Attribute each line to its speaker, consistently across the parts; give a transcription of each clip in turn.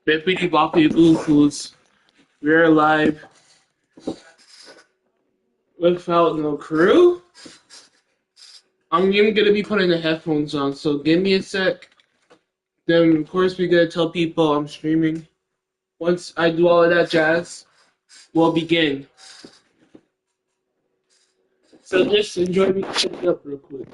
Speaker 1: Bippity boppity boo foos. We're live without no crew. I'm even gonna be putting the headphones on, so give me a sec. Then of course we're gonna tell people I'm streaming. Once I do all of that jazz, we'll begin. So just enjoy me setting up real quick.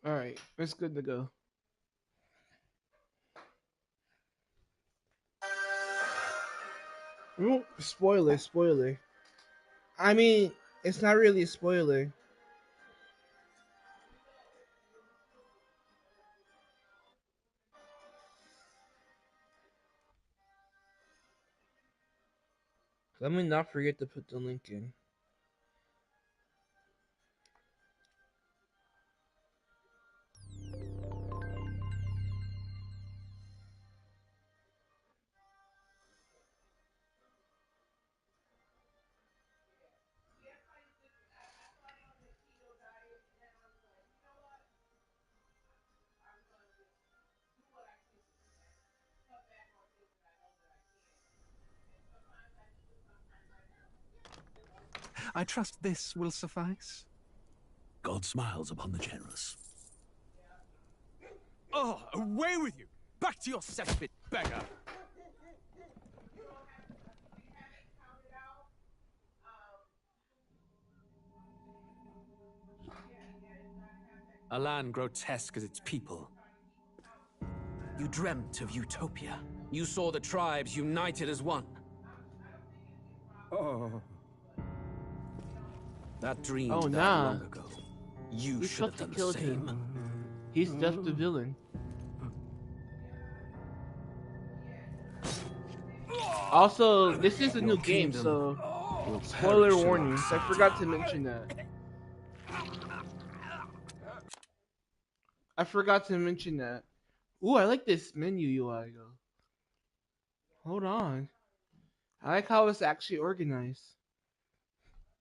Speaker 1: Alright, it's good to go. Ooh, spoiler. I mean, it's not really a spoiler. Let me not forget to put the link in.
Speaker 2: I trust this will suffice.
Speaker 3: God smiles upon the generous.
Speaker 2: Oh, away with you! Back to your cesspit, beggar! A land grotesque as its people. You dreamt of utopia. You saw the tribes united as one. Oh. That dream
Speaker 1: Oh
Speaker 2: died
Speaker 1: nah.
Speaker 2: long ago. You
Speaker 1: We
Speaker 2: should have
Speaker 1: thought to
Speaker 2: done
Speaker 1: kill
Speaker 2: the same.
Speaker 1: him. He's just the villain. Also, this is a
Speaker 2: Your
Speaker 1: new game,
Speaker 2: kingdom
Speaker 1: so
Speaker 2: will
Speaker 1: spoiler
Speaker 2: perish
Speaker 1: warnings. I
Speaker 2: alongside
Speaker 1: forgot to mention that. I forgot to mention that. Ooh, I like this menu UI though. Hold on. I like how it's actually organized.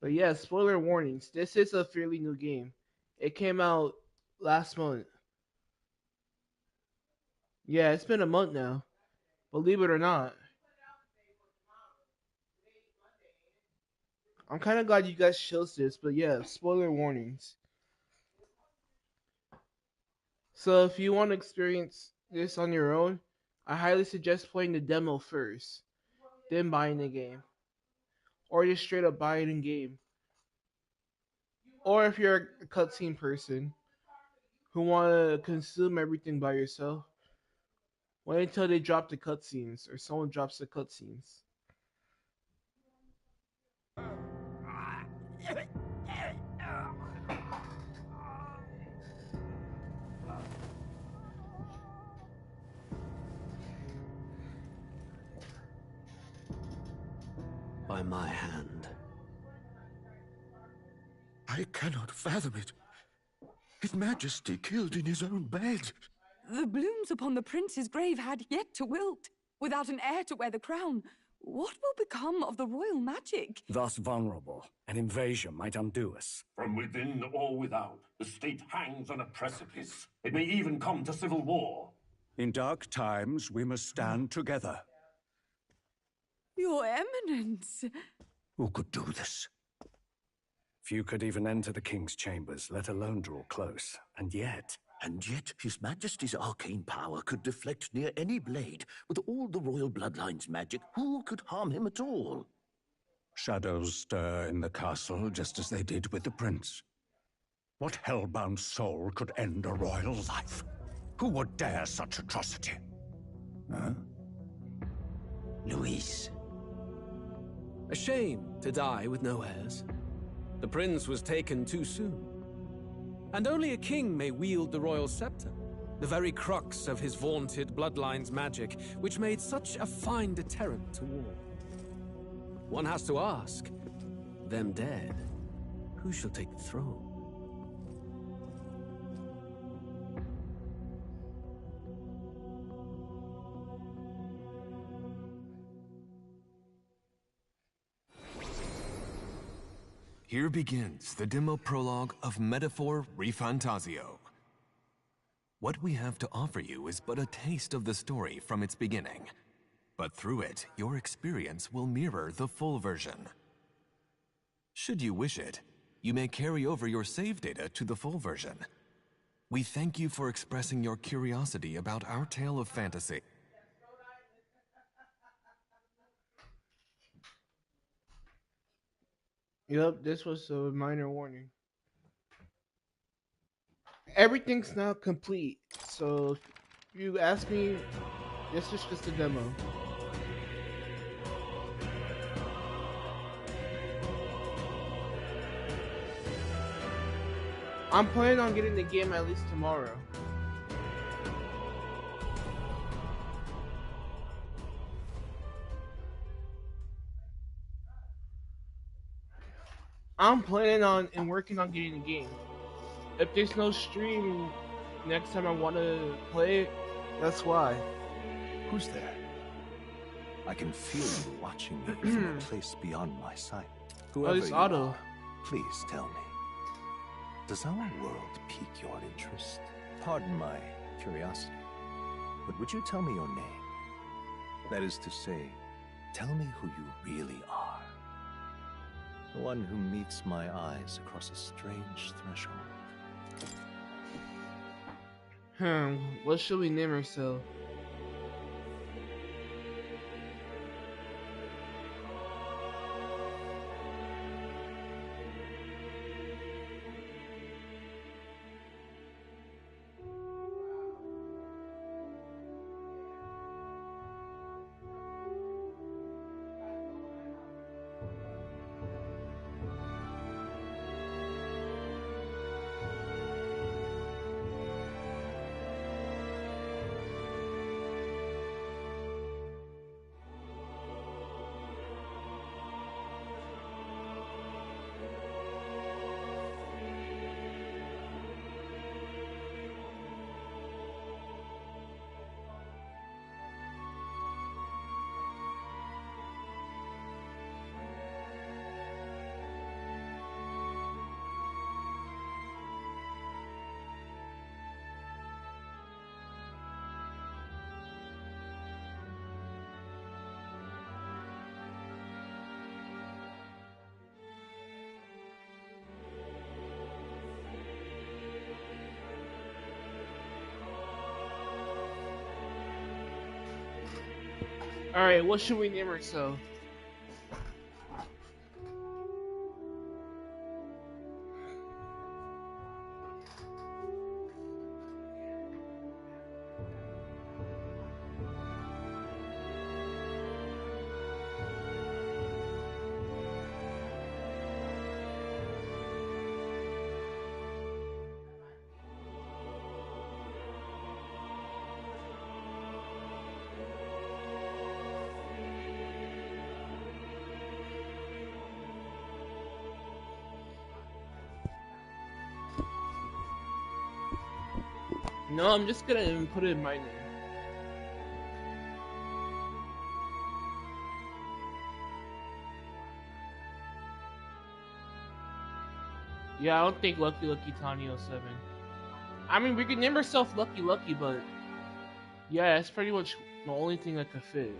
Speaker 1: But yeah, spoiler warnings. This is a fairly new game. It came out last month. Yeah, it's been a month now. Believe it or not. I'm kind of glad you guys chose this, but yeah, spoiler warnings. So if you want to experience this on your own, I highly suggest playing the demo first, then buying the game. Or just straight up buy it in game. Or if you're a cutscene person who want to consume everything by yourself, wait until they drop the cutscenes or someone drops the cutscenes.
Speaker 2: By my hand.
Speaker 3: I cannot fathom it. His Majesty killed in his own bed.
Speaker 4: The blooms upon the prince's grave had yet to wilt. Without an heir to wear the crown, what will become of the royal magic?
Speaker 5: Thus vulnerable, an invasion might undo us.
Speaker 6: From within or without, the state hangs on a precipice. It may even come to civil war.
Speaker 5: In dark times, we must stand together.
Speaker 4: Your Eminence.
Speaker 3: Who could do this?
Speaker 5: Few could even enter the king's chambers, let alone draw close. And yet
Speaker 3: His Majesty's arcane power could deflect near any blade. With all the royal bloodline's magic, who could harm him at all?
Speaker 5: shadows stir in the castle just as they did with the prince. What hellbound soul could end a royal life? Who would dare such atrocity? Huh?
Speaker 3: Luis.
Speaker 2: A shame to die with no heirs. The prince was taken too soon. And only a king may wield the royal scepter, the very crux of his vaunted bloodline's magic, which made such a fine deterrent to war. One has to ask, them dead, who shall take the throne?
Speaker 7: Here begins the demo prologue of Metaphor ReFantazio. What we have to offer you is but a taste of the story from its beginning, but through it, your experience will mirror the full version. Should you wish it, you may carry over your save data to the full version. We thank you for expressing your curiosity about our tale of fantasy.
Speaker 1: Yep, this was a minor warning. Everything's now complete, so if you ask me, this is just a demo. I'm planning on getting the game at least tomorrow. I'm planning on and working on getting the game. If there's no stream next time I want to play it, that's why.
Speaker 8: Who's there? I can feel you watching me from a place beyond my sight. Whoever
Speaker 1: it's
Speaker 8: you
Speaker 1: Otto.
Speaker 8: are, please tell me. Does our world pique your interest? Pardon my curiosity, but would you tell me your name? That is to say, tell me who you really are. The one who meets my eyes across a strange threshold.
Speaker 1: What should we name ourselves? Alright, what should we name ourselves? No, I'm just gonna put it in my name. Yeah, I don't think Lucky Lucky Tiny 07. I mean, we could name ourselves Lucky Lucky, but yeah, that's pretty much the only thing that could fit.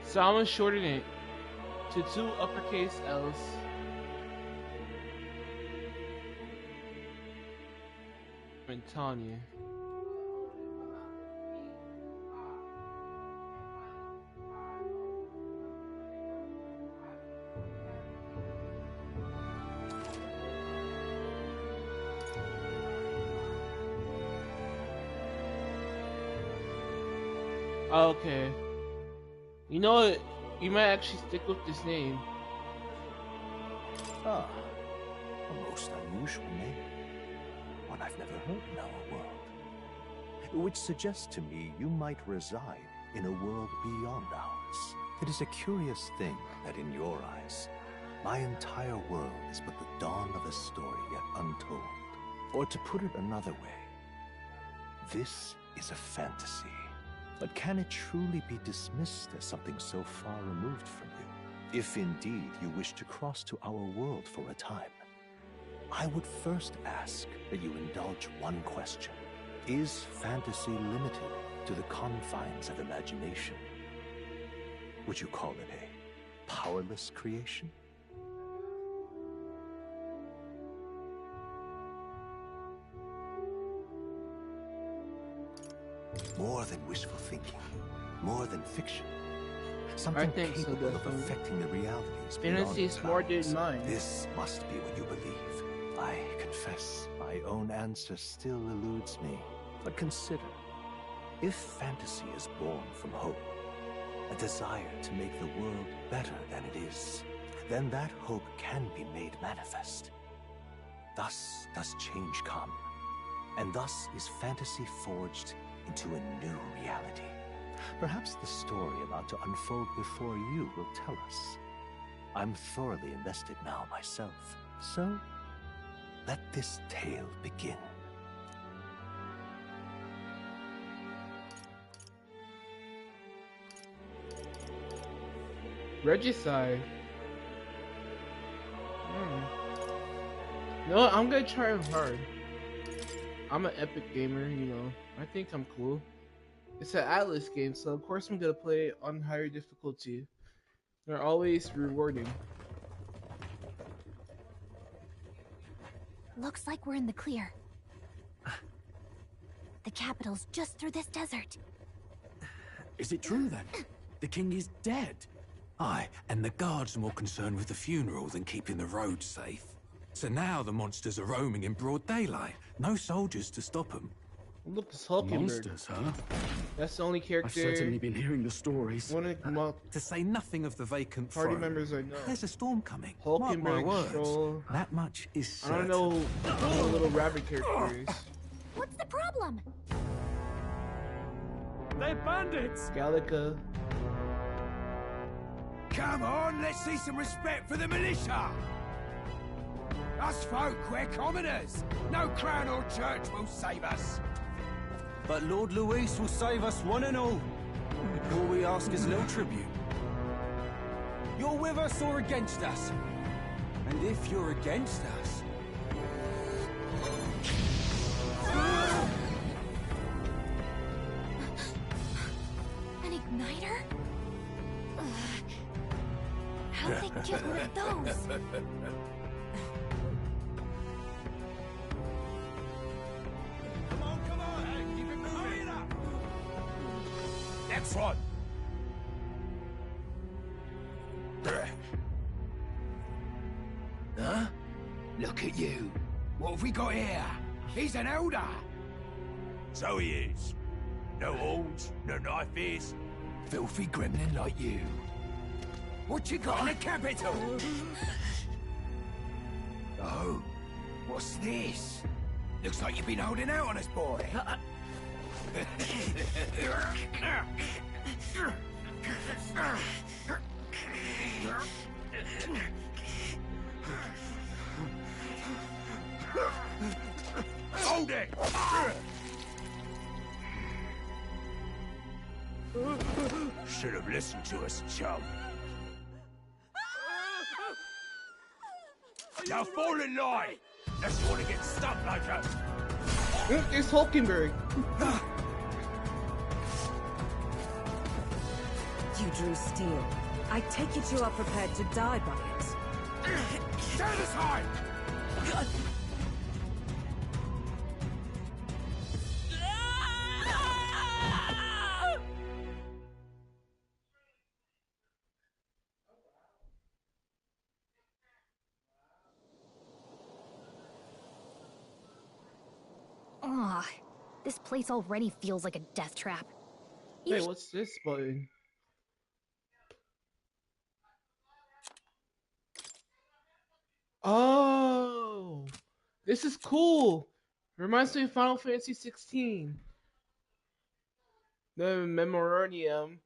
Speaker 1: So I'm gonna shorten it to 2 uppercase L's. And Tanya. Okay. You know what? You might actually stick with this name.
Speaker 8: Ah, a most unusual name. One I've never heard in our world. Which suggests to me you might reside in a world beyond ours. It is a curious thing that in your eyes, my entire world is but the dawn of a story yet untold. Or to put it another way, this is a fantasy. But can it truly be dismissed as something so far removed from you? If indeed you wish to cross to our world for a time, I would first ask that you indulge one question. Is fantasy limited to the confines of imagination? Would you call it a powerless creation? More than wishful thinking, more than fiction. Something capable of affecting the realities
Speaker 1: Fantasy is more than mine.
Speaker 8: This must be what you believe. I confess, my own answer still eludes me. But consider, if fantasy is born from hope, a desire to make the world better than it is, then that hope can be made manifest. Thus does change come, and thus is fantasy forged into a new reality. Perhaps the story about to unfold before you will tell us. I'm thoroughly invested now myself, so let this tale begin.
Speaker 1: Regicide. No, I'm gonna try hard. I'm an epic gamer, you know. I think I'm cool. It's an Atlas game, so of course I'm gonna play it on higher difficulty. They're always rewarding.
Speaker 9: Looks like we're in the clear. The capital's just through this desert.
Speaker 2: Is it true then? The king is dead? Aye, and the guards are more concerned with the funeral than keeping the roads safe. So now the monsters are roaming in broad daylight. No soldiers to stop them.
Speaker 1: Look, it's Hulkenberg.
Speaker 2: Monsters, huh?
Speaker 1: That's the only character.
Speaker 2: I've certainly been hearing the stories.
Speaker 1: To
Speaker 2: say nothing of the vacant
Speaker 1: party
Speaker 2: throne.
Speaker 1: members I know.
Speaker 2: There's a storm coming.
Speaker 1: Hulkenberg,
Speaker 2: Mark my words.
Speaker 1: Stroll.
Speaker 2: That much is certain.
Speaker 1: I don't know who the little rabbit character is.
Speaker 9: What's the problem?
Speaker 2: They're bandits!
Speaker 1: Gallica.
Speaker 10: Come on, let's see some respect for the militia! Us folk, we're commoners. No crown or church will save us.
Speaker 11: But Lord Luis will save us one and all. All we ask is no tribute. You're with us or against us? And if you're against us...
Speaker 9: An igniter? How'd they get one of those?
Speaker 10: Next one. Huh? Look at you. What have we got here? He's an elder.
Speaker 6: So he is. No horns, no knife ears.
Speaker 10: Filthy gremlin like you. What you got in the capital? Oh, what's this? Looks like you've been holding out on us, boy.
Speaker 6: Hold it! Should have listened to us, chum. Now fall in line! Unless you want to get stuck like us.
Speaker 1: It's Hulkenberg.
Speaker 12: You drew steel. I take it you are prepared to die by it.
Speaker 10: Stand aside!
Speaker 9: Ugh, this place already feels like a death trap.
Speaker 1: Wait, what's this button? Oh, this is cool. Reminds me of Final Fantasy 16. The Memorandum.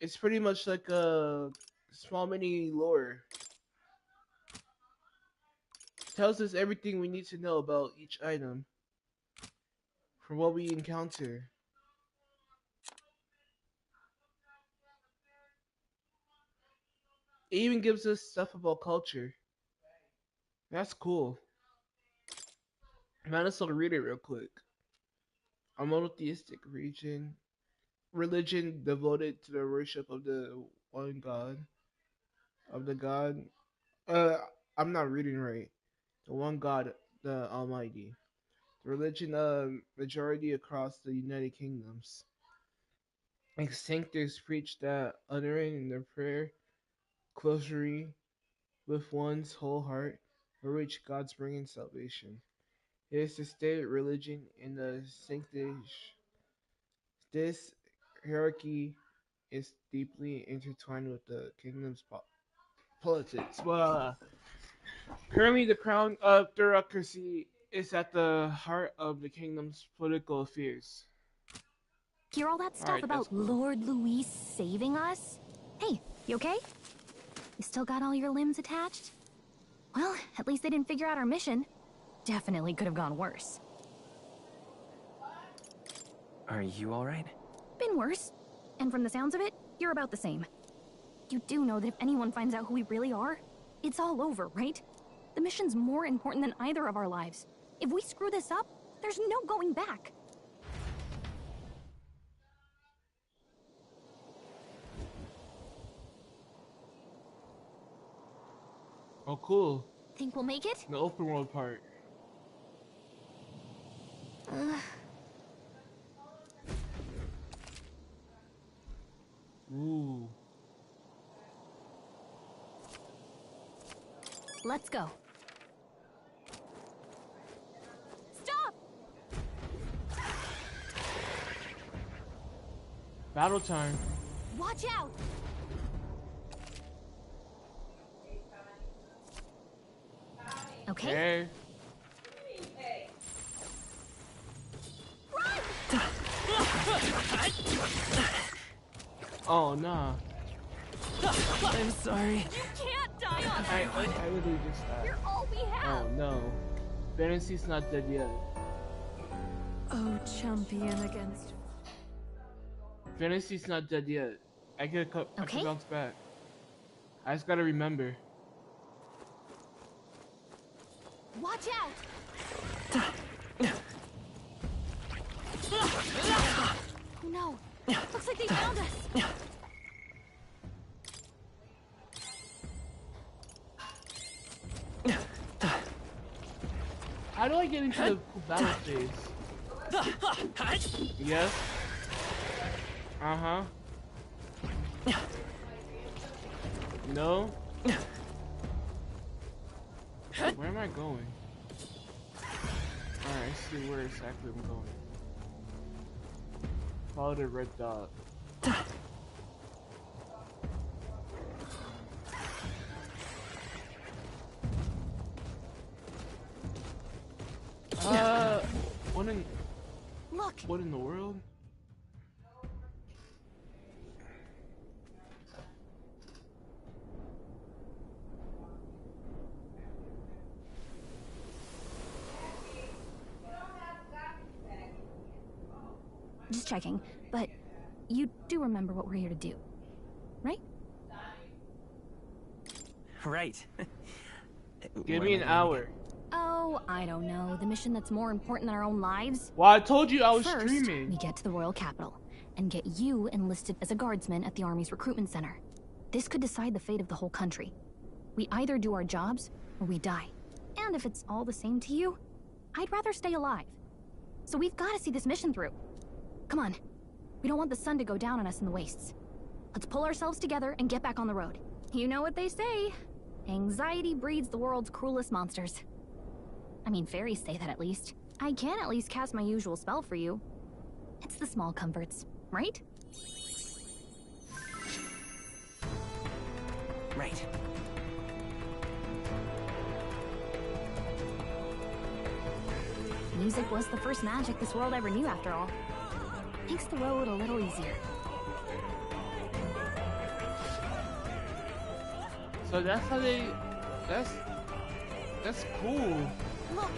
Speaker 1: It's pretty much like a small mini lore. Tells us everything we need to know about each item from what we encounter. It even gives us stuff about culture. That's cool. Might as well read it real quick. A monotheistic religion devoted to the worship of the one God. Of the God. I'm not reading right. The one God, the Almighty. The religion of majority across the United Kingdoms. Extinctors preach that uttering the prayer closery with one's whole heart, for which God's bringing salvation. It is the state religion in the sanctish. This hierarchy is deeply intertwined with the kingdom's politics. But currently, the crown of bureaucracy is at the heart of the kingdom's political affairs.
Speaker 9: Hear all that stuff
Speaker 1: Alright,
Speaker 9: about
Speaker 1: cool.
Speaker 9: Lord Louis saving us? Hey, you okay? You still got all your limbs attached? Well, at least they didn't figure out our mission. Definitely could have gone worse.
Speaker 13: Are you alright?
Speaker 9: Been worse. And from the sounds of it, you're about the same. You do know that if anyone finds out who we really are, it's all over, right? The mission's more important than either of our lives. If we screw this up, there's no going back.
Speaker 1: Oh, cool.
Speaker 9: Think we'll make it?
Speaker 1: The open world part. Ooh.
Speaker 9: Let's go. Stop!
Speaker 1: Battle time.
Speaker 9: Watch out! Okay.
Speaker 1: Hey. Oh, nah.
Speaker 12: I'm sorry.
Speaker 9: You can't die on
Speaker 1: I really just
Speaker 9: You're all we have.
Speaker 1: Oh, no. Fantasy's not dead yet.
Speaker 12: Oh, champion against...
Speaker 1: Fantasy's not dead yet. I can bounce back. I just gotta remember.
Speaker 9: Watch out! Oh no! Looks like they found us!
Speaker 1: How do I get into the battle phase? Yes? Uh-huh. No? Where am I going? Alright, I see where exactly I'm going. Follow the red dot. What in the world?
Speaker 9: Just checking, but you do remember what we're here to do, right?
Speaker 13: Right.
Speaker 1: Give me an hour.
Speaker 9: Oh, I don't know. The mission that's more important than our own lives?
Speaker 1: Well, I told you I was
Speaker 9: First,
Speaker 1: streaming.
Speaker 9: we get to the royal capital and get you enlisted as a guardsman at the army's recruitment center. This could decide the fate of the whole country. We either do our jobs or we die. And if it's all the same to you, I'd rather stay alive. So we've got to see this mission through. Come on. We don't want the sun to go down on us in the wastes. Let's pull ourselves together and get back on the road. You know what they say. Anxiety breeds the world's cruelest monsters. I mean, fairies say that at least. I can at least cast my usual spell for you. It's the small comforts, right?
Speaker 13: Right.
Speaker 9: Music was the first magic this world ever knew, after all. Makes the road a little easier.
Speaker 1: So that's how they... That's cool.
Speaker 9: Look!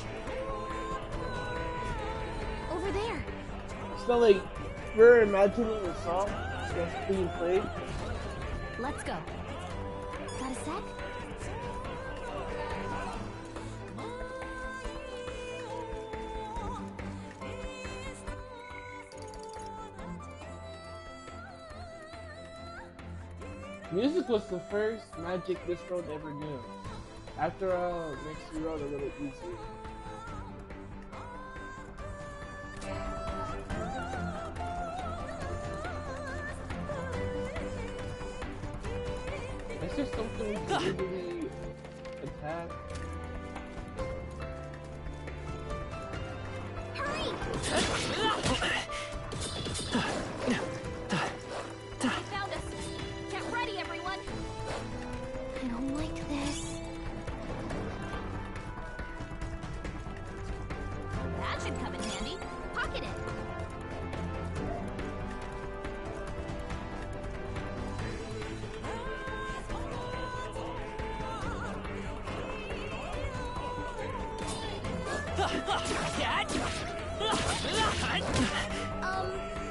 Speaker 9: Over there!
Speaker 1: It's not like we're imagining a song that's being played.
Speaker 9: Let's go. Got a sec?
Speaker 1: Music was the first magic this world ever knew. After all, makes the road a little easier. Is there something we can really attack?
Speaker 9: Hurry! They found us. Get ready, everyone. I don't like this. That should come in handy. Pocket it.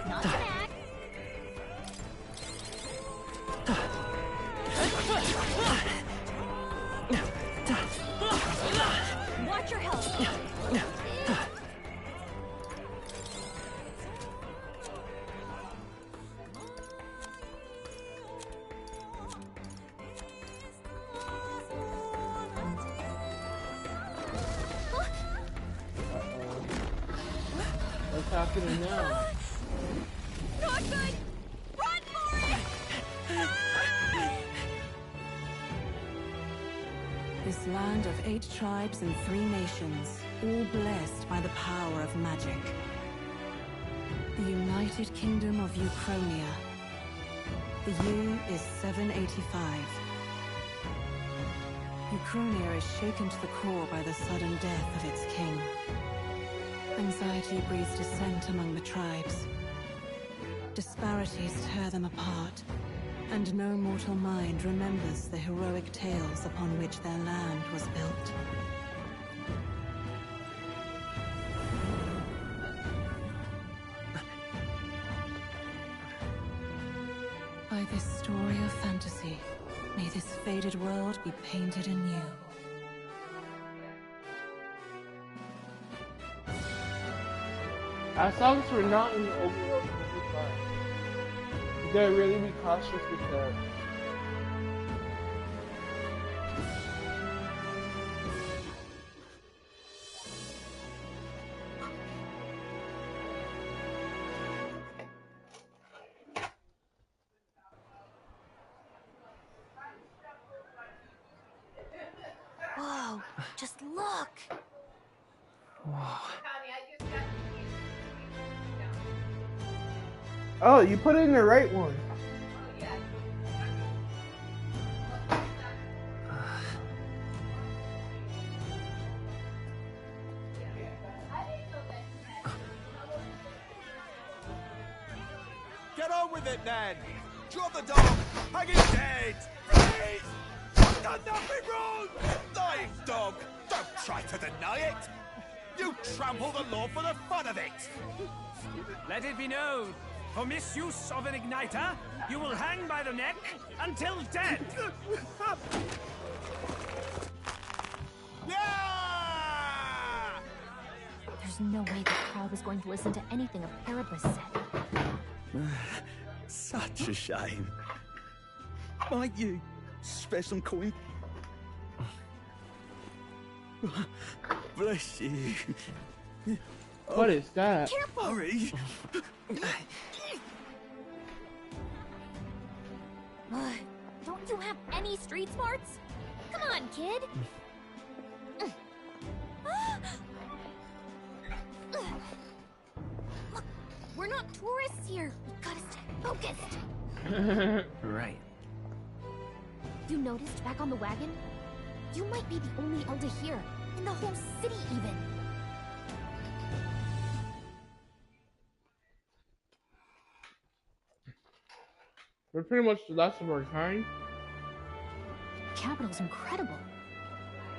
Speaker 9: Not back. Watch your health.
Speaker 1: What's happening now?
Speaker 9: Not good! Run for it!
Speaker 12: This land of 8 tribes and 3 nations, all blessed by the power of magic. The United Kingdom of Uchronia. The year is 785. Uchronia is shaken to the core by the sudden death of its king. Anxiety breeds dissent among the tribes. Disparities tear them apart, and no mortal mind remembers the heroic tales upon which their land was built. By this story of fantasy, may this faded world be painted anew.
Speaker 1: Our songs were not in the overall countryside. You gotta really be cautious with that.
Speaker 9: Whoa, just look!
Speaker 13: Whoa.
Speaker 1: Oh, you put it in the right one.
Speaker 10: Get on with it, then! Drop the dog! Hang it dead! Please! I've done nothing wrong! Lying dog! Don't try to deny it! You trample the law for the fun of it!
Speaker 14: Let it be known, for misuse of an igniter, you will hang by the neck until dead!
Speaker 10: Yeah!
Speaker 9: There's no way the crowd was going to listen to anything a Paribus said.
Speaker 3: Such a shame. Might you spare some coin? Bless you.
Speaker 1: What is that?
Speaker 9: Careful!
Speaker 3: Hurry.
Speaker 9: Don't you have any street smarts? Come on, kid! Look, we're not tourists here. We gotta stay focused.
Speaker 13: Right.
Speaker 9: You noticed back on the wagon? You might be the only Elder here, in the whole city even.
Speaker 1: We're pretty much the last of our kind.
Speaker 9: The capital's incredible.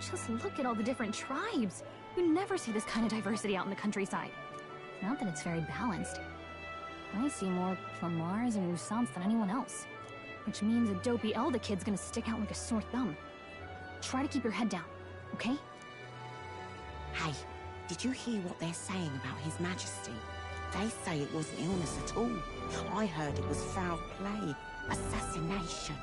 Speaker 9: Just look at all the different tribes. You never see this kind of diversity out in the countryside. Not that it's very balanced. I see more Plamars and Rusants than anyone else. Which means a dopey Elder kid's gonna stick out like a sore thumb. Try to keep your head down, okay?
Speaker 15: Hey, did you hear what they're saying about His Majesty? They say it wasn't illness at all. I heard it was foul play, assassination.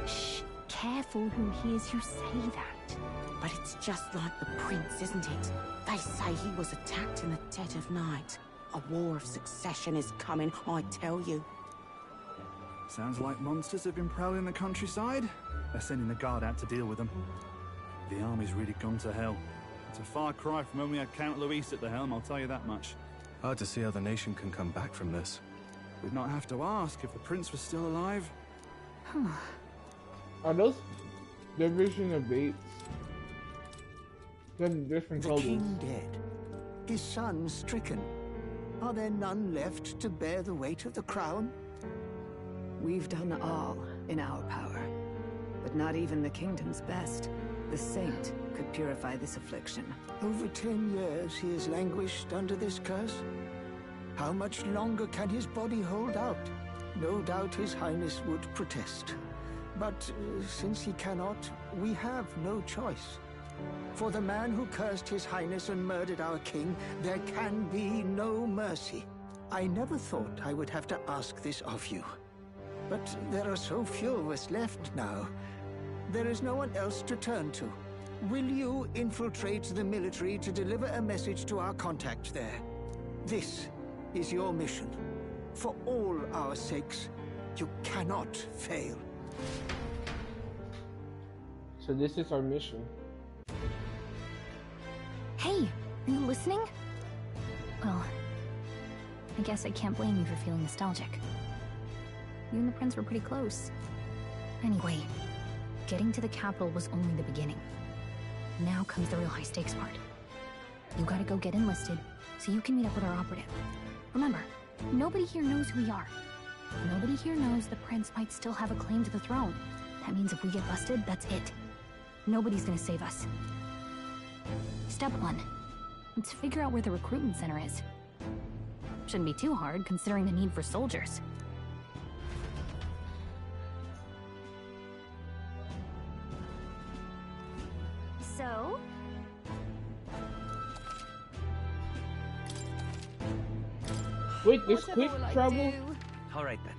Speaker 9: Shh, careful who hears you say that.
Speaker 15: But it's just like the prince, isn't it? They say he was attacked in the dead of night. A war of succession is coming, I tell you.
Speaker 16: Sounds like monsters have been prowling the countryside. They're sending the guard out to deal with them. The army's really gone to hell. It's a far cry from when we had Count Luis at the helm, I'll tell you that much.
Speaker 7: Hard to see how the nation can come back from this.
Speaker 16: We'd not have to ask if the prince was still alive.
Speaker 1: Are those division of Bates? They're different
Speaker 17: The
Speaker 1: colors.
Speaker 17: king dead, his son stricken. Are there none left to bear the weight of the crown?
Speaker 18: We've done all in our power, but not even the kingdom's best. The saint could purify this affliction.
Speaker 17: Over 10 years he has languished under this curse. How much longer can his body hold out? No doubt his highness would protest. But since he cannot, we have no choice. For the man who cursed his highness and murdered our king, there can be no mercy. I never thought I would have to ask this of you. But there are so few of us left now. There is no one else to turn to. Will you infiltrate the military to deliver a message to our contact there? This is your mission. For all our sakes, you cannot fail.
Speaker 1: So this is our mission.
Speaker 9: Hey, are you listening? Well, I guess I can't blame you for feeling nostalgic. You and the prince were pretty close. Anyway, getting to the capital was only the beginning. Now comes the real high-stakes part. You gotta go get enlisted, so you can meet up with our operative. Remember, nobody here knows who we are. Nobody here knows the prince might still have a claim to the throne. That means if we get busted, that's it. Nobody's gonna save us. Step 1. Let's figure out where the recruitment center is. Shouldn't be too hard, considering the need for soldiers. So?
Speaker 1: Wait, this quick travel?
Speaker 13: Alright then.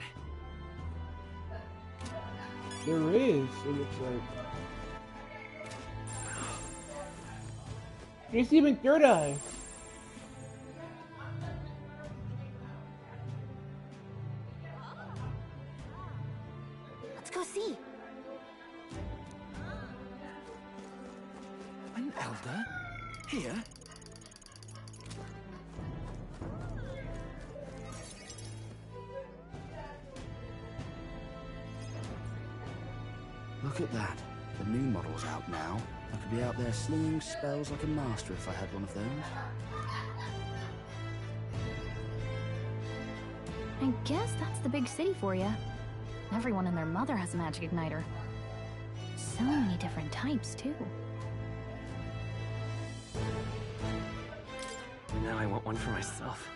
Speaker 1: There is, it looks like. There's even Third Eye.
Speaker 9: Let's go see.
Speaker 11: Elder? Here?
Speaker 19: Look at that. The new model's out now. I could be out there slinging spells like a master if I had one of those.
Speaker 9: I guess that's the big city for you. Everyone and their mother has a magic igniter. So many different types, too.
Speaker 13: Now I want one for myself.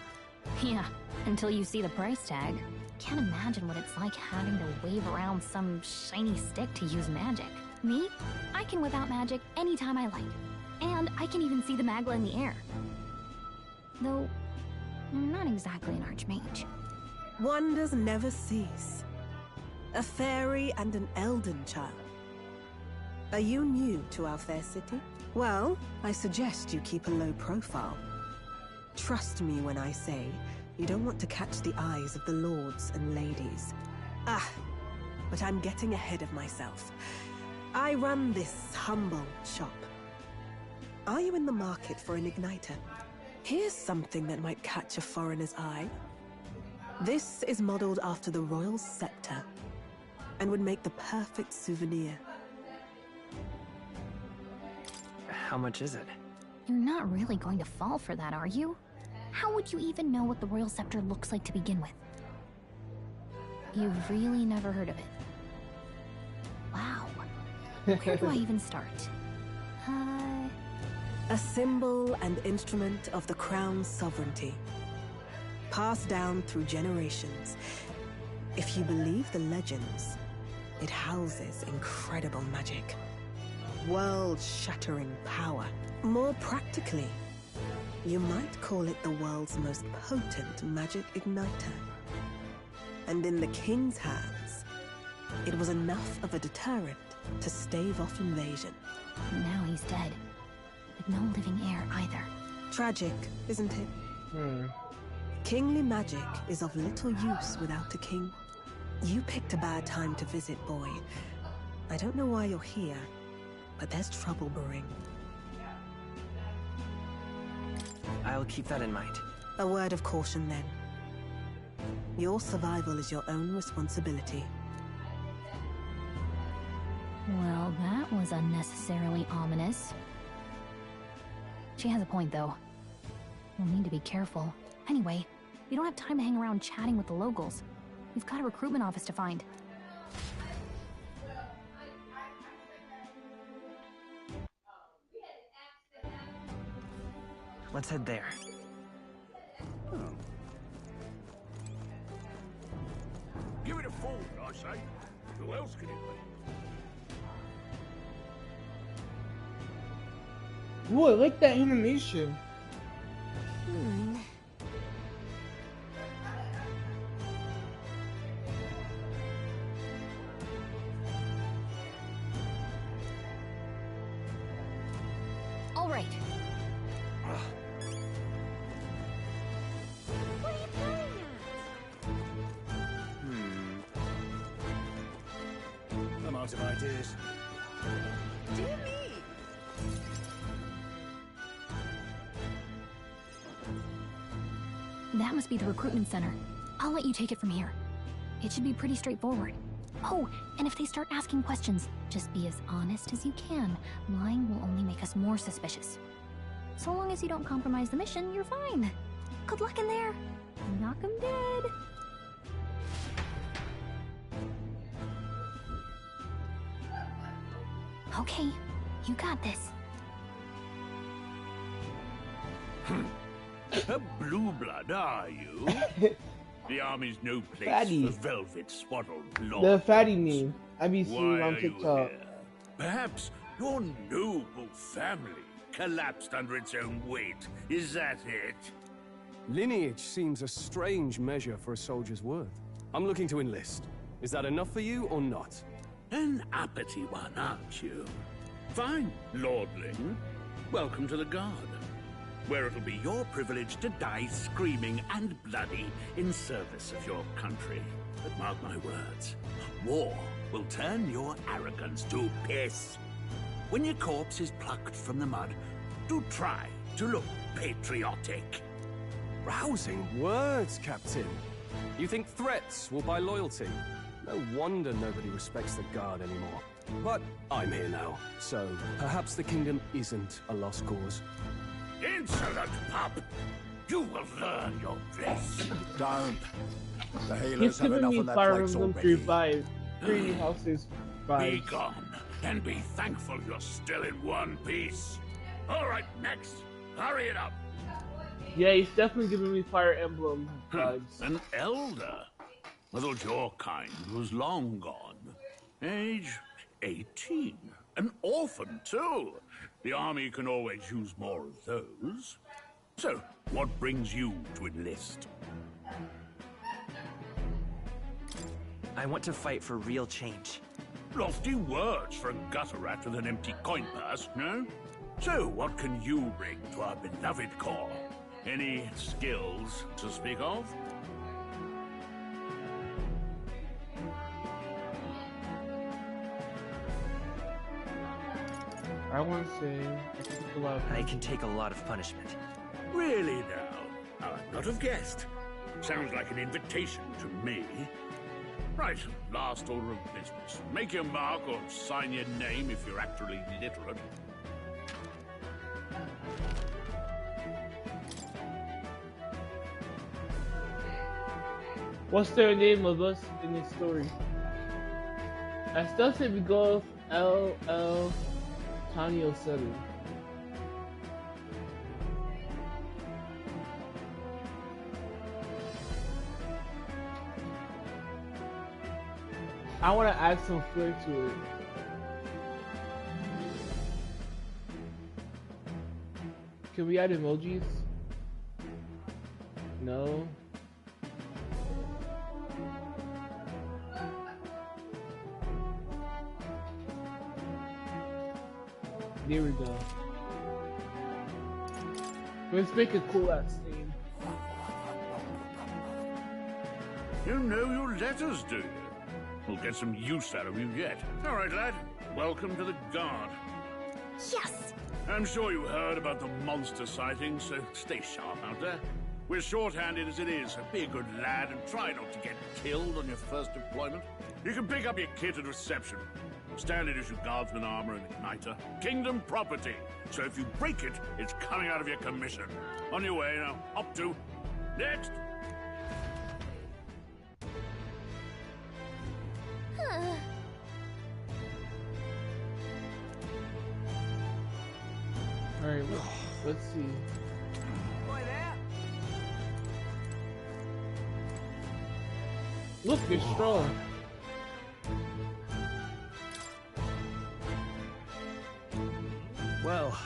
Speaker 9: Yeah, until you see the price tag. Can't imagine what it's like having to wave around some shiny stick to use magic. Me? I can whip out magic anytime I like. And I can even see the magla in the air. Though, I'm not exactly an archmage.
Speaker 20: Wonders never cease. A fairy and an elden child. Are you new to our fair city? Well, I suggest you keep a low profile. Trust me when I say you don't want to catch the eyes of the lords and ladies. Ah, but I'm getting ahead of myself. I run this humble shop. Are you in the market for an igniter? Here's something that might catch a foreigner's eye. This is modeled after the royal scepter and would make the perfect souvenir.
Speaker 13: How much is it?
Speaker 9: You're not really going to fall for that, are you? How would you even know what the royal scepter looks like to begin with? You've really never heard of it. Wow. Where do I even start?
Speaker 20: A symbol and instrument of the crown's sovereignty. Passed down through generations. If you believe the legends, it houses incredible magic. World-shattering power. More practically, you might call it the world's most potent magic igniter. And in the king's hands, it was enough of a deterrent to stave off invasion.
Speaker 9: Now he's dead. With no living heir either.
Speaker 20: Tragic, isn't it? Kingly magic is of little use without a king. You picked a bad time to visit, boy. I don't know why you're here, but there's trouble brewing.
Speaker 13: I'll keep that in mind.
Speaker 20: A word of caution, then. Your survival is your own responsibility.
Speaker 9: Well, that was unnecessarily ominous. She has a point, though. We'll need to be careful. Anyway, we don't have time to hang around chatting with the locals. We've got a recruitment office to find.
Speaker 13: Let's head there.
Speaker 6: Give it a fold, I say. Who else can it be?
Speaker 1: Ooh, I like that animation.
Speaker 9: All right.
Speaker 15: What are you playing at?
Speaker 11: I'm out of ideas.
Speaker 15: Dear me!
Speaker 9: That must be the recruitment center. I'll let you take it from here. It should be pretty straightforward. Oh, and if they start asking questions, just be as honest as you can. Lying will only make us more suspicious. So long as you don't compromise the mission, you're fine. Good luck in there. Knock 'em dead. Okay, you got this.
Speaker 21: A blue blood, are you? The army's no place
Speaker 1: Fatty.
Speaker 21: for velvet swaddled lords.
Speaker 1: The fatty meme. I be seeing
Speaker 21: Why
Speaker 1: on
Speaker 21: are you
Speaker 1: TikTok.
Speaker 21: here? Perhaps your noble family collapsed under its own weight. Is that it?
Speaker 22: Lineage seems a strange measure for a soldier's worth. I'm looking to enlist. Is that enough for you or not?
Speaker 21: An uppity one, aren't you? Fine, lordling. Welcome to the Guard, where it'll be your privilege to die screaming and bloody in service of your country. But mark my words, war will turn your arrogance to piss. when your corpse is plucked from the mud, do try to look patriotic.
Speaker 22: Rousing words, Captain. You think threats will buy loyalty? No wonder nobody respects the Guard anymore. But I'm here now, so perhaps the kingdom isn't a lost cause.
Speaker 21: Insolent pup! You will learn your place.
Speaker 10: Don't. The healers
Speaker 1: He's
Speaker 10: have
Speaker 1: giving
Speaker 10: enough
Speaker 1: me
Speaker 10: of that
Speaker 1: Fire
Speaker 10: place
Speaker 1: Emblem
Speaker 10: already.
Speaker 1: 3 vibes. 3 houses
Speaker 21: Be
Speaker 1: vibes.
Speaker 21: gone, and be thankful you're still in one piece. All right, next. Hurry it up.
Speaker 1: Yeah, he's definitely giving me Fire Emblem vibes.
Speaker 21: An elder? I thought your kind was long gone. Age 18. An orphan, too. The army can always use more of those. So, what brings you to enlist?
Speaker 13: I want to fight for real change.
Speaker 21: Lofty words for a gutter rat with an empty coin purse, no? So, what can you bring to our beloved corps? Any skills to speak of?
Speaker 1: I want to say
Speaker 13: I can take a lot of punishment.
Speaker 21: Really now? I would not have guessed. Sounds like an invitation to me. Right, last order of business. Make your mark or sign your name if you're actually literate.
Speaker 1: What's their name of us in this story? I still say we go with LL Tanio 7. I want to add some flair to it. Can we add emojis? No. There we go. Let's make a cool ass name.
Speaker 21: You know your letters, do you? We'll get some use out of you yet. All right, lad. Welcome to the Guard.
Speaker 15: Yes!
Speaker 21: I'm sure you heard about the monster sightings, so stay sharp out there. We're short-handed as it is, so be a good lad and try not to get killed on your first deployment. You can pick up your kit at reception. Standard issue guardsman armor and igniter. Kingdom property. So if you break it, it's coming out of your commission. On your way now. Up to. Next.
Speaker 1: Alright, let's see.
Speaker 14: Boy there.
Speaker 1: Look, they're strong.
Speaker 2: Well,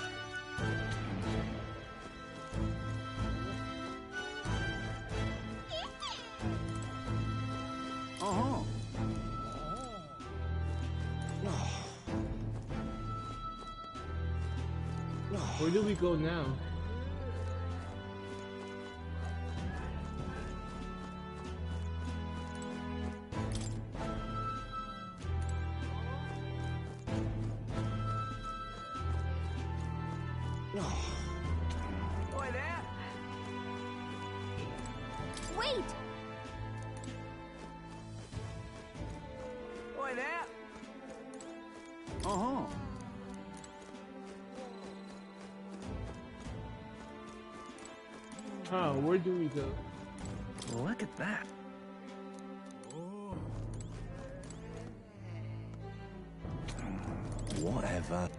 Speaker 1: Where do we go now?
Speaker 14: Boy there.
Speaker 9: Wait!
Speaker 14: Boy there.
Speaker 1: Huh, where do we go?
Speaker 13: Look at that.
Speaker 8: Whatever.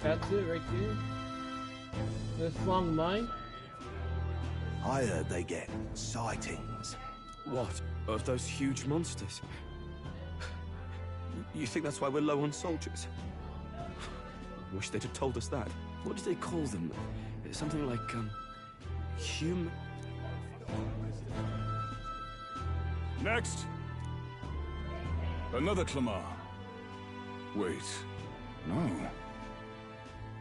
Speaker 1: That's it right there. This long line.
Speaker 8: I heard they get sightings.
Speaker 11: What? Of those huge monsters? You think that's why we're low on soldiers? Wish they'd have told us that. What do they call them? Something like, human...
Speaker 4: Next! Another Clamar. Wait, no.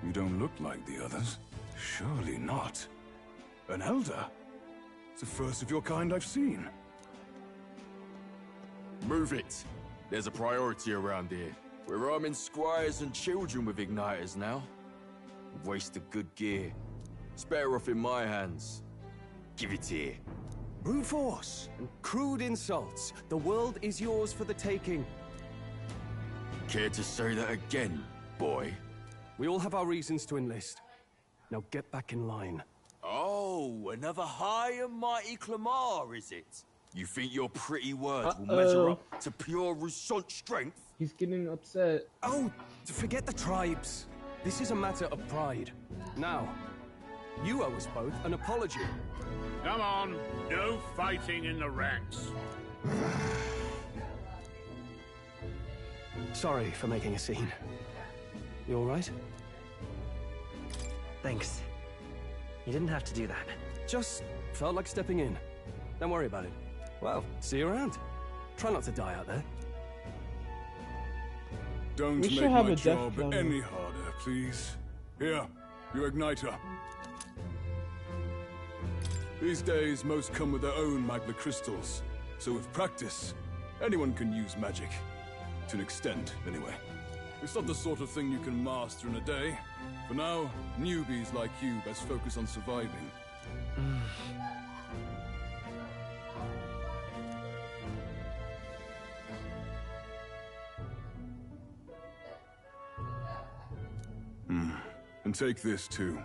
Speaker 4: You don't look like the others. Surely not. An elder? It's the first of your kind I've seen.
Speaker 5: Move it. There's a priority around here. We're arming squires and children with igniters now. Waste of good gear. It's better off in my hands. Give it here.
Speaker 11: Brute force and crude insults. The world is yours for the taking.
Speaker 5: Care to say that again, boy?
Speaker 11: We all have our reasons to enlist. Now get back in line.
Speaker 5: Oh, another high and mighty Clamar, is it? You think your pretty words will measure up to pure Rousseau strength?
Speaker 1: He's getting upset.
Speaker 11: Oh, forget the tribes. This is a matter of pride. Now, you owe us both an apology.
Speaker 6: Come on, no fighting in the ranks.
Speaker 11: Sorry for making a scene. You all right?
Speaker 13: Thanks. You didn't have to do that.
Speaker 11: Just felt like stepping in. Don't worry about it. Well, see you around. Try not to die out there.
Speaker 4: Don't
Speaker 1: We
Speaker 4: make
Speaker 1: should have
Speaker 4: my
Speaker 1: a death
Speaker 4: job
Speaker 1: penalty.
Speaker 4: any harder, please. Here, your igniter. These days, most come with their own magna crystals. So with practice, anyone can use magic. To an extent, anyway. It's not the sort of thing you can master in a day. For now, newbies like you best focus on surviving. And take this too.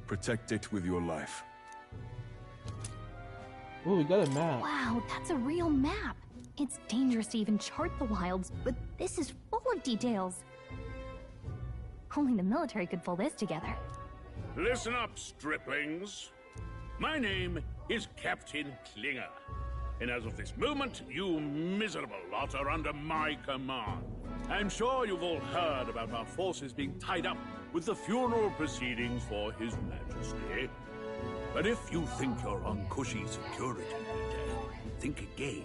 Speaker 4: Protect it with your life.
Speaker 1: Oh, we got a map.
Speaker 9: Wow, that's a real map. It's dangerous to even chart the wilds, but this is full of details. Only the military could pull this together.
Speaker 6: Listen up, striplings. My name is Captain Klinger, and as of this moment, you miserable lot are under my command. I'm sure you've all heard about our forces being tied up with the funeral proceedings for His Majesty. But if you think you're on cushy security, think again.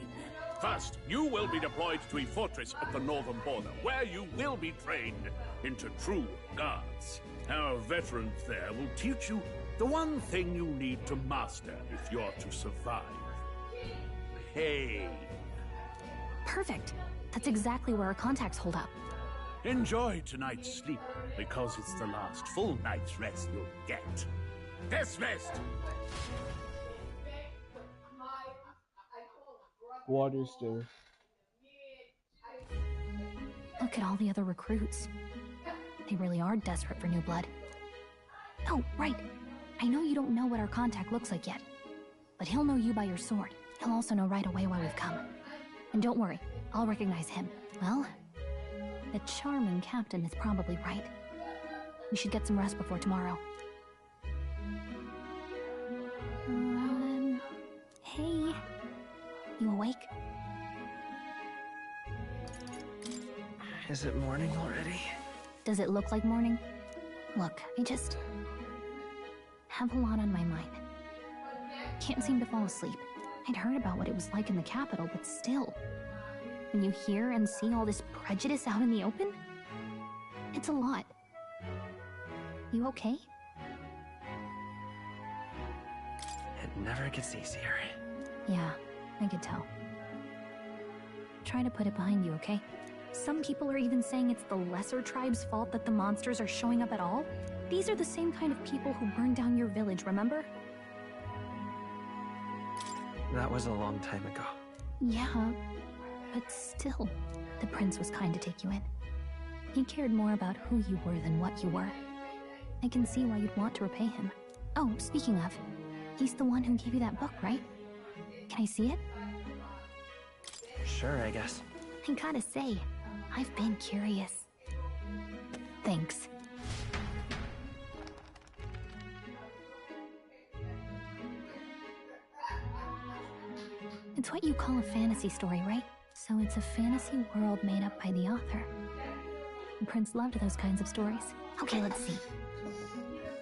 Speaker 6: First, you will be deployed to a fortress at the northern border, where you will be trained into true guards. Our veterans there will teach you the one thing you need to master if you're to survive. Pain.
Speaker 9: Perfect. That's exactly where our contacts hold up.
Speaker 6: Enjoy tonight's sleep, because it's the last full night's rest you'll get. Dismissed!
Speaker 1: Water stir.
Speaker 9: Look at all the other recruits. They really are desperate for new blood. Oh, right. I know you don't know what our contact looks like yet, but he'll know you by your sword. He'll also know right away why we've come. And don't worry, I'll recognize him. Well, the charming captain is probably right. We should get some rest before tomorrow. Hey. You awake?
Speaker 13: Is it morning already?
Speaker 9: Does it look like morning? Look, I just have a lot on my mind. Can't seem to fall asleep. I'd heard about what it was like in the capital, but still. When you hear and see all this prejudice out in the open, it's a lot. You okay?
Speaker 13: It never gets easier.
Speaker 9: Yeah, I could tell. Try to put it behind you, okay? Some people are even saying it's the lesser tribe's fault that the monsters are showing up at all. These are the same kind of people who burned down your village, remember?
Speaker 13: That was a long time ago.
Speaker 9: Yeah, but still, the prince was kind to take you in. He cared more about who you were than what you were. I can see why you'd want to repay him. Oh, speaking of, he's the one who gave you that book, right? Can I see it?
Speaker 13: Sure, I guess.
Speaker 9: I gotta say, I've been curious. Thanks. It's what you call a fantasy story, right? So it's a fantasy world made up by the author. And Prince loved those kinds of stories. Okay, let's see.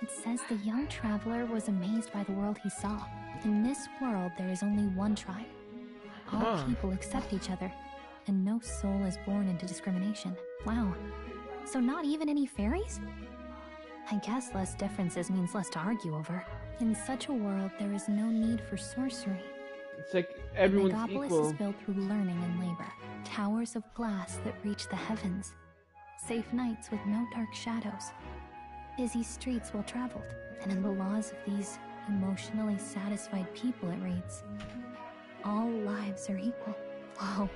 Speaker 9: It says the young traveler was amazed by the world he saw. In this world, there is only one tribe. All people accept each other, and no soul is born into discrimination. Wow. So not even any fairies? I guess less differences means less to argue over. In such a world, there is no need for sorcery.
Speaker 1: It's like everyone's
Speaker 9: Megapolis
Speaker 1: equal.
Speaker 9: is built through learning and labor. Towers of glass that reach the heavens. Safe nights with no dark shadows. Busy streets well traveled. And in the laws of these emotionally satisfied people, it reads, all lives are equal. Whoa.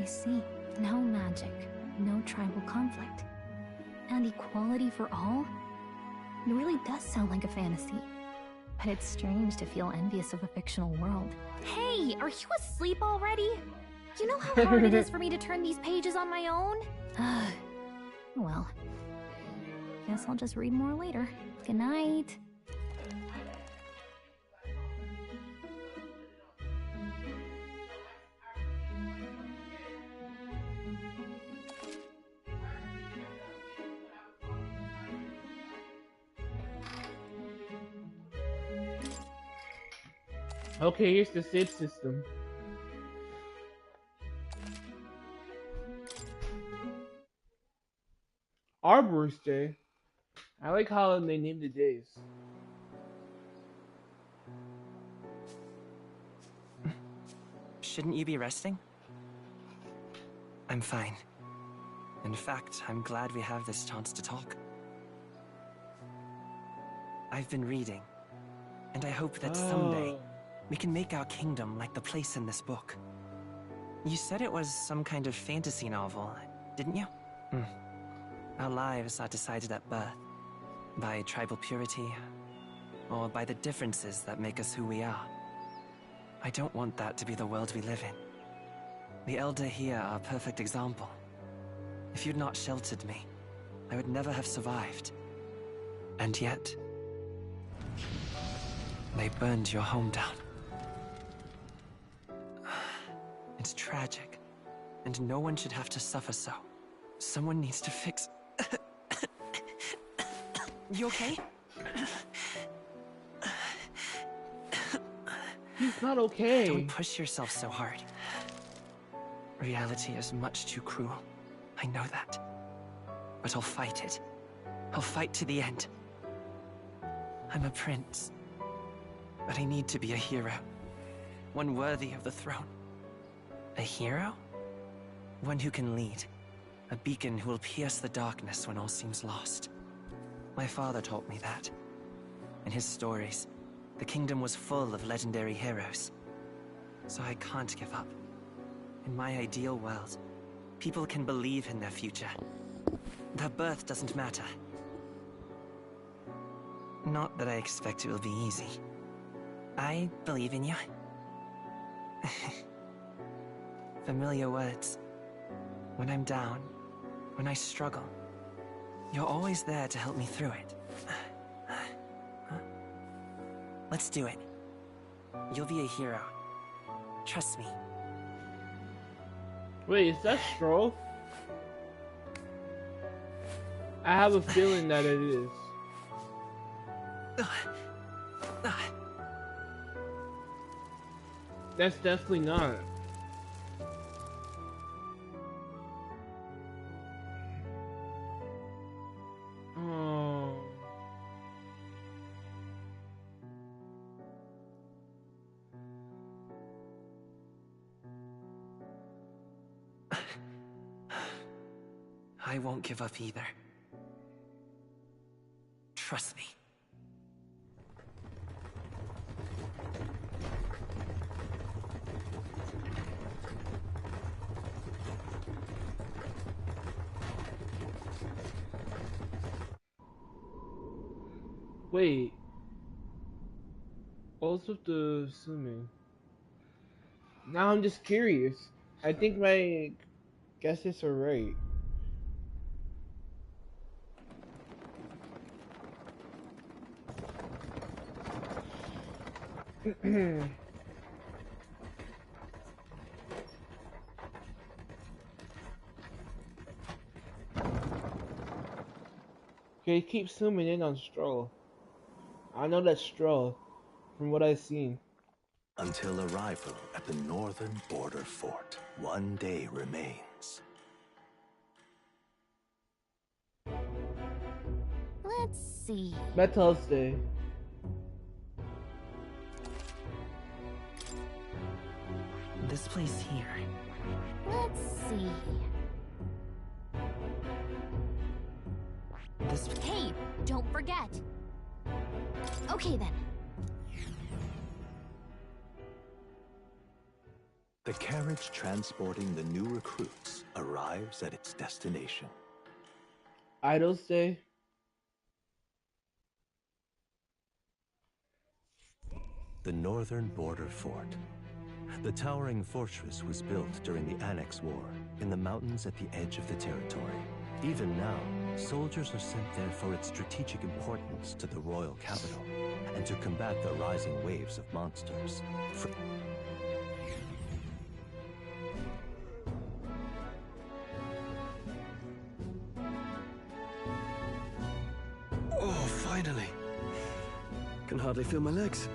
Speaker 9: I see. No magic, no tribal conflict. And equality for all? It really does sound like a fantasy. But it's strange to feel envious of a fictional world. Hey, are you asleep already? You know how hard it is for me to turn these pages on my own? Well, guess I'll just read more later. Good night.
Speaker 1: Okay, here's the save system. Arborist Day. I like how they name the days.
Speaker 13: Shouldn't you be resting? I'm fine. In fact, I'm glad we have this chance to talk. I've been reading, and I hope that someday we can make our kingdom like the place in this book. You said it was some kind of fantasy novel, didn't you? Our lives are decided at birth, by tribal purity, or by the differences that make us who we are. I don't want that to be the world we live in. The Elder here are a perfect example. If you'd not sheltered me, I would never have survived. And yet, they burned your home down. It's tragic, and no one should have to suffer so. Someone needs to fix... You okay?
Speaker 1: He's not okay.
Speaker 13: Don't push yourself so hard. Reality is much too cruel. I know that. But I'll fight it. I'll fight to the end. I'm a prince. But I need to be a hero. One worthy of the throne. A hero? One who can lead. A beacon who will pierce the darkness when all seems lost. My father taught me that. In his stories, the kingdom was full of legendary heroes. So I can't give up. In my ideal world, people can believe in their future. Their birth doesn't matter. Not that I expect it will be easy. I believe in you. Familiar words. When I'm down, when I struggle, you're always there to help me through it. Let's do it. You'll be a hero. Trust me.
Speaker 1: Wait, is that Stroll? I have a feeling that it is. That's definitely not. Oh.
Speaker 13: I won't give up either. Trust me.
Speaker 1: Wait. What's with the assuming? Now I'm just curious. I think my guesses are right. Okay, keep zooming in on Stroll. I know that's Stroll from what I've seen.
Speaker 8: Until arrival at the northern border fort, one day remains.
Speaker 9: Let's see.
Speaker 1: Metals Day.
Speaker 13: This place here.
Speaker 9: Let's see.
Speaker 13: This.
Speaker 9: Hey, don't forget. Okay then.
Speaker 8: The carriage transporting the new recruits arrives at its destination.
Speaker 1: Idols Day.
Speaker 8: The northern border fort. The towering fortress was built during the Enix War in the mountains at the edge of the territory. Even now, soldiers are sent there for its strategic importance to the royal capital and to combat the rising waves of monsters.
Speaker 11: Oh, finally. Can hardly feel my legs.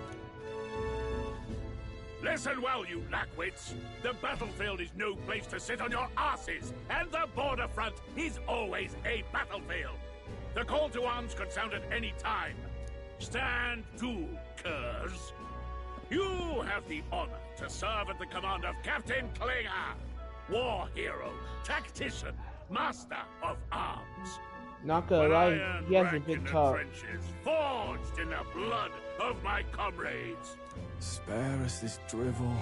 Speaker 6: Listen well, you lackwits. The battlefield is no place to sit on your asses, and the border front is always a battlefield. The call to arms could sound at any time. Stand to, curs. You have the honor to serve at the command of Captain Klinger, war hero, tactician, master of arms.
Speaker 1: Not gonna lie, he has a big top.
Speaker 6: Trenches, forged in the blood of my comrades.
Speaker 11: Spare us this drivel.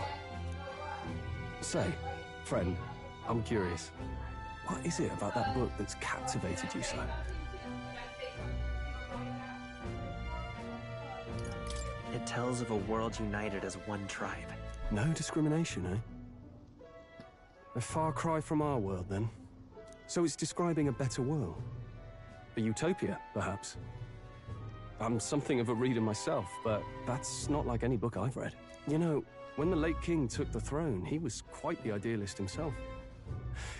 Speaker 11: Say, friend, I'm curious. What is it about that book that's captivated you so?
Speaker 13: It tells of a world united as one tribe.
Speaker 11: No discrimination, eh? A far cry from our world, then. So it's describing a better world. A utopia, perhaps. I'm something of a reader myself, but that's not like any book I've read. You know, when the late king took the throne, he was quite the idealist himself.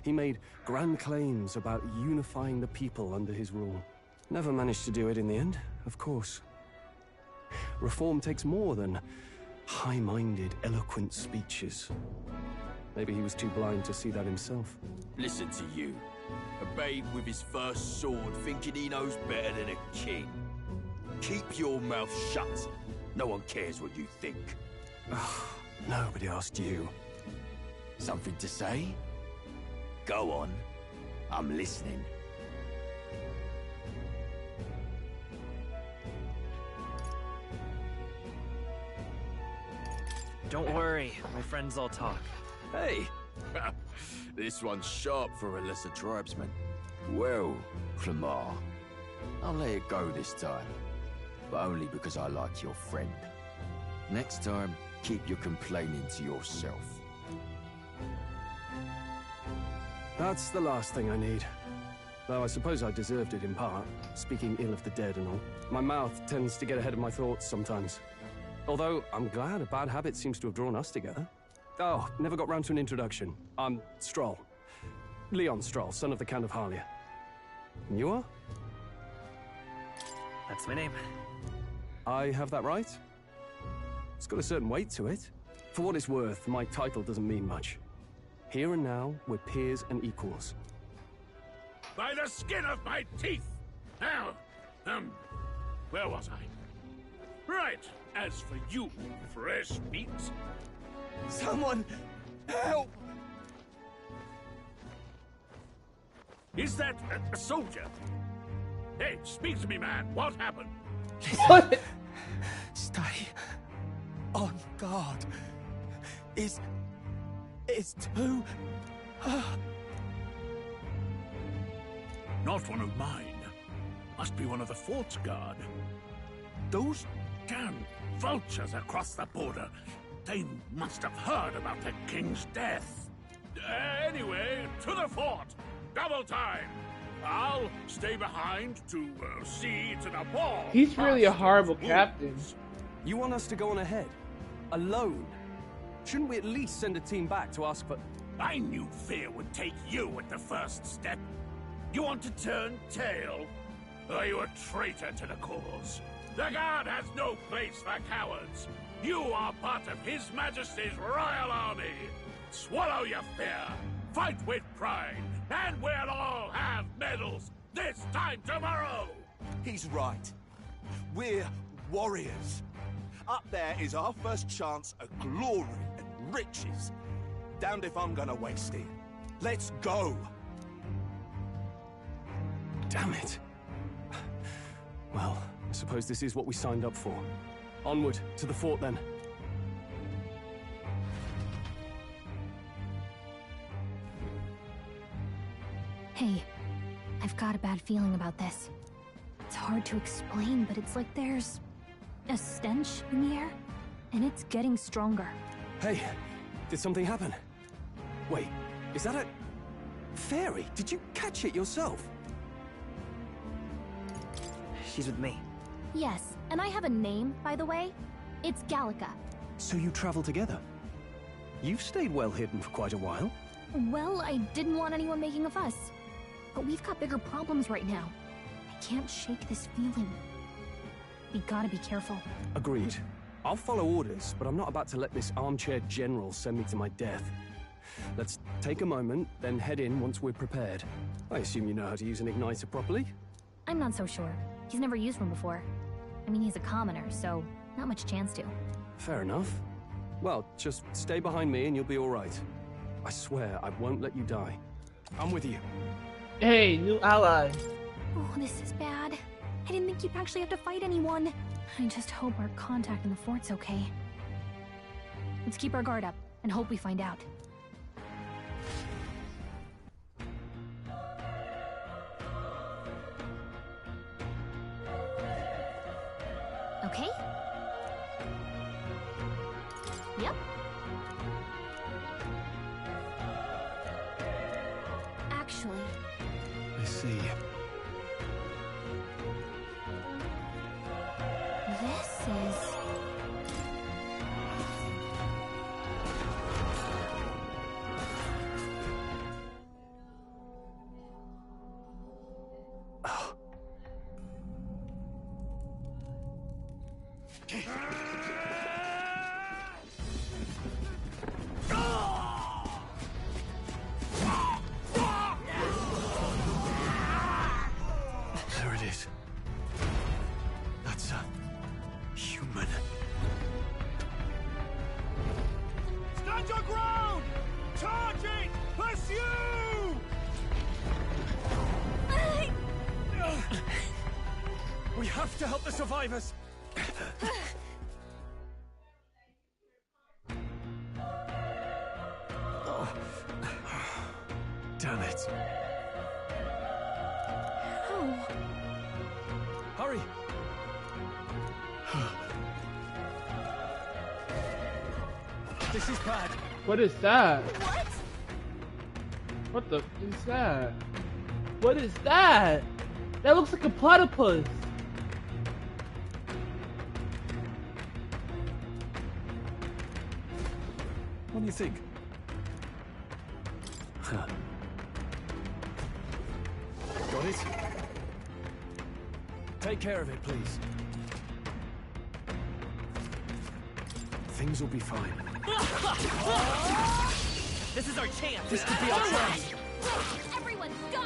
Speaker 11: He made grand claims about unifying the people under his rule. Never managed to do it in the end, of course. Reform takes more than high-minded, eloquent speeches. Maybe he was too blind to see that himself.
Speaker 5: Listen to you. A babe with his first sword thinking he knows better than a king. Keep your mouth shut. No one cares what you think.
Speaker 11: Nobody asked you.
Speaker 5: Something to say? Go on. I'm listening.
Speaker 13: Don't worry, my friends all talk.
Speaker 5: Hey! This one's sharp for a lesser tribesman. Well, Clemar, I'll let it go this time. But only because I like your friend. Next time, keep your complaining to yourself.
Speaker 11: That's the last thing I need. Though I suppose I deserved it in part, speaking ill of the dead and all. My mouth tends to get ahead of my thoughts sometimes. Although, I'm glad a bad habit seems to have drawn us together. Oh, never got round to an introduction. I'm Stroll. Leon Stroll, son of the Count of Harlia. And you are?
Speaker 13: That's my name.
Speaker 11: I have that right? It's got a certain weight to it. For what it's worth, my title doesn't mean much. Here and now, we're peers and equals.
Speaker 6: By the skin of my teeth! Now, where was I? Right, as for you, fresh meat.
Speaker 10: Someone, help!
Speaker 6: Is that a soldier? Hey, speak to me, man. What happened?
Speaker 10: What? Stay on guard. It's too...
Speaker 6: Not one of mine. Must be one of the fort's guard. Those damn vultures across the border. They must have heard about the king's death. Anyway, to the fort. Double time. I'll stay behind to see to the ball.
Speaker 1: He's really a horrible captain.
Speaker 11: You want us to go on ahead? Alone? Shouldn't we at least send a team back to ask for...
Speaker 6: I knew fear would take you at the first step. You want to turn tail? Are you a traitor to the cause? The Guard has no place for cowards. You are part of His Majesty's Royal Army. Swallow your fear, fight with pride, and we'll all have medals this time tomorrow!
Speaker 10: He's right. We're warriors. Up there is our first chance at glory and riches. Damned if I'm gonna waste it. Let's go!
Speaker 22: Damn it. Well, I suppose this is what we signed up for. Onward, to the fort then.
Speaker 9: Hey, I've got a bad feeling about this. It's hard to explain, but it's like there's a stench in the air, and it's getting stronger.
Speaker 22: Hey, did something happen? Wait, is that a fairy? Did you catch it yourself?
Speaker 13: She's with me.
Speaker 9: Yes, and I have a name, by the way. It's Gallica.
Speaker 22: So you travel together? You've stayed well hidden for quite a while.
Speaker 9: Well, I didn't want anyone making a fuss. But we've got bigger problems right now. I can't shake this feeling. We gotta be careful.
Speaker 22: Agreed. I'll follow orders, but I'm not about to let this armchair general send me to my death. Let's take a moment, then head in once we're prepared. I assume you know how to use an igniter properly?
Speaker 9: I'm not so sure. He's never used one before. I mean, he's a commoner, so not much chance to.
Speaker 22: Fair enough. Well, just stay behind me and you'll be all right. I swear I won't let you die. I'm with you.
Speaker 1: Hey, new ally.
Speaker 9: Oh, this is bad. I didn't think you'd actually have to fight anyone. I just hope our contact in the fort's okay. Let's keep our guard up and hope we find out. Okay? Yep. Actually...
Speaker 22: I see.
Speaker 9: This is...
Speaker 22: There it is. That's a human.
Speaker 10: Stand your ground! Charging! Pursue!
Speaker 22: We have to help the survivors! Oh. Damn it.
Speaker 9: Oh.
Speaker 22: Hurry! This is bad.
Speaker 1: What is that?
Speaker 9: What?
Speaker 1: What the is that? What is that? That looks like a platypus.
Speaker 22: What do you think? Huh. Got it? Take care of it, please. Things will be fine.
Speaker 13: This is our chance!
Speaker 22: This could be our chance!
Speaker 9: Everyone, go!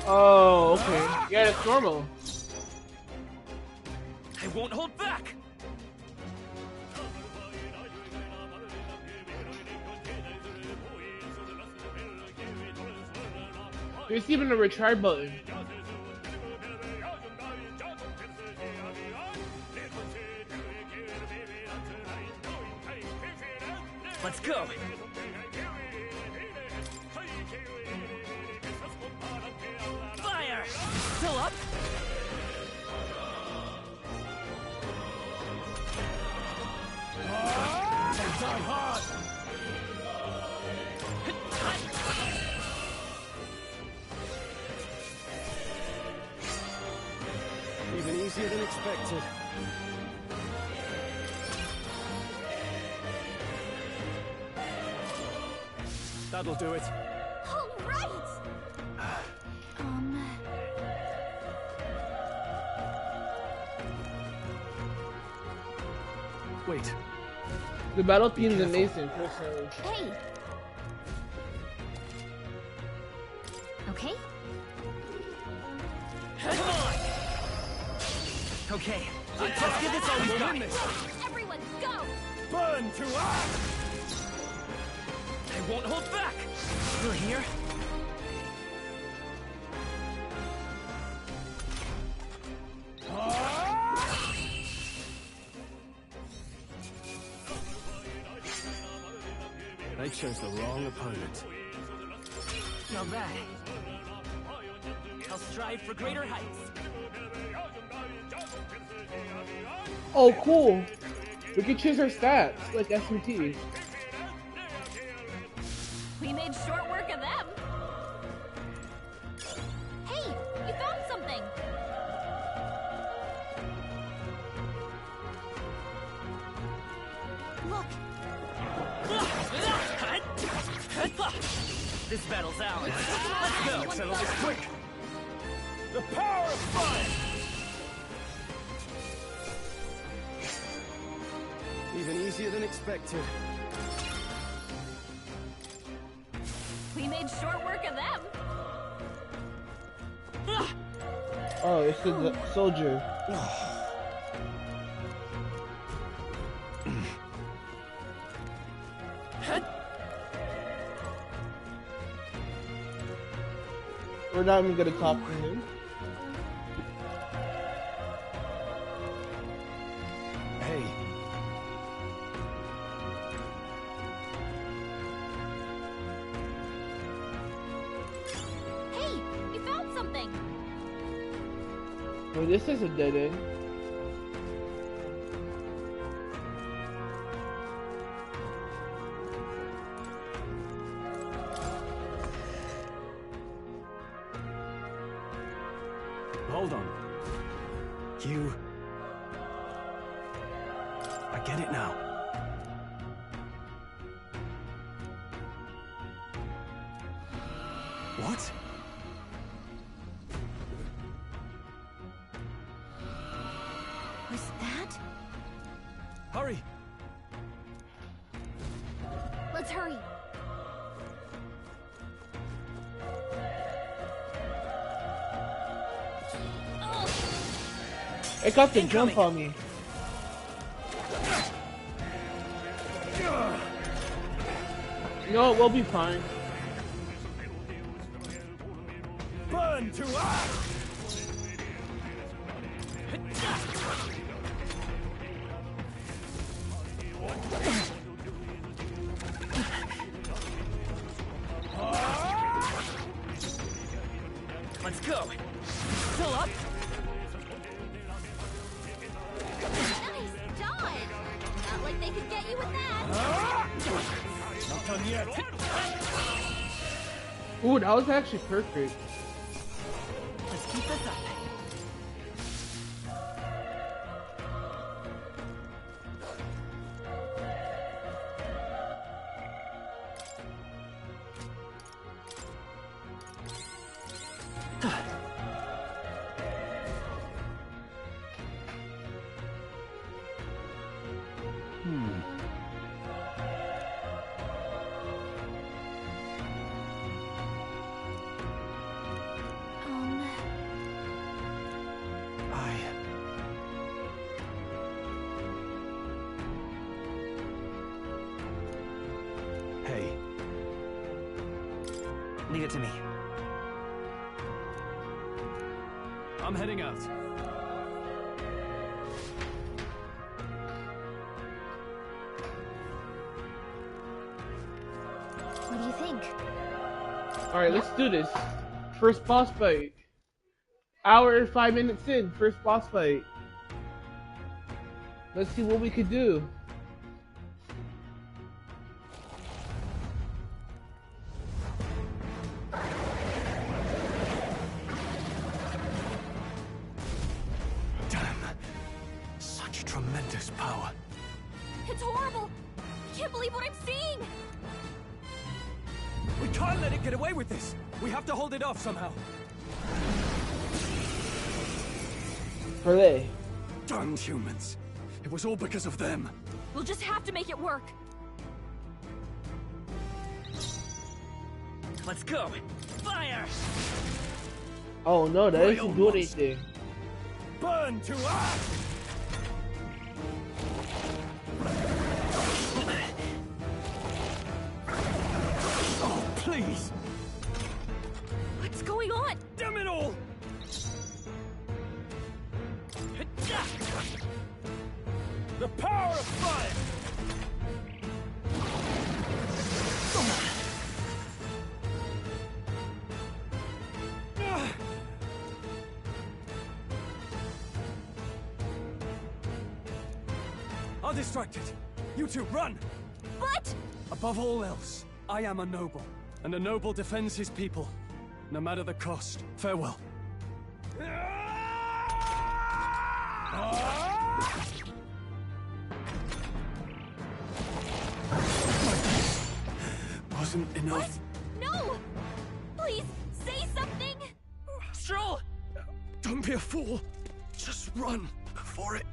Speaker 1: Oh, okay. Yeah, it's normal.
Speaker 13: I won't hold back!
Speaker 1: There's even a retry button.
Speaker 13: Let's go! Fire! Still up?
Speaker 22: Die hard! Even easier than expected. That'll do it.
Speaker 9: All right.
Speaker 22: Wait.
Speaker 1: The battle theme's amazing, personally.
Speaker 9: Hey. Okay.
Speaker 14: Come on. Okay. Let's give this all we've got.
Speaker 9: Everyone, go.
Speaker 14: Burn to ash. I won't hold back. Still here?
Speaker 22: I chose the wrong opponent.
Speaker 14: Not bad. I'll strive for greater heights.
Speaker 1: Oh, cool. We can choose our stats, like SMT.
Speaker 9: We made short work of them. Hey, you found something. Look.
Speaker 14: This battle's ours. Let's go. Settle this quick. The power of fire.
Speaker 22: Even easier than expected.
Speaker 9: We made short work of them.
Speaker 1: Oh, it's the soldier. We're not even gonna talk to him.
Speaker 22: Hey.
Speaker 9: Hey, you found something.
Speaker 1: Well, this is a dead end.
Speaker 22: Hold on. You... I get it now. What?
Speaker 9: Was that?
Speaker 22: Hurry!
Speaker 9: Let's hurry.
Speaker 1: It got the jump on me. No, we'll be fine.
Speaker 14: Burn to ash. Let's go. Still up?
Speaker 9: Nice dodge. Not like they could get you with that.
Speaker 14: Not done yet.
Speaker 1: Ooh, that was actually perfect.
Speaker 14: Let's keep this up.
Speaker 22: Hey.
Speaker 13: Leave it to me.
Speaker 22: I'm heading out.
Speaker 9: What do you think?
Speaker 1: Alright, let's do this. First boss fight. Hour and 5 minutes in, first boss fight. Let's see what we could do.
Speaker 22: Damn. Such tremendous power.
Speaker 9: It's horrible. I can't believe what I'm seeing.
Speaker 22: We can't let it get away with this. We have to hold it off somehow.
Speaker 1: Are they?
Speaker 22: Darn humans. It was all because of them.
Speaker 9: We'll just have to make it work.
Speaker 13: Let's go. Fire!
Speaker 1: Oh no, that doesn't do anything.
Speaker 22: Burn to ash! Oh, please!
Speaker 9: What's going on?
Speaker 22: Damn it all! The power of fire! I'll distract it. You two, run!
Speaker 9: But...
Speaker 22: Above all else, I am a noble, and a noble defends his people, no matter the cost. Farewell. Wasn't enough.
Speaker 9: What? No! Please, say something!
Speaker 22: Stroll! Don't be a fool. Just run for it.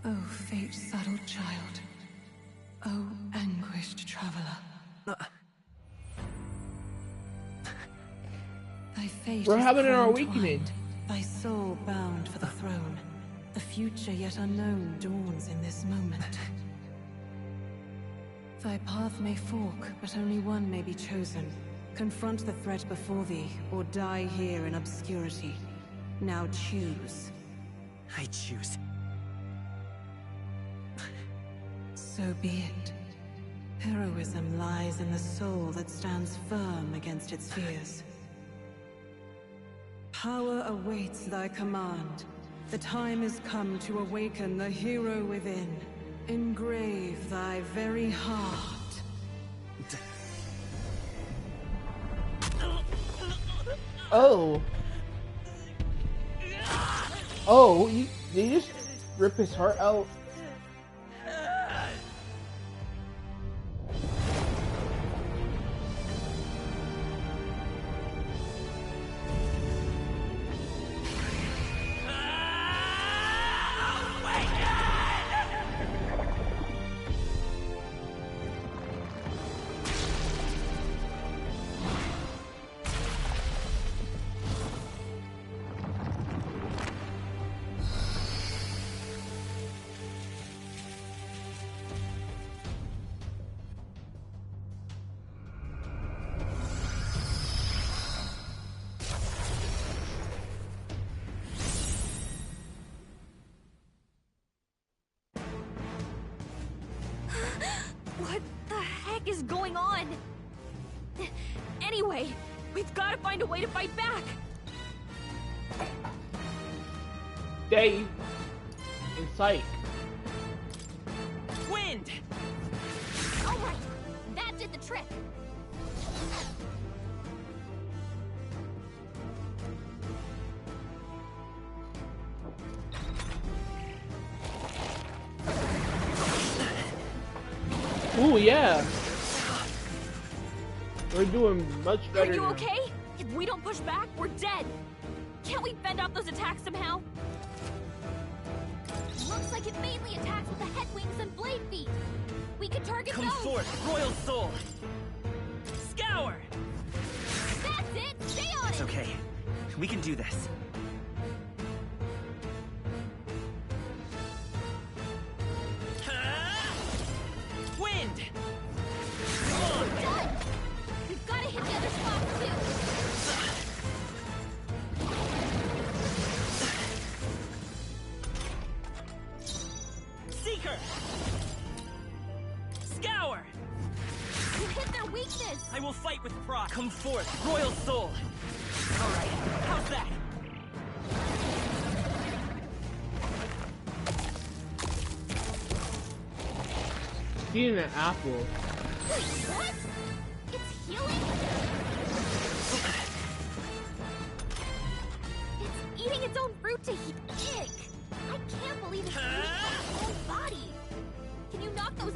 Speaker 3: Oh, fate-saddled child. Oh, anguished traveler. Thy fate
Speaker 1: We're
Speaker 3: is
Speaker 1: having our
Speaker 3: crown
Speaker 1: awakening.
Speaker 3: twined, thy soul bound for the throne. The future yet unknown dawns in this moment. Thy path may fork, but only one may be chosen. Confront the threat before thee, or die here in obscurity. Now choose.
Speaker 13: I choose.
Speaker 3: So be it. Heroism lies in the soul that stands firm against its fears. Power awaits thy command. The time is come to awaken the hero within. Engrave thy very heart.
Speaker 1: Oh. Oh, did you just rip his heart out?
Speaker 9: What the heck is going on? Anyway, we've got to find a way to fight back.
Speaker 1: Dave. In sight.
Speaker 13: Wind!
Speaker 9: All right, that did the trick.
Speaker 1: Ooh, yeah. We're doing much better
Speaker 9: Are you
Speaker 1: now.
Speaker 9: okay? If we don't push back, we're dead. Can't we fend off those attacks somehow? Looks like it mainly attacks with the head wings and blade feet. We could target
Speaker 13: Come
Speaker 9: those.
Speaker 13: forth, Royal Soul! Scour!
Speaker 9: That's it! Stay on
Speaker 13: It's
Speaker 9: it!
Speaker 13: okay. We can do this. Wind!
Speaker 9: We're done! We've got to hit the other spots too.
Speaker 13: Seeker! Scour!
Speaker 9: You hit their weakness!
Speaker 13: I will fight with pride. Come forth, Royal Soul! Alright, how's that?
Speaker 1: Eating an apple.
Speaker 9: Wait, what? It's healing? It's eating its own fruit to heal. Ick! I can't believe it's eating its own body. Can you knock those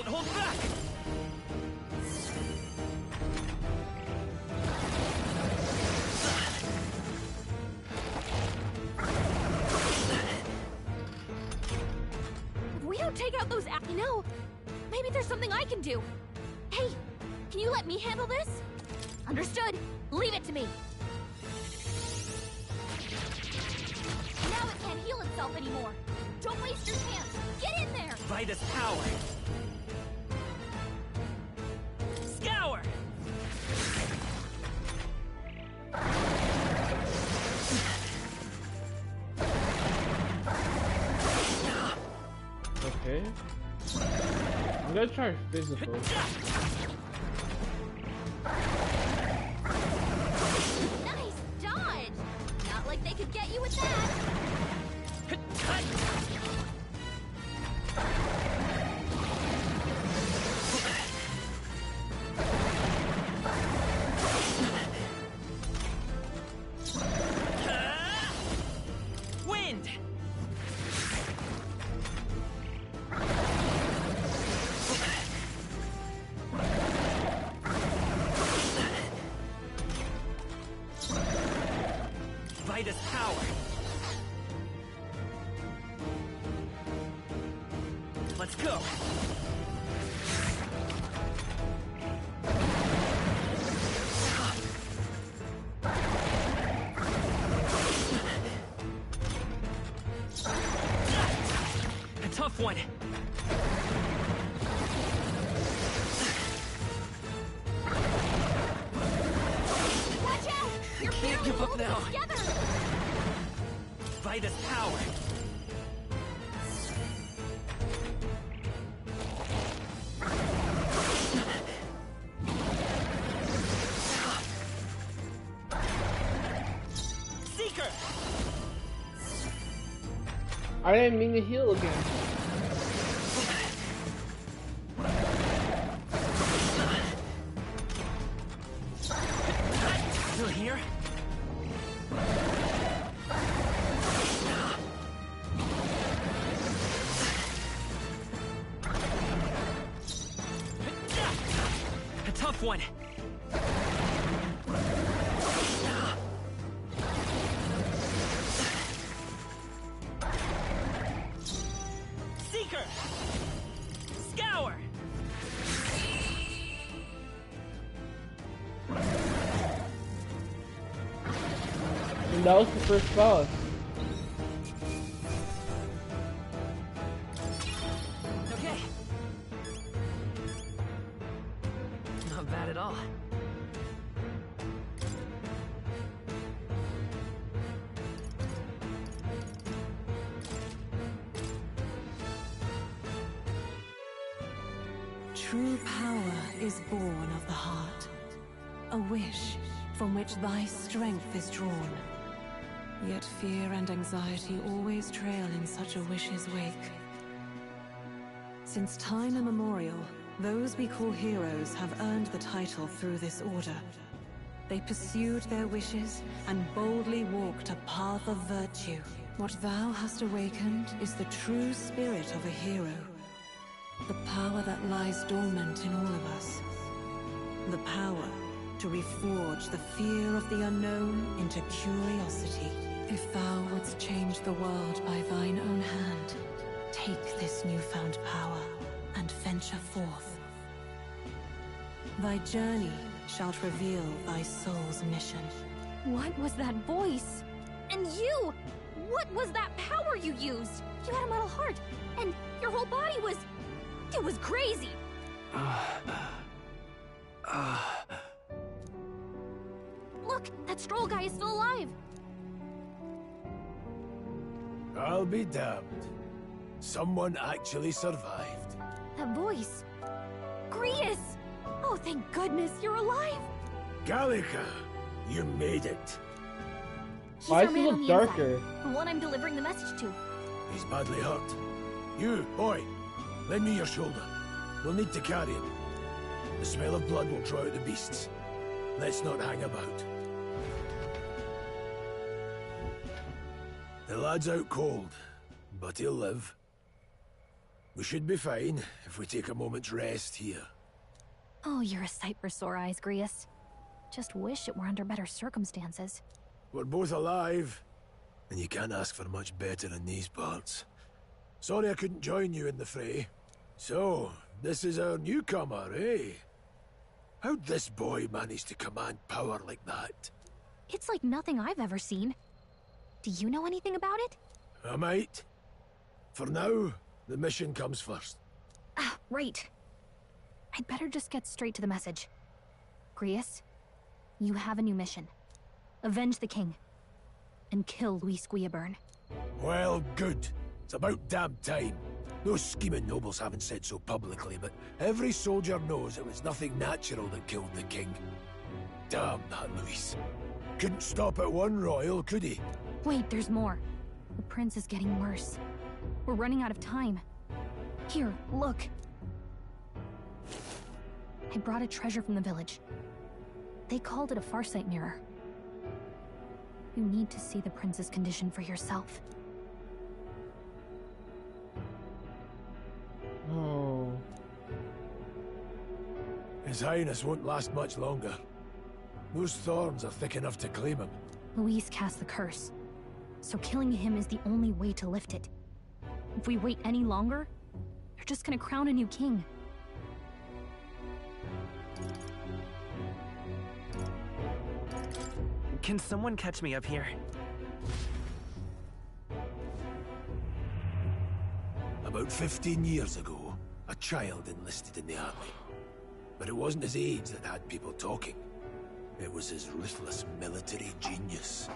Speaker 14: hold back!
Speaker 9: If we don't take out those you know, maybe there's something I can do. Hey, can you let me handle this? Understood. Leave it to me. Now it can't heal itself anymore. Don't waste your chance. Get in there!
Speaker 14: Vitus power! Scour!
Speaker 1: Okay. I'm gonna try physical.
Speaker 9: Nice dodge! Not like they could get you with that.
Speaker 14: Wind! Vitus power! Let's go! A tough one!
Speaker 9: Watch out! You're
Speaker 14: Can't give up now!
Speaker 9: together!
Speaker 14: Vitus power! Seeker!
Speaker 1: I didn't mean to heal again.
Speaker 14: Still here? A tough one! Seeker! Scour!
Speaker 1: And that was the first boss.
Speaker 13: Okay. Not bad at all.
Speaker 3: True power is born of the heart. A wish from which thy strength is drawn. Yet fear and anxiety always trail in such a wish's wake. Since time immemorial, those we call heroes have earned the title through this order. They pursued their wishes and boldly walked a path of virtue. What thou hast awakened is the true spirit of a hero. The power that lies dormant in all of us. The power to reforge the fear of the unknown into curiosity. If thou wouldst change the world by thine own hand, take this newfound power and venture forth. Thy journey shalt reveal thy soul's mission.
Speaker 9: What was that voice? And you! What was that power you used? You had a metal heart, and your whole body was... It was crazy! Look, that Stroll guy is still alive!
Speaker 10: I'll be damned. Someone actually survived.
Speaker 9: That voice... Grius! Oh, thank goodness, you're alive!
Speaker 10: Gallica, you made it.
Speaker 9: He's
Speaker 1: Why
Speaker 9: our
Speaker 1: does he
Speaker 9: man
Speaker 1: look
Speaker 9: on the
Speaker 1: darker?
Speaker 9: inside, the one I'm delivering the message to.
Speaker 10: He's badly hurt. You, boy, lend me your shoulder. We'll need to carry him. The smell of blood will draw out the beasts. Let's not hang about. The lad's out cold, but he'll live.
Speaker 7: We should be fine if we take a moment's rest here.
Speaker 9: Oh, you're a sight for sore eyes, Grius. Just wish it were under better circumstances.
Speaker 7: We're both alive, and you can't ask for much better in these parts. Sorry I couldn't join you in the fray. So, this is our newcomer, eh? How'd this boy manage to command power like that?
Speaker 9: It's like nothing I've ever seen. Do you know anything about it?
Speaker 7: I might. For now, the mission comes first.
Speaker 9: Ah, right. I'd better just get straight to the message. Grius, you have a new mission. Avenge the king. And kill Luis Guillaburn.
Speaker 7: Well, good. It's about damn time. Those scheming nobles haven't said so publicly, but every soldier knows it was nothing natural that killed the king. Damn that Luis. Couldn't stop at one royal, could he?
Speaker 9: Wait, there's more. The prince is getting worse. We're running out of time. Here, look. I brought a treasure from the village. They called it a farsight mirror. You need to see the prince's condition for yourself.
Speaker 1: Oh.
Speaker 7: His Highness won't last much longer. Those thorns are thick enough to claim him.
Speaker 9: Luis cast the curse, so killing him is the only way to lift it. If we wait any longer, they're just gonna crown a new king.
Speaker 13: Can someone catch me up here?
Speaker 7: About 15 years ago, a child enlisted in the army. But it wasn't his age that had people talking. It was his ruthless military genius.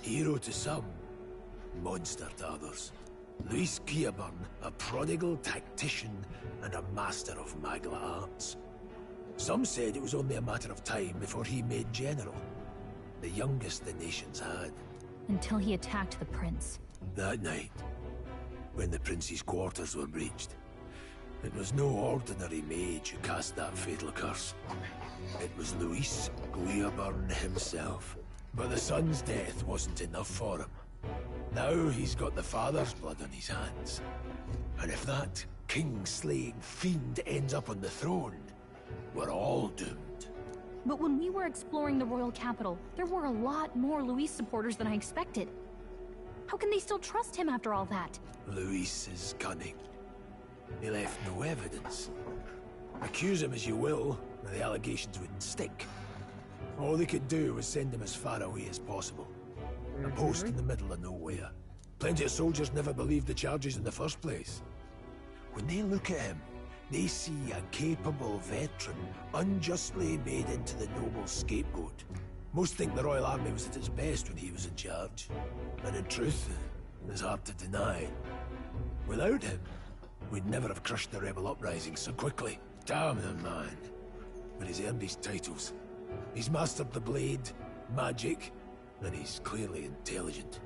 Speaker 7: Hero to some, monster to others. Luis Guillaburn, a prodigal tactician and a master of magla arts. Some said it was only a matter of time before he made general. The youngest the nations had.
Speaker 9: Until he attacked the prince.
Speaker 7: That night, when the prince's quarters were breached, it was no ordinary mage who cast that fatal curse. It was Luis Guillaburn himself. But the son's death wasn't enough for him. Now he's got the father's blood on his hands. And if that king-slaying fiend ends up on the throne, we're all doomed.
Speaker 9: But when we were exploring the royal capital, there were a lot more Luis supporters than I expected. How can they still trust him after all that?
Speaker 7: Luis is cunning. He left no evidence. Accuse him as you will, the allegations wouldn't stick. All they could do was send him as far away as possible. A post in the middle of nowhere. Plenty of soldiers never believed the charges in the first place. When they look at him, they see a capable veteran unjustly made into the noble scapegoat. Most think the Royal Army was at its best when he was in charge. And in truth, it's hard to deny. Without him, we'd never have crushed the rebel uprising so quickly. Damn the man. But he's earned his titles. He's mastered the blade, magic, and he's clearly intelligent.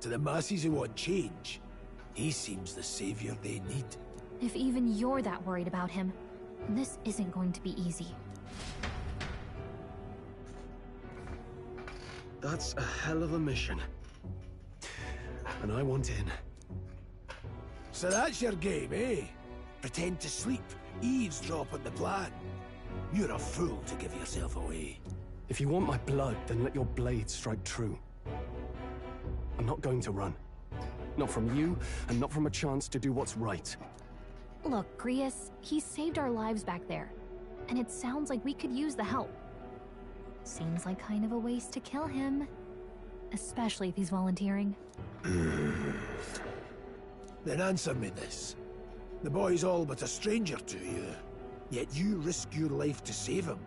Speaker 7: To the masses who want change, he seems the savior they need.
Speaker 9: If even you're that worried about him, this isn't going to be easy.
Speaker 22: That's a hell of a mission. And I want in.
Speaker 7: So that's your game, eh? Pretend to sleep, eavesdrop on the plan. You're a fool to give yourself away.
Speaker 22: If you want my blood, then let your blade strike true. I'm not going to run. Not from you, and not from a chance to do what's right.
Speaker 9: Look, Grius, he saved our lives back there. And it sounds like we could use the help. Seems like kind of a waste to kill him. Especially if he's volunteering.
Speaker 7: Then answer me this. The boy's all but a stranger to you, yet you risk your life to save him.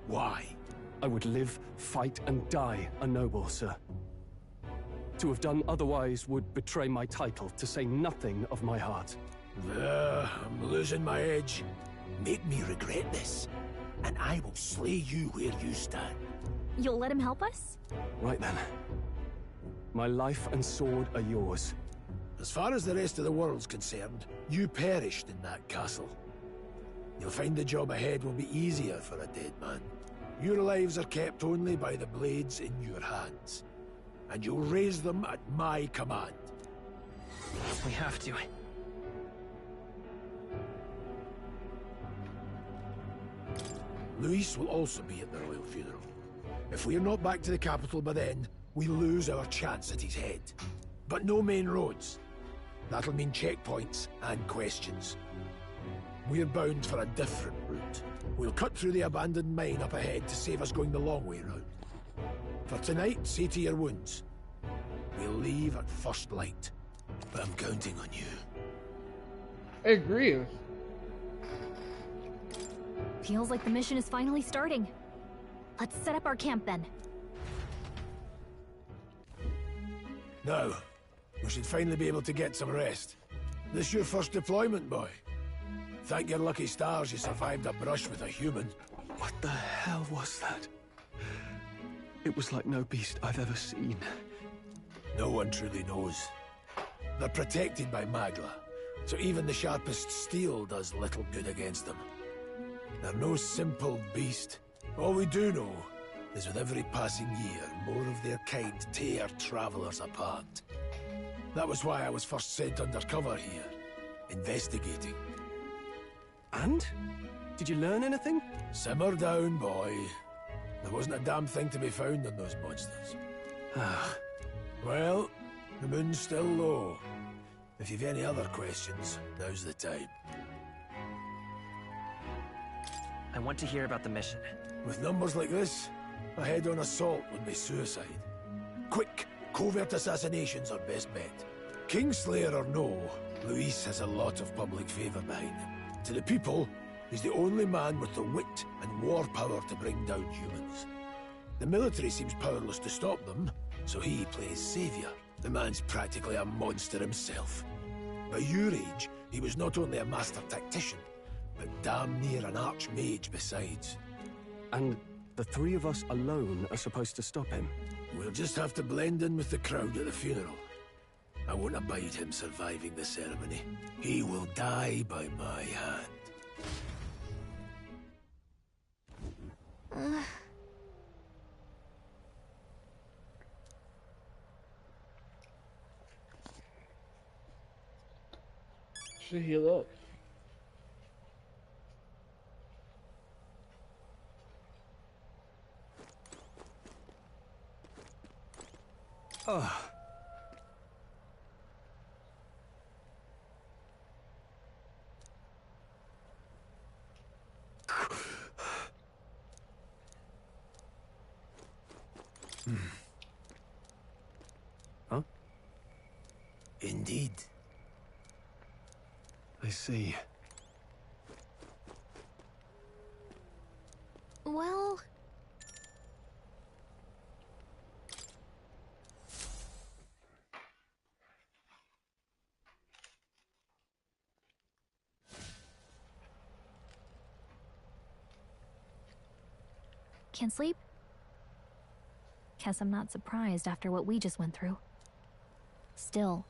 Speaker 7: Why?
Speaker 22: I would live, fight, and die a noble, sir. To have done otherwise would betray my title, to say nothing of my heart.
Speaker 7: I'm losing my edge. Make me regret this, and I will slay you where you stand.
Speaker 9: You'll let him help us?
Speaker 22: Right then. My life and sword are yours.
Speaker 7: As far as the rest of the world's concerned, you perished in that castle. You'll find the job ahead will be easier for a dead man. Your lives are kept only by the blades in your hands, and you'll raise them at my command.
Speaker 13: We have to.
Speaker 7: Luis will also be at the royal funeral. If we're not back to the capital by then, we lose our chance at his head. But no main roads. That'll mean checkpoints and questions. We're bound for a different route. We'll cut through the abandoned mine up ahead to save us going the long way round. For tonight, see to your wounds. We'll leave at first light. But I'm counting on you.
Speaker 1: I agree.
Speaker 9: Feels like the mission is finally starting. Let's set up our camp then.
Speaker 7: Now, we should finally be able to get some rest. This your first deployment, boy? Thank your lucky stars you survived a brush with a human.
Speaker 22: What the hell was that? It was like no beast I've ever seen.
Speaker 7: No one truly knows. They're protected by Magla, so even the sharpest steel does little good against them. They're no simple beast. All we do know is with every passing year, more of their kind tear travelers apart. That was why I was first sent undercover here, investigating.
Speaker 22: And? Did you learn anything?
Speaker 7: Simmer down, boy. There wasn't a damn thing to be found on those monsters. Well, the moon's still low. If you've any other questions, now's the time.
Speaker 13: I want to hear about the mission.
Speaker 7: With numbers like this, a head-on assault would be suicide. Quick, covert assassinations are best bet. Kingslayer or no, Luis has a lot of public favor behind him. To the people, he's the only man with the wit and war power to bring down humans. The military seems powerless to stop them, so he plays savior. The man's practically a monster himself. By your age, he was not only a master tactician, but damn near an archmage besides.
Speaker 22: And the three of us alone are supposed to stop him?
Speaker 7: We'll just have to blend in with the crowd at the funeral. I won't abide him surviving the ceremony. He will die by my hand.
Speaker 1: Should heal up.
Speaker 22: Oh. Huh?
Speaker 7: Indeed.
Speaker 22: I see.
Speaker 9: Well... Can't sleep? Guess I'm not surprised after what we just went through. Still,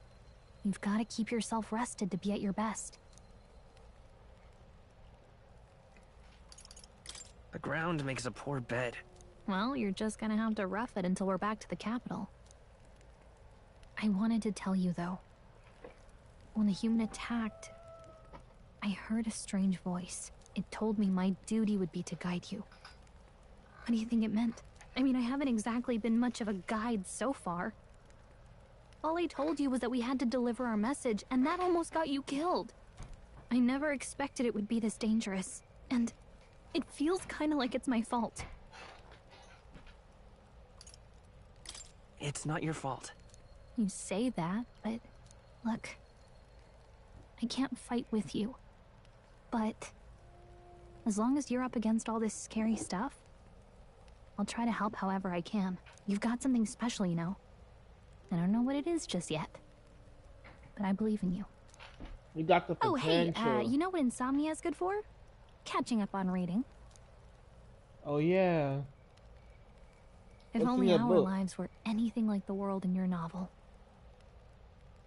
Speaker 9: you've got to keep yourself rested to be at your best.
Speaker 13: The ground makes a poor bed.
Speaker 9: Well, you're just gonna have to rough it until we're back to the capital. I wanted to tell you, though. When the human attacked, I heard a strange voice. It told me my duty would be to guide you. What do you think it meant? I mean, I haven't exactly been much of a guide so far. All I told you was that we had to deliver our message, and that almost got you killed. I never expected it would be this dangerous, and it feels kind of like it's my fault.
Speaker 13: It's not your fault.
Speaker 9: You say that, but look, I can't fight with you. But as long as you're up against all this scary stuff, I'll try to help however I can. You've got something special, you know. I don't know what it is just yet, but I believe in you.
Speaker 1: You got the potential.
Speaker 9: Oh, hey, you know what insomnia is good for? Catching up on reading.
Speaker 1: Oh, yeah.
Speaker 9: If
Speaker 1: What's
Speaker 9: only
Speaker 1: in
Speaker 9: our
Speaker 1: your book?
Speaker 9: lives were anything like the world in your novel.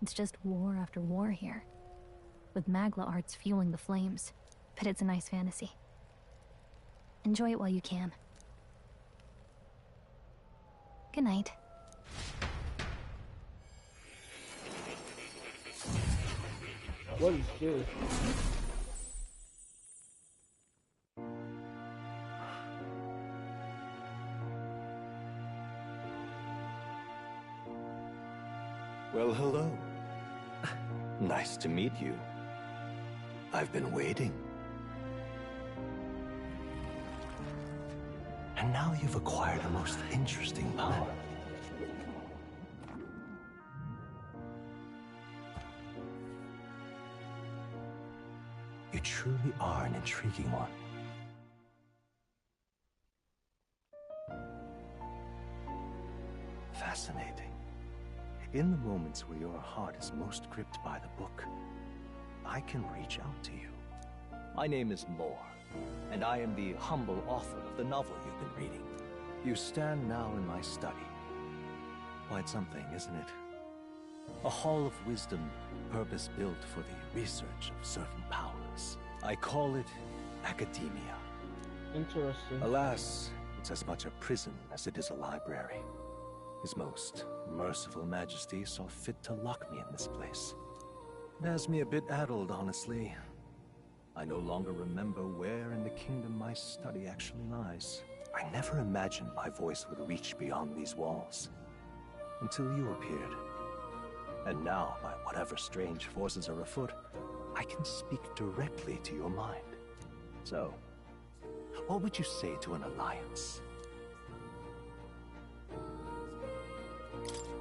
Speaker 9: It's just war after war here, with Magla arts fueling the flames. But it's a nice fantasy. Enjoy it while you can. Good night.
Speaker 1: What is this?
Speaker 8: Well, hello. Nice to meet you. I've been waiting. And now you've acquired a most interesting power. You truly are an intriguing one. Fascinating. In the moments where your heart is most gripped by the book, I can reach out to you. My name is Moore, and I am the humble author of the novel you've been reading. You stand now in my study. Quite something, isn't it? A hall of wisdom, purpose-built for the research of certain powers. I call it academia.
Speaker 1: Interesting.
Speaker 8: Alas, it's as much a prison as it is a library. His most merciful majesty saw fit to lock me in this place. It has me a bit addled, honestly. I no longer remember where in the kingdom my study actually lies. I never imagined my voice would reach beyond these walls. Until you appeared. And now, by whatever strange forces are afoot, I can speak directly to your mind. So, what would you say to an alliance?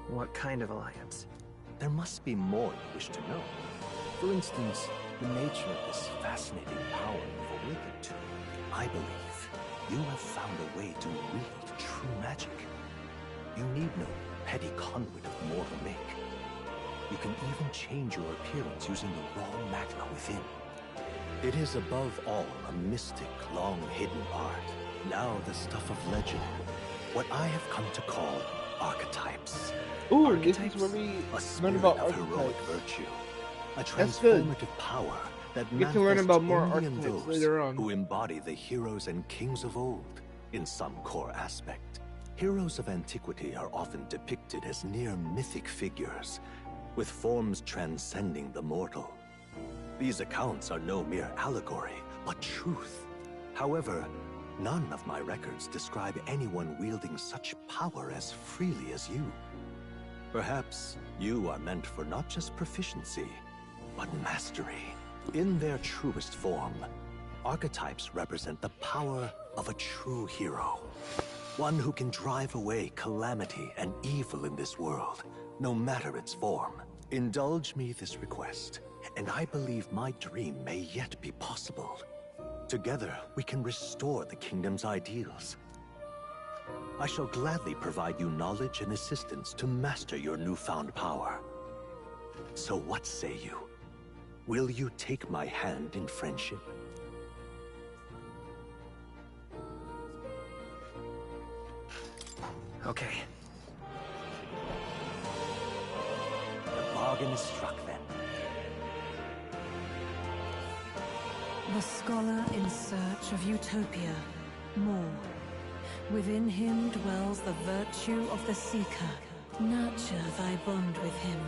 Speaker 13: What kind of alliance?
Speaker 8: There must be more you wish to know. For instance, the nature of this fascinating power you've awakened to. I believe you have found a way to wield true magic. You need no petty conduit of mortal make. You can even change your appearance using the raw magma within. It is above all a mystic, long-hidden art, now the stuff of legend. What I have come to call archetypes.
Speaker 1: Ooh, this is where we learn about
Speaker 8: of heroic
Speaker 1: archetypes.
Speaker 8: virtue, a
Speaker 1: That's good.
Speaker 8: transformative power that
Speaker 1: We get to learn about more
Speaker 8: only in
Speaker 1: archetypes
Speaker 8: those
Speaker 1: later on.
Speaker 8: who embody the heroes and kings of old in some core aspect. Heroes of antiquity are often depicted as near mythic figures, with forms transcending the mortal. These accounts are no mere allegory, but truth. However, none of my records describe anyone wielding such power as freely as you. Perhaps you are meant for not just proficiency, but mastery. In their truest form, archetypes represent the power of a true hero. One who can drive away calamity and evil in this world, no matter its form. Indulge me this request, and I believe my dream may yet be possible. Together, we can restore the kingdom's ideals. I shall gladly provide you knowledge and assistance to master your newfound power. So what say you? Will you take my hand in friendship?
Speaker 13: Okay.
Speaker 8: The bargain is struck then.
Speaker 3: The scholar in search of utopia, more. Within him dwells the virtue of the seeker. Nurture thy bond with him,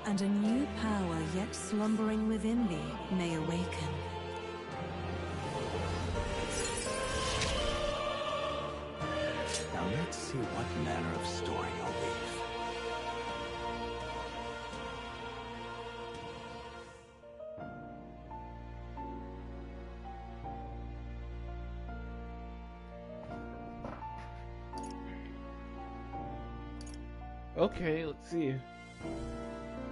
Speaker 3: and a new power yet slumbering within thee may awaken.
Speaker 8: Now let's see what manner of story you'll weave.
Speaker 1: Okay, let's see.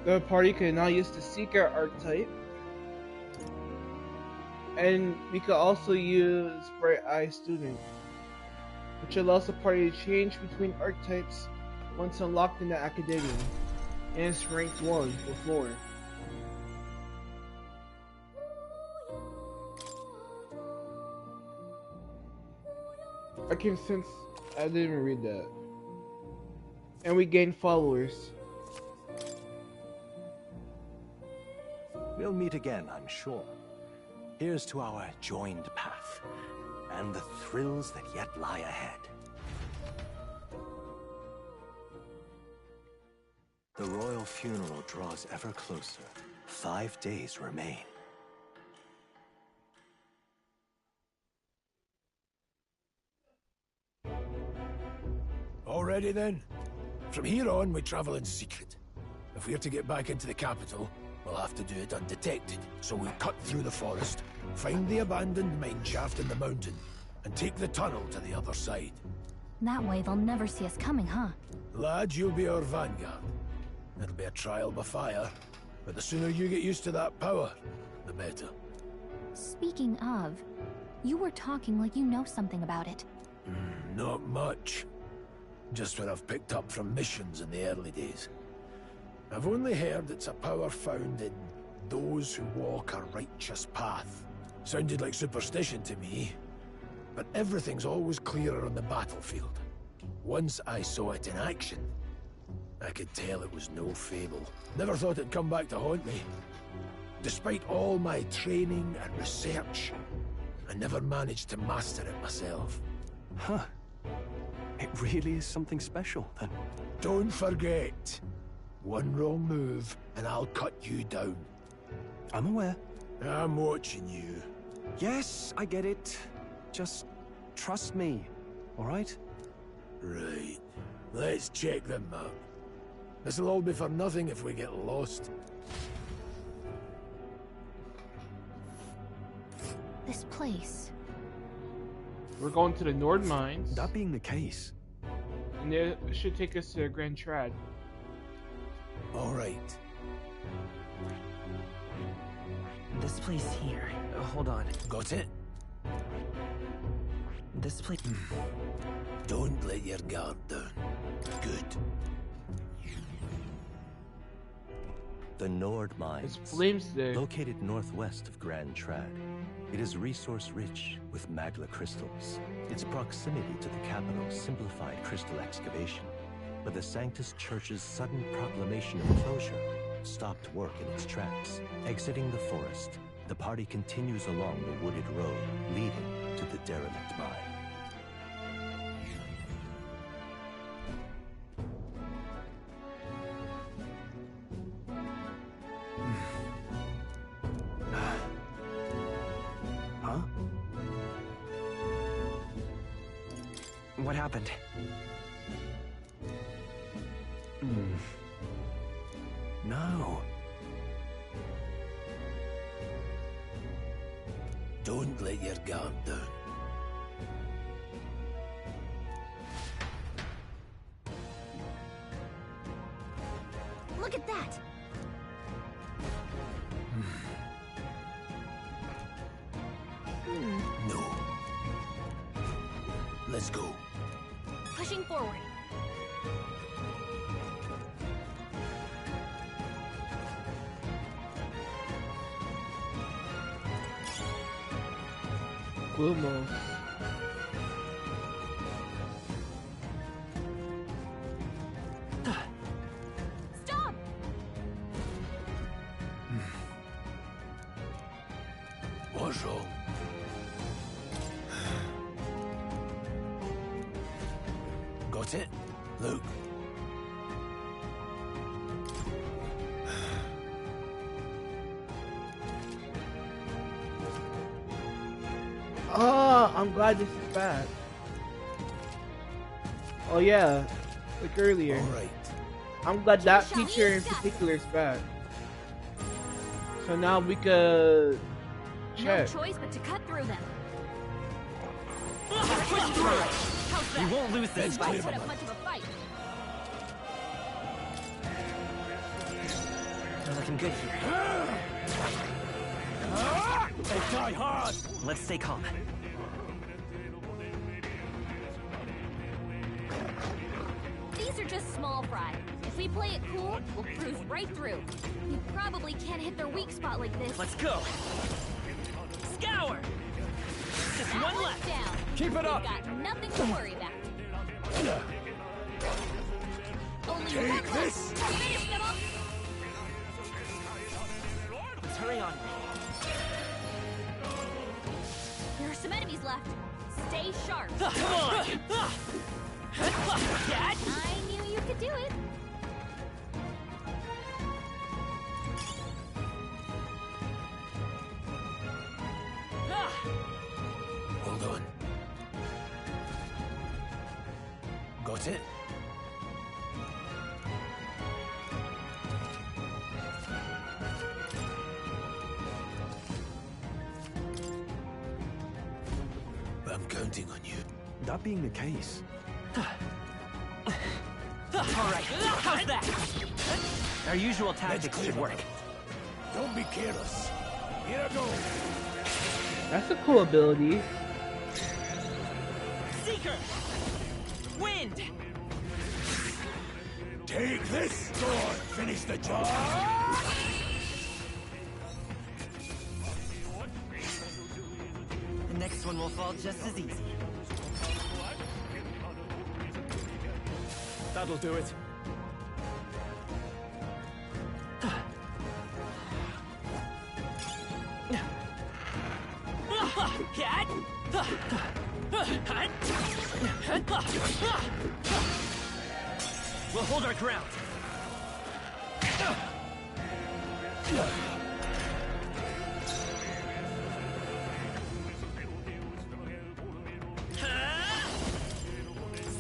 Speaker 1: The party can now use the Seeker archetype. And we could also use Bright Eye Student, which allows the party to change between archetypes once unlocked in the Academia. And it's ranked 1 before. I can sense I didn't even read that. And we gain followers.
Speaker 8: We'll meet again, I'm sure. Here's to our joined path, and the thrills that yet lie ahead. The royal funeral draws ever closer. 5 days remain.
Speaker 7: Already then? From here on, we travel in secret. If we're to get back into the capital, we'll have to do it undetected. So we'll cut through the forest, find the abandoned mine shaft in the mountain, and take the tunnel to the other side.
Speaker 9: That way they'll never see us coming, huh?
Speaker 7: Lad, you'll be our vanguard. It'll be a trial by fire, but the sooner you get used to that power, the better.
Speaker 9: Speaking of, you were talking like you know something about it.
Speaker 7: Not much. Just what I've picked up from missions in the early days. I've only heard it's a power found in those who walk a righteous path. Sounded like superstition to me, but everything's always clearer on the battlefield. Once I saw it in action, I could tell it was no fable. Never thought it'd come back to haunt me. Despite all my training and research, I never managed to master it myself.
Speaker 22: Huh. It really is something special, then.
Speaker 7: Don't forget, one wrong move and I'll cut you down.
Speaker 22: I'm aware.
Speaker 7: I'm watching you.
Speaker 22: Yes, I get it. Just trust me, all right?
Speaker 7: Right. Let's check the map. This'll all be for nothing if we get lost.
Speaker 9: This place.
Speaker 1: We're going to the Nord Mines.
Speaker 22: That being the case.
Speaker 1: And it should take us to Grand Trad.
Speaker 7: All right.
Speaker 13: This place here. Hold on.
Speaker 7: Got it?
Speaker 13: This place...
Speaker 7: Don't let your guard down. Good.
Speaker 8: The Nord Mines,
Speaker 1: flames there.
Speaker 8: Located northwest of Grand Trad. It is resource-rich with magla crystals. Its proximity to the capital simplified crystal excavation, but the Sanctus Church's sudden proclamation of closure stopped work in its tracks. Exiting the forest, the party continues along the wooded road leading to the derelict mine.
Speaker 13: What happened?
Speaker 22: No.
Speaker 7: Don't let your guard down.
Speaker 9: Look at that!
Speaker 7: No. Let's go.
Speaker 9: Pushing forward.
Speaker 1: Wilmo.
Speaker 9: Stop!
Speaker 7: What's wrong? Got it? Look.
Speaker 1: Oh, I'm glad this is back. Oh yeah, like earlier.
Speaker 7: Alright.
Speaker 1: I'm glad that feature in particular is back. So now we could
Speaker 9: No
Speaker 1: check.
Speaker 9: choice but to cut through them.
Speaker 13: You won't lose this
Speaker 9: Put
Speaker 13: fight.
Speaker 9: up much of a fight.
Speaker 13: You're looking good here.
Speaker 7: They die hard!
Speaker 13: Let's stay calm.
Speaker 9: These are just small fry. If we play it cool, we'll cruise right through. We probably can't hit their weak spot like this.
Speaker 13: Let's go. Scour! Just
Speaker 9: That
Speaker 13: one
Speaker 9: one's
Speaker 13: left.
Speaker 9: down.
Speaker 13: Keep it up.
Speaker 9: We've got nothing to worry about. Only
Speaker 7: Take
Speaker 9: one left.
Speaker 7: this.
Speaker 9: Finish them up.
Speaker 13: Let's hurry on.
Speaker 9: There are some enemies left. Stay sharp.
Speaker 13: Come on! Dad?
Speaker 9: I knew you could do it.
Speaker 7: Hold on. Got it? counting on you.
Speaker 22: That being the case,
Speaker 13: Alright, how's that? Our usual tactics should work.
Speaker 7: Don't be careless. Here I go.
Speaker 1: That's a cool ability.
Speaker 13: Seeker! Wind!
Speaker 7: Take this! Go on, finish the job!
Speaker 13: The next one will fall just as easy.
Speaker 22: that'll do it.
Speaker 13: Cat! We'll hold our ground.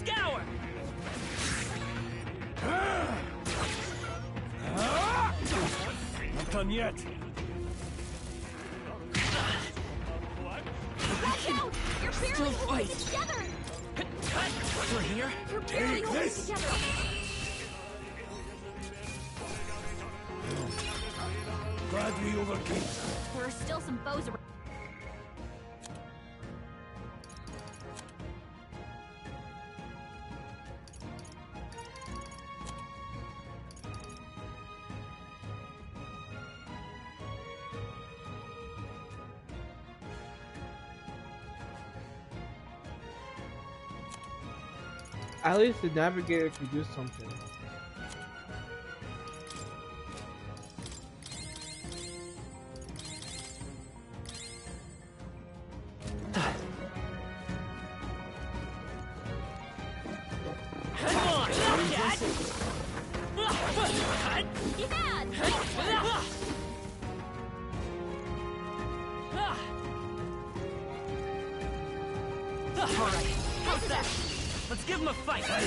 Speaker 13: Scour!
Speaker 7: Not done yet.
Speaker 13: Still fight. Still here?
Speaker 7: Take this! Glad we overcame.
Speaker 9: There are still some foes around.
Speaker 1: At least the navigator could do something.
Speaker 13: Alright, how's that? Let's give him a fight!
Speaker 9: Get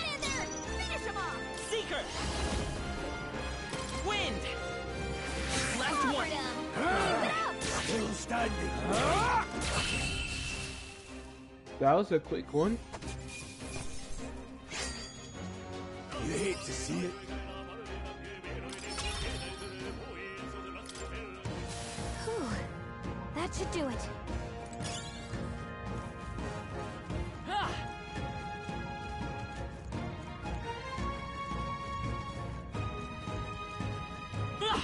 Speaker 9: in there! Finish him off!
Speaker 13: Seeker! Wind! Last one!
Speaker 7: Still standing.
Speaker 1: That was a quick one.
Speaker 7: You hate to see it.
Speaker 9: Whew. That should do it.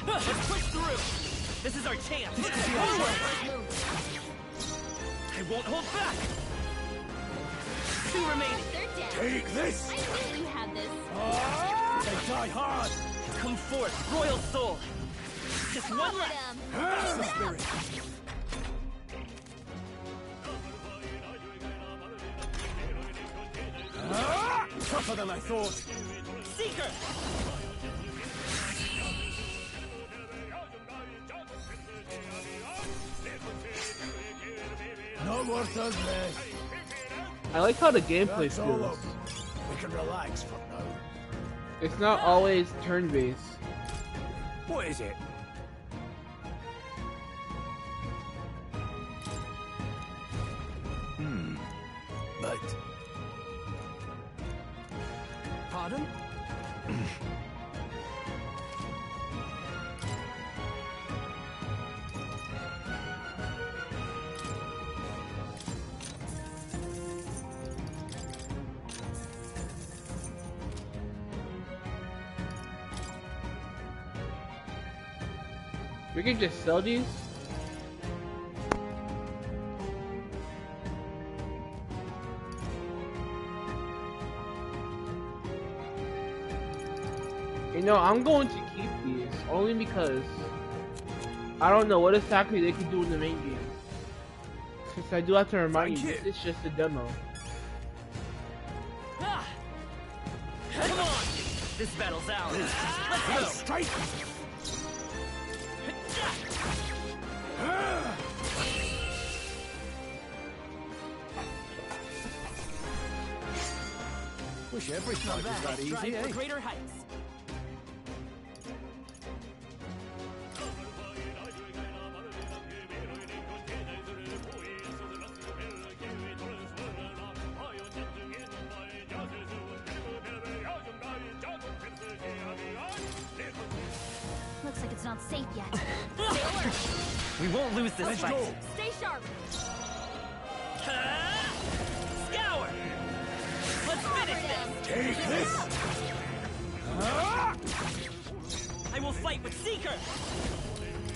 Speaker 13: Let's push through! This is our chance! I won't hold back! 2 remaining!
Speaker 9: They're dead.
Speaker 7: Take this!
Speaker 9: I knew you had this.
Speaker 7: They die hard!
Speaker 13: Come forth, Royal Soul! Just one left!
Speaker 7: That's the spirit! Tougher than I thought!
Speaker 13: Seeker!
Speaker 7: Not worth us, mess.
Speaker 1: I like how the gameplay
Speaker 7: That's all
Speaker 1: feels.
Speaker 7: over. We can relax for now.
Speaker 1: It's not always turn-based.
Speaker 7: What is it? But
Speaker 13: Pardon?
Speaker 1: We can just sell these. You know, I'm going to keep these only because I don't know what exactly they can do in the main game. Since I do have to remind you, this is just a demo.
Speaker 13: Come on! This battle's ours! Let's go!
Speaker 7: strike! Wish every fight was that easy,
Speaker 13: Strive for
Speaker 7: eh?
Speaker 13: greater heights!
Speaker 9: not safe yet. Stay alert.
Speaker 13: We won't lose this
Speaker 9: Let's
Speaker 13: fight.
Speaker 9: go. Stay sharp.
Speaker 13: Scour! Let's finish this!
Speaker 10: Take this!
Speaker 13: I will fight with Seeker!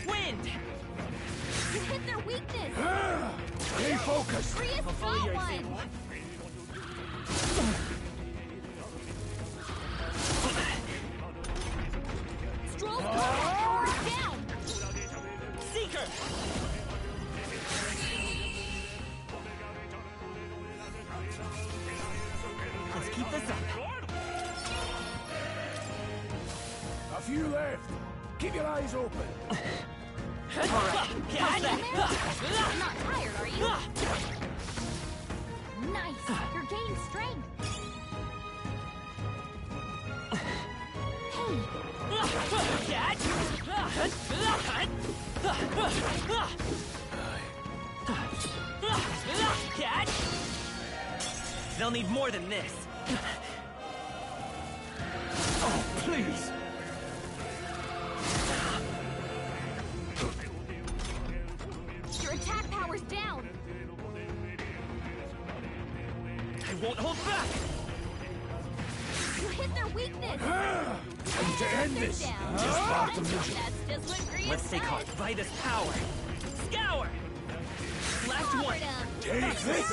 Speaker 13: Wind!
Speaker 9: You hit their weakness.
Speaker 10: Stay focused.
Speaker 9: Free is
Speaker 13: follow your
Speaker 9: got
Speaker 13: example.
Speaker 9: one. Stroll's power down.
Speaker 13: Seeker! Let's keep this up.
Speaker 7: A few left. Keep your eyes open.
Speaker 13: Alright, how's that?
Speaker 9: You're not tired, are you? Nice. You're gaining strength. Hey.
Speaker 13: Catch! They'll need more than this.
Speaker 7: Oh, please.
Speaker 9: Your attack power's down.
Speaker 13: I won't hold back.
Speaker 9: You hit their weakness.
Speaker 7: And to end this,
Speaker 9: Down.
Speaker 7: just part the mission.
Speaker 9: That's just what Grease
Speaker 13: Let's stay
Speaker 9: does.
Speaker 13: caught by this power. Scour! Last one.
Speaker 10: Take this!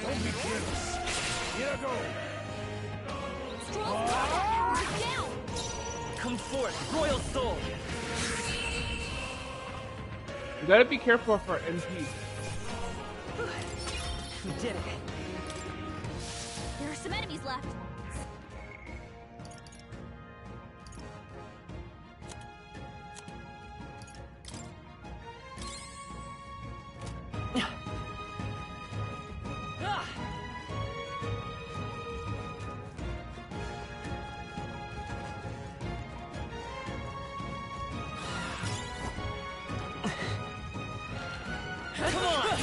Speaker 7: Don't be careless. Here I go.
Speaker 9: Stroll's power's down.
Speaker 13: Come forth, Royal Soul.
Speaker 1: You gotta be careful for MP.
Speaker 13: We did it.
Speaker 9: There are some enemies left.
Speaker 13: Come on!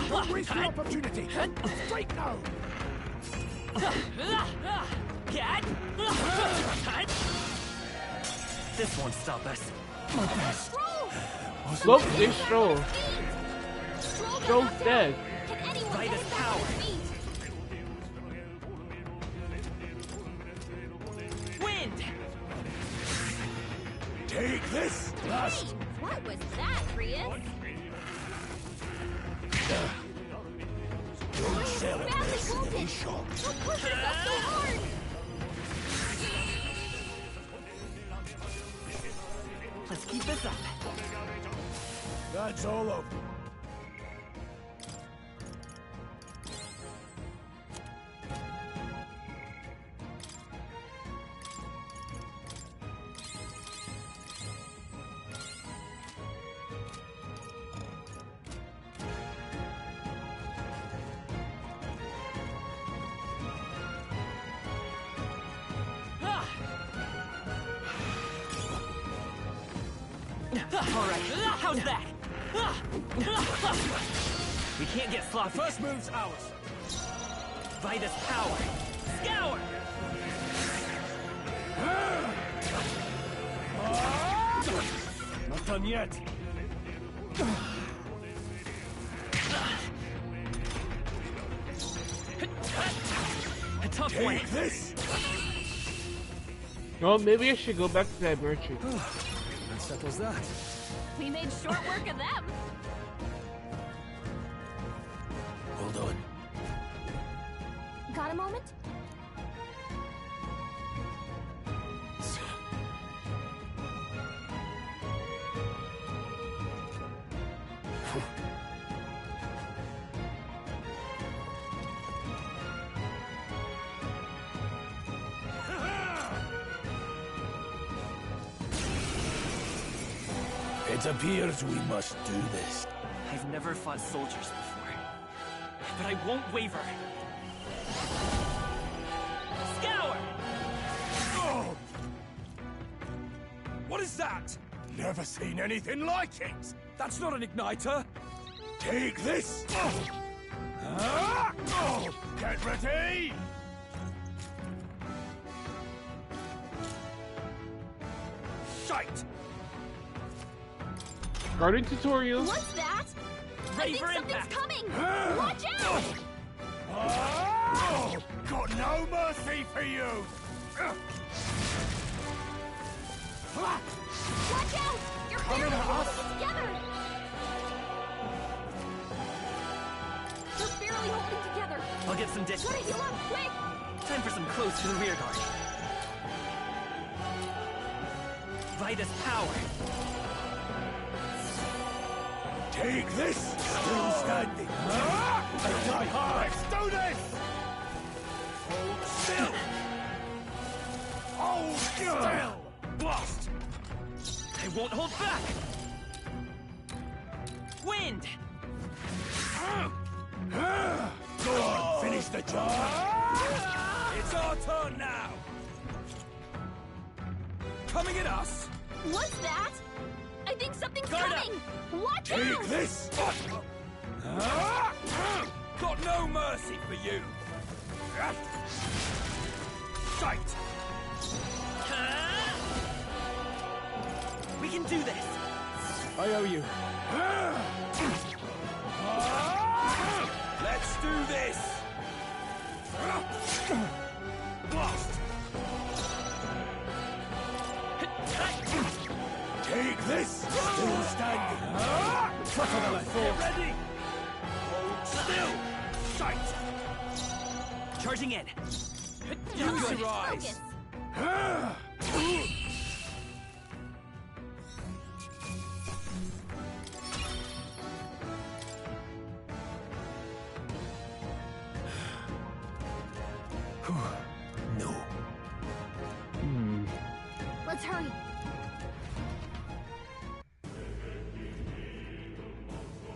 Speaker 7: Don't waste the opportunity. Strike now.
Speaker 13: This won't stop us.
Speaker 1: Look, they Stroll. Stroll's dead.
Speaker 13: By this power. Wind!
Speaker 10: Take this!
Speaker 9: Hey, what was that, Prius?
Speaker 10: Don't sell a
Speaker 9: Badly
Speaker 10: mercenary
Speaker 9: wounded.
Speaker 10: shot.
Speaker 9: Don't push yourself so hard.
Speaker 13: Let's keep this up.
Speaker 7: That's all of them.
Speaker 13: Alright, how's that? We can't get sloppy.
Speaker 7: First move's ours.
Speaker 13: By this power. Scour!
Speaker 7: Not done yet.
Speaker 13: A tough one.
Speaker 10: Take this!
Speaker 1: No, maybe I should go back to that merchant.
Speaker 22: That settles that.
Speaker 9: We made short work of them.
Speaker 7: Hold on.
Speaker 9: Got a moment?
Speaker 7: It appears we must do this.
Speaker 13: I've never fought soldiers before, but I won't waver. Scour!
Speaker 7: Oh! What is that?
Speaker 10: Never seen anything like it!
Speaker 7: That's not an igniter.
Speaker 10: Take this! Get ready! Shite!
Speaker 1: Garden tutorial.
Speaker 9: What's that?
Speaker 14: Ready
Speaker 9: I think
Speaker 14: for
Speaker 9: something's
Speaker 14: impact.
Speaker 9: coming! Watch out!
Speaker 10: Got no mercy for you!
Speaker 9: Watch out! You're
Speaker 10: Coming
Speaker 9: barely
Speaker 10: at
Speaker 9: holding
Speaker 10: us.
Speaker 9: it together! You're barely holding together!
Speaker 13: I'll get some dishes.
Speaker 9: Gotta heal up, quick!
Speaker 13: Time for some clothes for the rear guard. Vitus power.
Speaker 10: Take this! Still standing! Die hard! Let's do this! Hold still! Hold still!
Speaker 13: Blast! I won't hold back! Wind!
Speaker 10: Go on, finish the job! It's our turn now!
Speaker 13: Coming at us!
Speaker 9: What's that? I think something's
Speaker 13: Guard up.
Speaker 9: coming! Watch
Speaker 10: Take
Speaker 9: out!
Speaker 10: this!
Speaker 13: Got no mercy for you!
Speaker 10: Sight!
Speaker 13: We can do this!
Speaker 22: I owe you.
Speaker 10: Let's do this! Blast! Take this! Still standing!
Speaker 22: Tougher than I
Speaker 10: Get
Speaker 22: thought.
Speaker 10: ready! Hold still! Sight!
Speaker 13: Charging in!
Speaker 9: Come on,
Speaker 13: Good rise!
Speaker 9: focus!
Speaker 7: No.
Speaker 9: Let's hurry!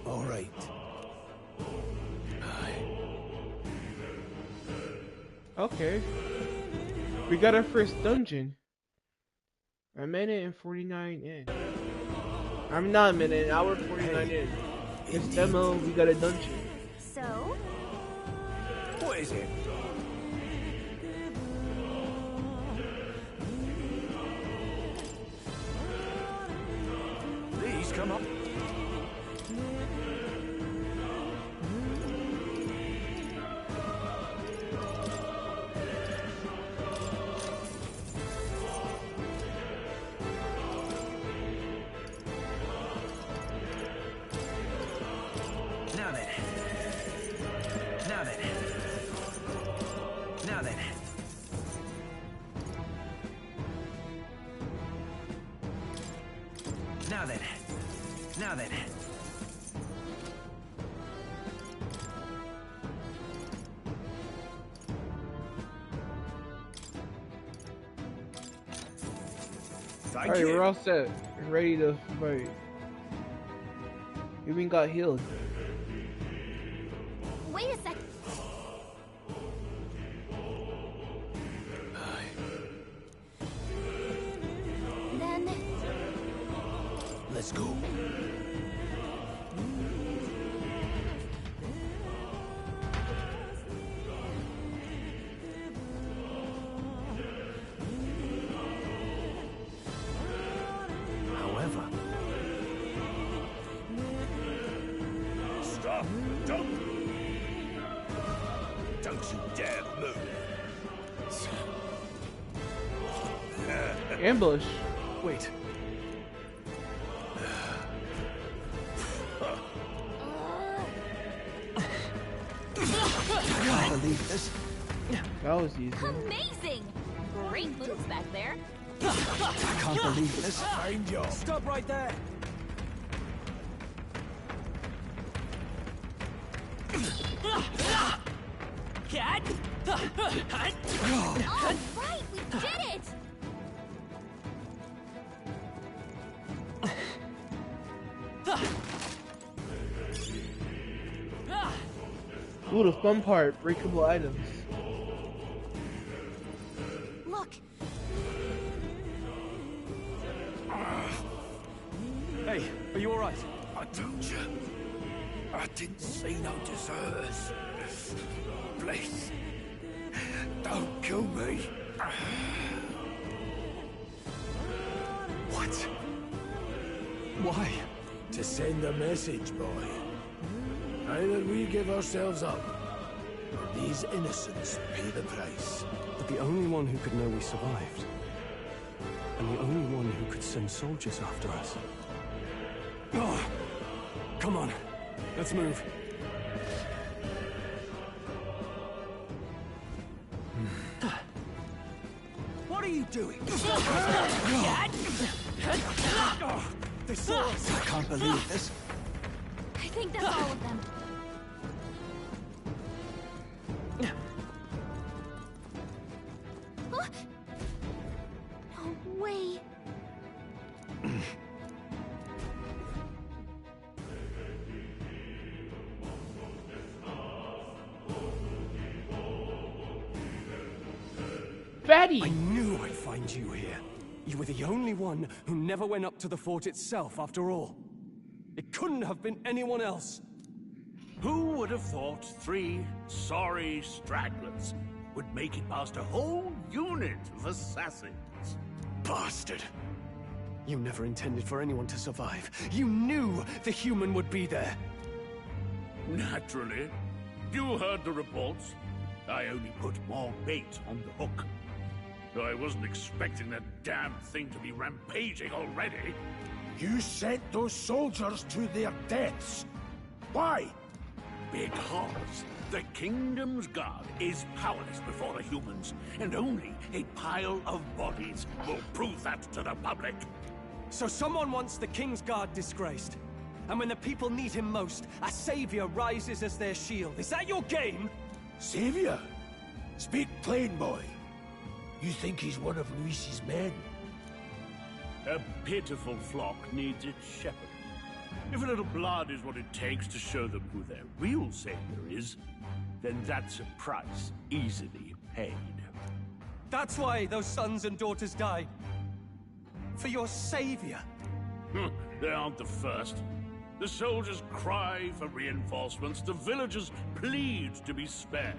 Speaker 7: All right.
Speaker 1: Okay. We got our first dungeon. A minute and 49 in. I'm not a minute, an hour and 49 in. This demo, we got a dungeon.
Speaker 9: So?
Speaker 7: What is it?
Speaker 10: Please come up.
Speaker 13: Now then. Now then. Now then. Now then. Now then.
Speaker 10: Thank
Speaker 1: Alright,
Speaker 10: you.
Speaker 1: we're all set. We're ready to fight. You even got healed.
Speaker 9: Wait a sec. Then...
Speaker 7: Let's go. However,
Speaker 10: Stop! Don't you dare move!
Speaker 1: Ambush.
Speaker 22: Wait.
Speaker 7: I can't believe this.
Speaker 1: That was easy.
Speaker 9: Amazing! Great moves back there.
Speaker 7: I can't believe this.
Speaker 10: Find your...
Speaker 13: Stop right there! Cat!
Speaker 9: All right, we did it!
Speaker 1: Ooh, the fun part, breakable items.
Speaker 9: Look,
Speaker 22: Hey, are you alright?
Speaker 10: I told you.
Speaker 7: I didn't see no deserters. Please, don't kill me.
Speaker 22: What? Why?
Speaker 7: To send a message, boy. Either we give ourselves up, or these innocents pay the price.
Speaker 22: But the only one who could know we survived, and the only one who could send soldiers after us. Oh, come on, let's move.
Speaker 11: What are you doing?
Speaker 7: They saw us. I can't believe this.
Speaker 9: I think that's all of them. Huh? No way.
Speaker 1: Fatty!
Speaker 22: I knew I'd find you here. You were the only one who never went up to the fort itself, after all. It couldn't have been anyone else.
Speaker 6: Who would have thought 3 sorry stragglers would make it past a whole unit of assassins?
Speaker 22: Bastard! You never intended for anyone to survive. You knew the human would be there.
Speaker 6: Naturally. You heard the reports. I only put more bait on the hook. I wasn't expecting that damn thing to be rampaging already.
Speaker 7: You sent those soldiers to their deaths. Why?
Speaker 6: Because the Kingdom's Guard is powerless before the humans, and only a pile of bodies will prove that to the public.
Speaker 22: So someone wants the King's Guard disgraced. And when the people need him most, a savior rises as their shield. Is that your game?
Speaker 7: Savior? Speak plain, boy. You think he's one of Luis's men?
Speaker 6: A pitiful flock needs its shepherd. If a little blood is what it takes to show them who their real savior is, then that's a price easily paid.
Speaker 22: That's why those sons and daughters died. For your savior.
Speaker 6: They aren't the first. The soldiers cry for reinforcements, the villagers plead to be spared.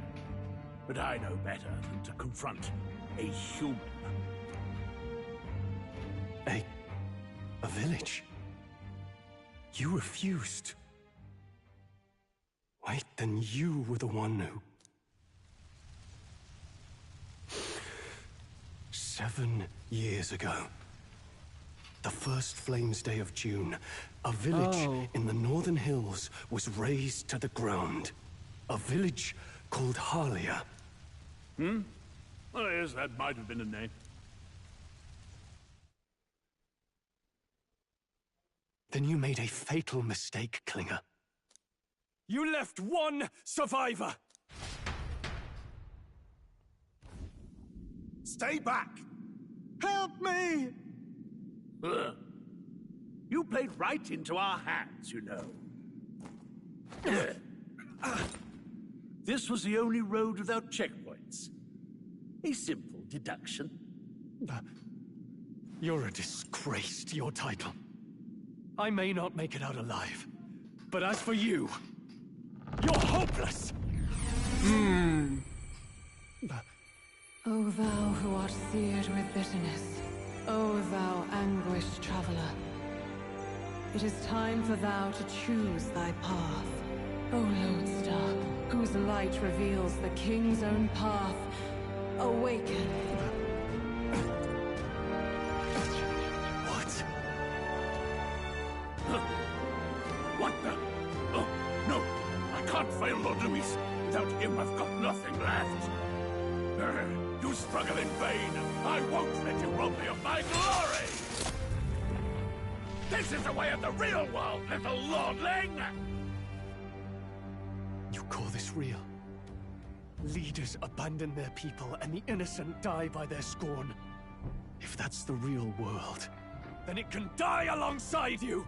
Speaker 6: But I know better than to confront a human.
Speaker 22: A village? You refused. Wait, then you were the one who... 7 years ago. The first Flames Day of June, a village in the northern hills was razed to the ground. A village called Harlia.
Speaker 6: Oh, yes, that might have been a name.
Speaker 22: Then you made a fatal mistake, Klinger. You left one survivor!
Speaker 7: Stay back!
Speaker 22: Help me!
Speaker 6: You played right into our hands, you know. This was the only road without checkpoints. A simple deduction.
Speaker 22: You're a disgrace to your title. I may not make it out alive, but as for you, you're hopeless!
Speaker 3: O thou who art seared with bitterness, O thou anguished traveler, it is time for thou to choose thy path. O lodestar, whose light reveals the king's own path, awaken.
Speaker 6: What the? Oh, no! I can't fail Lord Luis. Without him, I've got nothing left. You struggle in vain. I won't let you rob me of my glory! This is the way of the real world, little lordling!
Speaker 22: You call this real? Leaders abandon their people and the innocent die by their scorn. If that's the real world, then it can die alongside you!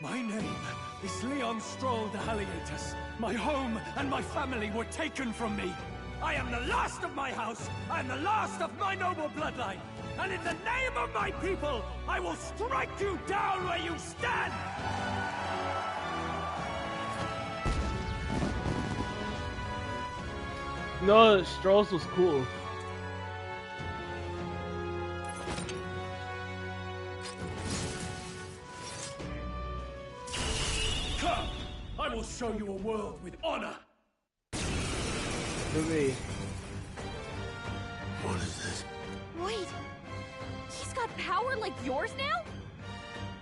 Speaker 22: My name is Leon Stroll de Halietus. My home and my family were taken from me.
Speaker 14: I am the last of my house, I am the last of my noble bloodline, and in the name of my people, I will strike you down where you stand!
Speaker 1: No, Strauss was cool.
Speaker 14: Come! I will show you a world with honor!
Speaker 1: Maybe.
Speaker 10: What is this?
Speaker 9: Wait! He's got power like yours now?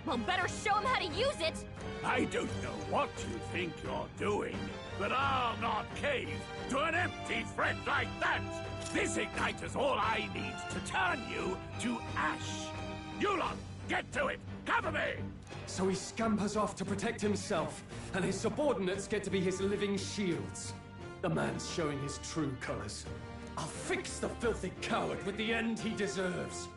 Speaker 9: Well, better show him how to use it!
Speaker 6: I don't know what you think you're doing, but I'll not cave to an empty threat like that! This igniter's all I need to turn you to ash! You lot, get to it! Cover me!
Speaker 2: So he scampers off to protect himself, and his subordinates get to be his living shields. The man's showing his true colors. I'll fix the filthy coward with the end he deserves.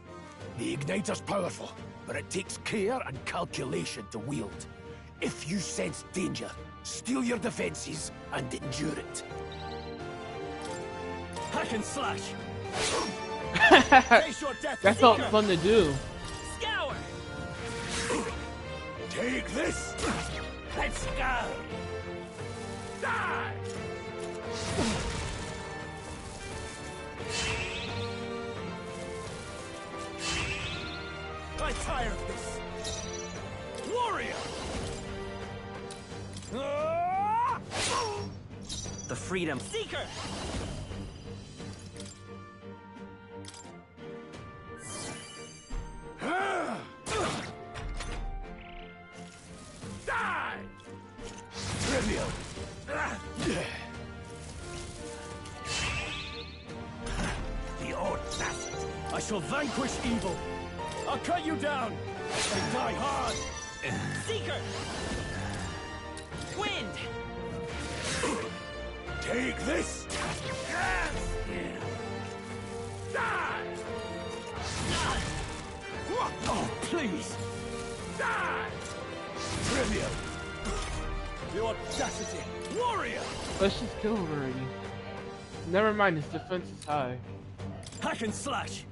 Speaker 7: The igniter's powerful, but it takes care and calculation to wield. If you sense danger, steel your defenses and endure it.
Speaker 14: Hack and slash!
Speaker 1: That felt fun to do.
Speaker 14: Scour!
Speaker 10: Take this!
Speaker 14: Let's go!
Speaker 6: Die!
Speaker 14: I'm tired of this! Warrior!
Speaker 13: The Freedom
Speaker 14: Seeker!
Speaker 6: Die!
Speaker 10: Trivial!
Speaker 14: The audacity! I shall vanquish evil! I'll cut you down! And die hard! Seeker! Wind!
Speaker 10: Take this!
Speaker 6: Yes! Die!
Speaker 14: Oh, please!
Speaker 6: Die!
Speaker 10: Trivial!
Speaker 14: The audacity! Warrior!
Speaker 1: Let's just kill him already. Never mind, his defense is high.
Speaker 14: Hack and slash!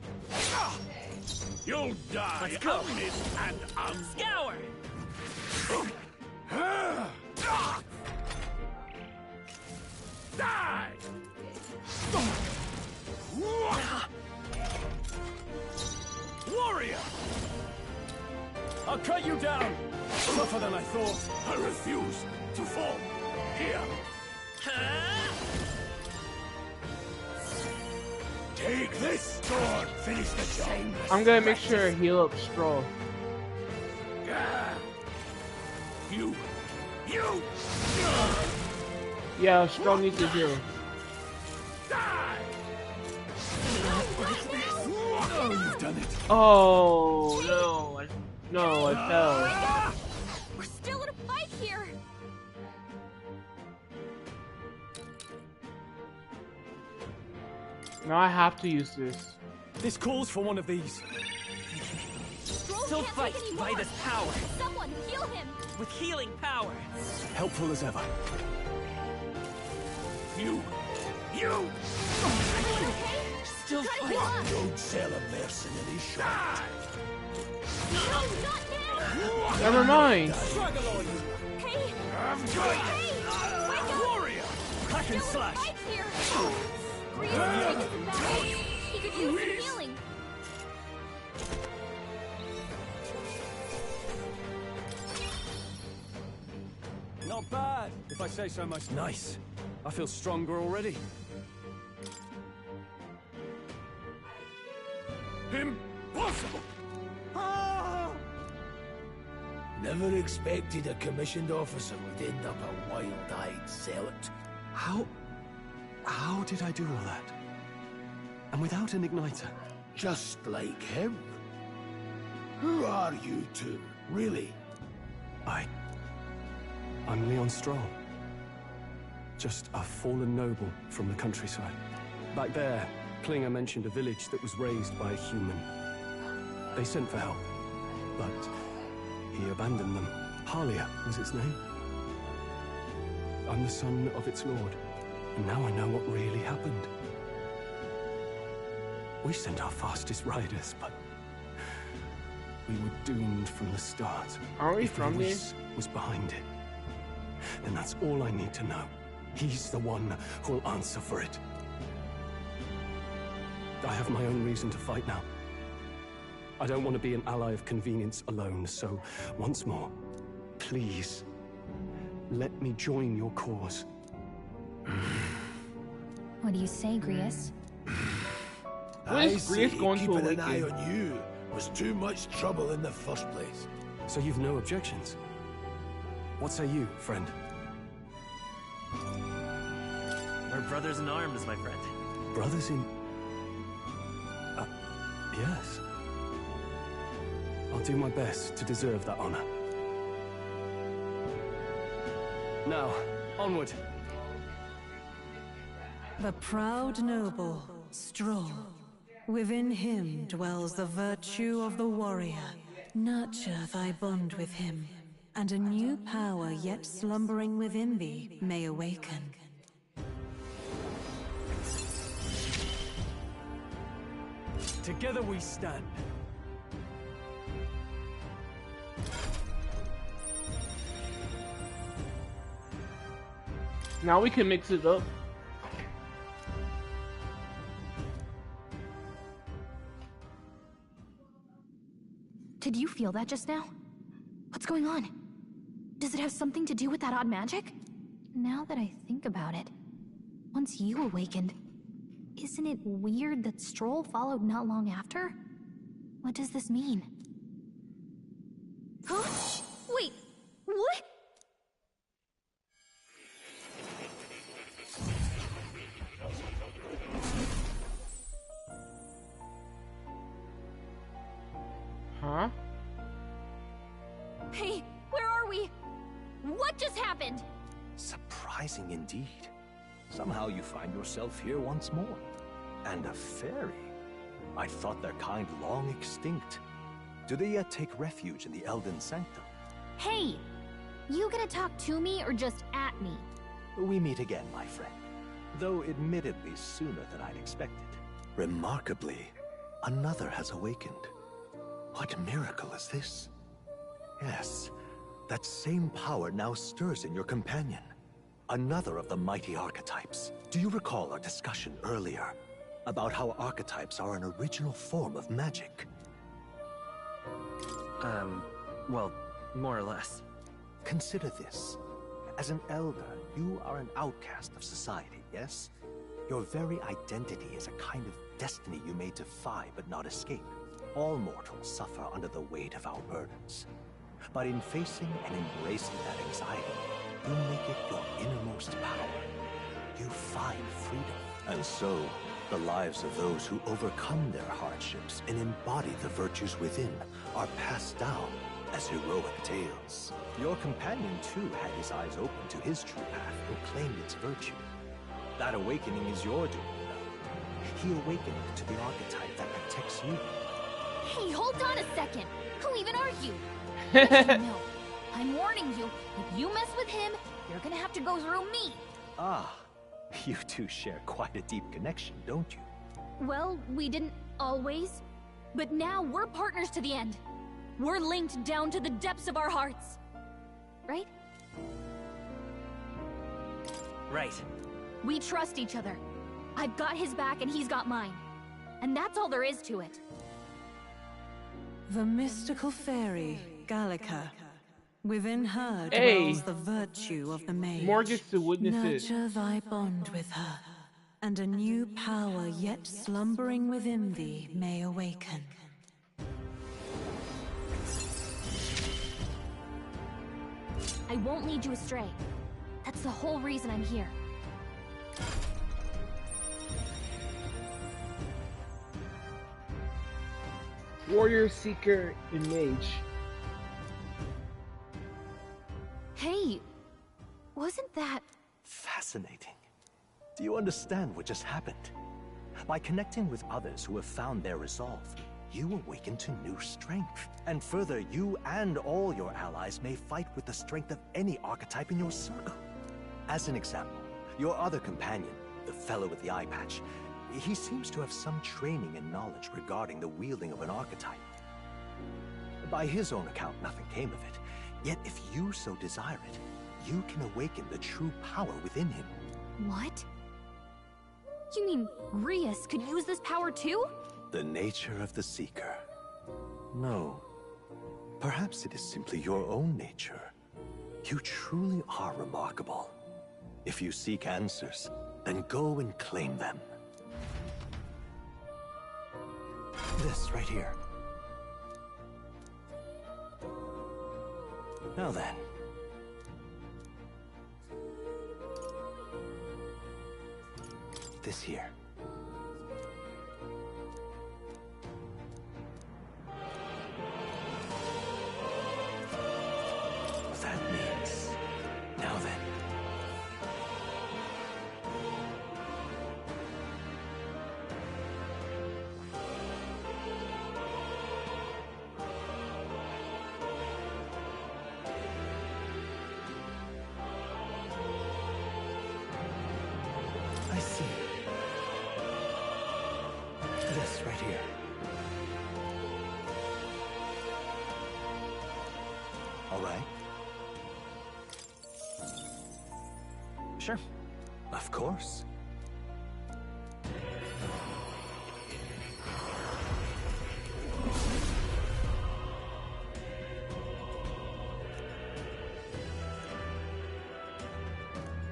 Speaker 6: You'll die
Speaker 14: Let's go.
Speaker 6: unmissed and
Speaker 14: Scour!
Speaker 6: Die!
Speaker 14: Warrior! I'll cut you down! Tougher than I thought.
Speaker 6: I refuse to fall. Here.
Speaker 10: Take this! Sword! Finish the job!
Speaker 1: I'm gonna make sure I heal up Stroll.
Speaker 6: You!
Speaker 1: Yeah, Stroll needs to heal.
Speaker 6: Die!
Speaker 10: Oh, you've done it!
Speaker 1: Oh no, I fell.
Speaker 9: We're still in a fight here!
Speaker 1: Now I have to use this.
Speaker 2: This calls for one of these.
Speaker 13: Still fight by this power.
Speaker 9: Someone heal him!
Speaker 13: With healing power.
Speaker 2: Helpful as ever.
Speaker 6: You!
Speaker 13: Still fight.
Speaker 10: Don't sell a mercenary shot.
Speaker 9: No, not now!
Speaker 1: Never mind.
Speaker 9: Hey!
Speaker 14: Warrior! Hack and slash!
Speaker 9: Fight here! He could use some healing!
Speaker 2: Not bad, if I say so myself. Nice. I feel stronger already.
Speaker 6: Impossible!
Speaker 7: Never expected a commissioned officer would end up a wild-eyed zealot.
Speaker 2: How did I do all that? And without an igniter?
Speaker 7: Just like him. Who are you two, really?
Speaker 2: I'm Leon Stroll. Just a fallen noble from the countryside. Back there, Klinger mentioned a village that was raised by a human. They sent for help, but he abandoned them. Halia was its name. I'm the son of its lord, and now I know what really happened.
Speaker 22: We sent our fastest riders, but we were doomed from the start.
Speaker 1: Are we
Speaker 22: If
Speaker 1: from
Speaker 22: Luis was behind it, then that's all I need to know. He's the one who'll answer for it. I have my own reason to fight now. I don't want to be an ally of convenience alone, so once more, please, let me join your cause.
Speaker 9: What do you say, Grius?
Speaker 7: I say
Speaker 1: going to
Speaker 7: keeping an eye
Speaker 1: awaken?
Speaker 7: on you was too much trouble in the first place.
Speaker 22: So you've no objections? What say you, friend?
Speaker 12: We're brothers in arms, my friend.
Speaker 22: Brothers in... yes. I'll do my best to deserve that honor. Now, onward.
Speaker 20: The proud noble, strong. Within him dwells the virtue of the warrior. Nurture thy bond with him, and a new power yet slumbering within thee may awaken.
Speaker 22: Together we stand.
Speaker 1: Now we can mix it up.
Speaker 9: Did you feel that just now? What's going on? Does it have something to do with that odd magic? Now that I think about it, once you awakened, isn't it weird that Stroll followed not long after? What does this mean? Huh? Wait, what?
Speaker 1: Huh?
Speaker 9: Hey, where are we? What just happened?
Speaker 8: Surprising indeed. Somehow you find yourself here once more. And a fairy. I thought their kind long extinct. Do they yet take refuge in the Elden Sanctum?
Speaker 9: Hey! You gonna talk to me or just at me?
Speaker 8: We meet again, my friend. Though admittedly sooner than I'd expected. Remarkably, another has awakened. What miracle is this? Yes, that same power now stirs in your companion. Another of the mighty archetypes. Do you recall our discussion earlier about how archetypes are an original form of magic?
Speaker 12: Well, more or less.
Speaker 8: Consider this. As an elder, you are an outcast of society, yes? Your very identity is a kind of destiny you may defy but not escape. All mortals suffer under the weight of our burdens. But in facing and embracing that anxiety, you make it your innermost power. You find freedom. And so, the lives of those who overcome their hardships and embody the virtues within are passed down as heroic tales. Your companion, too, had his eyes open to his true path and claimed its virtue. That awakening is your doing, though. He awakened to the archetype that protects you.
Speaker 9: Hey, hold on a second! Who even are you? No, I'm warning you, if you mess with him, you're gonna have to go through me!
Speaker 8: Ah, you two share quite a deep connection, don't you?
Speaker 9: Well, we didn't always, but now we're partners to the end. We're linked down to the depths of our hearts. Right?
Speaker 12: Right.
Speaker 9: We trust each other. I've got his back and he's got mine. And that's all there is to it.
Speaker 20: The mystical fairy, Gallica. Within her
Speaker 1: Hey.
Speaker 20: dwells the virtue of the mage.
Speaker 1: More gets to witness it.
Speaker 20: Nurture thy bond with her, and a new power yet slumbering within thee may awaken.
Speaker 9: I won't lead you astray. That's the whole reason I'm here.
Speaker 1: Warrior, Seeker, and Mage.
Speaker 9: Hey, wasn't that...
Speaker 8: Fascinating. Do you understand what just happened? By connecting with others who have found their resolve, you awaken to new strength. And further, you and all your allies may fight with the strength of any archetype in your circle. As an example, your other companion, the fellow with the eye patch, He seems to have some training and knowledge regarding the wielding of an archetype. By his own account, nothing came of it. Yet if you so desire it, you can awaken the true power within him.
Speaker 9: What? You mean Grius could use this power too?
Speaker 8: The nature of the Seeker. No. Perhaps it is simply your own nature. You truly are remarkable. If you seek answers, then go and claim them. This right here. Now then. This here. That means... Now then. I see. This right here. All right.
Speaker 13: Sure.
Speaker 8: Of course.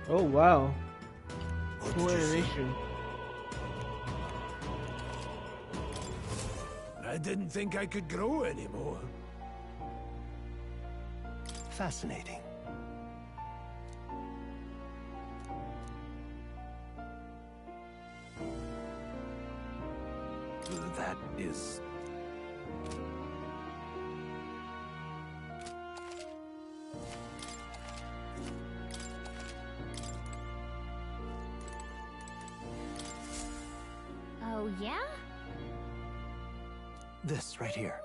Speaker 1: Oh wow.
Speaker 7: What
Speaker 1: Cool
Speaker 7: did you see?
Speaker 1: animation.
Speaker 7: I didn't think I could grow anymore.
Speaker 8: Fascinating. That is...
Speaker 9: Oh, yeah?
Speaker 8: This right here.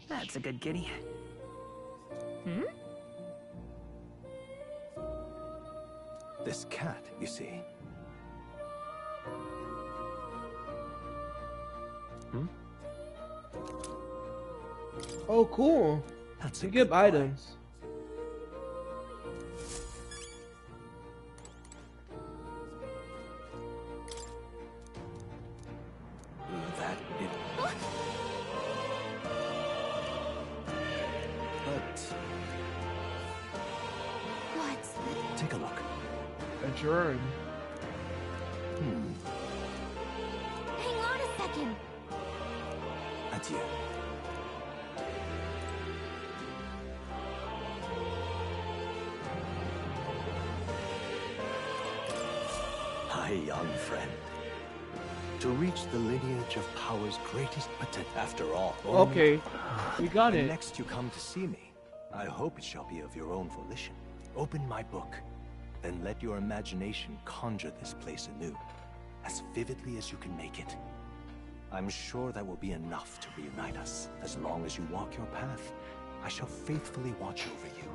Speaker 13: That's a good kitty.
Speaker 9: Hmm?
Speaker 8: This cat, you see. Hmm?
Speaker 1: Oh, cool.
Speaker 8: That's
Speaker 1: you get items.
Speaker 8: That it... But...
Speaker 9: What?
Speaker 8: Take a look.
Speaker 1: A drone.
Speaker 9: Hang on a second.
Speaker 8: Adieu. Hi, young friend. To reach the lineage of power's greatest potential, after all.
Speaker 1: Okay, we got
Speaker 8: when
Speaker 1: it.
Speaker 8: next you come to see me, I hope it shall be of your own volition. Open my book, then let your imagination conjure this place anew, as vividly as you can make it. I'm sure that will be enough to reunite us. As long as you walk your path, I shall faithfully watch over you.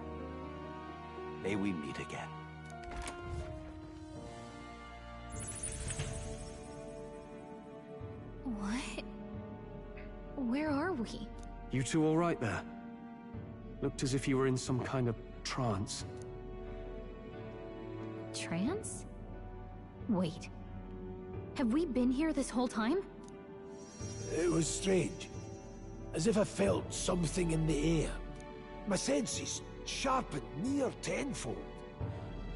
Speaker 8: May we meet again.
Speaker 9: What? Where are we?
Speaker 22: You two all right there? Looked as if you were in some kind of trance.
Speaker 9: Trance? Wait. Have we been here this whole time?
Speaker 7: It was strange. As if I felt something in the air. My senses sharpened near tenfold.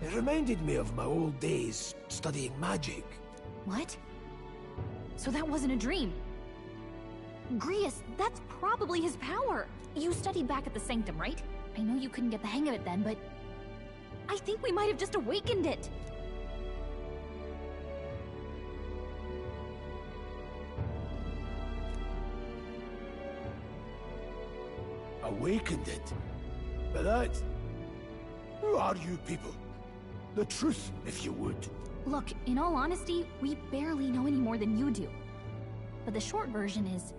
Speaker 7: It reminded me of my old days studying magic.
Speaker 9: What? So that wasn't a dream. Grius, that's probably his power. You studied back at the Sanctum, right? I know you couldn't get the hang of it then, but I think we might have just awakened it.
Speaker 7: Awakened it? But that... Who are you people? The truth, if you would.
Speaker 9: Look, in all honesty, we barely know any more than you do. But the short version is,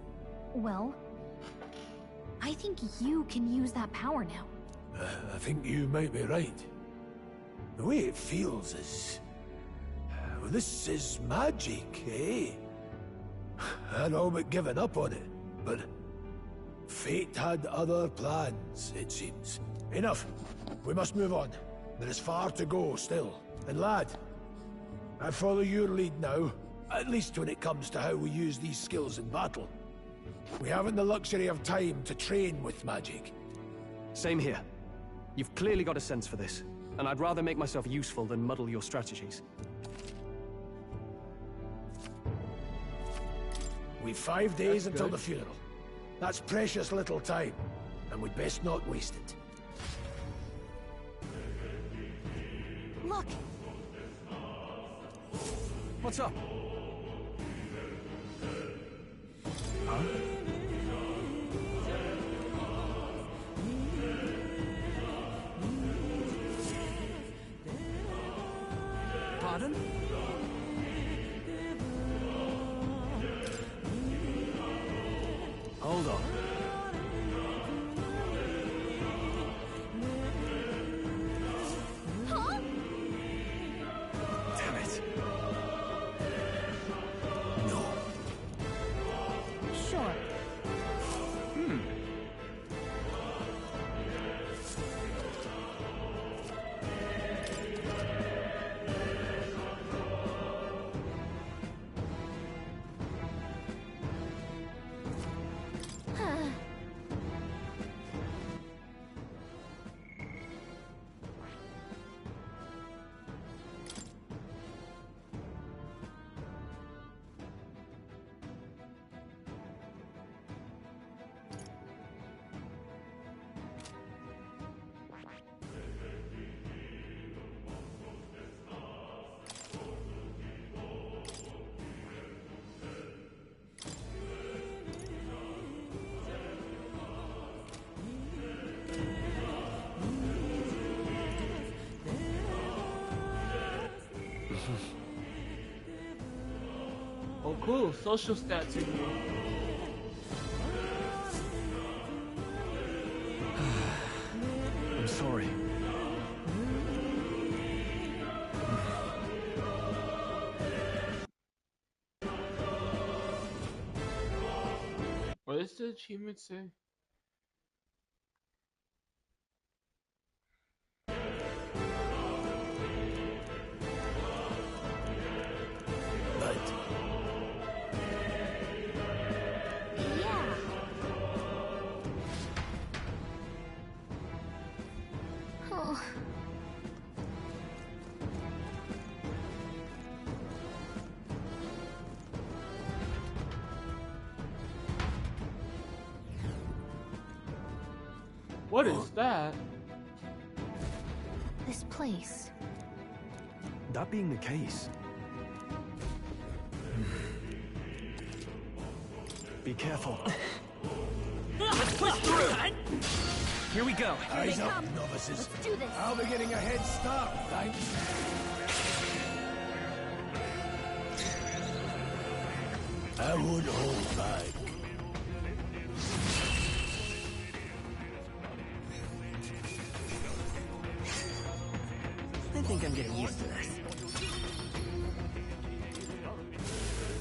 Speaker 9: well, I think you can use that power now.
Speaker 7: I think you might be right. The way it feels is... well, this is magic, eh? I'd all but given up on it, but... fate had other plans, it seems. Enough. We must move on. There is far to go still. And lad, I follow your lead now, at least when it comes to how we use these skills in battle. We haven't the luxury of time to train with magic.
Speaker 22: Same here. You've clearly got a sense for this, and I'd rather make myself useful than muddle your strategies.
Speaker 7: We've 5 days until the funeral. That's precious little time, and we'd best not waste it.
Speaker 9: Look!
Speaker 22: What's up? Huh? Pardon? Hold on.
Speaker 9: Huh?
Speaker 22: Damn it.
Speaker 7: No.
Speaker 9: Sure.
Speaker 1: Oh, cool. Social stats in here.
Speaker 22: I'm sorry.
Speaker 1: What does the achievement say?
Speaker 9: Oh.
Speaker 1: What is that?
Speaker 9: This place.
Speaker 22: That being the case... be careful.
Speaker 14: Let's push through!
Speaker 22: Here we go.
Speaker 7: Eyes up, novices.
Speaker 9: Let's do this.
Speaker 7: I'll be getting a head start, thanks. I won't hold back.
Speaker 13: I think I'm getting used to this.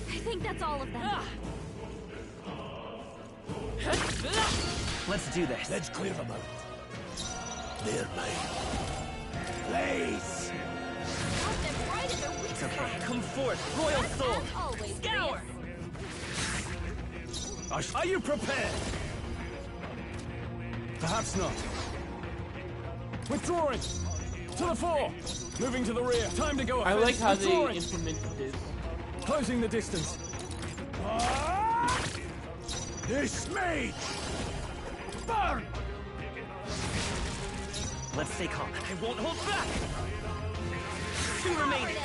Speaker 9: I think that's all of them.
Speaker 13: Let's do this.
Speaker 7: Let's clear them out. They're mine. Blaze!
Speaker 9: Put them right in their weak
Speaker 13: It's okay.
Speaker 9: spot.
Speaker 13: Come forth, Royal Soul.
Speaker 9: As always,
Speaker 13: Scour!
Speaker 22: Are you prepared? Perhaps not. Withdrawing! To the fore! Moving to the rear. Time to go
Speaker 1: I
Speaker 22: offense.
Speaker 1: like how they
Speaker 22: Withdrawing.
Speaker 1: implemented this.
Speaker 22: Closing the distance.
Speaker 7: This mage! Burn!
Speaker 13: Let's stay calm. I won't hold back! 2 remaining.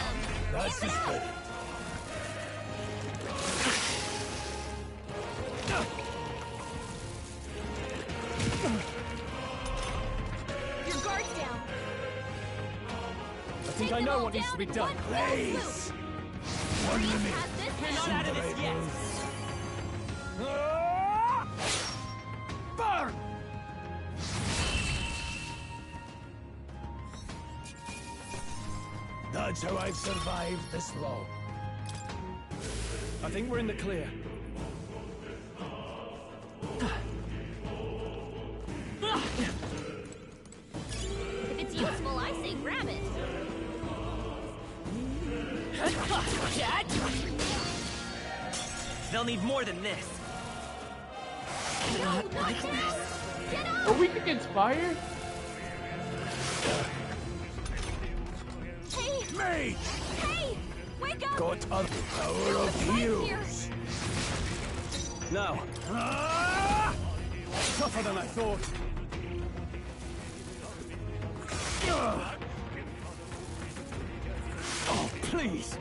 Speaker 7: That's the spirit.
Speaker 9: Your guard's down.
Speaker 22: I think I know what needs to be done.
Speaker 7: Blaze! One minute.
Speaker 13: We're not out of this yet.
Speaker 7: Burn! That's how I've survived this long.
Speaker 22: I think we're in the clear.
Speaker 9: If it's useful, I say grab it.
Speaker 12: They'll need more than this.
Speaker 9: Not like this. Get up!
Speaker 1: Are we against fire?
Speaker 9: Hey!
Speaker 7: Mate!
Speaker 9: Hey! Wake up!
Speaker 7: Got a power of heroes.
Speaker 22: Now. Tougher than I thought. Oh, please.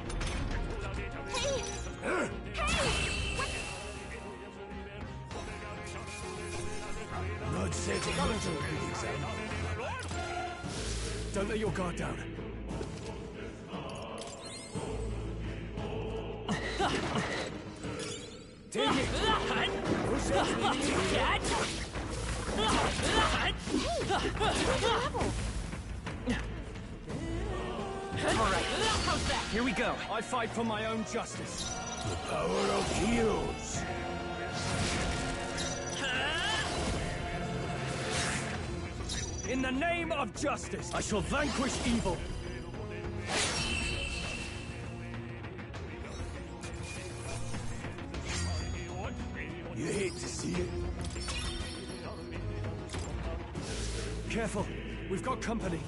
Speaker 9: Hey! Hey!
Speaker 7: Not setting much of a good example.
Speaker 22: Don't let your guard down.
Speaker 7: Take it.
Speaker 12: Alright, how's that? Here we go.
Speaker 22: I fight for my own justice.
Speaker 7: The power of heroes.
Speaker 22: In the name of justice, I shall vanquish evil.
Speaker 7: You hate to see it.
Speaker 22: Careful, we've got company.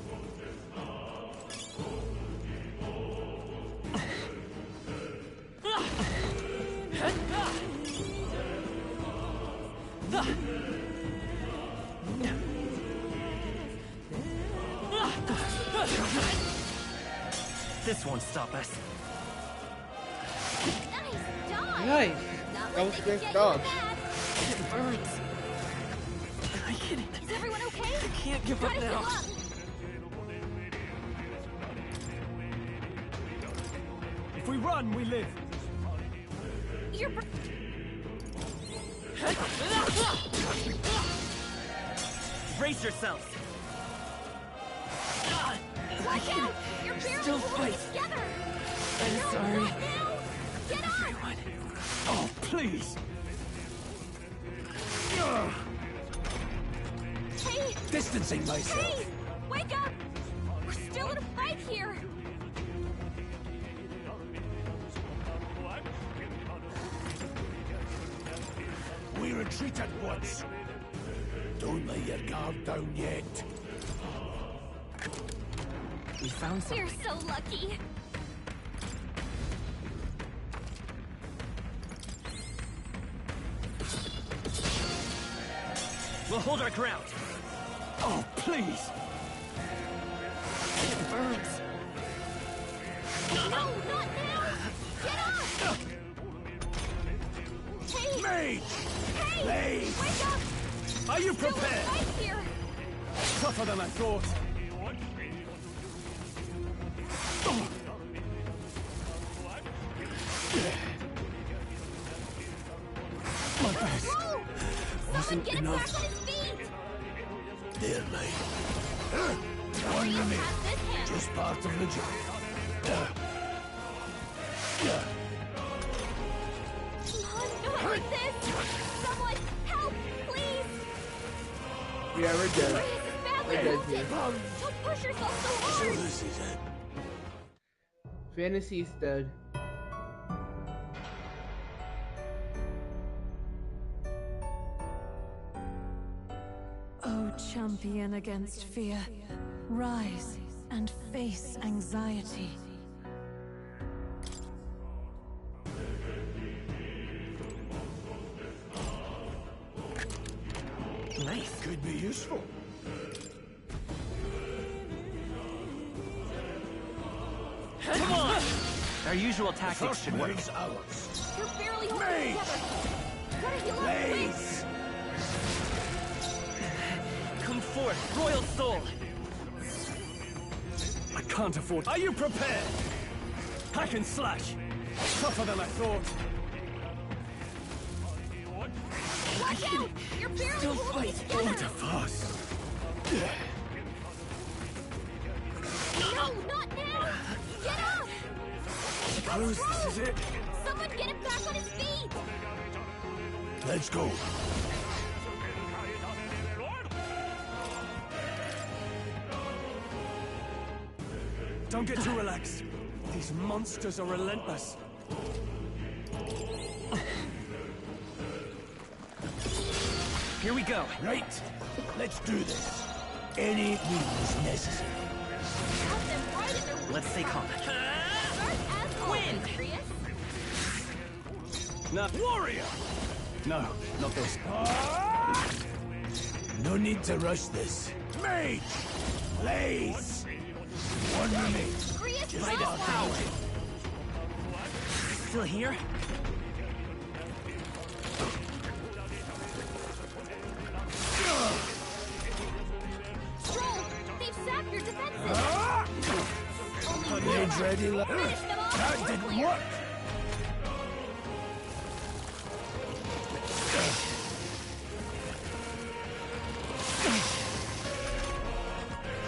Speaker 12: This won't stop us.
Speaker 1: Nice. That was against dogs.
Speaker 12: It burns. I can't.
Speaker 9: Is everyone okay?
Speaker 12: I can't give up now.
Speaker 22: If we run, we live.
Speaker 9: You're...
Speaker 12: Brace yourselves.
Speaker 9: Watch out! You're barely
Speaker 12: Still
Speaker 9: holding
Speaker 12: fight.
Speaker 9: together!
Speaker 12: I'm
Speaker 9: No,
Speaker 12: sorry.
Speaker 9: not now! Get up!
Speaker 12: Everyone.
Speaker 22: Oh, please.
Speaker 9: Hey!
Speaker 7: Distancing myself.
Speaker 9: Hey! Wake up! We're still in a fight here!
Speaker 7: We retreat at once. Don't let your guard down yet.
Speaker 12: We found something.
Speaker 9: You're so lucky!
Speaker 12: We'll hold our ground.
Speaker 22: Oh, please.
Speaker 12: It burns.
Speaker 9: No, not now! Get up! Hey!
Speaker 7: Mage!
Speaker 9: Hey!
Speaker 7: Lay!
Speaker 9: Wake up!
Speaker 22: Are you
Speaker 9: Still in a
Speaker 22: prepared?
Speaker 9: fight here!
Speaker 22: Tougher than I thought. My best.
Speaker 9: Whoa! Someone
Speaker 22: Wasn't
Speaker 9: get him
Speaker 22: enough.
Speaker 9: back on his feet!
Speaker 7: There, lay.
Speaker 9: Hurry
Speaker 7: One
Speaker 9: up
Speaker 7: minute.
Speaker 9: past this hand!
Speaker 7: Just part of the job.
Speaker 9: Not like this! Someone help, please!
Speaker 1: Yeah, we're dead.
Speaker 9: Reyes is badly
Speaker 1: We're dead
Speaker 9: wounded!
Speaker 1: here.
Speaker 9: Don't push yourself so
Speaker 7: So
Speaker 9: hard!
Speaker 7: this is it.
Speaker 1: Fantasy's dead.
Speaker 3: O champion against fear, rise and face anxiety.
Speaker 12: Nice.
Speaker 7: Could be useful.
Speaker 12: Come on! Our usual tactics
Speaker 7: First
Speaker 12: should work.
Speaker 7: move's ours.
Speaker 9: You're barely holding
Speaker 7: Mage!
Speaker 9: together! Gotta heal up quick!
Speaker 7: Blaze!
Speaker 12: Come forth, Royal Soul!
Speaker 22: I can't afford. Are you prepared? Hack and slash. Tougher than I thought.
Speaker 9: Watch out! You're barely
Speaker 12: Still
Speaker 9: holding
Speaker 12: fight.
Speaker 9: together!
Speaker 22: What a farce.
Speaker 9: No, not now! Get
Speaker 7: suppose this is it.
Speaker 9: Someone get him back on his feet!
Speaker 7: Let's go.
Speaker 22: Don't get too relaxed. These monsters are relentless.
Speaker 12: Here we go.
Speaker 7: Right. Let's do this. Any means necessary.
Speaker 12: Let's stay calm.
Speaker 9: Win!
Speaker 22: No.
Speaker 7: Warrior!
Speaker 22: No, not this.
Speaker 7: No need to rush this. Mage! Blaze! One remains. Just
Speaker 12: Right
Speaker 7: about
Speaker 12: power.
Speaker 7: to.
Speaker 12: Still here?
Speaker 9: Stroll! They've sapped your defenses!
Speaker 7: Mage ready.
Speaker 9: Finish them off!
Speaker 7: That didn't work.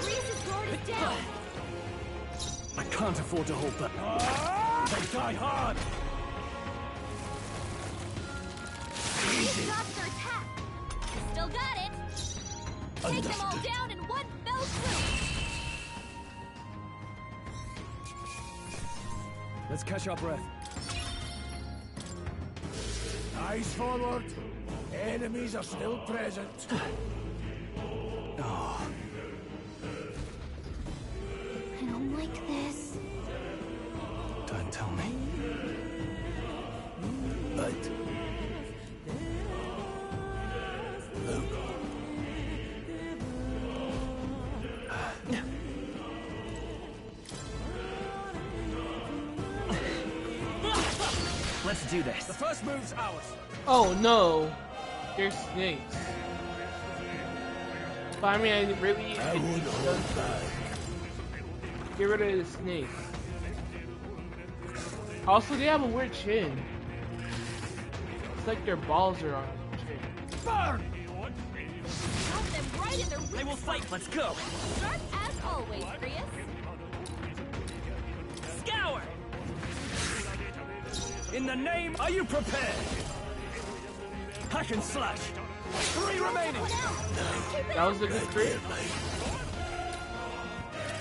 Speaker 9: Grease's guard is down!
Speaker 22: I can't afford to hold back.
Speaker 7: They die hard.
Speaker 9: Grease dodged their attack! Still got it! Take them all down in one fell swoop!
Speaker 22: Let's catch our breath.
Speaker 7: Eyes forward. Enemies are still present.
Speaker 22: Oh,
Speaker 9: I don't like this.
Speaker 22: don't tell me.
Speaker 7: Right. Luke.
Speaker 12: Let's do this.
Speaker 22: The first move's ours.
Speaker 1: Oh no, they're snakes. But I mean, I really get rid of the snakes. Also, they have a weird chin. It's like their balls are on their chin.
Speaker 9: Got them right in their
Speaker 12: I will fight. Let's go.
Speaker 9: Sharp as always, Grius.
Speaker 12: Scour.
Speaker 22: In the name, are you prepared? Hack and slash. 3 remaining.
Speaker 1: That was a good crit.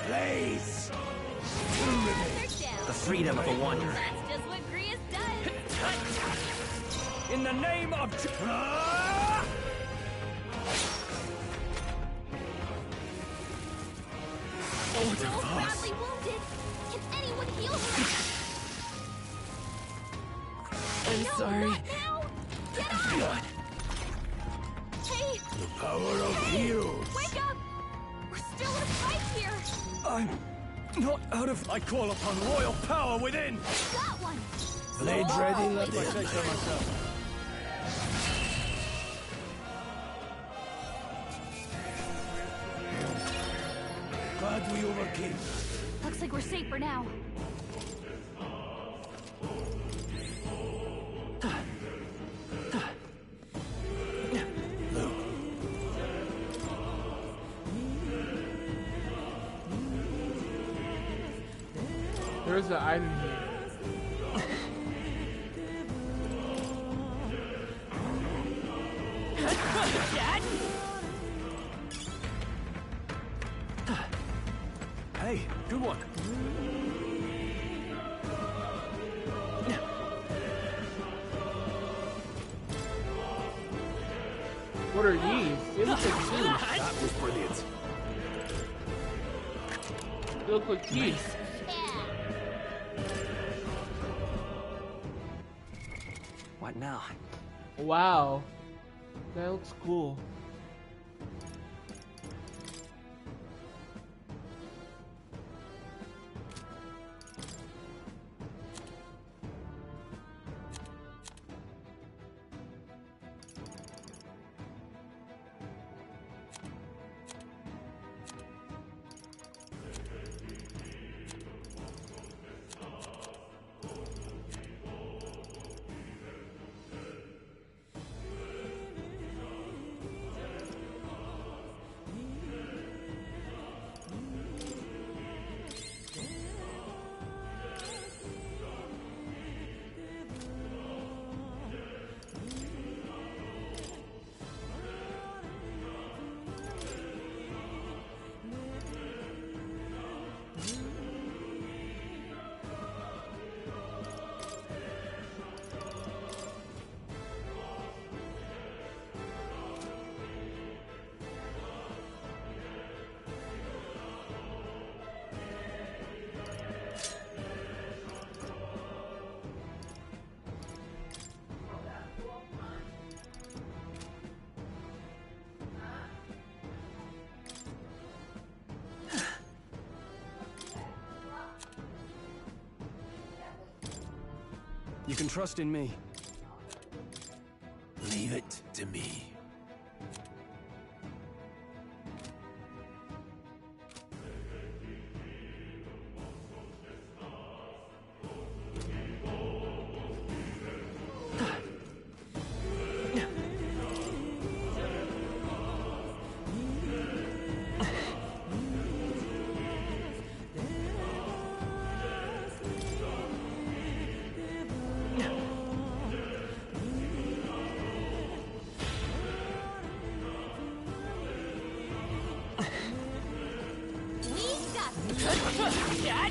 Speaker 7: Blaze.
Speaker 12: The freedom of a wanderer.
Speaker 9: That's just what Grius does.
Speaker 22: In the name of...
Speaker 9: Joel's badly wounded. Can anyone heal him?
Speaker 12: I'm sorry.
Speaker 9: Not now. Get up. Hey.
Speaker 7: The power of heroes.
Speaker 9: Wake up. We're still in a fight here.
Speaker 22: I'm not out of... I call upon royal power within.
Speaker 9: Got one.
Speaker 7: Blades ready. Let
Speaker 22: If I say so myself.
Speaker 7: Glad we overcame.
Speaker 9: Looks like we're safe for now.
Speaker 1: There's an item here.
Speaker 22: Hey, good one.
Speaker 1: What are these? They look like keys.
Speaker 22: That was brilliant.
Speaker 1: They look like keys.
Speaker 12: What now?
Speaker 1: Wow. That looks cool.
Speaker 22: You can trust in me.
Speaker 7: Leave it to me.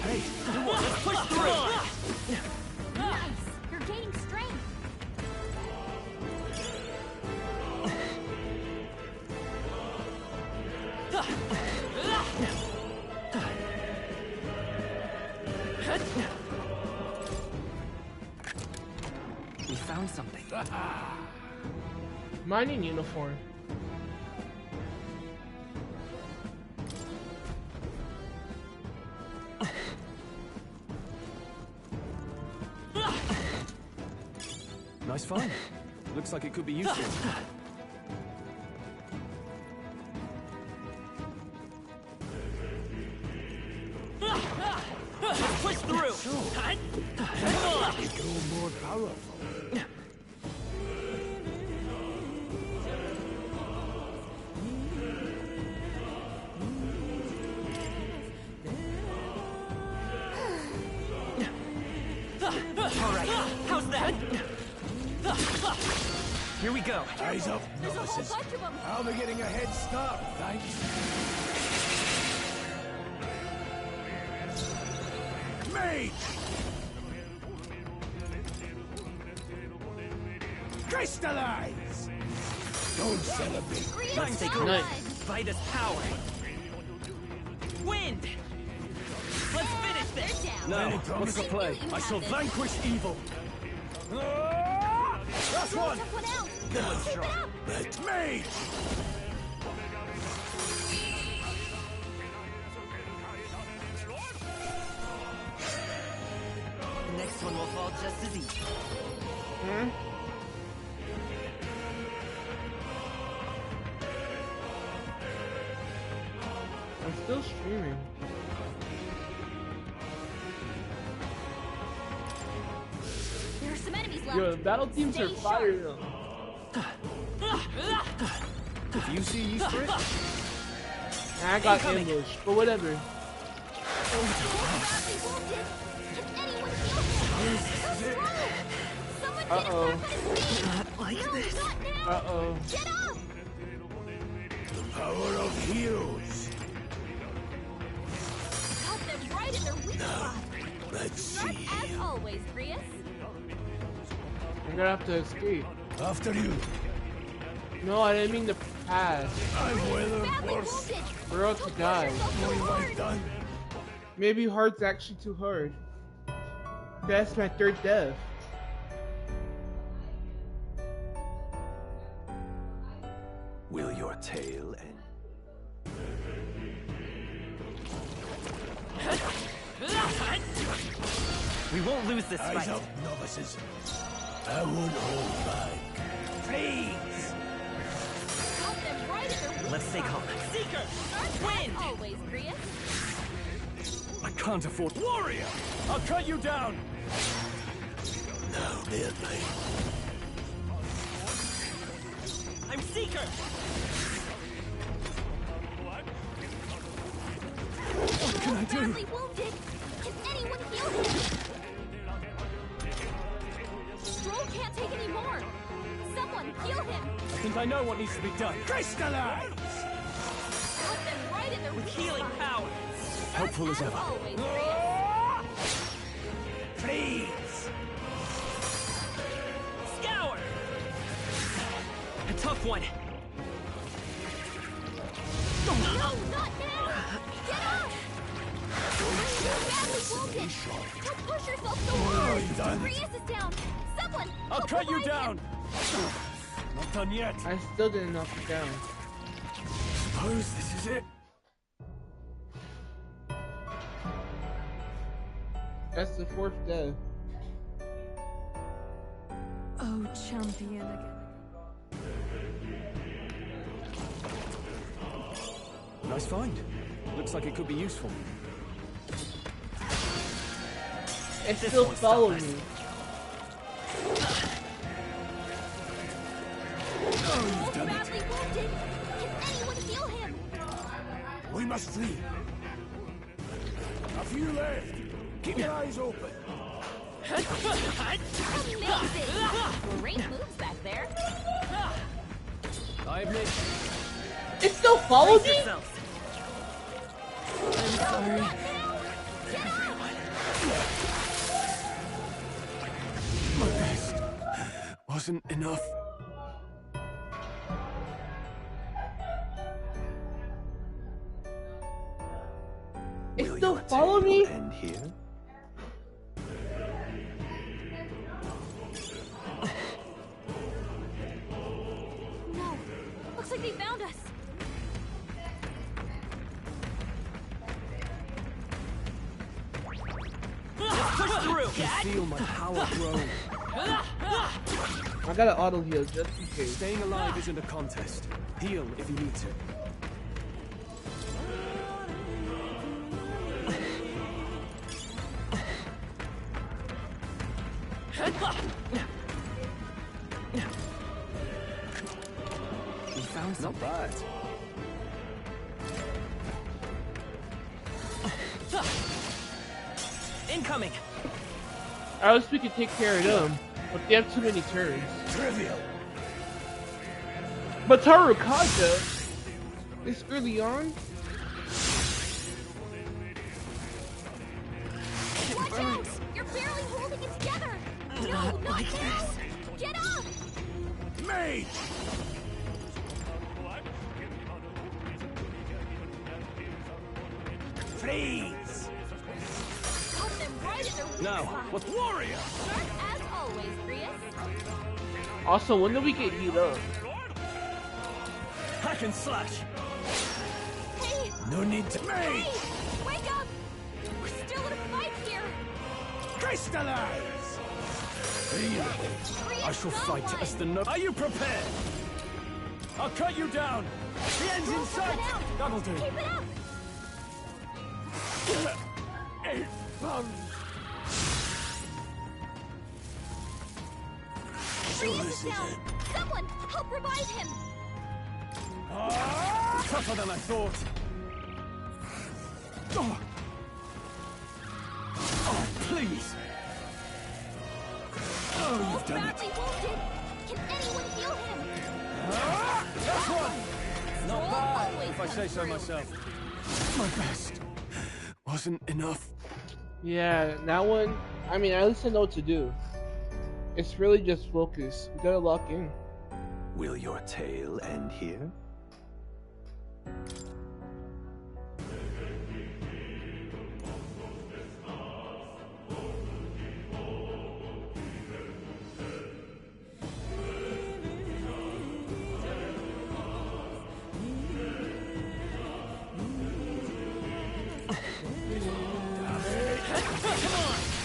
Speaker 12: Hey, come on, let's push through!
Speaker 9: Nice! You're gaining strength!
Speaker 13: We found something.
Speaker 1: Mining uniform.
Speaker 22: Nice find. Looks like it could be useful.
Speaker 12: Push through!
Speaker 7: You grow more powerful.
Speaker 12: Alright, how's that?
Speaker 13: Here we go.
Speaker 7: Eyes up,
Speaker 9: There's a whole
Speaker 7: novices.
Speaker 9: bunch of them!
Speaker 7: I'll be getting a head start, thanks. Mage! Crystallize! Don't celebrate.
Speaker 13: Let's take a
Speaker 1: Nice.
Speaker 13: by this power. Wind! Let's finish this!
Speaker 22: Now, what's the play? I shall vanquish evil.
Speaker 7: Last one!
Speaker 9: Someone else!
Speaker 13: Good one, strong.
Speaker 7: Let me!
Speaker 13: The next one will fall just as easy.
Speaker 1: I'm still streaming.
Speaker 9: There are some enemies left!
Speaker 1: Yo, the battle teams are
Speaker 9: Stay
Speaker 1: fire though.
Speaker 22: If you see use for it,
Speaker 1: I got ambushed, but whatever. Uh-oh.
Speaker 9: Not like this!
Speaker 1: Uh-oh.
Speaker 9: Get up!
Speaker 7: The power of heroes.
Speaker 9: Got them right in their weak spot!
Speaker 7: Let's
Speaker 9: Sharp
Speaker 7: see.
Speaker 9: as always, Prius!
Speaker 1: I'm gonna have to escape.
Speaker 7: After you.
Speaker 1: No, I didn't mean to pass.
Speaker 7: I'm weathered
Speaker 9: Badly
Speaker 7: worse.
Speaker 9: wounded!
Speaker 1: We're out to die.
Speaker 7: What have I done?
Speaker 1: Maybe hard's actually too hard. That's my third death.
Speaker 8: Will your tale end?
Speaker 13: We won't lose this
Speaker 7: Eyes
Speaker 13: fight.
Speaker 7: up, novices. I won't hold back. Please!
Speaker 9: Got them right in their weak
Speaker 13: Let's stay calm.
Speaker 9: Seeker! Sharp as always, Prius!
Speaker 22: I can't afford. Warrior! I'll cut you down!
Speaker 7: Now, deadly.
Speaker 13: I'm Seeker!
Speaker 22: What can I do?
Speaker 9: Badly wounded! Can anyone heal him? Stroll can't take any more! Someone heal him!
Speaker 22: I think I know what needs to be done.
Speaker 7: Crystallize!
Speaker 9: Got them right in their
Speaker 13: With
Speaker 9: weak
Speaker 13: healing
Speaker 9: spot.
Speaker 13: power.
Speaker 22: Helpful as ever.
Speaker 9: Always, Prius!
Speaker 7: Please!
Speaker 13: Scour! A tough one.
Speaker 9: No, not now! Get up! You're badly wounded! Don't push yourself so hard!
Speaker 7: done.
Speaker 9: Prius is down! Someone!
Speaker 22: I'll
Speaker 9: help
Speaker 22: cut you
Speaker 9: revive
Speaker 22: down!
Speaker 9: him.
Speaker 22: Not done yet.
Speaker 1: I still didn't knock it down.
Speaker 22: Suppose this is it.
Speaker 1: That's the fourth death.
Speaker 3: true champion again.
Speaker 22: Nice find. Looks like it could be useful.
Speaker 1: It still follows me.
Speaker 10: Oh, you've done it.
Speaker 9: Badly wounded. Can anyone heal him?
Speaker 10: We must flee. A few left. Keep your eyes open.
Speaker 9: Amazing! Great moves back there.
Speaker 22: I admit.
Speaker 1: It still follows me?
Speaker 13: I'm sorry.
Speaker 7: My best wasn't enough.
Speaker 1: It still follow me?
Speaker 8: End here?
Speaker 9: No. Looks like they found us.
Speaker 13: Push through!
Speaker 22: I can feel my power grow.
Speaker 1: I got an auto heal just in case.
Speaker 22: Staying alive isn't a contest. Heal if you need to.
Speaker 13: We found
Speaker 22: Not
Speaker 13: something.
Speaker 22: bad.
Speaker 13: Incoming!
Speaker 1: I was we could take care of them, but they have too many turns.
Speaker 10: Trivial.
Speaker 1: But Tarukaja is early on.
Speaker 9: Watch out! You're barely holding it together. No,
Speaker 13: Not
Speaker 9: not
Speaker 13: like
Speaker 9: now.
Speaker 13: this.
Speaker 9: Get up!
Speaker 10: Mage! Freeze!
Speaker 9: Got them right in their weak
Speaker 22: Now,
Speaker 9: spot.
Speaker 22: what warrior?
Speaker 9: Sharp as always, Prius.
Speaker 1: Also, when do we get heat up?
Speaker 22: Hack and slash.
Speaker 9: Hey!
Speaker 10: No need to.
Speaker 9: Hey!
Speaker 10: Mage!
Speaker 9: Wake up! We're still in a fight here.
Speaker 10: Crystallize! Feel it.
Speaker 9: Prius,
Speaker 22: I shall
Speaker 9: got
Speaker 22: fight
Speaker 9: one.
Speaker 22: as the no. Are you prepared? I'll cut you down. The end's in
Speaker 9: Roll
Speaker 22: sight.
Speaker 9: something out.
Speaker 22: That'll do.
Speaker 9: Keep it up.
Speaker 10: Eight pounds.
Speaker 9: Prius is down. Someone help revive him.
Speaker 22: Tougher than I thought. Oh, please.
Speaker 10: Oh, you've done it.
Speaker 9: Badly wounded. Can anyone heal him?
Speaker 22: That's one. Not
Speaker 9: Roll
Speaker 22: bad,
Speaker 9: always
Speaker 22: if I say
Speaker 9: comes
Speaker 22: so
Speaker 9: through.
Speaker 22: myself.
Speaker 7: My best wasn't enough.
Speaker 1: Yeah, that one. I mean, at least I know what to do. It's really just focus. We gotta lock in.
Speaker 8: Will your tale end here?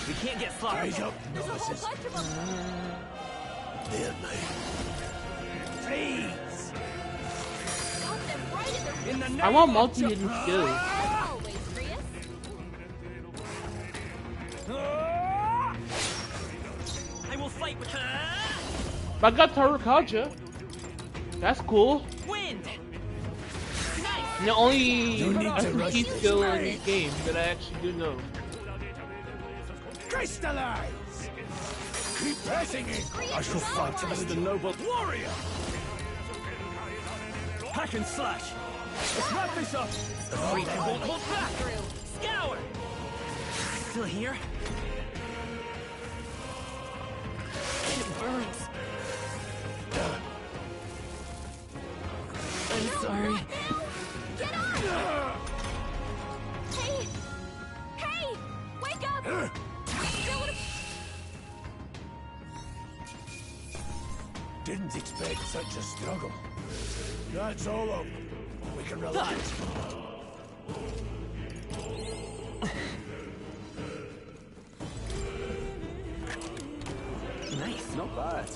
Speaker 13: We can't get sloppy.
Speaker 10: Eyes up,
Speaker 9: There's a whole
Speaker 10: novices.
Speaker 9: bunch of them.
Speaker 10: They're Freeze!
Speaker 9: Got them right in their
Speaker 10: In the
Speaker 9: weak
Speaker 1: I
Speaker 10: name
Speaker 1: want
Speaker 10: of
Speaker 1: multi-hidden skills.
Speaker 9: As always, Prius.
Speaker 13: I will fight with
Speaker 1: But I got Tarukaja. That's cool.
Speaker 13: wind.
Speaker 1: And the only
Speaker 10: No need to rush
Speaker 1: SMT
Speaker 10: this
Speaker 1: skill in
Speaker 10: marriage.
Speaker 1: this game that I actually do know.
Speaker 10: Crystallize! Keep pressing it!
Speaker 22: I shall fight as the noble warrior. Hack and slash. Let's wrap this up.
Speaker 13: Freedom won't hold back. Scour. Still here? It burns. I'm sorry.
Speaker 9: Get up! Hey! Hey! Wake up! Still in a-
Speaker 10: Didn't expect such a struggle. That's all over. We can relax.
Speaker 13: Nice.
Speaker 22: Not bad.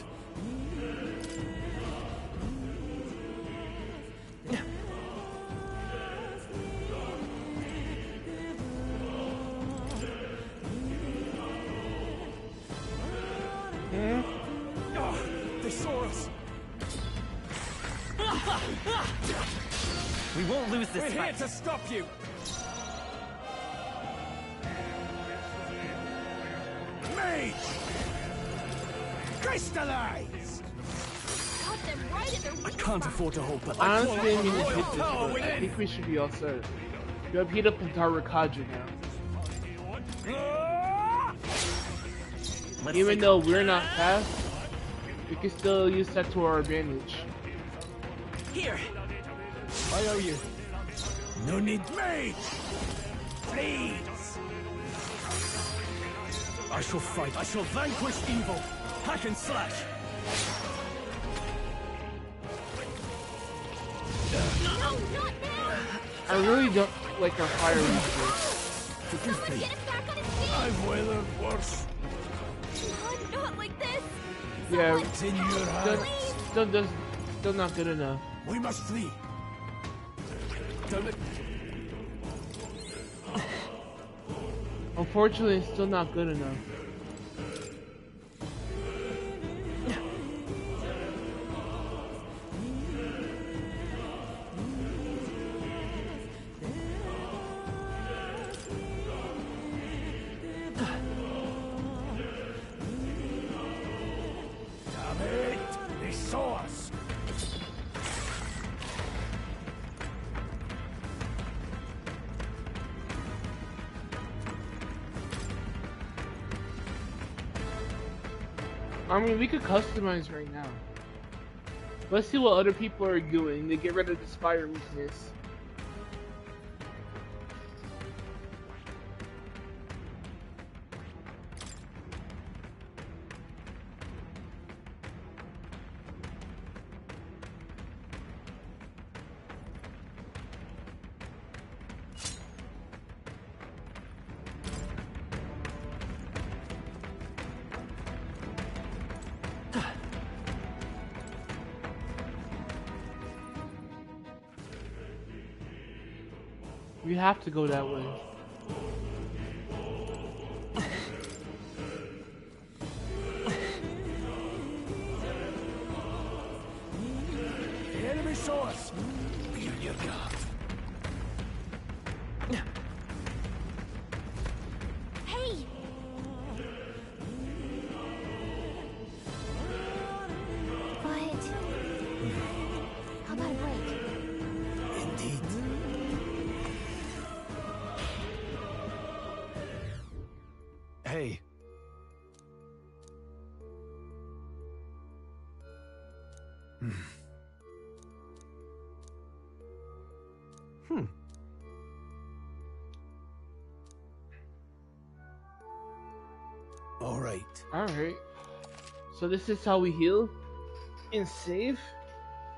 Speaker 13: We won't lose this
Speaker 14: We're here
Speaker 13: fight.
Speaker 14: to stop you. Mage! Crystallize!
Speaker 9: Cut them right in their
Speaker 7: I can't afford to hold back.
Speaker 1: Honestly, I didn't mean to hit this, but I think we should be all set. You have heat up entire Kaja now. Even though we're not fast, we can still use that to our advantage.
Speaker 13: Here.
Speaker 14: I owe you. No need. Mage! Please! I shall fight. I shall vanquish evil. Hack and slash.
Speaker 9: No, not now!
Speaker 1: I really don't like our fire weakness.
Speaker 9: Someone get him back on his feet!
Speaker 14: I've weathered worse.
Speaker 9: Not like this!
Speaker 1: Yeah,
Speaker 14: It's in your hands.
Speaker 1: still not good enough.
Speaker 14: We must flee. Damn it.
Speaker 1: Unfortunately, it's still not good enough.
Speaker 14: Damn it! They saw us.
Speaker 1: I mean, we could customize right now. Let's see what other people are doing to get rid of this fire weakness. We have to go that way.
Speaker 14: The enemy saw us. Be on your guard.
Speaker 9: Hey! But... how about a break?
Speaker 14: Indeed.
Speaker 7: Hey.
Speaker 14: Alright.
Speaker 1: Alright. So this is how we heal and save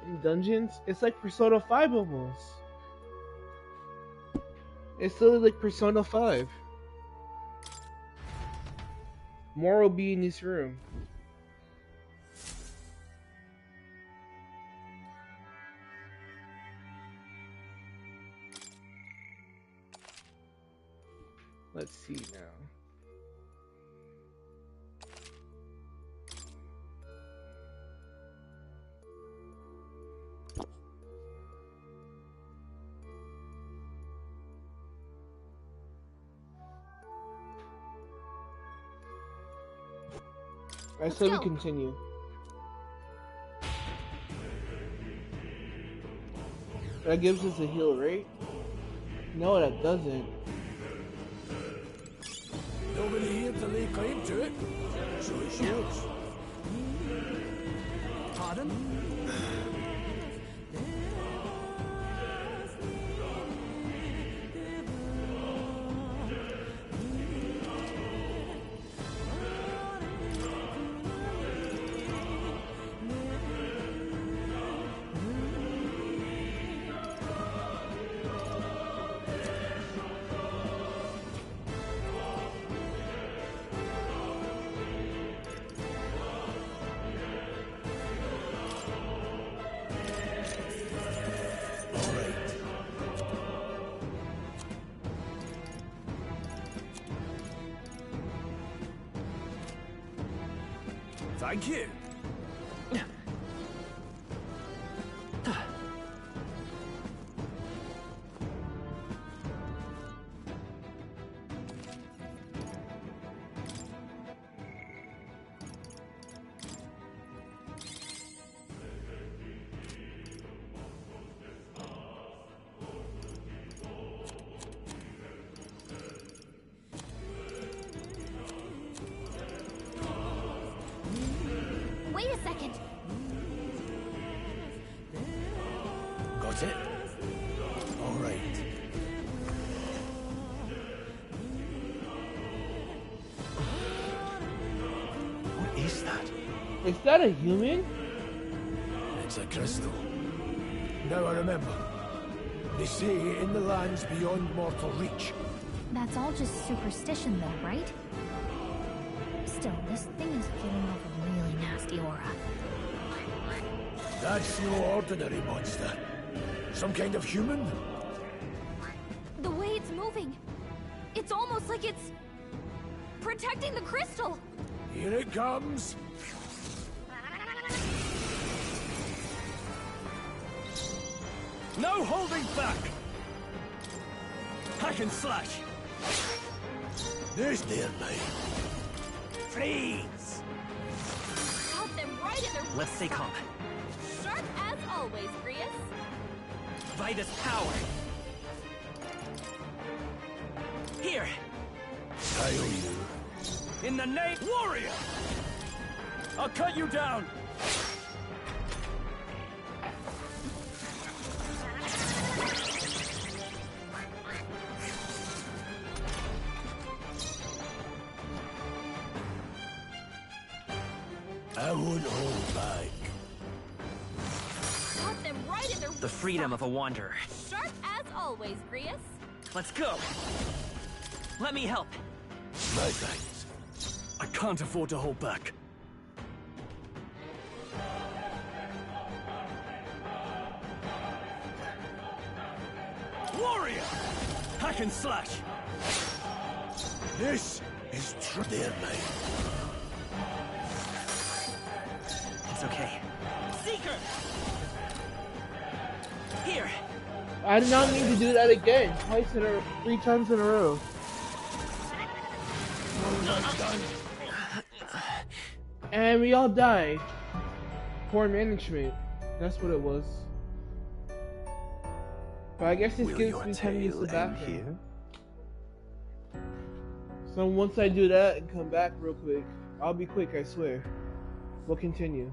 Speaker 1: in dungeons. It's like Persona 5 almost. It's literally like Persona 5. More will be in this room. Let's see now. I say we continue. That gives us a heal, right? No, that doesn't.
Speaker 14: Nobody here to lay claim to it. So it's yours.
Speaker 13: Pardon?
Speaker 14: Thank you.
Speaker 7: Got it? All right.
Speaker 13: What is that?
Speaker 1: Is that a human?
Speaker 7: It's a crystal. Now I remember. They say in the lands beyond mortal reach.
Speaker 9: That's all just superstition though, right? Still, this thing is giving off a really nasty aura.
Speaker 7: That's no ordinary monster. Some kind of human?
Speaker 9: The way it's moving, it's almost like it's protecting the crystal.
Speaker 7: Here it comes.
Speaker 14: No holding back! Hack and slash!
Speaker 7: This dear mate.
Speaker 14: Freeze!
Speaker 16: Caught them right in their...
Speaker 13: Let's stay calm.
Speaker 16: Sharp as always, Grius.
Speaker 13: Vitus power. Here.
Speaker 7: I owe you.
Speaker 14: In the name... Warrior! I'll cut you down!
Speaker 7: I won't hold back.
Speaker 16: Caught them right in their...
Speaker 13: The freedom of a wanderer.
Speaker 16: Sharp as always, Grius.
Speaker 13: Let's go. Let me help.
Speaker 7: My thanks.
Speaker 14: I can't afford to hold back. Warrior! Hack and slash!
Speaker 7: This is true, dear mate.
Speaker 13: It's okay. Seeker! Here!
Speaker 1: I did not need to do that again. Three times in a row. And we all died. Poor management. That's what it was. But I guess this gives me time to use the bathroom. So once I do that and come back real quick, I'll be quick, I swear. We'll continue.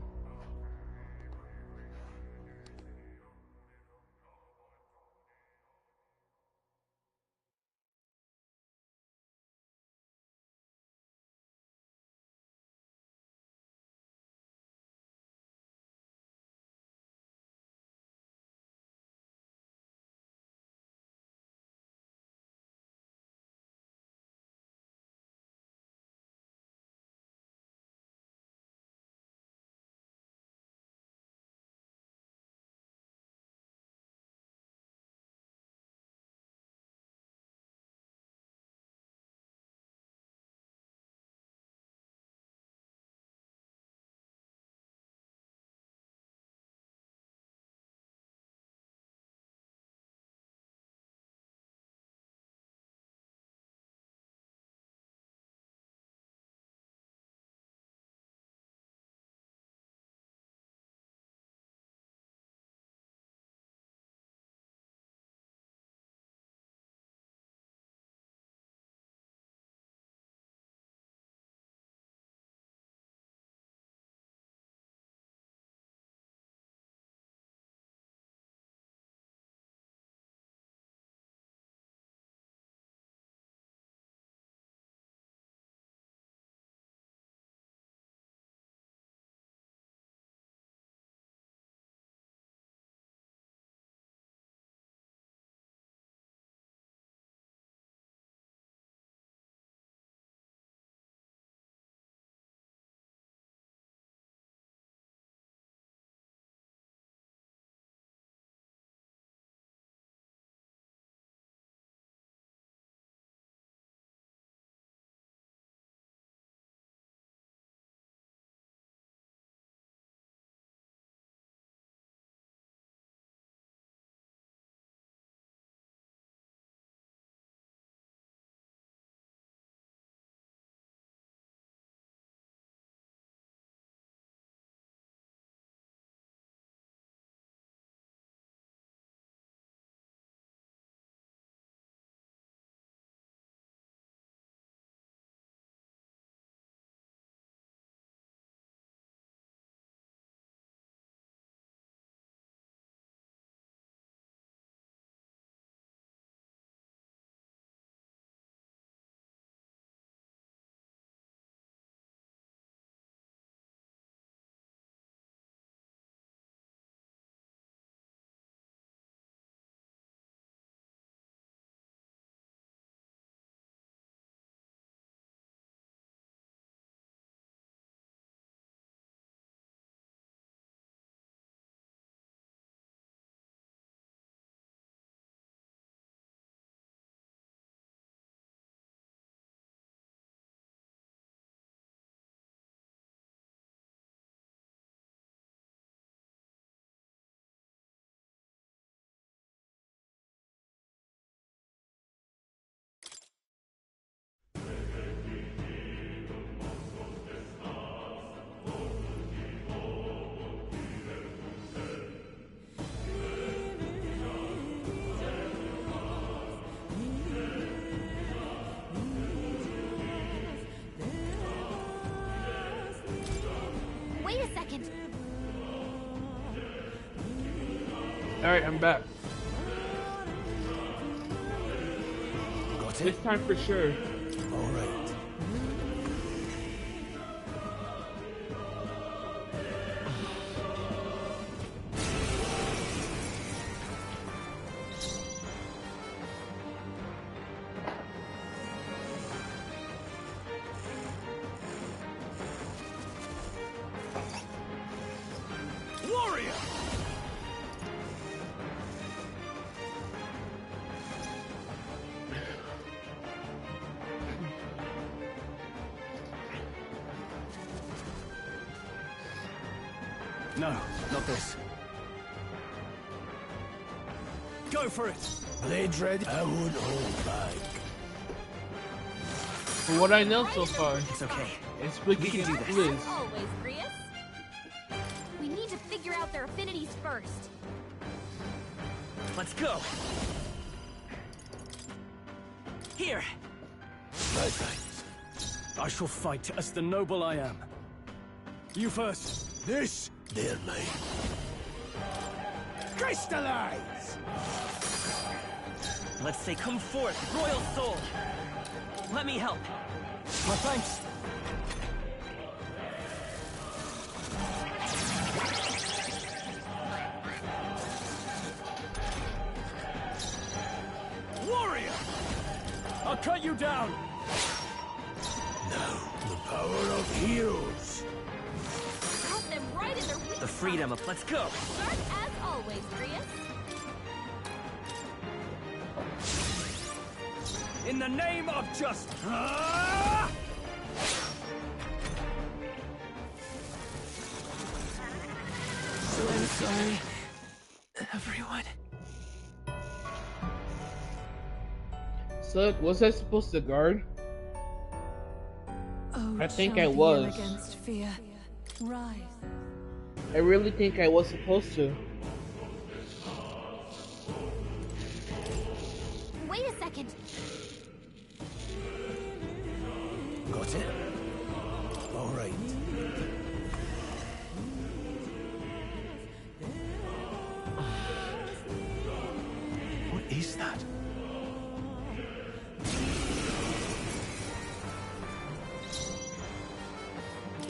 Speaker 1: Alright, I'm back.
Speaker 7: Got it?
Speaker 1: This time for sure.
Speaker 7: Alright.
Speaker 14: Warrior!
Speaker 22: No, not this.
Speaker 14: Go for it!
Speaker 7: Blades ready. I would hold back.
Speaker 1: For what I know so far,
Speaker 13: It's okay.
Speaker 1: it's we can do
Speaker 16: As
Speaker 1: this.
Speaker 16: always, Grius. We need to figure out their affinities first.
Speaker 13: Let's go. Here.
Speaker 7: My thanks.
Speaker 22: I shall fight as the noble I am. You first.
Speaker 7: This, they're mine.
Speaker 14: Crystallize!
Speaker 13: Let's say come forth, royal soul. Let me help.
Speaker 22: My thanks.
Speaker 14: Warrior!
Speaker 22: I'll cut you down.
Speaker 7: Now, the power of heroes.
Speaker 16: Cut them right in their weak
Speaker 13: The freedom of let's go.
Speaker 16: Sharp as always, Grius.
Speaker 14: In the name of justice!
Speaker 13: I'm sorry, everyone.
Speaker 1: So, was I supposed to guard?
Speaker 3: Oh,
Speaker 1: I think I
Speaker 3: champion
Speaker 1: was.
Speaker 3: against fear. Rise.
Speaker 1: I really think I was supposed to.
Speaker 16: Wait a second.
Speaker 7: Got it? Alright. What is that?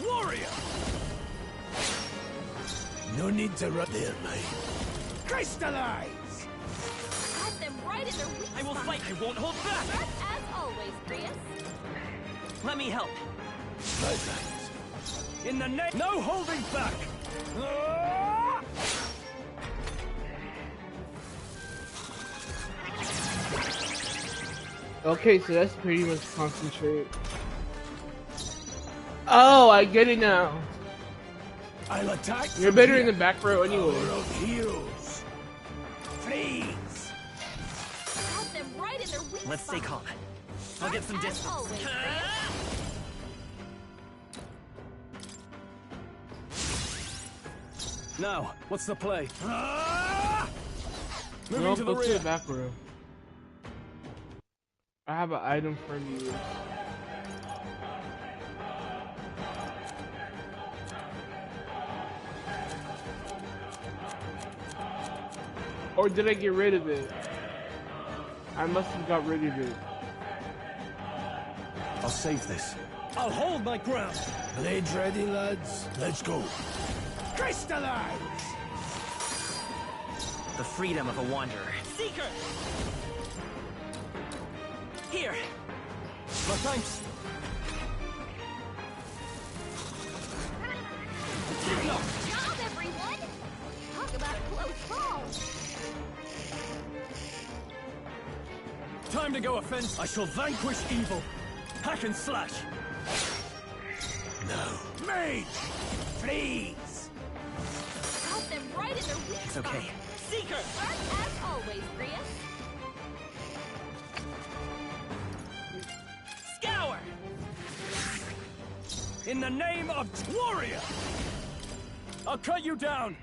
Speaker 14: Warrior!
Speaker 7: No need to run. They're mine.
Speaker 14: Crystallize!
Speaker 16: Cut them right in their weak
Speaker 13: I will
Speaker 16: spot.
Speaker 13: fight. I won't hold back.
Speaker 16: Sharp as always, Grius.
Speaker 13: Let me help.
Speaker 7: My thanks.
Speaker 14: In the name... No holding back!
Speaker 1: Okay, so that's pretty much concentrate. Oh, I get it now.
Speaker 7: I'll attack.
Speaker 1: You're better in the back row anyway.
Speaker 7: Power of heroes.
Speaker 14: Freeze!
Speaker 16: Cut them right in their weak
Speaker 13: Let's stay
Speaker 16: spot.
Speaker 13: calm. I'll get some
Speaker 16: As
Speaker 13: distance.
Speaker 16: always, Grius.
Speaker 22: Now, what's the play? Moving
Speaker 1: No,
Speaker 22: to the
Speaker 1: go to
Speaker 22: rear.
Speaker 1: the back row. I have an item for you. Or did I get rid of it? I must have got rid of it.
Speaker 22: I'll save this.
Speaker 14: I'll hold my ground!
Speaker 7: Blades ready, lads. Let's go.
Speaker 14: Crystallize!
Speaker 13: The freedom of a wanderer. Seeker! Here!
Speaker 22: My thanks.
Speaker 16: Good job, everyone! Talk about a close call!
Speaker 22: Time to go offense. I shall vanquish evil. Hack and slash.
Speaker 7: No.
Speaker 14: Mage! Freeze!
Speaker 16: Cut them right in their weak
Speaker 13: It's
Speaker 16: spot.
Speaker 13: okay.
Speaker 16: Seeker! Sharp as always, Grius.
Speaker 13: Scour!
Speaker 14: In the name of Warrior!
Speaker 22: I'll cut you down.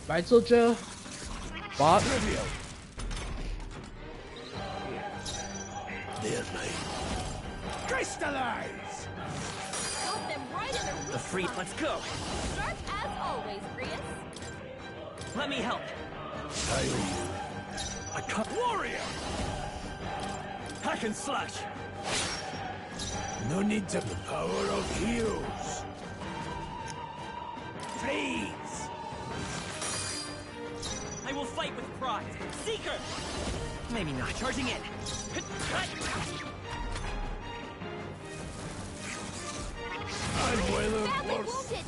Speaker 1: Bye, soldier. Bot.
Speaker 7: Trivial. They're mine.
Speaker 14: Crystallize!
Speaker 16: Cut them right in their weak
Speaker 13: The
Speaker 16: spot.
Speaker 12: free. Let's go.
Speaker 16: Sharp as always, Prius.
Speaker 12: Let me help.
Speaker 7: I can't.
Speaker 14: Warrior! Hack and slash!
Speaker 7: No need to the power of heroes.
Speaker 14: Please!
Speaker 12: I will fight with pride. Seeker! Maybe not. Charging in.
Speaker 7: I'm well
Speaker 16: Badly
Speaker 7: worse.
Speaker 16: wounded.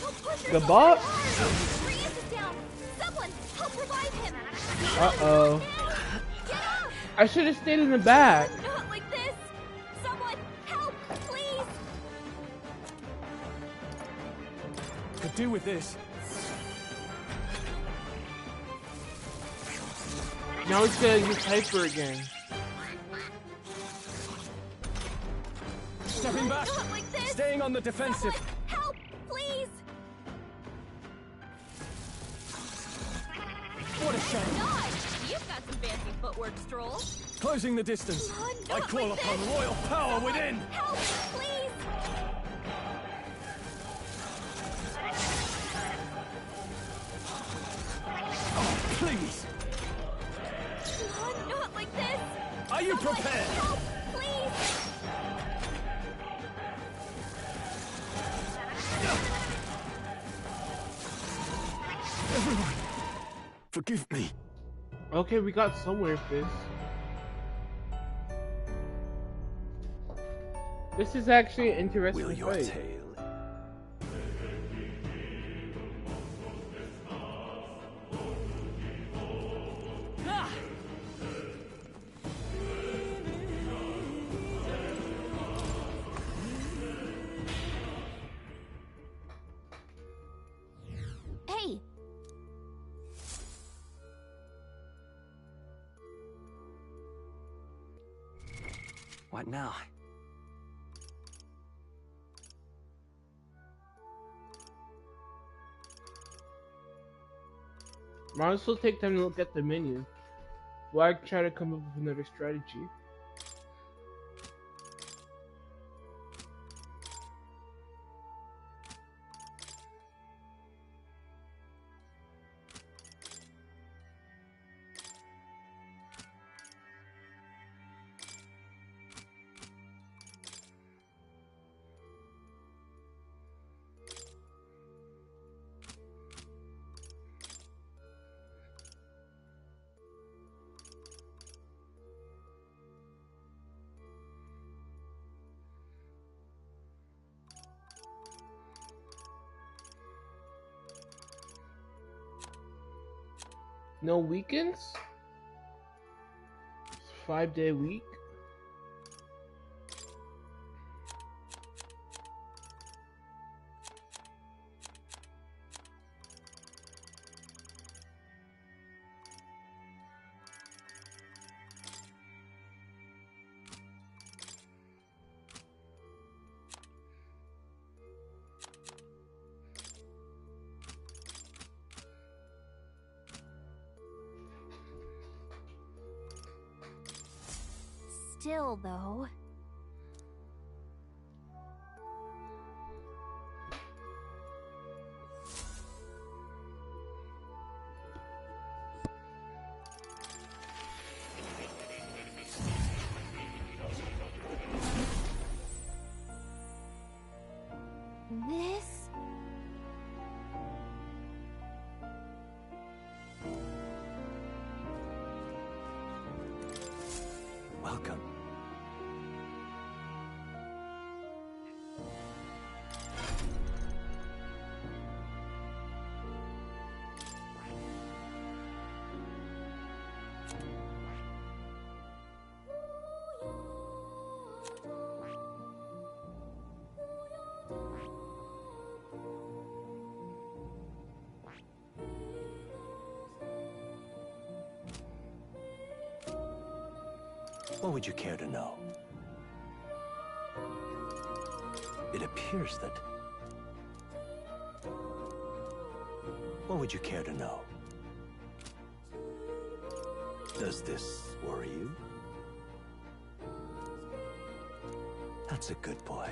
Speaker 16: Don't push
Speaker 1: The
Speaker 16: yourself
Speaker 1: bot?
Speaker 16: very hard. Prius is down. Someone help revive him.
Speaker 1: Uh-oh.
Speaker 16: Get up!
Speaker 1: I should have stayed in the back.
Speaker 16: Not like this. Someone help, please.
Speaker 22: Could do with this.
Speaker 1: Now he's gonna use hyper again.
Speaker 22: Stepping back.
Speaker 16: Not like this.
Speaker 22: Staying on the defensive.
Speaker 16: Help, please.
Speaker 22: What a shame.
Speaker 16: God, you've got some fancy footwork, Stroll.
Speaker 22: Closing the distance. I call upon royal power within.
Speaker 16: Help, please.
Speaker 22: Oh, please.
Speaker 16: Not like this.
Speaker 22: Are you prepared?
Speaker 16: Help, please.
Speaker 7: Everyone, forgive me.
Speaker 1: Okay, we got somewhere with this. This is actually an interesting
Speaker 7: Will your
Speaker 1: fight.
Speaker 7: tale?
Speaker 12: Ah!
Speaker 16: Hey.
Speaker 13: What now?
Speaker 1: Might as well take time to look at the menu. While I try to come up with another strategy. No weekends? 5-day week?
Speaker 16: Still, though. This?
Speaker 8: Welcome. What would you care to know? It appears that... What would you care to know? Does this worry you? That's a good boy.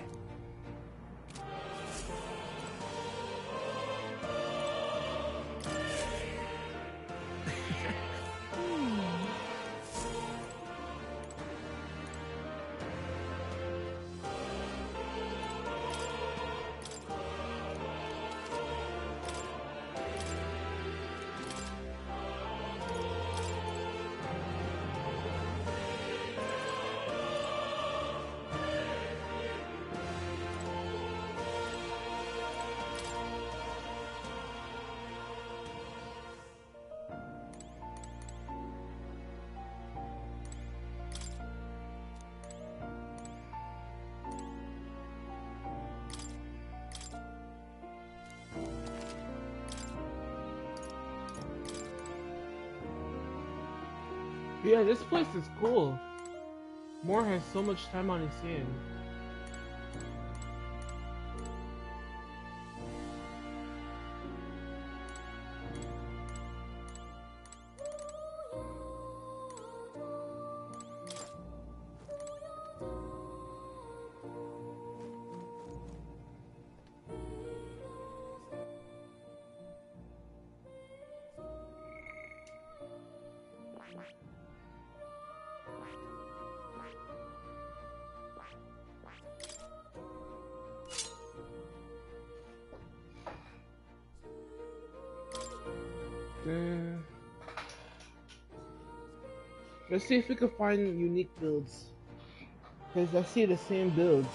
Speaker 1: Yeah, this place is cool. Moore has so much time on his hands. Let's see if we can find unique builds. Because I see the same builds.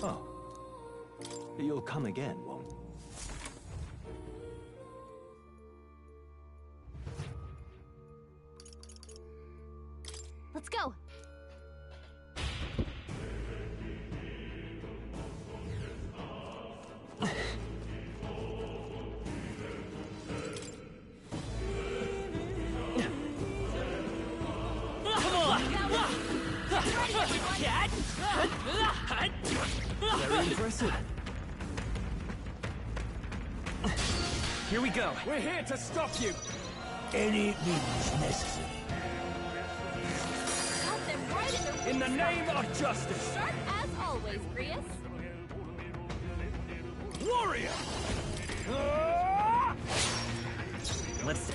Speaker 8: Oh. You'll come again, won't you?
Speaker 16: Let's go.
Speaker 13: Very impressive. Here we go.
Speaker 14: We're here to stop you.
Speaker 7: Any means necessary.
Speaker 16: Got them right in their
Speaker 14: In the name of justice.
Speaker 16: Sharp as always, Grius.
Speaker 14: Warrior!
Speaker 12: Let's...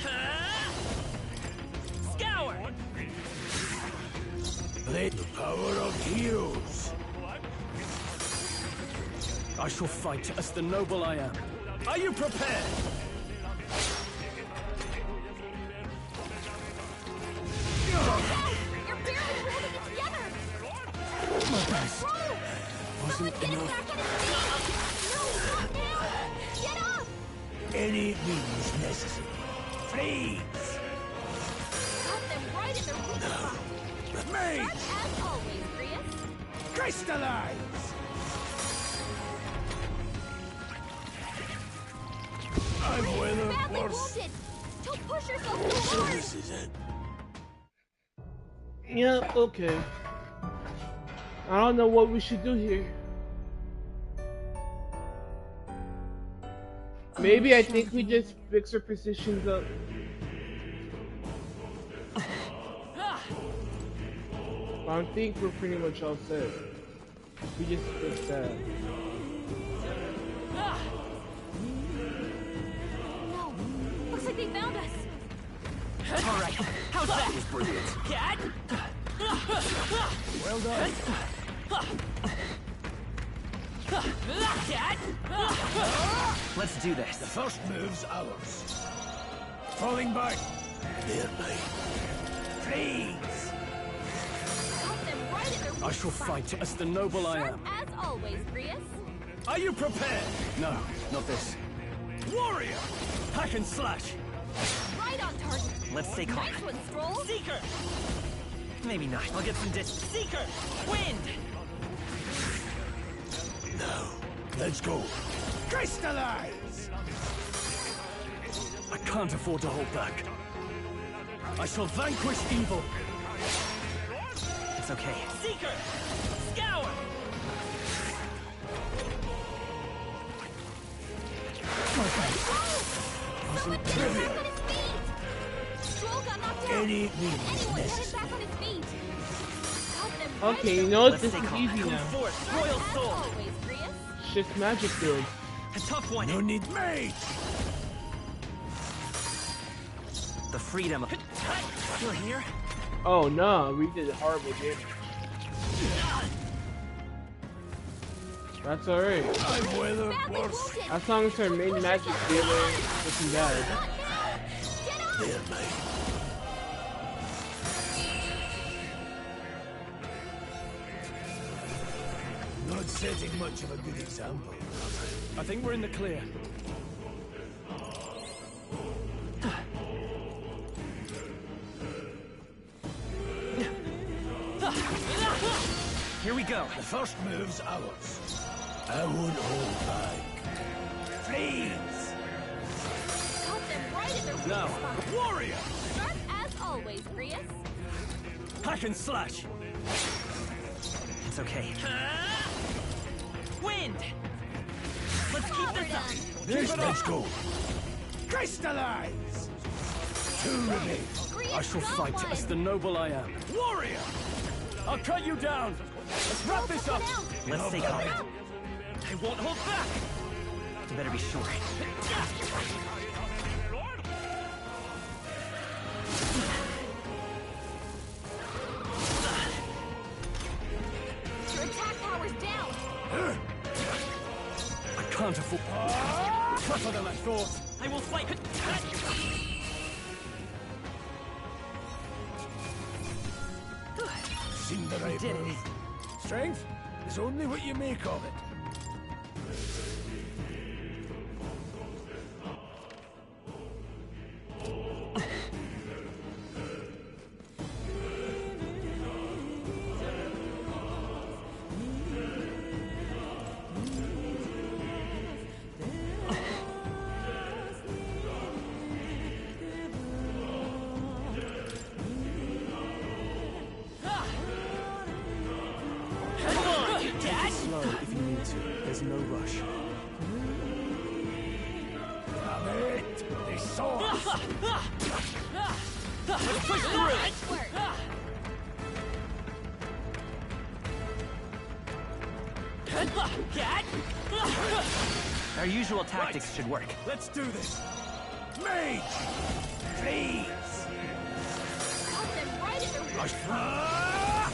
Speaker 12: Scour!
Speaker 7: Let the power of heroes.
Speaker 22: I shall fight as the noble I am. Are you prepared?
Speaker 16: You're barely holding it together.
Speaker 22: My best wasn't enough.
Speaker 16: No, not now. Get up.
Speaker 7: Any means necessary. Please.
Speaker 16: Got them right in their weak spot.
Speaker 7: Me.
Speaker 16: Sharp as always, Grius.
Speaker 7: Crystallize. I'm weather
Speaker 16: Badly
Speaker 7: worse.
Speaker 16: wounded. Don't push yourself so
Speaker 7: So
Speaker 16: hard.
Speaker 7: this is it.
Speaker 1: Yeah, okay. I don't know what we should do here. Maybe I think we just fix our positions up. I think we're pretty much all set. We just fix that.
Speaker 16: No, looks like they found us.
Speaker 12: All right, how's that?
Speaker 5: was brilliant.
Speaker 12: Cat?
Speaker 7: Well done.
Speaker 12: Cat? Let's do this.
Speaker 7: The first move's ours. Falling back. There, mate. Please.
Speaker 16: Got them right in their weak
Speaker 22: I shall
Speaker 16: spot.
Speaker 22: fight as the noble I
Speaker 16: Sharp
Speaker 22: am.
Speaker 16: as always, Grius.
Speaker 22: Are you prepared? No, not this.
Speaker 14: Warrior!
Speaker 22: Hack and slash.
Speaker 16: Right on target.
Speaker 12: Let's stay calm.
Speaker 16: Nice one, Stroll.
Speaker 12: Seeker! Maybe not. I'll get some distance. Seeker! Wind!
Speaker 7: Now, let's go. Crystallize!
Speaker 22: I can't afford to hold back. I shall vanquish evil.
Speaker 12: It's okay. Seeker! Scour!
Speaker 7: Wasn't trivial. Any means necessary.
Speaker 1: Okay, you know what? This is easy now.
Speaker 12: Royal soul.
Speaker 1: It's just magic field.
Speaker 12: A tough one.
Speaker 7: No need mage.
Speaker 12: The freedom. You're here.
Speaker 1: Oh no, we did horrible damage. That's alright.
Speaker 7: I've weathered worse.
Speaker 1: As long as her main magic dealer isn't bad.
Speaker 7: There, mate. Not setting much of a good example.
Speaker 22: I think we're in the clear.
Speaker 12: Here we go.
Speaker 7: The first move's ours. I won't hold back. Please!
Speaker 16: Caught them right in their
Speaker 22: Now,
Speaker 7: warrior!
Speaker 16: Sharp as always, Prius.
Speaker 12: Hack and slash. It's okay. Wind! Let's keep this up.
Speaker 7: This let's go. Crystallize! Two remain.
Speaker 22: I shall fight as the noble I am.
Speaker 7: Warrior!
Speaker 22: I'll cut you down. Let's wrap this up.
Speaker 12: Let's stay calm. I won't hold back. You better be sure.
Speaker 16: Your attack power's down.
Speaker 22: I can't afford. Tougher than I thought.
Speaker 12: I will fight.
Speaker 7: Seemed the right
Speaker 12: did it.
Speaker 7: move. Strength is only what you make of it.
Speaker 22: Slow if you need to. There's no rush.
Speaker 7: Damn it! They saw us!
Speaker 12: Let's push through. Our usual tactics should work.
Speaker 7: Let's do this! Mage! Please!
Speaker 16: Caught them right in their Sharp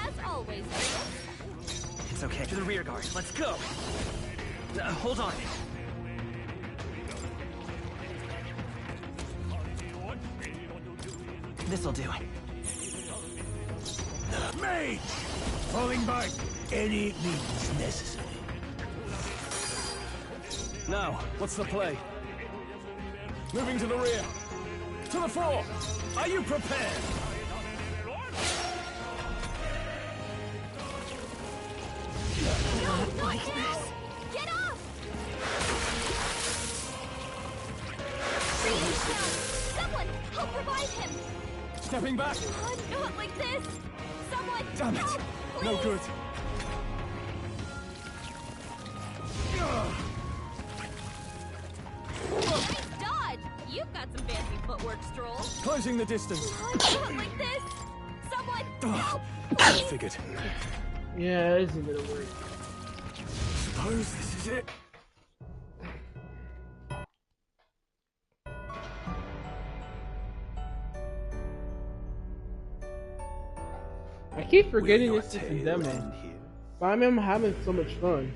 Speaker 16: as always, Prius.
Speaker 12: It's okay. To the rear guard. Let's go. Hold on. This'll do.
Speaker 7: Mage! Falling back. Any means necessary.
Speaker 22: Now, what's the play? Moving to the rear. To the fore. Are you prepared?
Speaker 16: Not like this. Get off! Someone help revive him.
Speaker 22: Stepping back.
Speaker 16: Not like this. Someone.
Speaker 22: Damn it.
Speaker 16: Help,
Speaker 22: No
Speaker 16: please.
Speaker 22: good.
Speaker 16: Nice dodge. You've got some fancy footwork, Stroll.
Speaker 22: Closing the distance.
Speaker 16: Not like this. Someone help.
Speaker 22: I figured.
Speaker 1: Yeah, it isn't gonna work.
Speaker 22: Suppose this is it.
Speaker 1: I keep forgetting this is a demo. But I'm having so much fun.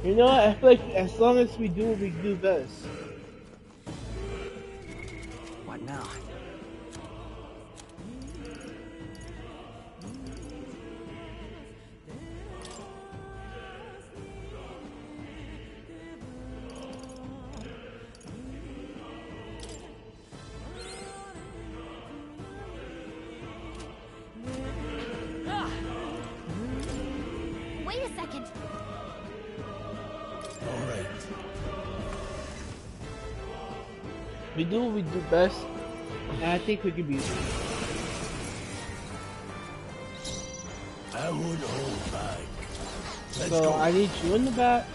Speaker 1: You know what? I feel like as long as we do what we do best.
Speaker 12: What now?
Speaker 16: Wait a second.
Speaker 7: All right.
Speaker 1: We do what we do best. And I think we can be.
Speaker 7: I won't hold back. Let's
Speaker 1: So
Speaker 7: go.
Speaker 1: I need you in the back.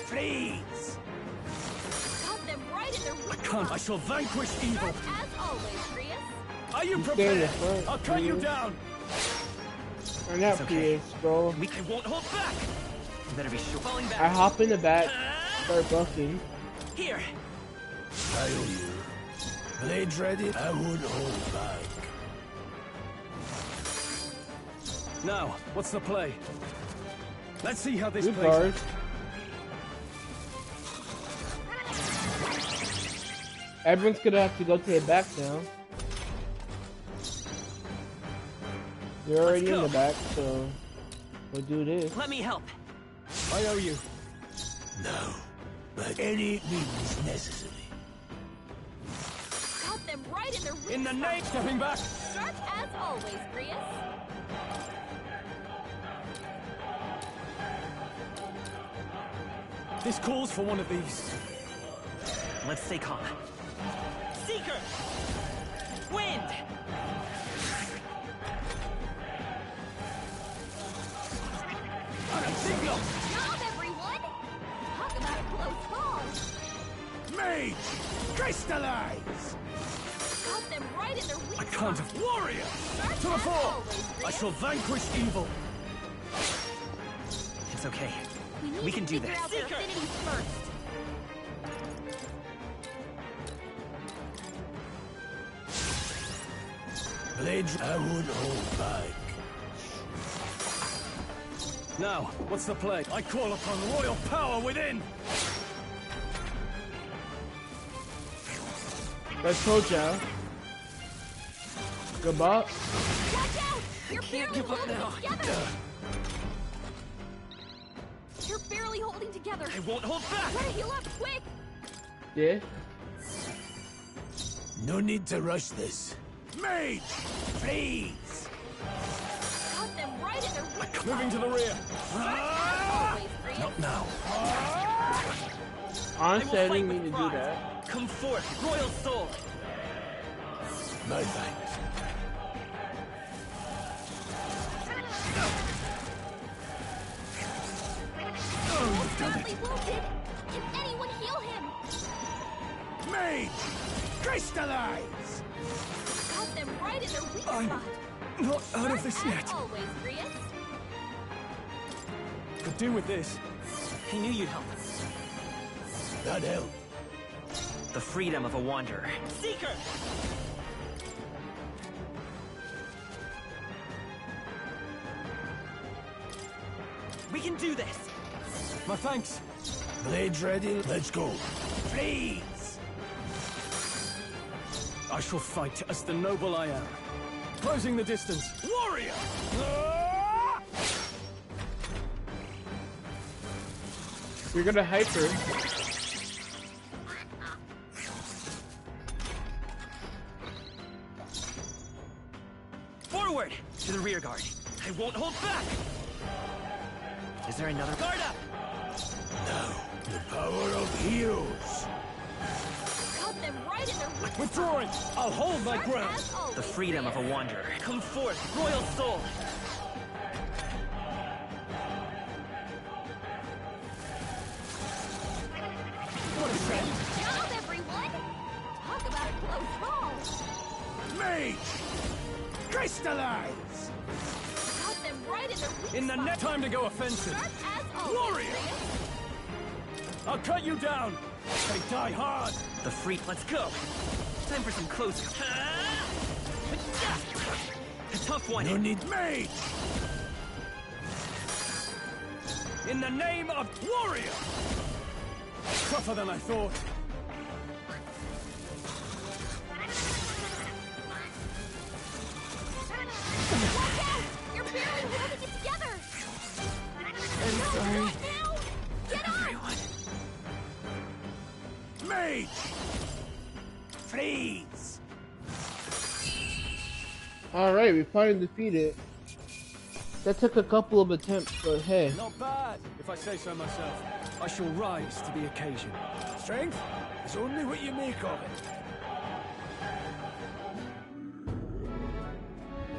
Speaker 10: Freeze!
Speaker 16: Got them right in their weak
Speaker 14: I can't. I shall vanquish evil.
Speaker 16: As always, Prius.
Speaker 14: Are you
Speaker 1: Stay in the
Speaker 14: prepared?
Speaker 1: front,
Speaker 14: I'll cut you
Speaker 1: Prius.
Speaker 14: down.
Speaker 1: Turn that Prius, bro.
Speaker 12: I won't hold back. You better be sure. Falling back.
Speaker 1: I hop in the back, start bucking.
Speaker 12: Here.
Speaker 7: I owe you. Blades ready? I won't hold back.
Speaker 14: Now, what's the play? Let's see how this
Speaker 1: Good
Speaker 14: plays.
Speaker 1: guard. Everyone's gonna have to go to the back now. You're already in the back, so we'll do this.
Speaker 12: Let me help.
Speaker 14: I owe you.
Speaker 7: No, but any means necessary.
Speaker 16: Got them right in their weak
Speaker 14: In the name, stepping back.
Speaker 16: Sharp as always, Prius.
Speaker 14: This calls for one of these.
Speaker 12: Let's stay calm. Seeker! Wind!
Speaker 10: On a signal!
Speaker 16: Job, everyone! Talk about a close call.
Speaker 10: Mage! Crystallize!
Speaker 16: Got them right in their weak
Speaker 14: I can't
Speaker 16: spot.
Speaker 14: have warrior. To the fore! I shall vanquish evil.
Speaker 12: It's okay.
Speaker 16: need
Speaker 12: We can
Speaker 16: to
Speaker 12: do
Speaker 16: figure
Speaker 12: this.
Speaker 16: out their
Speaker 12: Seeker!
Speaker 16: affinities first.
Speaker 7: Blades, I won't hold back.
Speaker 14: Now, what's the play? I call upon royal power within.
Speaker 1: That's Toja. Good bot.
Speaker 16: Watch out! You're
Speaker 12: can't
Speaker 16: barely
Speaker 12: give up
Speaker 16: holding
Speaker 12: now.
Speaker 16: it together. You're barely holding together.
Speaker 12: I won't hold back.
Speaker 16: Try to heal up, quick!
Speaker 1: Yeah.
Speaker 7: No need to rush this.
Speaker 10: Mage! Freeze!
Speaker 16: Got them right in their weak spot.
Speaker 14: Moving to the rear.
Speaker 16: As always, Prius.
Speaker 7: Not now.
Speaker 1: Honestly, I
Speaker 12: fight
Speaker 1: didn't
Speaker 12: with
Speaker 1: mean to do
Speaker 12: pride.
Speaker 1: that.
Speaker 12: Come forth, royal soul.
Speaker 7: My thanks.
Speaker 16: Badly wounded. Can anyone heal him?
Speaker 10: Mage! Crystallize!
Speaker 16: Got them right in their weak
Speaker 14: I'm
Speaker 16: spot.
Speaker 14: not out of this
Speaker 16: As
Speaker 14: yet.
Speaker 16: always, Prius.
Speaker 14: Could do with this.
Speaker 12: I knew you'd help.
Speaker 7: That helped.
Speaker 12: The freedom of a wanderer. Seeker! We can do this!
Speaker 14: My thanks.
Speaker 7: Blades ready? Let's go.
Speaker 10: Freeze!
Speaker 14: I shall fight as the noble I am. Closing the distance.
Speaker 10: Warrior!
Speaker 1: You're gonna hyper.
Speaker 12: Forward! To the rear guard. I won't hold back! Is there another guard up?
Speaker 7: Now, the power of heroes.
Speaker 16: Got them right in their weak
Speaker 14: Withdrawing. I'll hold my
Speaker 16: spot.
Speaker 14: ground.
Speaker 16: As always,
Speaker 12: The freedom of a
Speaker 16: Prius.
Speaker 12: wanderer. Come forth, royal soul!
Speaker 14: What a shame.
Speaker 16: Good job, everyone! Talk about a close call.
Speaker 10: Mage! Crystallize!
Speaker 16: Got them right in their weak
Speaker 14: In the
Speaker 16: spot.
Speaker 14: net time to go offensive.
Speaker 16: Sharp as always,
Speaker 10: Warrior!
Speaker 16: Prius.
Speaker 14: I'll cut you down. They die hard.
Speaker 12: The freak, let's go! Time for some close. A tough one.
Speaker 7: No need.
Speaker 10: Mage!
Speaker 14: In the name of warrior. Tougher than I thought.
Speaker 16: Watch out! You're barely holding it together.
Speaker 1: I'm sorry.
Speaker 16: Not now! Get up!
Speaker 10: Mage! Freeze!
Speaker 1: Alright, we finally defeated. That took a couple of attempts, but hey.
Speaker 14: Not bad, if I say so myself. I shall rise to the occasion.
Speaker 10: Strength is only what you make of it.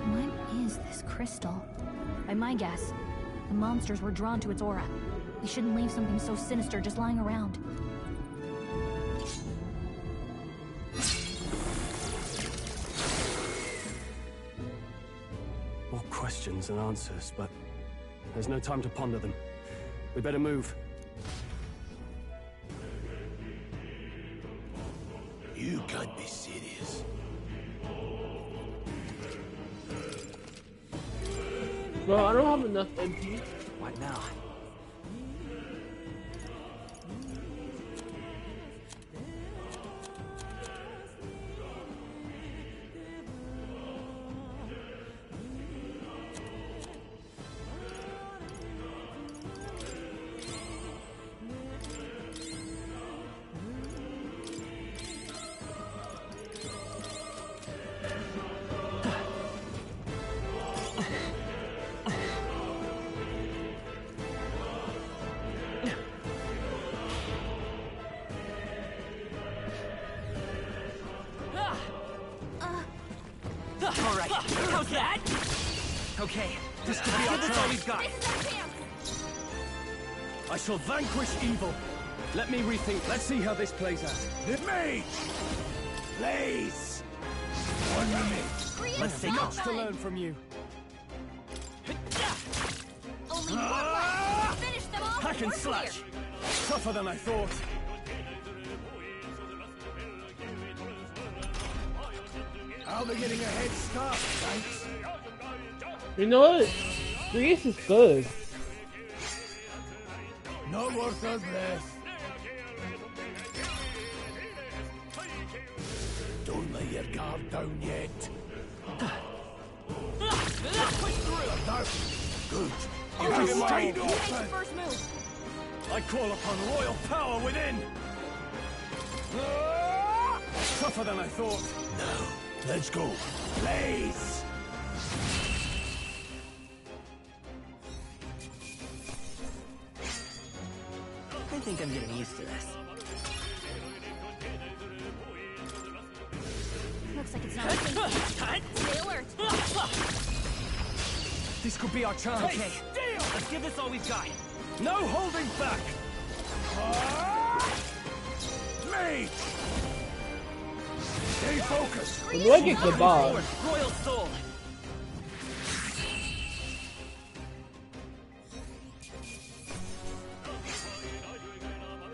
Speaker 9: What is this crystal? By my guess, the monsters were drawn to its aura. We shouldn't leave something so sinister just lying around.
Speaker 22: More questions than answers, but there's no time to ponder them. We better move.
Speaker 7: You can't be serious.
Speaker 1: Bro, I don't have enough MP.
Speaker 12: What now?
Speaker 13: Alright, how's that? Okay, this could be our chance. All we've got.
Speaker 22: I shall vanquish evil. Let me rethink. Let's see how this plays out.
Speaker 7: Me! Please! 1 minute.
Speaker 22: Let's take much to learn from you.
Speaker 16: Only one left. Finish them off.
Speaker 22: Hack and slash. Tougher than I thought.
Speaker 7: I'll be getting a head start, thanks.
Speaker 1: You know what? Greece is good.
Speaker 7: Not worth our breath. Don't lay your guard down yet.
Speaker 13: Push through.
Speaker 7: Good.
Speaker 22: You can
Speaker 7: stay
Speaker 22: stay
Speaker 7: open.
Speaker 16: First move.
Speaker 22: I call upon royal power within. Tougher than I thought.
Speaker 7: Now, let's go. Please.
Speaker 13: I think I'm getting used to this.
Speaker 9: Looks like it's not safe. Stay alert.
Speaker 22: This could be our chance.
Speaker 13: Okay, let's give this all we've got.
Speaker 22: No holding back.
Speaker 7: Me! Stay focused.
Speaker 1: Look at the ball.
Speaker 13: Royal soul.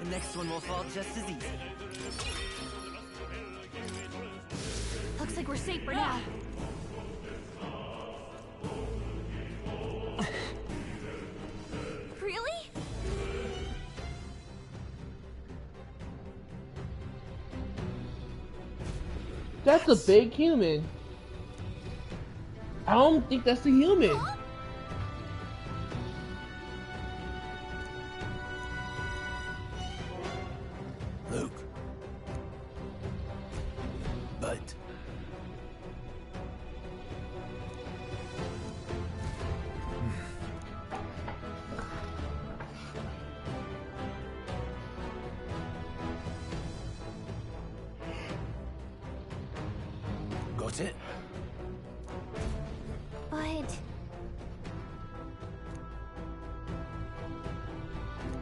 Speaker 13: The next one will fall just as easy.
Speaker 9: Looks like we're safe for now. Really?
Speaker 1: That's a big human. I don't think that's a human.
Speaker 7: Luke. But... Got it?
Speaker 9: But...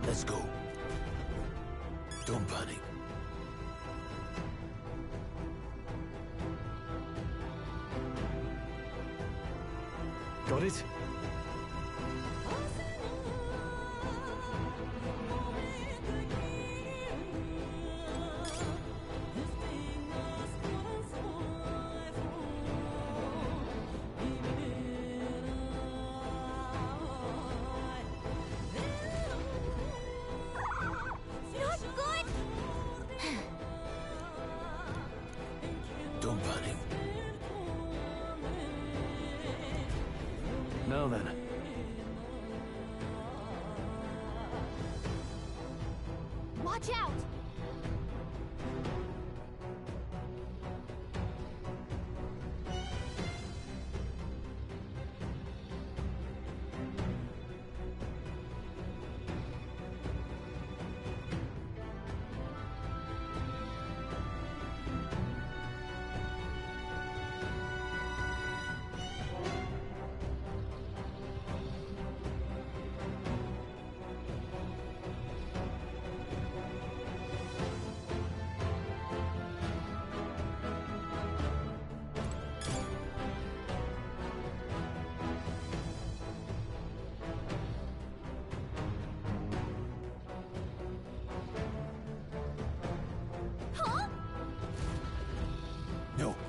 Speaker 7: Let's go. Don't panic.
Speaker 22: Got it?
Speaker 16: Not good.
Speaker 7: Don't panic.
Speaker 22: Now then.
Speaker 9: Watch out!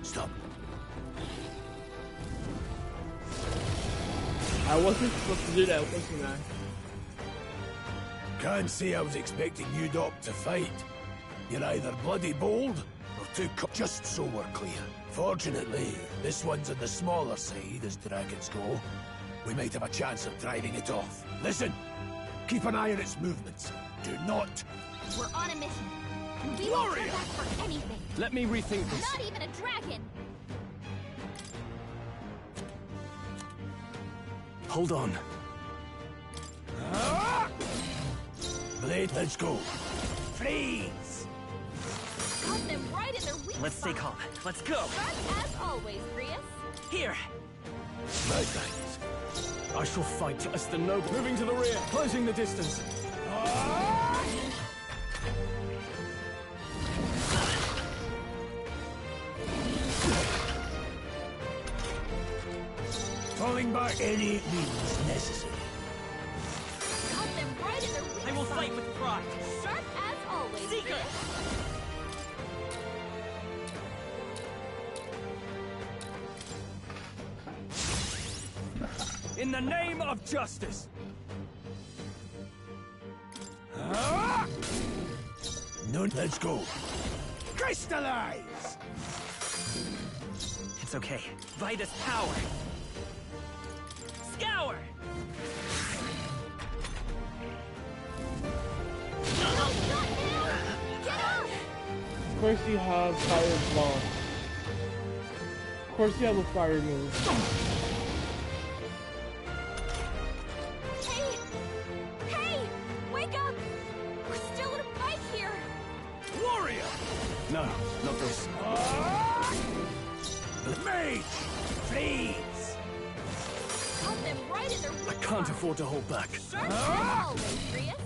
Speaker 7: Stop.
Speaker 1: I wasn't supposed to do that, wasn't I?
Speaker 7: Can't say I was expecting you, Doc, to fight. You're either bloody bold, or too just so we're clear. Fortunately, this one's on the smaller side as dragons go. We might have a chance of driving it off. Listen, keep an eye on its movements. Do not...
Speaker 16: We're on a mission. And we won't turn back for anything.
Speaker 22: Let me rethink this.
Speaker 16: Not even a dragon.
Speaker 22: Hold on.
Speaker 7: Blade, let's go. Freeze!
Speaker 16: Cut them right in their weak
Speaker 12: Let's stay calm. Let's go.
Speaker 16: Sharp as always, Prius.
Speaker 12: Here.
Speaker 7: My thanks.
Speaker 22: I shall fight as the noble. Moving to the rear, closing the distance.
Speaker 7: Falling back any means necessary.
Speaker 16: Cut them right in their weak
Speaker 12: I will fight with pride.
Speaker 16: Sharp as always,
Speaker 12: Seeker.
Speaker 16: Prius.
Speaker 22: In the name of justice.
Speaker 7: No, let's go. Crystallize!
Speaker 12: It's okay. Vitus power. Scour!
Speaker 1: Of course you have fire ball. Of course you have a fire move.
Speaker 16: Hey! Wake up! We're still in a fight here!
Speaker 7: Warrior!
Speaker 22: No, not this.
Speaker 7: Mage! Freeze!
Speaker 16: Cut them right in their
Speaker 22: I
Speaker 16: weak
Speaker 22: can't afford to hold back.
Speaker 16: Sharp as always, Prius.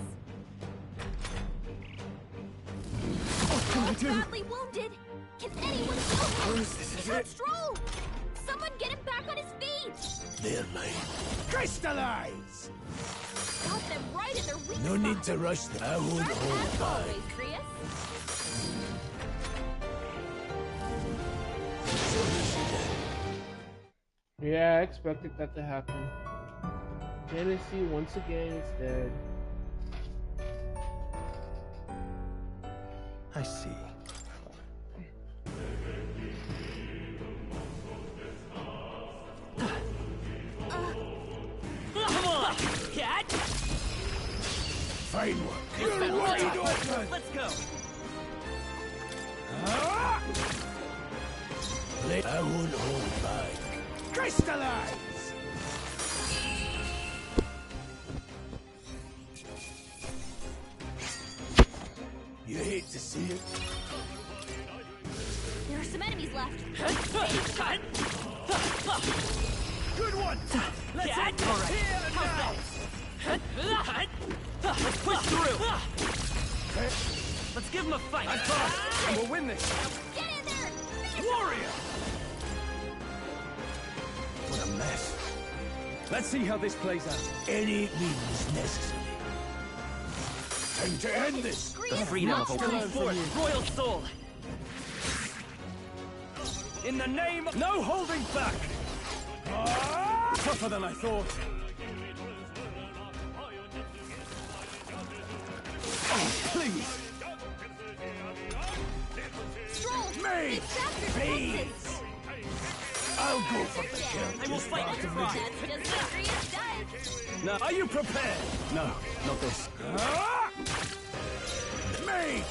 Speaker 22: What can I do?
Speaker 16: Badly wounded. Can anyone help him?
Speaker 22: This is
Speaker 16: Help
Speaker 22: it.
Speaker 16: Stroll! Someone get him back on his feet!
Speaker 7: They're mine. Crystallize!
Speaker 16: Got them right in their weak
Speaker 7: No
Speaker 16: spot.
Speaker 7: need to rush them. I won't
Speaker 16: Sharp
Speaker 7: hold
Speaker 16: as
Speaker 7: back.
Speaker 16: always, Prius.
Speaker 1: Yeah, I expected that to happen. Fantasy once again is dead.
Speaker 8: I see.
Speaker 12: Come on, cat!
Speaker 7: Fine work. You're wide open!
Speaker 12: Let's go.
Speaker 7: I won't hold back. Crystallize! You hate to see it.
Speaker 16: There are some enemies left.
Speaker 7: Good one!
Speaker 12: Let's cat. All right. How's that? Let's push through. Let's give him a fight.
Speaker 22: I pass, and we'll win this.
Speaker 16: Get in there!
Speaker 7: Warrior!
Speaker 22: What a mess. Let's see how this plays out.
Speaker 7: Any means necessary. Time to end this!
Speaker 12: The freedom of a
Speaker 22: Going
Speaker 12: forth, royal soul.
Speaker 22: In the name of... No holding back! Tougher than I thought. Oh, please!
Speaker 16: Stroll!
Speaker 7: Me!
Speaker 16: It's faster
Speaker 7: Please! I'll go for the kill.
Speaker 12: I will fight
Speaker 7: Just
Speaker 12: with
Speaker 7: part of
Speaker 12: pride.
Speaker 16: That's just what Prius does.
Speaker 22: Now, are you prepared? No, not this.
Speaker 7: Me!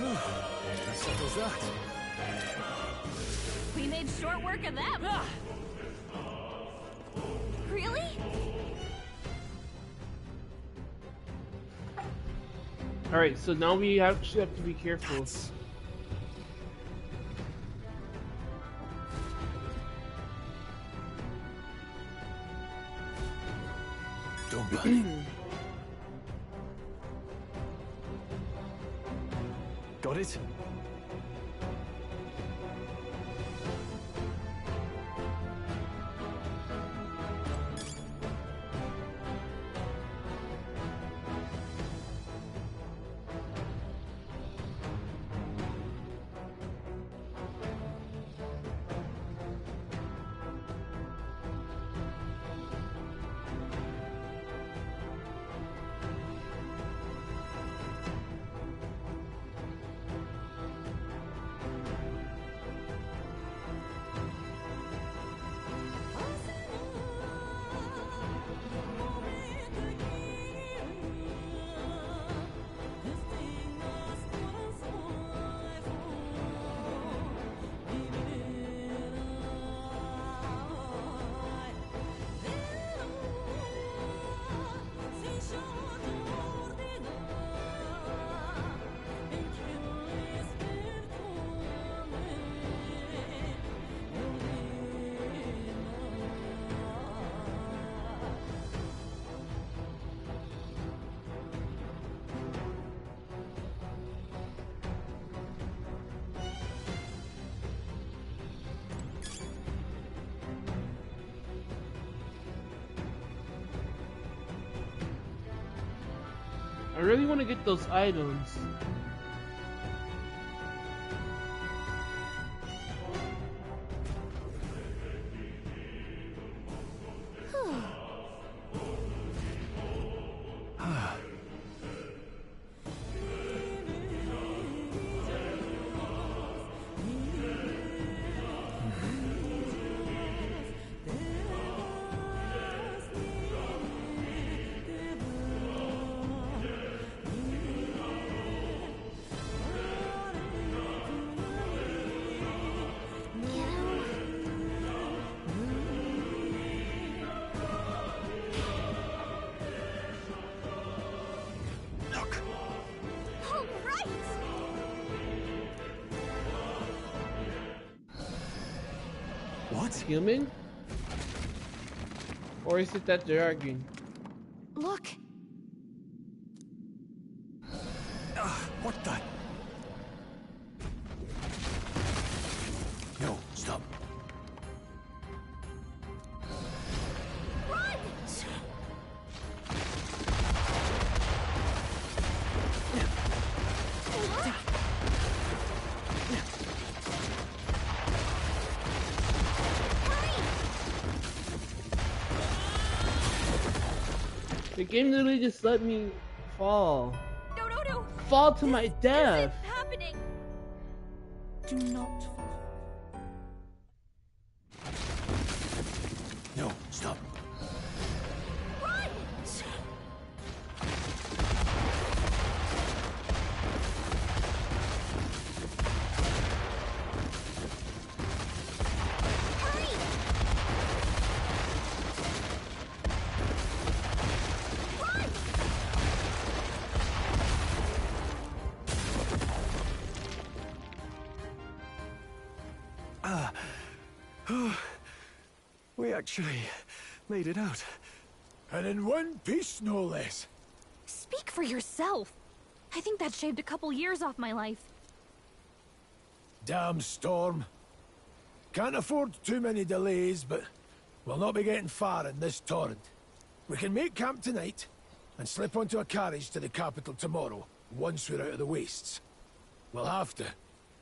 Speaker 22: That settles that.
Speaker 16: We made short work of them. Really?
Speaker 1: Alright, so now we actually have to be careful.
Speaker 7: Don't panic.
Speaker 22: Got it?
Speaker 1: I really want to get those items.
Speaker 22: What?
Speaker 1: Human? Or is it that dragon?
Speaker 9: Look.
Speaker 7: What the? No, stop.
Speaker 16: Run!
Speaker 1: The game literally just let me fall.
Speaker 16: No.
Speaker 1: Fall to my death.
Speaker 16: This isn't happening.
Speaker 9: Do not fall.
Speaker 7: No, stop.
Speaker 16: Run!
Speaker 22: We actually made it out.
Speaker 7: And in one piece, no less.
Speaker 9: Speak for yourself. I think that shaved a couple years off my life.
Speaker 7: Damn storm. Can't afford too many delays, but we'll not be getting far in this torrent. We can make camp tonight, and slip onto a carriage to the capital tomorrow, once we're out of the wastes. We'll have to,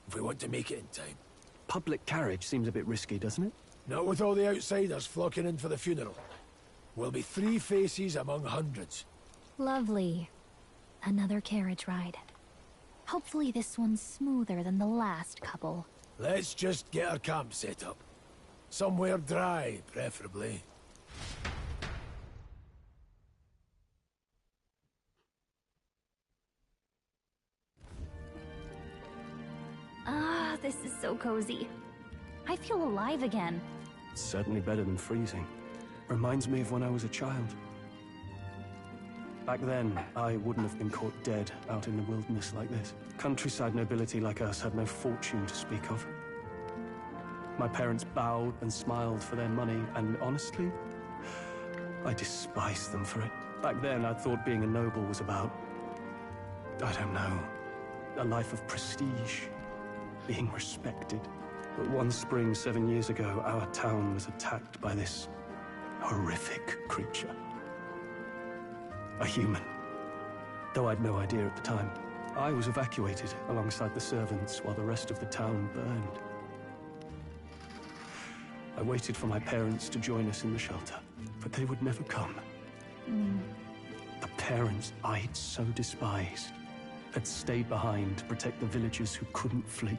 Speaker 7: if we want to make it in time.
Speaker 22: Public carriage seems a bit risky, doesn't it?
Speaker 7: Not with all the outsiders flocking in for the funeral. We'll be 3 faces among hundreds.
Speaker 9: Lovely. Another carriage ride. Hopefully this one's smoother than the last couple.
Speaker 7: Let's just get our camp set up. Somewhere dry, preferably.
Speaker 9: Ah, this is so cozy. I feel alive again.
Speaker 22: It's certainly better than freezing. Reminds me of when I was a child. Back then, I wouldn't have been caught dead out in the wilderness like this. Countryside nobility like us had no fortune to speak of. My parents bowed and smiled for their money, and honestly, I despised them for it. Back then, I thought being a noble was about, I don't know, a life of prestige, being respected. But one spring 7 years ago, our town was attacked by this horrific creature. A human. Though I'd no idea at the time. I was evacuated alongside the servants while the rest of the town burned. I waited for my parents to join us in the shelter, but they would never come. The parents I'd so despised had stayed behind to protect the villagers who couldn't flee.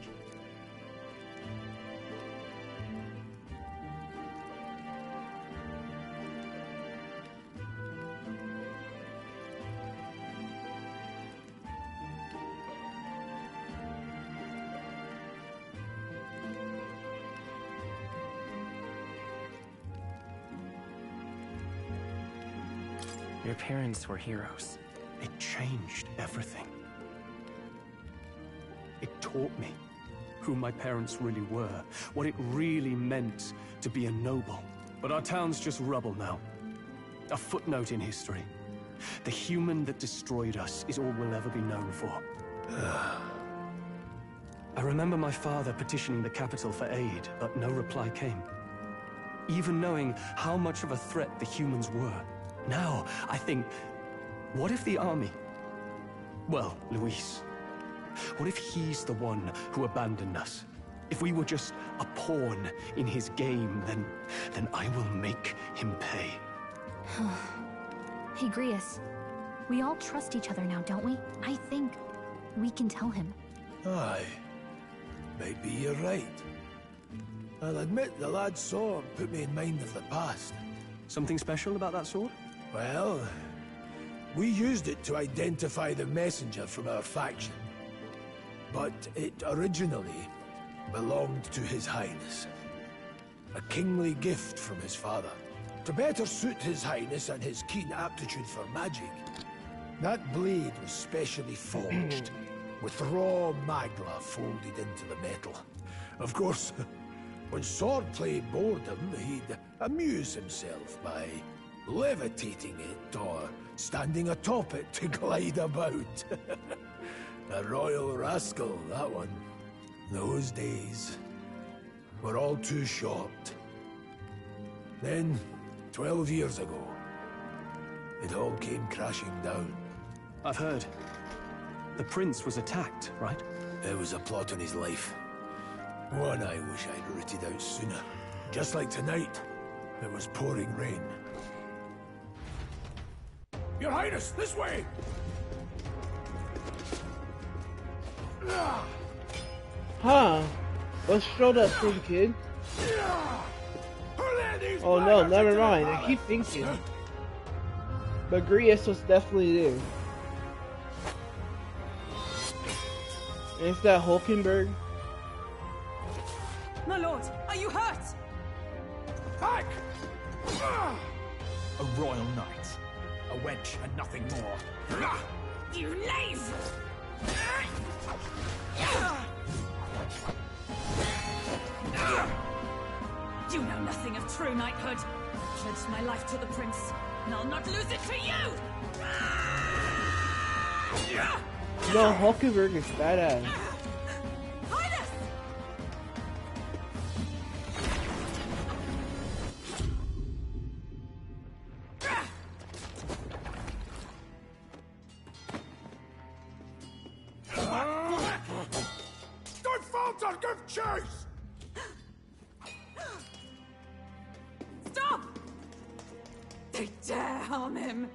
Speaker 13: Your parents were heroes.
Speaker 22: It changed everything. It taught me who my parents really were, what it really meant to be a noble. But our town's just rubble now. A footnote in history. The human that destroyed us is all we'll ever be known for. I remember my father petitioning the capital for aid, but no reply came. Even knowing how much of a threat the humans were. Now, I think, what if the army, Well, Luis, what if he's the one who abandoned us? If we were just a pawn in his game, then I will make him pay.
Speaker 9: Hey, Grius. We all trust each other now, don't we? I think we can tell him.
Speaker 7: Aye. Maybe you're right. I'll admit the lad's sword put me in mind of the past.
Speaker 22: Something special about that sword?
Speaker 7: Well, we used it to identify the messenger from our faction. But it originally belonged to His Highness. A kingly gift from his father. To better suit His Highness and his keen aptitude for magic, that blade was specially forged, with raw magla folded into the metal. Of course, when swordplay bored him, he'd amuse himself by levitating it or standing atop it to glide about. A royal rascal, that one. Those days were all too short. Then, 12 years ago, it all came crashing down.
Speaker 22: I've heard. The prince was attacked, right?
Speaker 7: There was a plot on his life. One I wish I'd rooted out sooner. Just like tonight, it was pouring rain.
Speaker 10: Your Highness, this way!
Speaker 1: Huh. Let's show that thing, kid. Oh no, never mind. I keep thinking. But Grius was definitely there. And it's that Hulkenberg.
Speaker 12: My lord, are you hurt?
Speaker 10: Back!
Speaker 17: A royal knight. A wench and nothing more.
Speaker 12: You knave! You know nothing of true knighthood. I pledged my life to the prince, and I'll not lose it to you!
Speaker 1: No, Hulkenberg is badass.
Speaker 12: Highness!
Speaker 10: Don't falter, give chase!
Speaker 12: Stop! They dare harm him!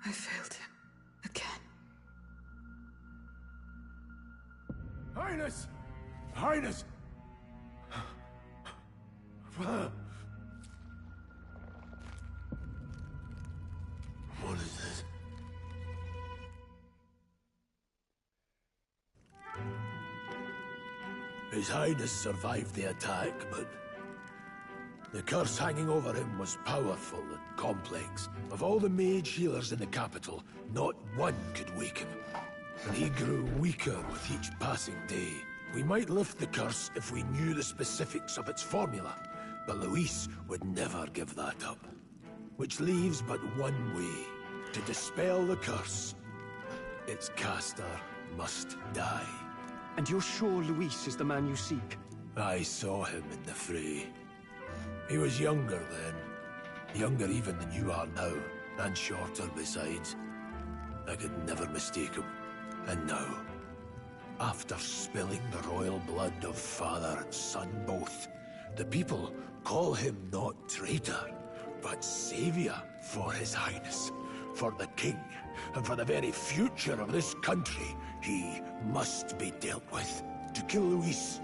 Speaker 3: I failed him. Again.
Speaker 10: Highness! Highness!
Speaker 7: What is this? His Highness survived the attack, but the curse hanging over him was powerful and complex. Of all the mage healers in the capital, not one could wake him. And he grew weaker with each passing day. We might lift the curse if we knew the specifics of its formula, but Luis would never give that up. Which leaves but one way to dispel the curse. Its caster must die.
Speaker 22: And you're sure Luis is the man you seek?
Speaker 7: I saw him in the fray. He was younger then. Younger even than you are now, and shorter besides. I could never mistake him. And now, after spilling the royal blood of father and son both, the people call him not traitor, but savior for His Highness, for the king, and for the very future of this country. He must be dealt with. To kill Luis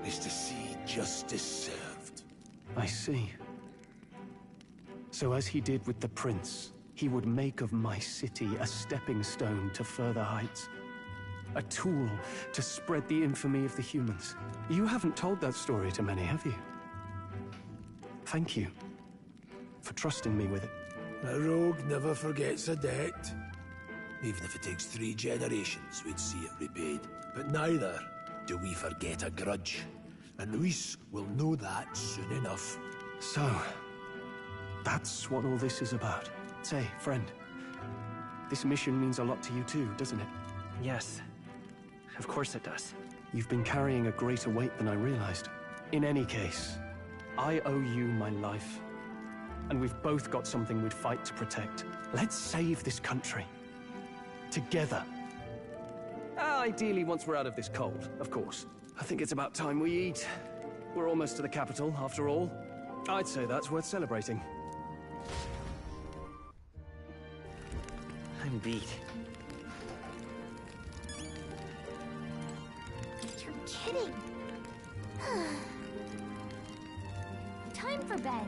Speaker 7: is to see justice served.
Speaker 22: I see. So as he did with the prince, he would make of my city a stepping stone to further heights. A tool to spread the infamy of the humans. You haven't told that story to many, have you? Thank you for trusting me with it.
Speaker 7: A rogue never forgets a debt. Even if it takes 3 generations, we'd see it repaid. But neither do we forget a grudge. And Luis will know that soon enough.
Speaker 22: So, that's what all this is about. Say, friend, this mission means a lot to you too, doesn't it?
Speaker 13: Yes, of course it does.
Speaker 22: You've been carrying a greater weight than I realized. In any case, I owe you my life. And we've both got something we'd fight to protect. Let's save this country. Together. Ideally, once we're out of this cold, of course. I think it's about time we eat. We're almost to the capital, after all. I'd say that's worth celebrating.
Speaker 13: I'm beat.
Speaker 16: You're kidding. Time for bed.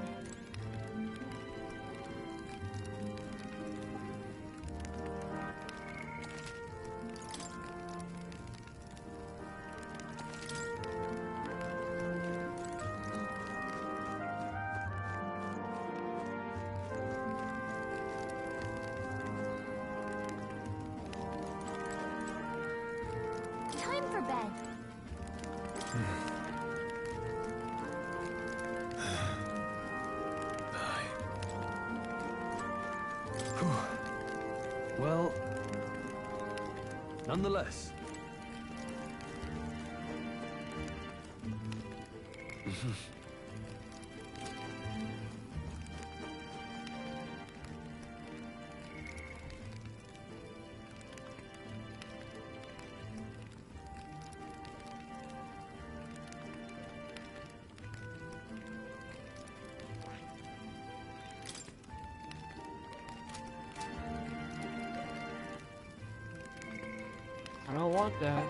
Speaker 16: Time for bed.
Speaker 22: Well, nonetheless.
Speaker 1: I don't want that.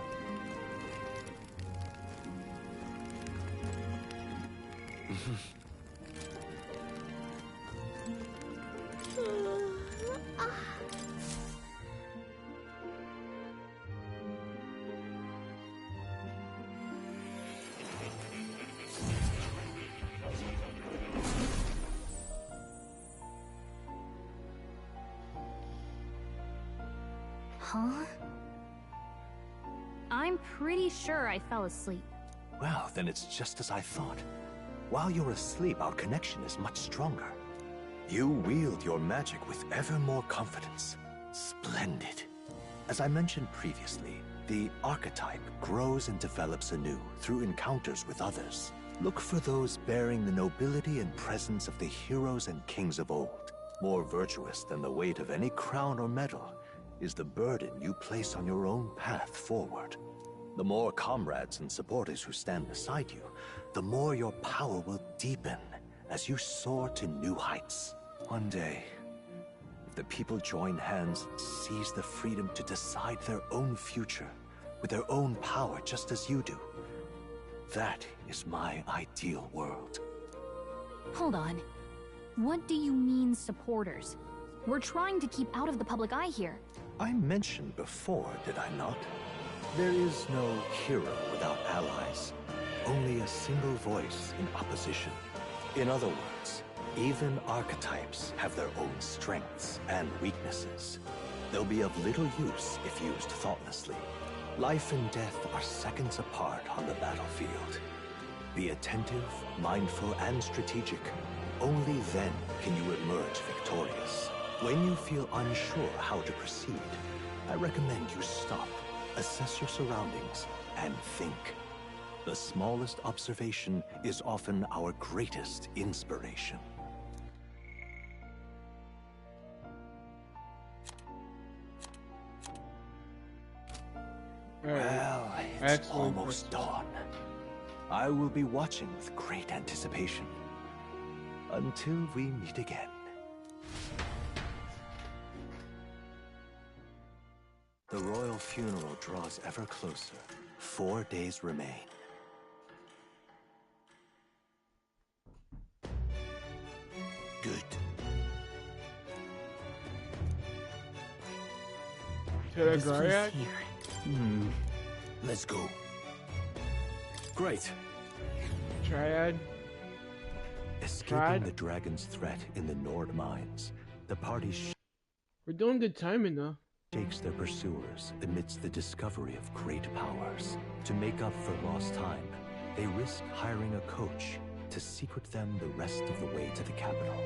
Speaker 9: Huh? I'm pretty sure I fell asleep.
Speaker 8: Well, then it's just as I thought. While you're asleep, our connection is much stronger. You wield your magic with ever more confidence. Splendid. As I mentioned previously, the archetype grows and develops anew through encounters with others. Look for those bearing the nobility and presence of the heroes and kings of old. More virtuous than the weight of any crown or medal is the burden you place on your own path forward. The more comrades and supporters who stand beside you, the more your power will deepen as you soar to new heights. One day, if the people join hands and seize the freedom to decide their own future with their own power just as you do, that is my ideal world.
Speaker 9: Hold on. What do you mean, supporters? We're trying to keep out of the public eye here.
Speaker 8: I mentioned before, did I not? There is no hero without allies, only a single voice in opposition. In other words, even archetypes have their own strengths and weaknesses. They'll be of little use if used thoughtlessly. Life and death are seconds apart on the battlefield. Be attentive, mindful, and strategic. Only then can you emerge victorious. When you feel unsure how to proceed, I recommend you stop, assess your surroundings, and think. The smallest observation is often our greatest inspiration. Well, it's almost dawn. I will be watching with great anticipation. Until we meet again. The royal funeral draws ever closer. 4 days remain.
Speaker 7: Good.
Speaker 1: Should I go yet?
Speaker 7: Let's go.
Speaker 22: Great.
Speaker 1: Triad.
Speaker 8: Escaping the dragon's threat in the Nord mines, the party
Speaker 1: We're doing good timing though.
Speaker 8: shakes their pursuers amidst the discovery of great powers. To make up for lost time, they risk hiring a coach to secret them the rest of the way to the capital.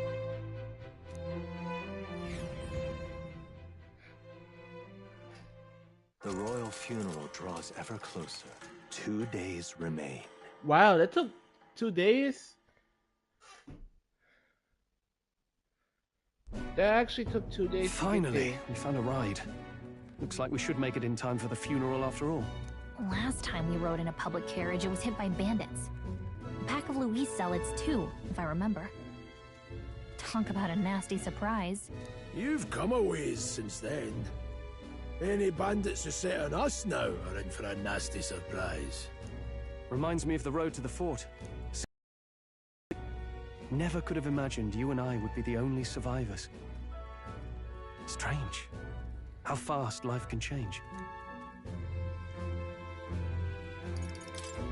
Speaker 8: The royal funeral draws ever closer. 2 days remain.
Speaker 1: Wow, that took 2 days? That actually took 2 days.
Speaker 22: Finally, we found a ride. Looks like we should make it in time for the funeral after all.
Speaker 9: Last time we rode in a public carriage, it was hit by bandits. A pack of Louise zealots too, if I remember. Talk about a nasty surprise.
Speaker 7: You've come a ways since then. Any bandits who set on us now are in for a nasty surprise.
Speaker 22: Reminds me of the road to the fort. Never could have imagined you and I would be the only survivors. Strange. How fast life can change.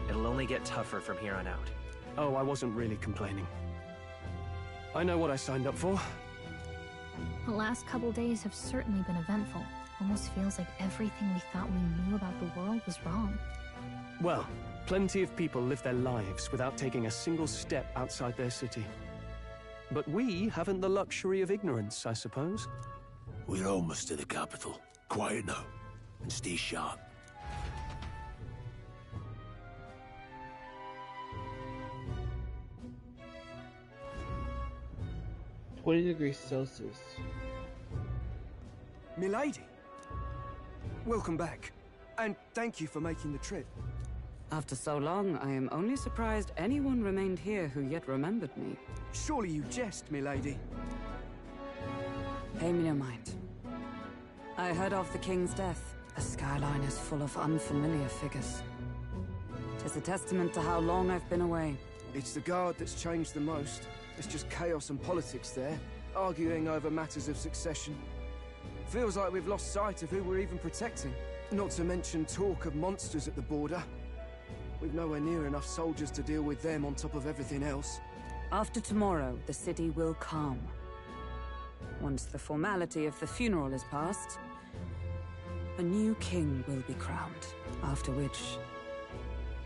Speaker 13: It'll only get tougher from here on out.
Speaker 22: Oh, I wasn't really complaining. I know what I signed up for.
Speaker 9: The last couple days have certainly been eventful. Almost feels like everything we thought we knew about the world was wrong.
Speaker 22: Well, plenty of people live their lives without taking a single step outside their city. But we haven't the luxury of ignorance, I suppose.
Speaker 7: We're almost to the capital. Quiet now, and stay sharp.
Speaker 1: °20°C.
Speaker 18: Milady, welcome back, and thank you for making the trip.
Speaker 19: After so long, I am only surprised anyone remained here who yet remembered me.
Speaker 18: Surely you jest, milady.
Speaker 19: Pay me no mind. I heard of the king's death. The skyline is full of unfamiliar figures. 'Tis a testament to how long I've been away.
Speaker 18: It's the guard that's changed the most. It's just chaos and politics there, arguing over matters of succession. Feels like we've lost sight of who we're even protecting. Not to mention talk of monsters at the border. We've nowhere near enough soldiers to deal with them on top of everything else.
Speaker 19: After tomorrow, the city will calm. Once the formality of the funeral is past, a new king will be crowned. After which,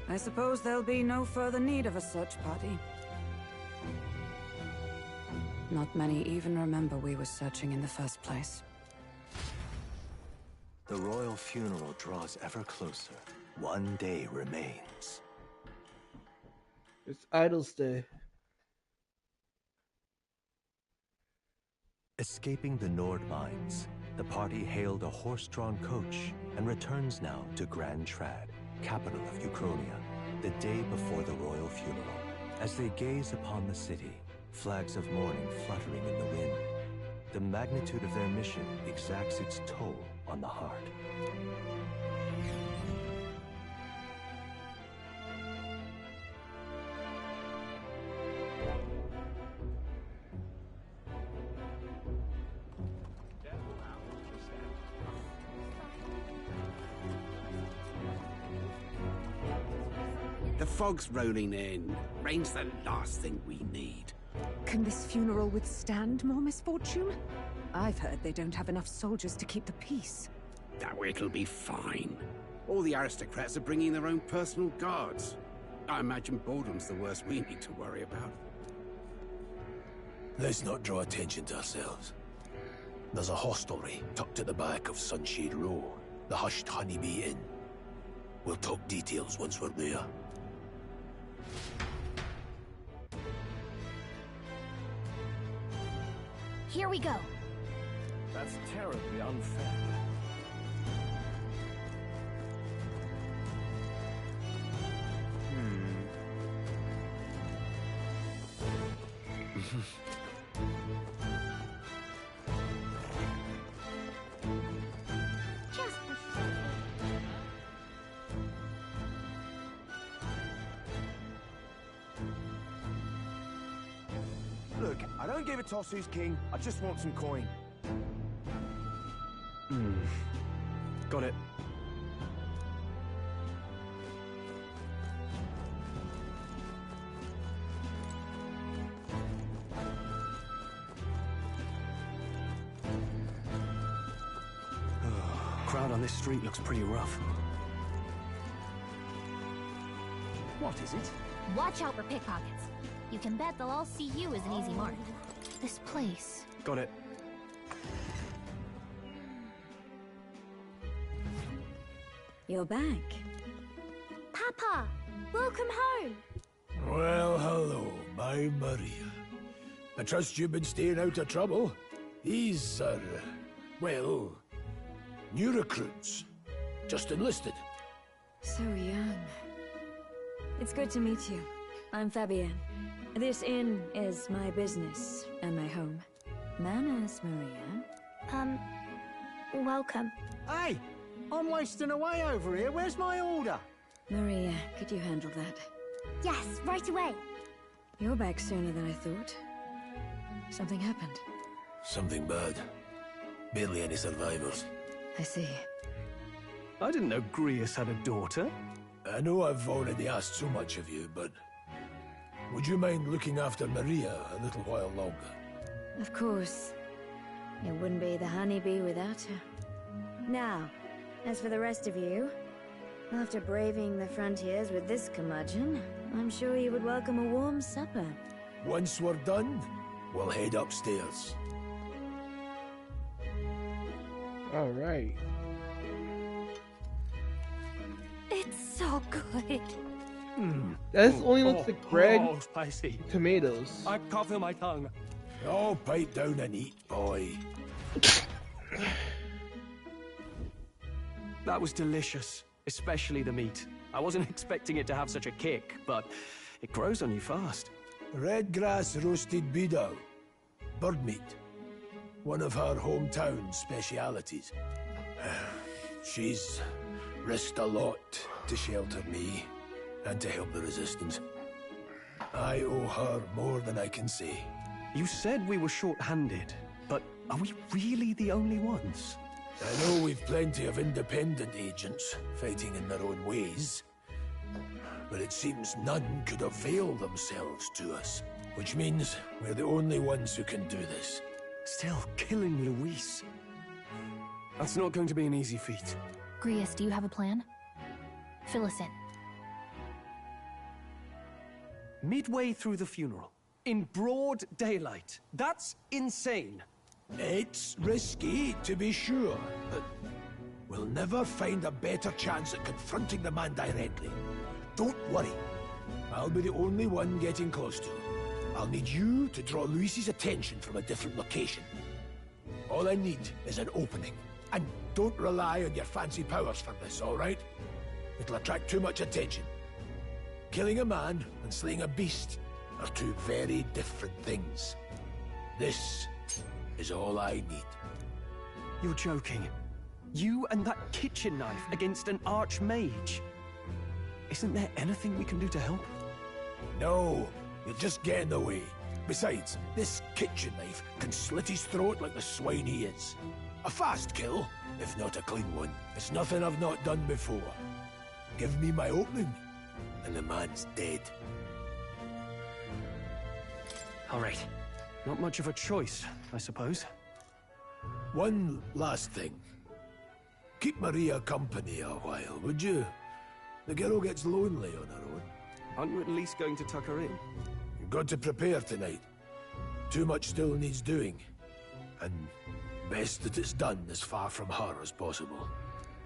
Speaker 19: I suppose there'll be no further need of a search party. Not many even remember we were searching in the first place.
Speaker 8: The royal funeral draws ever closer. 1 day remains.
Speaker 1: It's Idol's Day.
Speaker 8: Escaping the Nord mines, the party hailed a horse-drawn coach and returns now to Grand Trad, capital of Uchronia, the day before the royal funeral. As they gaze upon the city, flags of mourning fluttering in the wind, the magnitude of their mission exacts its toll on the heart.
Speaker 23: The fog's rolling in. Rain's the last thing we need.
Speaker 24: Can this funeral withstand more misfortune? I've heard they don't have enough soldiers to keep the peace.
Speaker 23: Oh, it'll be fine. All the aristocrats are bringing their own personal guards. I imagine boredom's the worst we need to worry about.
Speaker 7: Let's not draw attention to ourselves. There's a hostelry tucked at the back of Sunshade Row, the Hushed Honeybee Inn. We'll talk details once we're there.
Speaker 9: Here we go.
Speaker 22: That's terribly unfair.
Speaker 18: Look, I don't give a toss who's king. I just want some coin.
Speaker 22: Got it. on this street looks pretty rough.
Speaker 17: What is it?
Speaker 16: Watch out for pickpockets. You can bet they'll all see you as an easy mark. This place.
Speaker 22: Got it.
Speaker 4: You're back.
Speaker 16: Papa, welcome home.
Speaker 7: Well, hello, my Maria. I trust you've been staying out of trouble. These are, well, new recruits. Just enlisted.
Speaker 4: So young. It's good to meet you. I'm Fabienne. This inn is my business and my home. Manners, Maria.
Speaker 16: Welcome.
Speaker 17: Hey, I'm wasting away over here. Where's my order?
Speaker 4: Maria, could you handle that?
Speaker 16: Yes, right away.
Speaker 4: You're back sooner than I thought. Something happened.
Speaker 7: Something bad. Barely any survivors.
Speaker 4: I see.
Speaker 22: I didn't know Grius had a daughter.
Speaker 7: I know I've already asked so much of you, but would you mind looking after Maria a little while longer?
Speaker 4: Of course. It wouldn't be the honeybee without her. Now, as for the rest of you, after braving the frontiers with this curmudgeon, I'm sure you would welcome a warm supper.
Speaker 7: Once we're done, we'll head upstairs.
Speaker 1: All right.
Speaker 16: It's so good.
Speaker 1: That only looks like bread,
Speaker 22: spicy.
Speaker 1: tomatoes.
Speaker 22: I can't feel my tongue.
Speaker 7: Oh, pipe down and eat, boy.
Speaker 22: That was delicious, especially the meat. I wasn't expecting it to have such a kick, but it grows on you fast.
Speaker 7: Red grass roasted beedou. Bird meat. One of her hometown specialities. She's risked a lot to shelter me and to help the resistance. I owe her more than I can say.
Speaker 22: You said we were short-handed, but are we really the only ones?
Speaker 7: I know we've plenty of independent agents fighting in their own ways, but it seems none could avail themselves to us, which means we're the only ones who can do this.
Speaker 22: Still, killing Luis. That's not going to be an easy feat.
Speaker 16: Grius, do you have a plan? Fill us in.
Speaker 22: Midway through the funeral, in broad daylight. That's insane.
Speaker 7: It's risky, to be sure, but we'll never find a better chance at confronting the man directly. Don't worry. I'll be the only one getting close to him. I'll need you to draw Luis's attention from a different location. All I need is an opening. And don't rely on your fancy powers for this, all right? It'll attract too much attention. Killing a man and slaying a beast are two very different things. This is all I need.
Speaker 22: You're joking. You and that kitchen knife against an archmage. Isn't there anything we can do to help?
Speaker 7: No, you'll just get in the way. Besides, this kitchen knife can slit his throat like the swine he is. A fast kill, if not a clean one. It's nothing I've not done before. Give me my opening, and the man's dead.
Speaker 22: All right. Not much of a choice, I suppose.
Speaker 7: One last thing. Keep Maria company a while, would you? The girl gets lonely on her own.
Speaker 22: Aren't you at least going to tuck her in?
Speaker 7: You've got to prepare tonight. Too much still needs doing. And best that it's done as far from her as possible.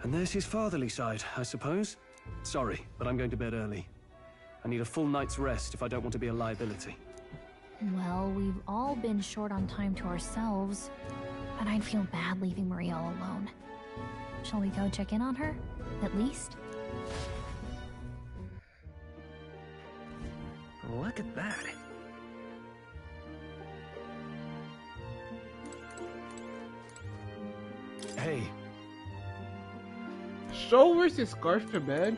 Speaker 22: And there's his fatherly side, I suppose. Sorry, but I'm going to bed early. I need a full night's rest if I don't want to be a liability.
Speaker 16: Well, we've all been short on time to ourselves, but I'd feel bad leaving Maria all alone. Shall we go check in on her, at least?
Speaker 13: Look at that.
Speaker 22: Hey.
Speaker 1: So where's his scarf to bed?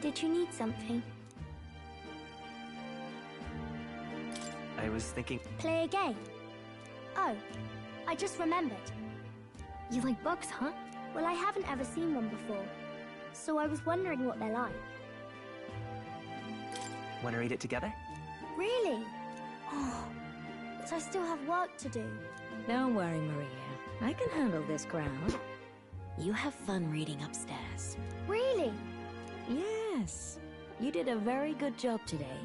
Speaker 9: Did you need something?
Speaker 13: I was thinking...
Speaker 9: Play a game? Oh, I just remembered.
Speaker 16: You like books, huh?
Speaker 9: Well, I haven't ever seen one before, so I was wondering what they're like.
Speaker 13: Want to read it together?
Speaker 9: Really? Oh, but I still have work to do.
Speaker 4: Don't worry, Maria. I can handle this crowd. You have fun reading upstairs.
Speaker 9: Really?
Speaker 4: Yes. You did a very good job today.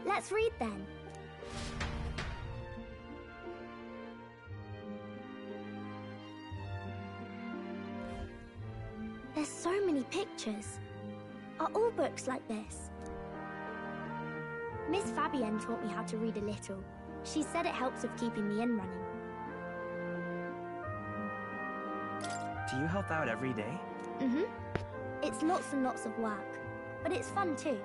Speaker 9: Let's read then. There's so many pictures. Are all books like this? Miss Fabienne taught me how to read a little. She said it helps with keeping the inn running.
Speaker 13: Do you help out every day?
Speaker 9: Mm-hmm. It's lots and lots of work, but it's fun too.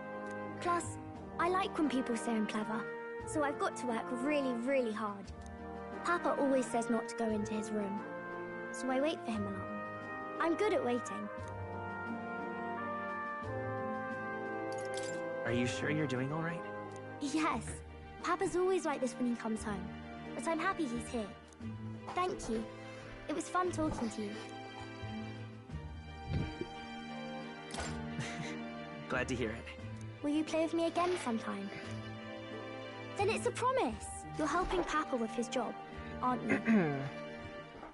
Speaker 9: Plus, I like when people say I'm clever, so I've got to work really, really hard. Papa always says not to go into his room, so I wait for him a lot. I'm good at waiting.
Speaker 13: Are you sure you're doing all right?
Speaker 9: Yes. Papa's always like this when he comes home, but I'm happy he's here. Thank you. It was fun talking to you.
Speaker 13: Glad to hear it.
Speaker 9: Will you play with me again sometime? Then it's a promise. You're helping Papa with his job, aren't you?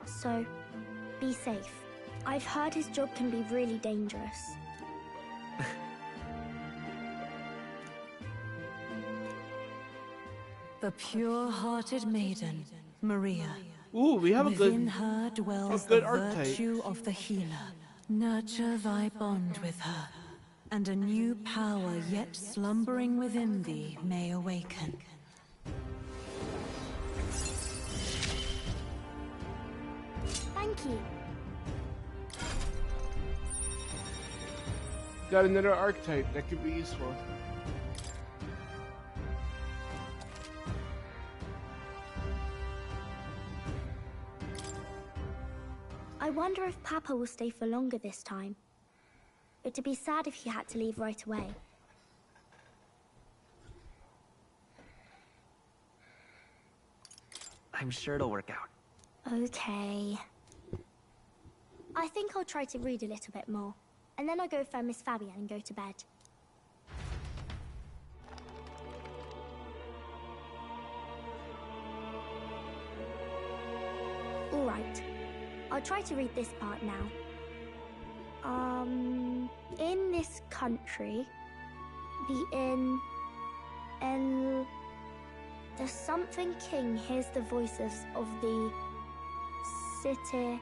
Speaker 9: So, be safe. I've heard his job can be really dangerous.
Speaker 3: The pure-hearted maiden, Maria.
Speaker 1: Ooh, we have
Speaker 3: Within her dwells
Speaker 1: good
Speaker 3: the
Speaker 1: archetype.
Speaker 3: virtue of the healer. Nurture thy bond with her, and a new power yet slumbering within thee may awaken.
Speaker 9: Thank you.
Speaker 1: Got another archetype that could be useful.
Speaker 9: I wonder if Papa will stay for longer this time. It'd be sad if he had to leave right away.
Speaker 13: I'm sure it'll work out.
Speaker 9: Okay. I think I'll try to read a little bit more, and then I'll go find Miss Fabienne and go to bed. All right. I'll try to read this part now. In this country, the something king hears the voices of the city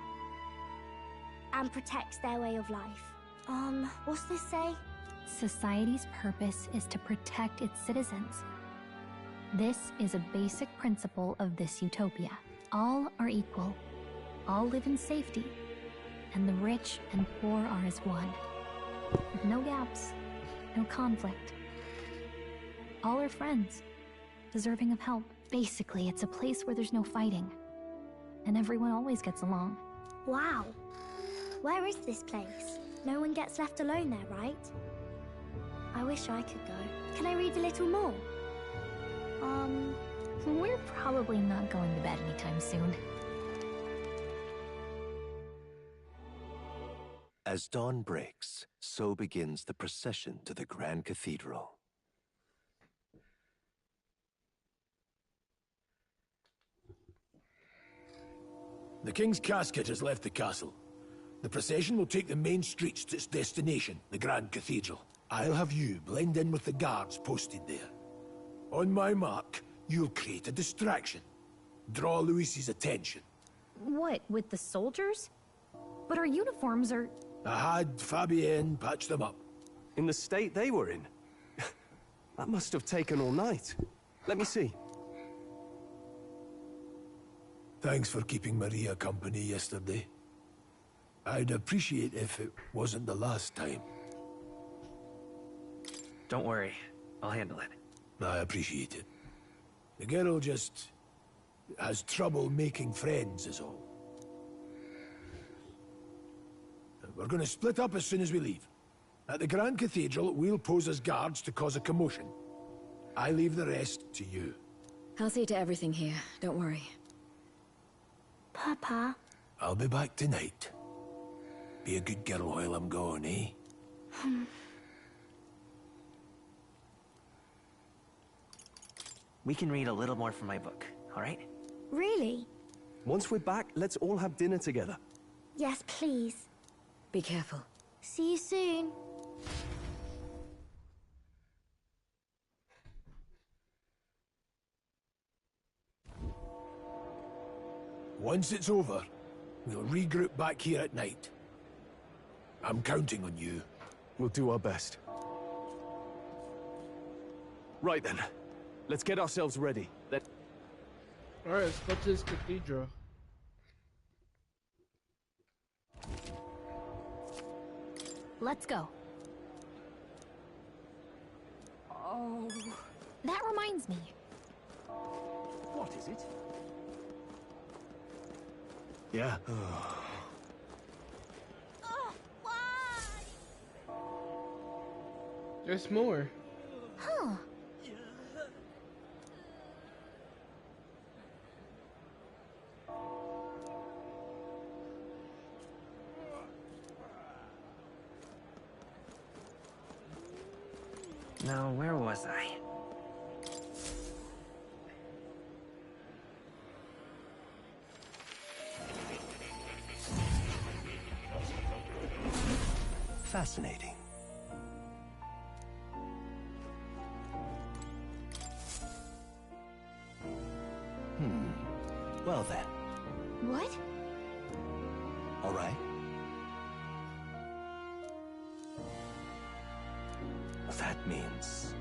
Speaker 9: and protects their way of life. What's this say?
Speaker 16: Society's purpose is to protect its citizens. This is a basic principle of this utopia. All are equal. All live in safety, and the rich and poor are as one. With no gaps, no conflict. All are friends, deserving of help. Basically, it's a place where there's no fighting, and everyone always gets along.
Speaker 9: Wow. Where is this place? No one gets left alone there, right? I wish I could go. Can I read a little more?
Speaker 16: We're probably not going to bed anytime soon.
Speaker 8: As dawn breaks, so begins the procession to the Grand Cathedral.
Speaker 7: The King's casket has left the castle. The procession will take the main streets to its destination, the Grand Cathedral. I'll have you blend in with the guards posted there. On my mark, you'll create a distraction. Draw Luis's attention.
Speaker 16: What, with the soldiers? But our uniforms are...
Speaker 7: I had Fabienne patch them up.
Speaker 22: In the state they were in? That must have taken all night. Let me see.
Speaker 7: Thanks for keeping Maria company yesterday. I'd appreciate if it wasn't the last time.
Speaker 13: Don't worry. I'll handle it.
Speaker 7: I appreciate it. The girl just has trouble making friends is all. We're gonna split up as soon as we leave. At the Grand Cathedral, we'll pose as guards to cause a commotion. I leave the rest to you.
Speaker 4: I'll see to everything here, don't worry.
Speaker 9: Papa.
Speaker 7: I'll be back tonight. Be a good girl while I'm gone, eh?
Speaker 13: We can read a little more from my book, all right?
Speaker 9: Really?
Speaker 6: Once we're back, let's all have dinner together.
Speaker 9: Yes, please.
Speaker 4: Be careful.
Speaker 9: See you soon.
Speaker 7: Once it's over, we'll regroup back here at night. I'm counting on you.
Speaker 6: We'll do our best. Right then. Let's get ourselves ready.
Speaker 1: Alright, let's go to this cathedral.
Speaker 9: Let's go.
Speaker 24: Oh.
Speaker 9: That reminds me.
Speaker 23: What is it?
Speaker 6: Yeah.
Speaker 1: There's more.
Speaker 9: Huh.
Speaker 13: Now, where was I?
Speaker 8: Fascinating. Well then.
Speaker 9: What?
Speaker 8: All right. That means...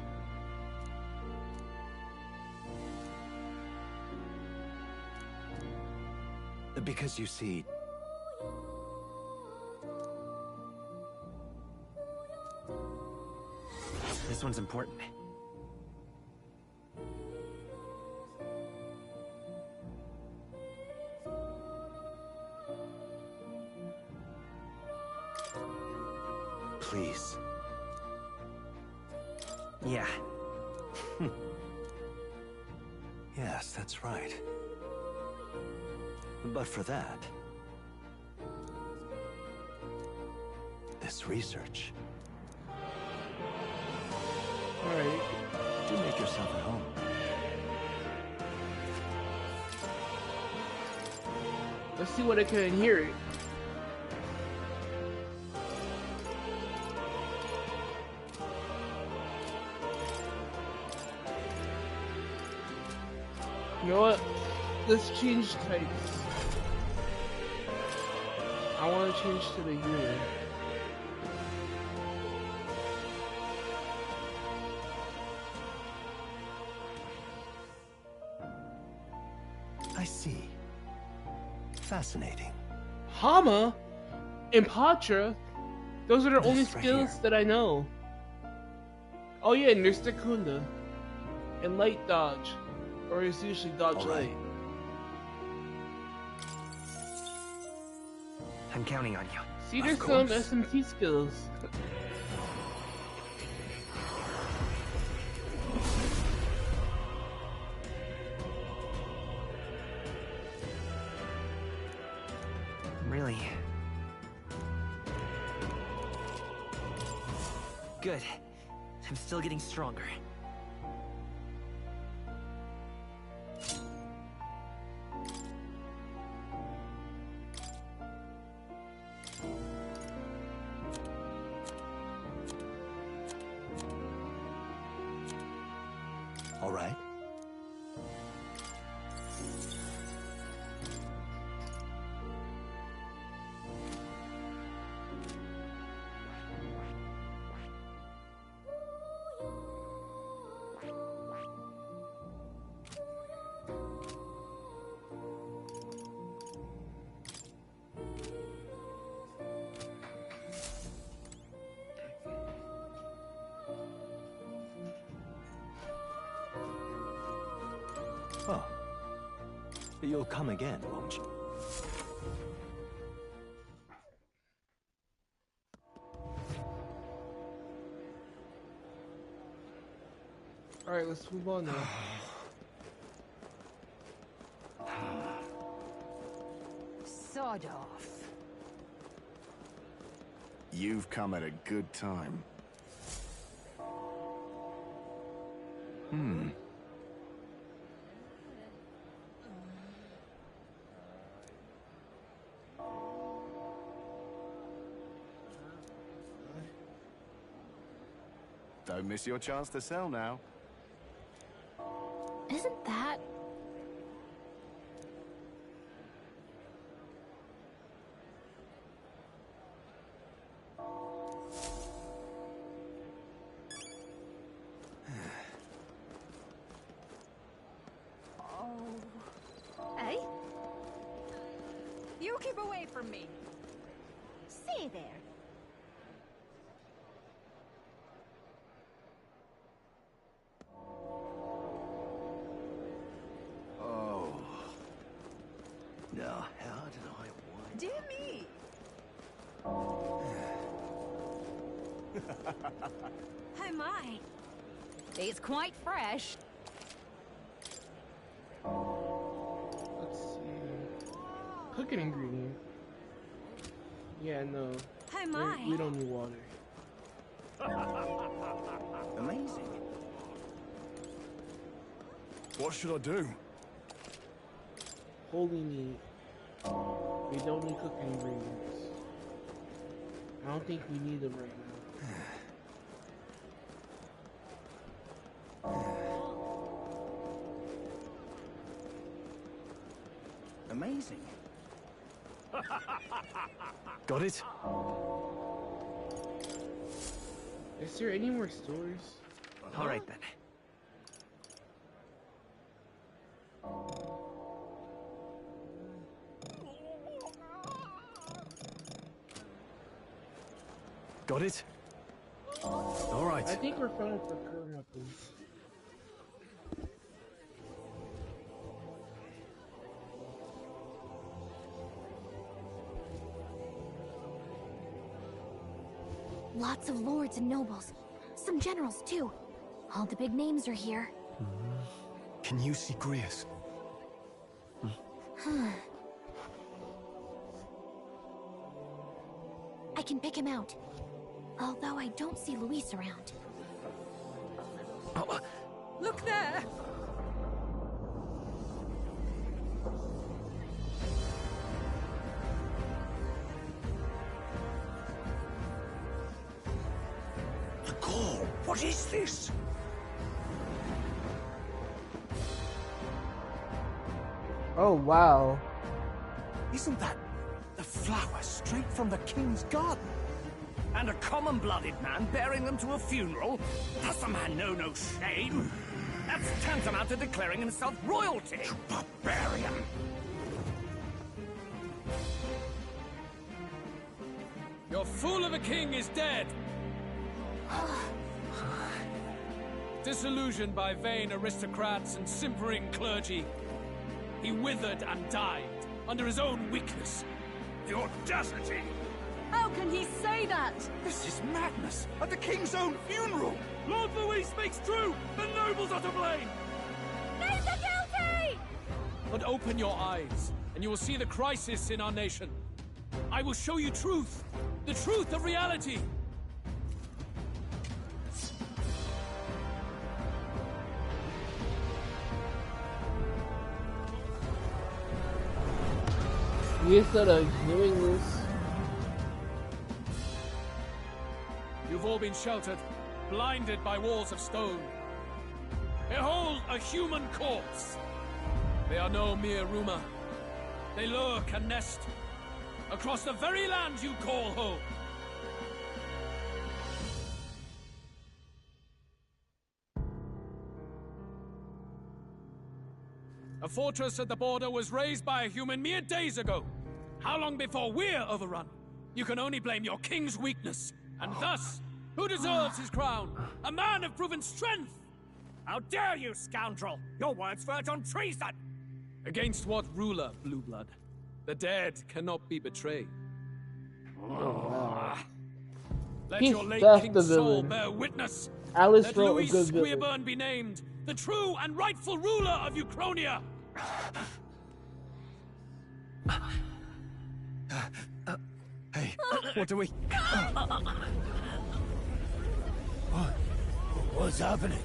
Speaker 8: Because you see...
Speaker 13: This one's important.
Speaker 8: Please.
Speaker 13: Yeah.
Speaker 8: Yes, that's right. But for that... this research...
Speaker 1: Alright.
Speaker 8: Do make yourself at home.
Speaker 1: Let's see what I can inherit. You know what? Let's change types. I want to change to the hero.
Speaker 8: I see. Fascinating.
Speaker 1: Hama and Patra, those are the only
Speaker 8: This right
Speaker 1: skills
Speaker 8: here.
Speaker 1: that I know. Oh yeah, and there's Secunda and Light Dodge, or it's usually Dodge
Speaker 8: All right.
Speaker 1: Light.
Speaker 13: I'm counting on you.
Speaker 1: See, there's
Speaker 13: Of
Speaker 1: some
Speaker 13: course.
Speaker 1: SMT skills.
Speaker 13: Really? Good. I'm still getting stronger.
Speaker 8: All right. Oh. You'll come again, won't you?
Speaker 1: Alright, let's move on now.
Speaker 24: Sod off.
Speaker 8: You've come at a good time. Don't miss your chance to sell now.
Speaker 9: Isn't that...
Speaker 24: Hey? You keep away from me.
Speaker 9: Stay there.
Speaker 8: Oh. Now, how did I want?
Speaker 24: Dear me.
Speaker 9: Oh my.
Speaker 24: It's quite fresh.
Speaker 1: Let's see. Cooking ingredient. Yeah, no.
Speaker 9: Oh my.
Speaker 1: We don't need water.
Speaker 8: Amazing.
Speaker 6: What should I do?
Speaker 1: Holy meat. We don't need cooking ingredients. I don't think we need them right now.
Speaker 8: Amazing.
Speaker 6: Got it?
Speaker 1: Is there any more stores?
Speaker 13: All right then.
Speaker 6: Got it? All right.
Speaker 1: I think we're fine for current weapons.
Speaker 9: Lots of lords and nobles. Some generals, too. All the big names are here.
Speaker 6: Can you see Grius?
Speaker 9: I can pick him out. Although I don't see Luis around.
Speaker 24: Look there.
Speaker 7: The call. What is this?
Speaker 1: Oh, wow.
Speaker 7: Isn't that the flower straight from the king's garden?
Speaker 14: And a common-blooded man bearing them to a funeral? Does the man know no shame? That's tantamount to declaring himself royalty.
Speaker 7: You barbarian!
Speaker 14: Your fool of a king is dead! Disillusioned by vain aristocrats and simpering clergy, he withered and died under his own weakness. The audacity!
Speaker 24: How can he say that?
Speaker 7: This is madness! At the king's own funeral!
Speaker 14: Lord Louis speaks true! The nobles are to blame!
Speaker 9: Name the guilty!
Speaker 14: But open your eyes, and you will see the crisis in our nation. I will show you truth, the truth of reality.
Speaker 1: You instead of doing this.
Speaker 14: You've all been sheltered, blinded by walls of stone. Behold a human corpse! They are no mere rumor. They lurk and nest across the very land you call home. A fortress at the border was raised by a human mere days ago. How long before we're overrun? You can only blame your king's weakness. And thus, who deserves his crown? A man of proven strength! How dare you, scoundrel! Your words verge on treason! Against what ruler, Blue Blood? The dead cannot be betrayed. Let
Speaker 1: He's
Speaker 14: your late
Speaker 1: just
Speaker 14: king's
Speaker 1: the
Speaker 14: soul
Speaker 1: villain.
Speaker 14: bear witness.
Speaker 1: Alice
Speaker 14: Let
Speaker 1: wrote a
Speaker 14: Louis
Speaker 1: good villain.
Speaker 14: Squeerburn be named the true and rightful ruler of Uchronia.
Speaker 6: Hey, what do we...
Speaker 7: What's happening?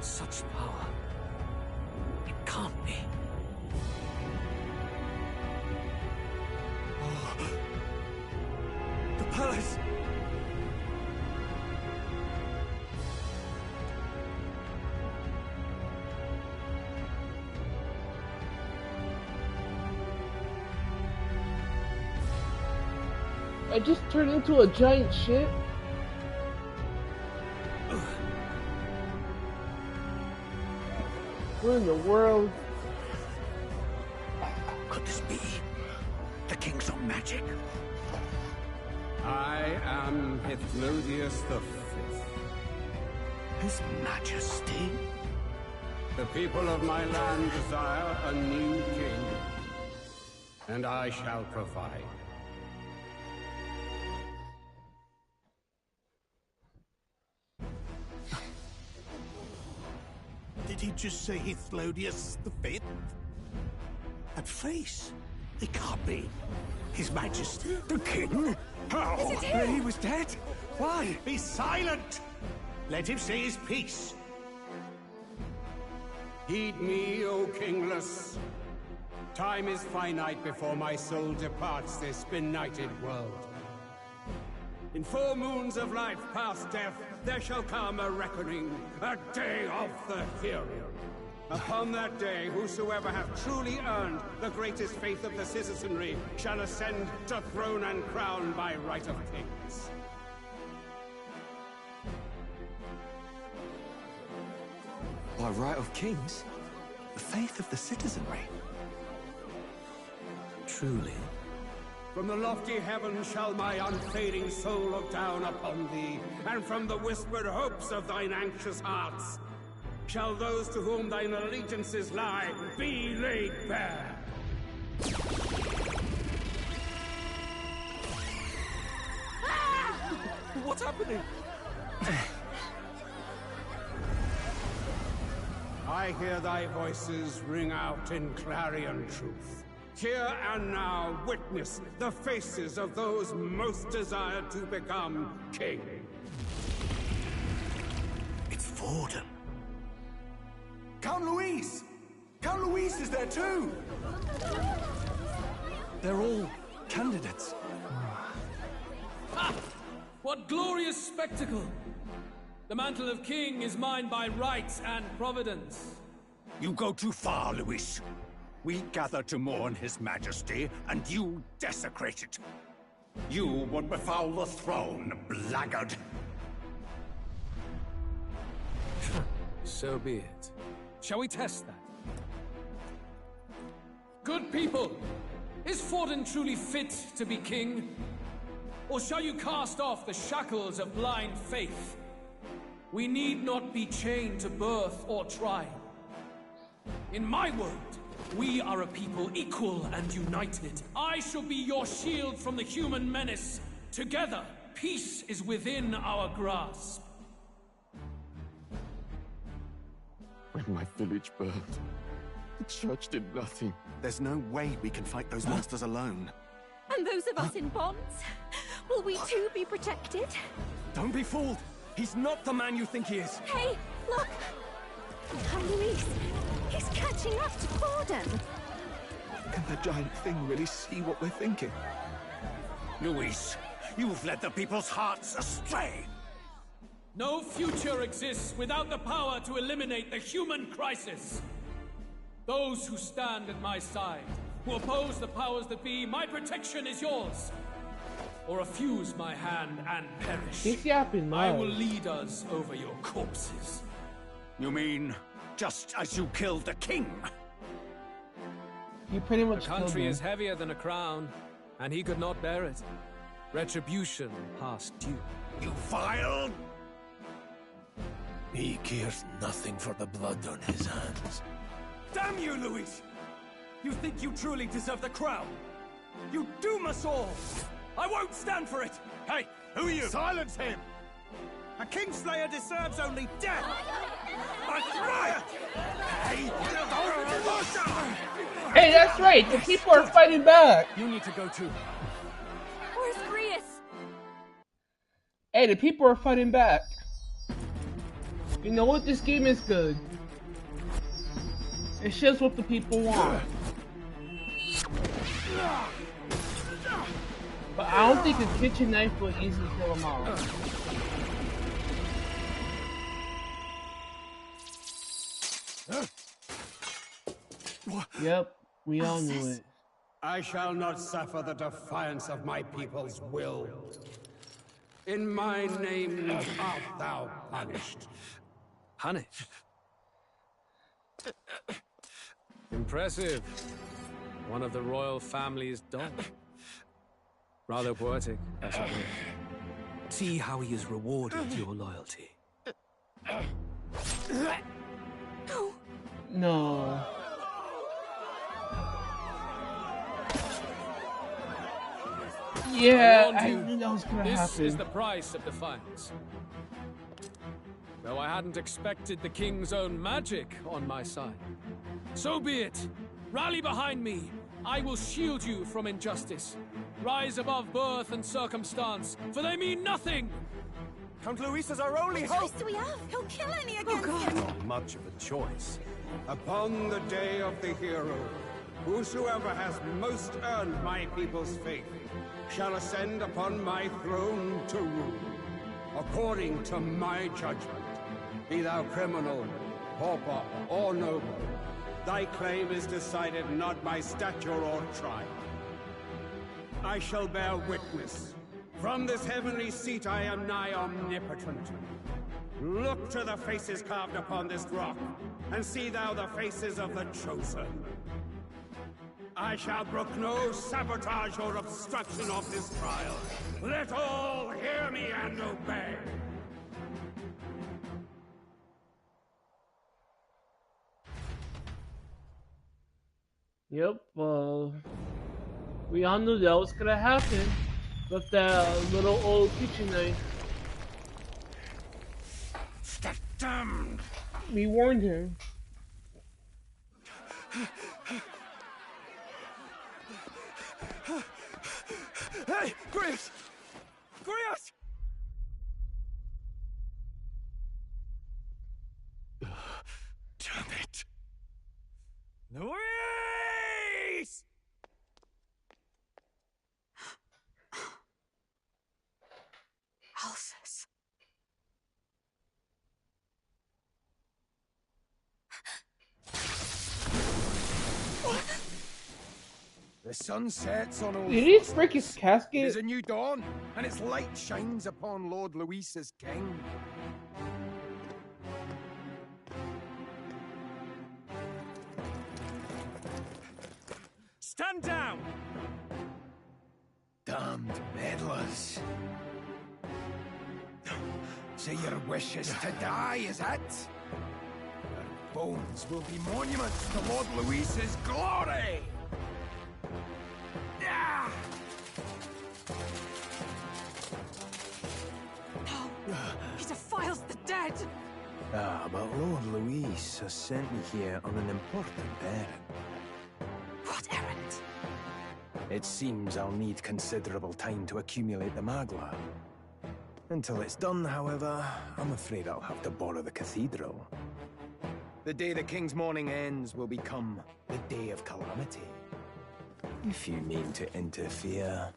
Speaker 13: Such power. It can't be.
Speaker 6: The palace!
Speaker 1: I just turned into a giant ship. What in the world?
Speaker 17: Could this be the king's own magic?
Speaker 10: I am Hethlodius the Fifth.
Speaker 17: His Majesty?
Speaker 10: The people of my land desire a new king, and I shall provide.
Speaker 17: Did he just say Hethlodius the Fifth? That face, it can't be. His Majesty, the King? How?
Speaker 20: Is it him?
Speaker 6: He was dead? Why?
Speaker 17: Be silent! Let him say his piece.
Speaker 10: Heed me, O kingless. Time is finite before my soul departs this benighted world. In 4 moons of life past death, there shall come a reckoning, a day of the hero. Upon that day, whosoever hath truly earned the greatest faith of the citizenry shall ascend to throne and crown by right of kings.
Speaker 8: By right of kings? The faith of the citizenry? Truly?
Speaker 10: From the lofty heavens shall my unfading soul look down upon thee, and from the whispered hopes of thine anxious hearts shall those to whom thine allegiances lie be laid bare.
Speaker 6: What's happening?
Speaker 10: I hear thy voices ring out in clarion truth. Here and now witness the faces of those most desired to become king.
Speaker 17: It's Forden.
Speaker 7: Count Louise! Count Louise is there too!
Speaker 6: They're all candidates.
Speaker 14: Ha! What glorious spectacle! The mantle of king is mine by right and providence.
Speaker 17: You go too far, Louis. We gather to mourn his majesty, and you desecrate it. You would befoul the throne, blackguard.
Speaker 14: So be it. Shall we test that? Good people, is Forden truly fit to be king? Or shall you cast off the shackles of blind faith? We need not be chained to birth or trial. In my world, we are a people equal and united. I shall be your shield from the human menace. Together, peace is within our grasp.
Speaker 5: When my village burned, the church did nothing.
Speaker 8: There's no way we can fight those monsters alone.
Speaker 9: And those of us in bonds? Will we too be protected?
Speaker 6: Don't be fooled! He's not the man you think he is!
Speaker 9: Hey, look! Count Louise! He's catching up to Forden!
Speaker 8: Can the giant thing really see what we're thinking?
Speaker 17: Louis, you've led the people's hearts astray!
Speaker 14: No future exists without the power to eliminate the human crisis. Those who stand at my side, who oppose the powers that be, my protection is yours. Or refuse my hand and perish.
Speaker 1: He's yapping
Speaker 14: I
Speaker 1: loud.
Speaker 14: will lead us over your corpses.
Speaker 17: You mean, just as you killed the king?
Speaker 1: You pretty much
Speaker 14: The country
Speaker 1: killed him.
Speaker 14: is heavier than a crown, and he could not bear it. Retribution past due.
Speaker 17: You vile...
Speaker 7: He cares nothing for the blood on his hands.
Speaker 6: Damn you, Luis! You think you truly deserve the crown? You doom us all! I won't stand for it!
Speaker 10: Hey, who are you?
Speaker 6: Silence him! A Kingslayer deserves only death!
Speaker 1: Hey, that's right. The people are fighting back.
Speaker 6: You need to go too.
Speaker 9: Where's Grius?
Speaker 1: Hey, the people are fighting back. You know what? This game is good. It shows what the people want. But I don't think a kitchen knife will easily kill them all. Yep, we all knew it.
Speaker 23: I shall not suffer the defiance of my people's will. In my name art thou punished.
Speaker 14: Punished? Impressive. One of the royal family's dog. Rather poetic, I suppose.
Speaker 8: See how he has rewarded your loyalty.
Speaker 1: No. Yeah, I knew that was gonna happen.
Speaker 14: This is the price of defiance. Though I hadn't expected the king's own magic on my side. So be it. Rally behind me. I will shield you from injustice. Rise above birth and circumstance, for they mean nothing.
Speaker 6: Count Luis is our only
Speaker 12: What
Speaker 6: hope!
Speaker 12: choice do we have? He'll kill any against him!
Speaker 22: Not much of a choice.
Speaker 23: Upon the day of the hero, whosoever has most earned my people's faith shall ascend upon my throne to rule, according to my judgment. Be thou criminal, pauper, or noble, thy claim is decided not by stature or tribe. I shall bear witness. From this heavenly seat I am nigh omnipotent. Look to the faces carved upon this rock, and see thou the faces of the chosen. I shall brook no sabotage or obstruction of this trial. Let all hear me and obey.
Speaker 1: Yep, we all knew that was gonna happen with that little old kitchen knife.
Speaker 23: Damned!
Speaker 1: We warned him.
Speaker 6: Hey, Grius! Grius!
Speaker 7: Damn it.
Speaker 6: Luis!
Speaker 24: Alphys.
Speaker 7: The sun sets on old
Speaker 1: Did he just break his casket?
Speaker 7: There's a new dawn, and its light shines upon Lord Luis as king.
Speaker 6: Stand down!
Speaker 7: Damned meddlers. So your wish is to die, is it? Your bones will be monuments to Lord Luis's glory!
Speaker 24: No! He defiles the dead!
Speaker 8: Ah, but Lord Luis has sent me here on an important errand.
Speaker 24: What errand?
Speaker 8: It seems I'll need considerable time to accumulate the Magla. Until it's done, however, I'm afraid I'll have to borrow the cathedral. The day the King's morning ends will become the day of calamity. If you mean to interfere,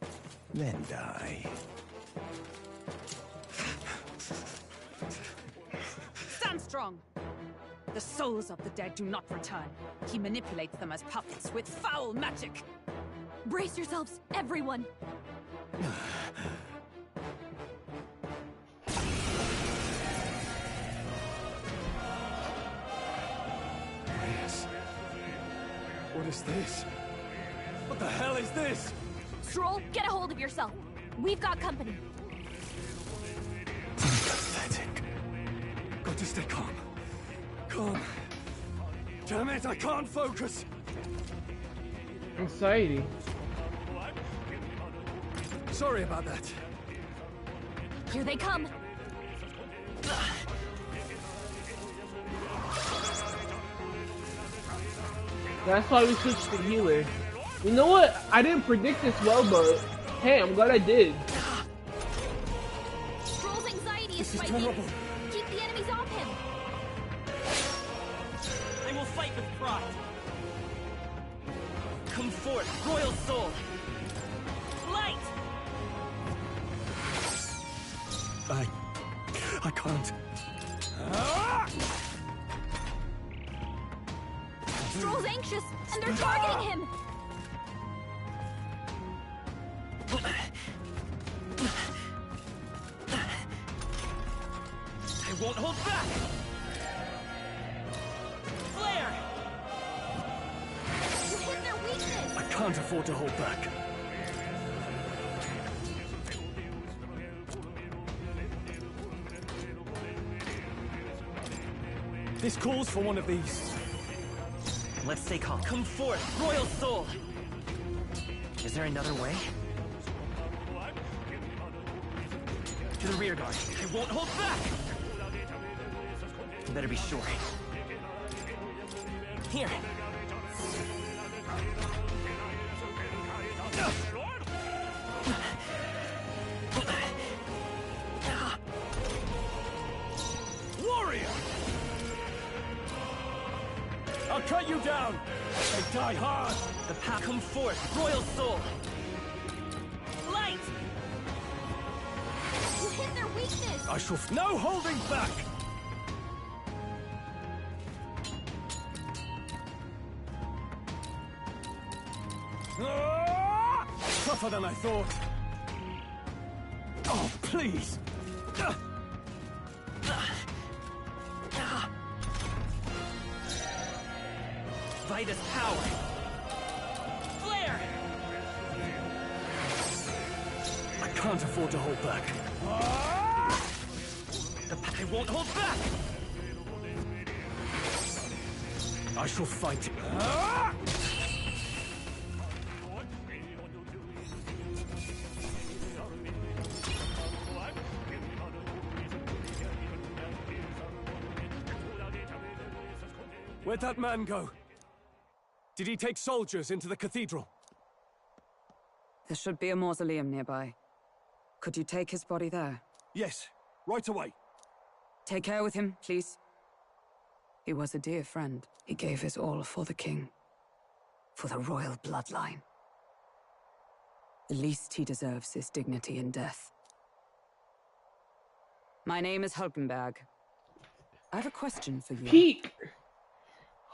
Speaker 8: then die.
Speaker 19: Stand strong! The souls of the dead do not return. He manipulates them as puppets with foul magic!
Speaker 9: Brace yourselves, everyone!
Speaker 6: Yes. What is this? What the hell is this?
Speaker 9: Stroll, get a hold of yourself. We've got company.
Speaker 8: Pathetic.
Speaker 22: got to stay calm. Calm. Damn it, I can't focus.
Speaker 1: Anxiety.
Speaker 22: Sorry about that.
Speaker 9: Here they come.
Speaker 1: That's why we switched to healer. You know what? I didn't predict this well, but hey, I'm glad I did.
Speaker 9: Troll's anxiety is spiking. Keep the enemies off him.
Speaker 12: I will fight with pride. Come forth, royal soul. Light!
Speaker 22: I can't.
Speaker 9: Troll's anxious, and they're targeting him.
Speaker 12: I won't hold back! Flare!
Speaker 9: You hit their weakness.
Speaker 22: I can't afford to hold back. This calls for one of these.
Speaker 12: Let's stay calm. Come forth, royal soul! Is there another way? To the rear guard. I won't hold back! You better be sure. Here.
Speaker 22: Warrior! I'll cut you down! They die hard!
Speaker 12: The path, come forth, royal soul! Light!
Speaker 9: You hit their weakness.
Speaker 22: I shall no holding back! Tougher than I thought. Oh, please!
Speaker 12: Vitus power! Flare!
Speaker 22: I can't afford to hold back.
Speaker 12: I won't hold back!
Speaker 22: I shall fight. Where'd that man go? Did he take soldiers into the cathedral?
Speaker 19: There should be a mausoleum nearby. Could you take his body there?
Speaker 22: Yes, right away.
Speaker 19: Take care with him, please. He was a dear friend. He gave his all for the king. For the royal bloodline. The least he deserves is dignity in death. My name is Hulkenberg. I have a question for you.
Speaker 1: Peak!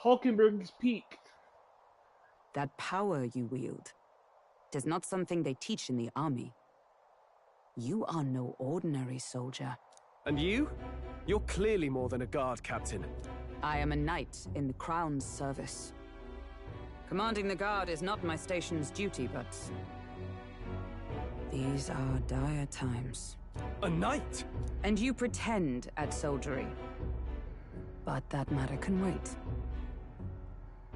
Speaker 1: Hulkenberg's peak.
Speaker 19: That power you wield is not something they teach in the army. You are no ordinary soldier.
Speaker 22: And you? You're clearly more than a guard captain.
Speaker 19: I am a knight in the Crown's service. Commanding the guard is not my station's duty, but... these are dire times.
Speaker 22: A knight?
Speaker 19: And you pretend at soldiery. But that matter can wait.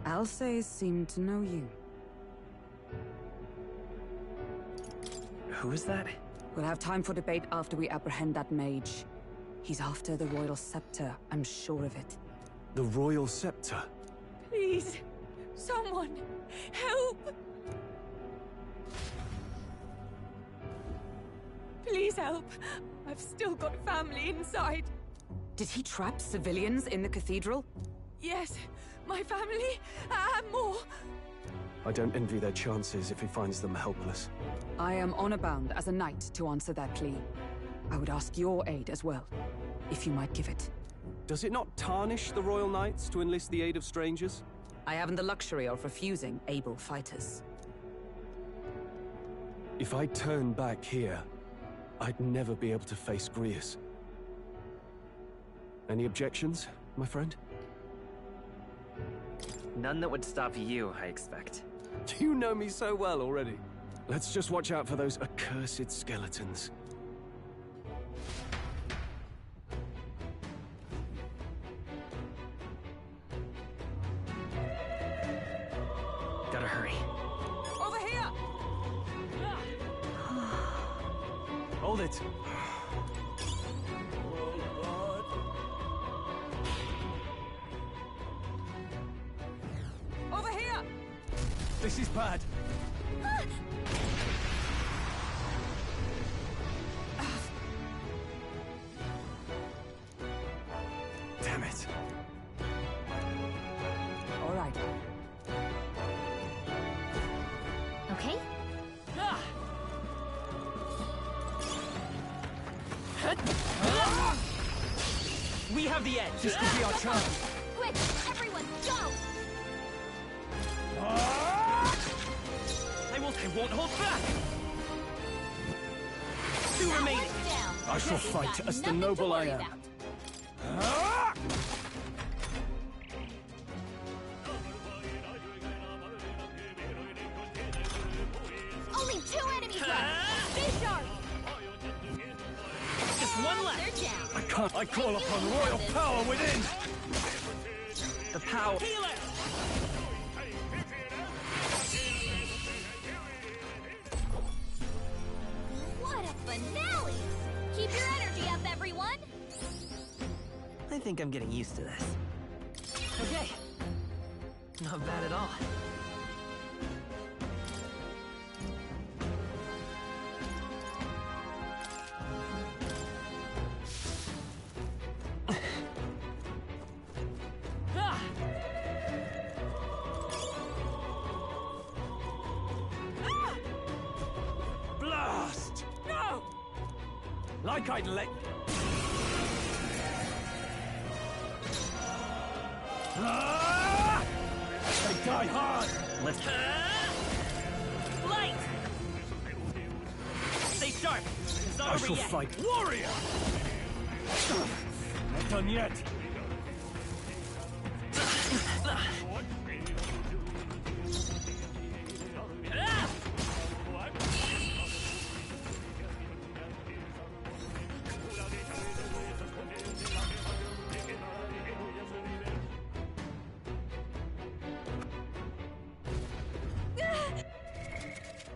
Speaker 19: Alsays seem to know you.
Speaker 13: Who is that?
Speaker 19: We'll have time for debate after we apprehend that mage. He's after the royal scepter, I'm sure of it.
Speaker 22: The royal scepter?
Speaker 3: Please, someone, help! Please help. I've still got family inside.
Speaker 19: Did he trap civilians in the cathedral?
Speaker 3: Yes, my family, and more.
Speaker 22: I don't envy their chances if he finds them helpless.
Speaker 19: I am honor bound as a knight to answer that plea. I would ask your aid as well, if you might give it.
Speaker 22: Does it not tarnish the Royal Knights to enlist the aid of strangers?
Speaker 19: I haven't the luxury of refusing able fighters.
Speaker 22: If I turn back here, I'd never be able to face Grius. Any objections, my friend?
Speaker 13: None that would stop you, I expect.
Speaker 22: You know me so well already. Let's just watch out for those accursed skeletons.
Speaker 13: Gotta hurry.
Speaker 12: Over here!
Speaker 22: Hold it.
Speaker 12: Over here!
Speaker 22: This is bad. Damn it.
Speaker 19: All right.
Speaker 9: Okay?
Speaker 13: We have the edge.
Speaker 22: This could be our chance.
Speaker 9: Quick, everyone, go!
Speaker 13: I won't hold back. 2 remaining.
Speaker 22: I shall fight as the noble I am.
Speaker 9: Only 2 enemies left! Stay sharp!
Speaker 13: Just one left.
Speaker 9: They're down.
Speaker 22: I can't. I call upon royal power within.
Speaker 13: The power.
Speaker 12: Heal it!
Speaker 9: What a finale! Keep your energy up, everyone!
Speaker 13: I think I'm getting used to this. Okay. Not bad at all.
Speaker 22: Blast!
Speaker 12: No!
Speaker 22: Like I'd let. They die hard.
Speaker 13: Let's. Light! Stay sharp. It's not
Speaker 22: I
Speaker 13: over
Speaker 22: shall
Speaker 13: yet.
Speaker 22: fight. Warrior! Not done yet.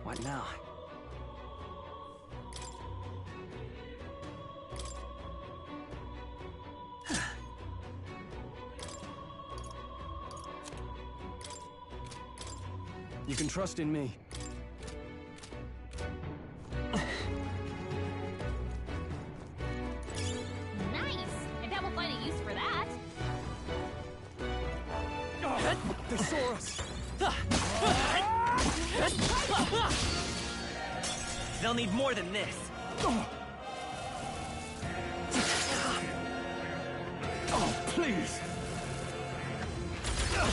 Speaker 13: What now?
Speaker 22: You can trust in me.
Speaker 9: Nice! I bet we'll find a use for that.
Speaker 22: They saw us.
Speaker 13: They'll need more than this.
Speaker 22: Oh, please.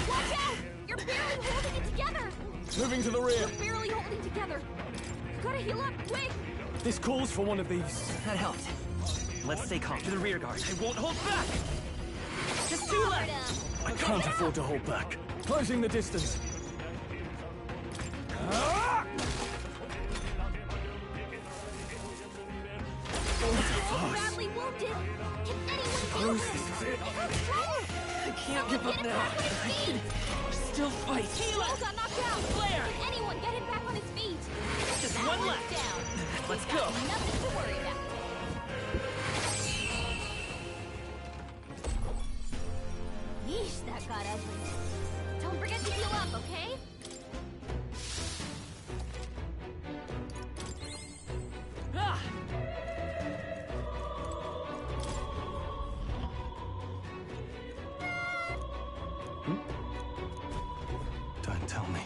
Speaker 9: Watch out! You're barely holding it together!
Speaker 22: Moving to the rear.
Speaker 9: You're barely holding together. You gotta heal up, quick!
Speaker 22: This calls for one of these.
Speaker 13: That helped. Let's stay calm. To the rear guard. I won't hold back. Just 2 left.
Speaker 22: I can't afford to hold back. Closing the distance.
Speaker 9: So badly wounded! Can anyone heal him?
Speaker 13: I can't give up now. I can still fight.
Speaker 9: Paul got knocked out!
Speaker 13: Flare!
Speaker 9: Can anyone get him back on his feet?
Speaker 13: Just
Speaker 9: That
Speaker 13: one
Speaker 9: one's
Speaker 13: left.
Speaker 9: down.
Speaker 13: Let's
Speaker 9: He's
Speaker 13: go.
Speaker 9: got nothing to worry about. Yeesh, that got ugly. Don't forget to heal up, okay?
Speaker 13: Ah!
Speaker 22: Don't tell me.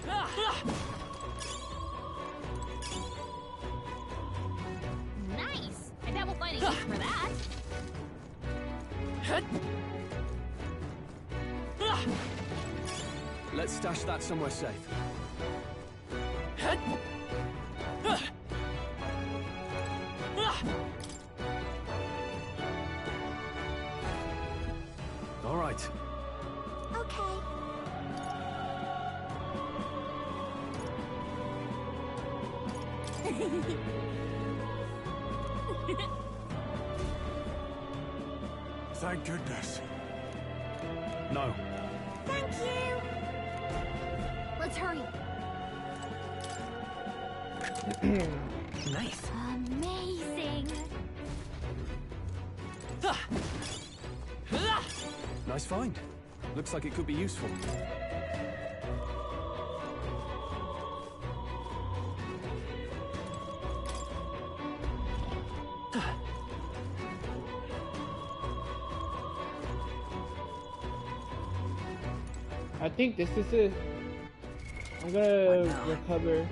Speaker 9: Nice! I bet we'll find a use for that.
Speaker 22: Let's stash that somewhere safe. All right.
Speaker 9: Okay.
Speaker 22: Thank goodness. No.
Speaker 9: Thank you! Let's hurry.
Speaker 13: Nice.
Speaker 9: Amazing.
Speaker 22: Nice find. Looks like it could be useful.
Speaker 1: I think this is it. I'm gonna recover.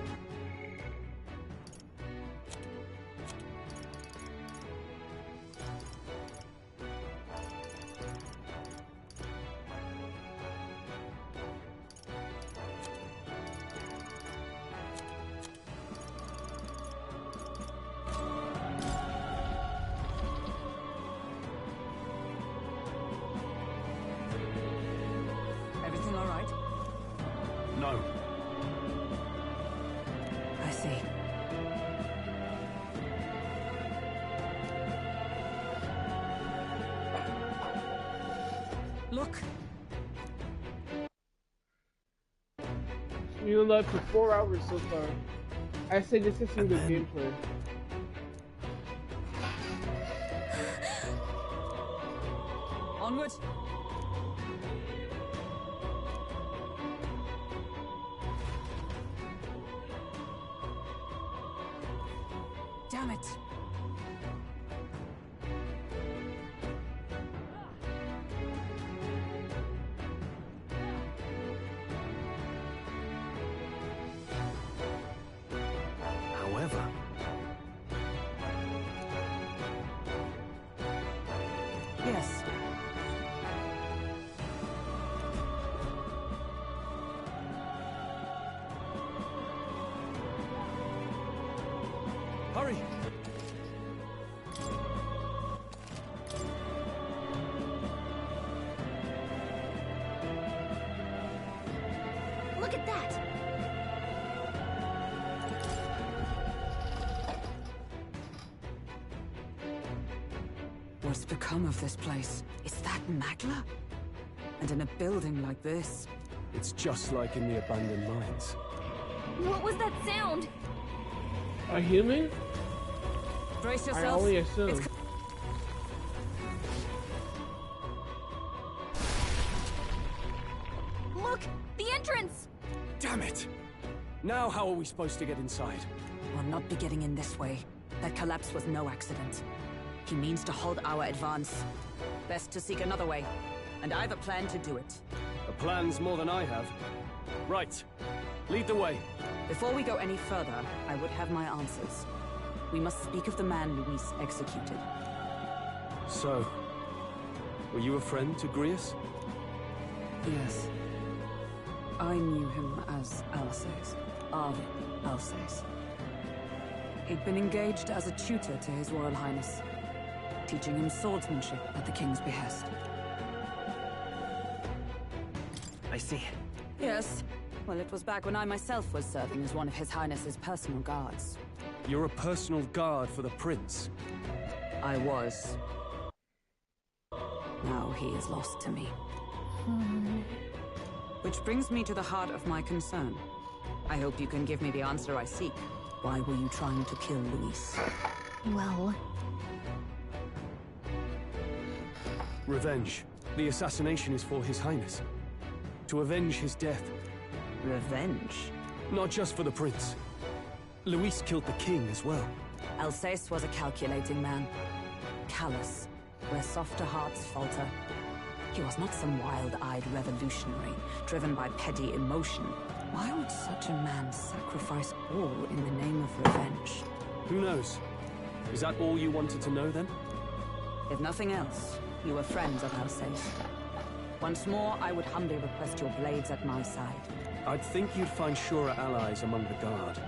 Speaker 19: Everything all right?
Speaker 22: No.
Speaker 19: I see. Look.
Speaker 1: You know, for 4 hours so far. I say this is some good gameplay.
Speaker 19: Onward. Damn it.
Speaker 22: However,
Speaker 19: Yes.
Speaker 22: hurry.
Speaker 9: Look at that.
Speaker 19: What's become of this place? Is that Magla? And in a building like this?
Speaker 22: It's just like in the abandoned mines.
Speaker 9: What was that sound?
Speaker 1: A human?
Speaker 19: Brace
Speaker 1: I
Speaker 19: yourself.
Speaker 1: only assume.
Speaker 19: It's
Speaker 9: Look! The entrance!
Speaker 22: Damn it! Now how are we supposed to get inside?
Speaker 19: We'll not be getting in this way. That collapse was no accident. He means to halt our advance. Best to seek another way. And I've a plan to do it.
Speaker 22: A plan's more than I have. Right. Lead the way.
Speaker 19: Before we go any further, I would have my answers. We must speak of the man Luis executed.
Speaker 22: So, were you a friend to Grius?
Speaker 19: Yes. I knew him as Alsace. Arvin Alsace. He'd been engaged as a tutor to His Royal Highness, teaching him swordsmanship at the King's behest.
Speaker 13: I see.
Speaker 19: Yes. Well, it was back when I myself was serving as one of His Highness's personal guards.
Speaker 22: You're a personal guard for the Prince.
Speaker 19: I was. Now he is lost to me. Which brings me to the heart of my concern. I hope you can give me the answer I seek. Why were you trying to kill Luis?
Speaker 16: Well,
Speaker 22: Revenge. The assassination is for His Highness. To avenge his death.
Speaker 19: Revenge?
Speaker 22: Not just for the Prince. Luis killed the King as well.
Speaker 19: Alsace was a calculating man. Callous, where softer hearts falter. He was not some wild-eyed revolutionary, driven by petty emotion. Why would such a man sacrifice all in the name of revenge?
Speaker 22: Who knows? Is that all you wanted to know then?
Speaker 19: If nothing else, you were friends of Alsace. Once more, I would humbly request your blades at my side.
Speaker 22: I'd think you'd find surer allies among the Guard.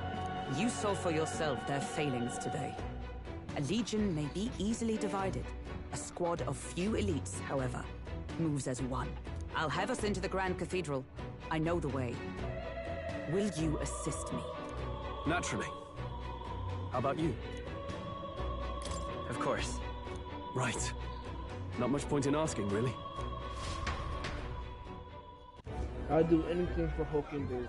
Speaker 19: You saw for yourself their failings today. A legion may be easily divided. A squad of few elites, however, moves as one. I'll have us into the Grand Cathedral. I know the way. Will you assist me?
Speaker 22: Naturally. How about you?
Speaker 13: Of course.
Speaker 22: Right. Not much point in asking, really.
Speaker 1: I'll do anything for Hulkenberg.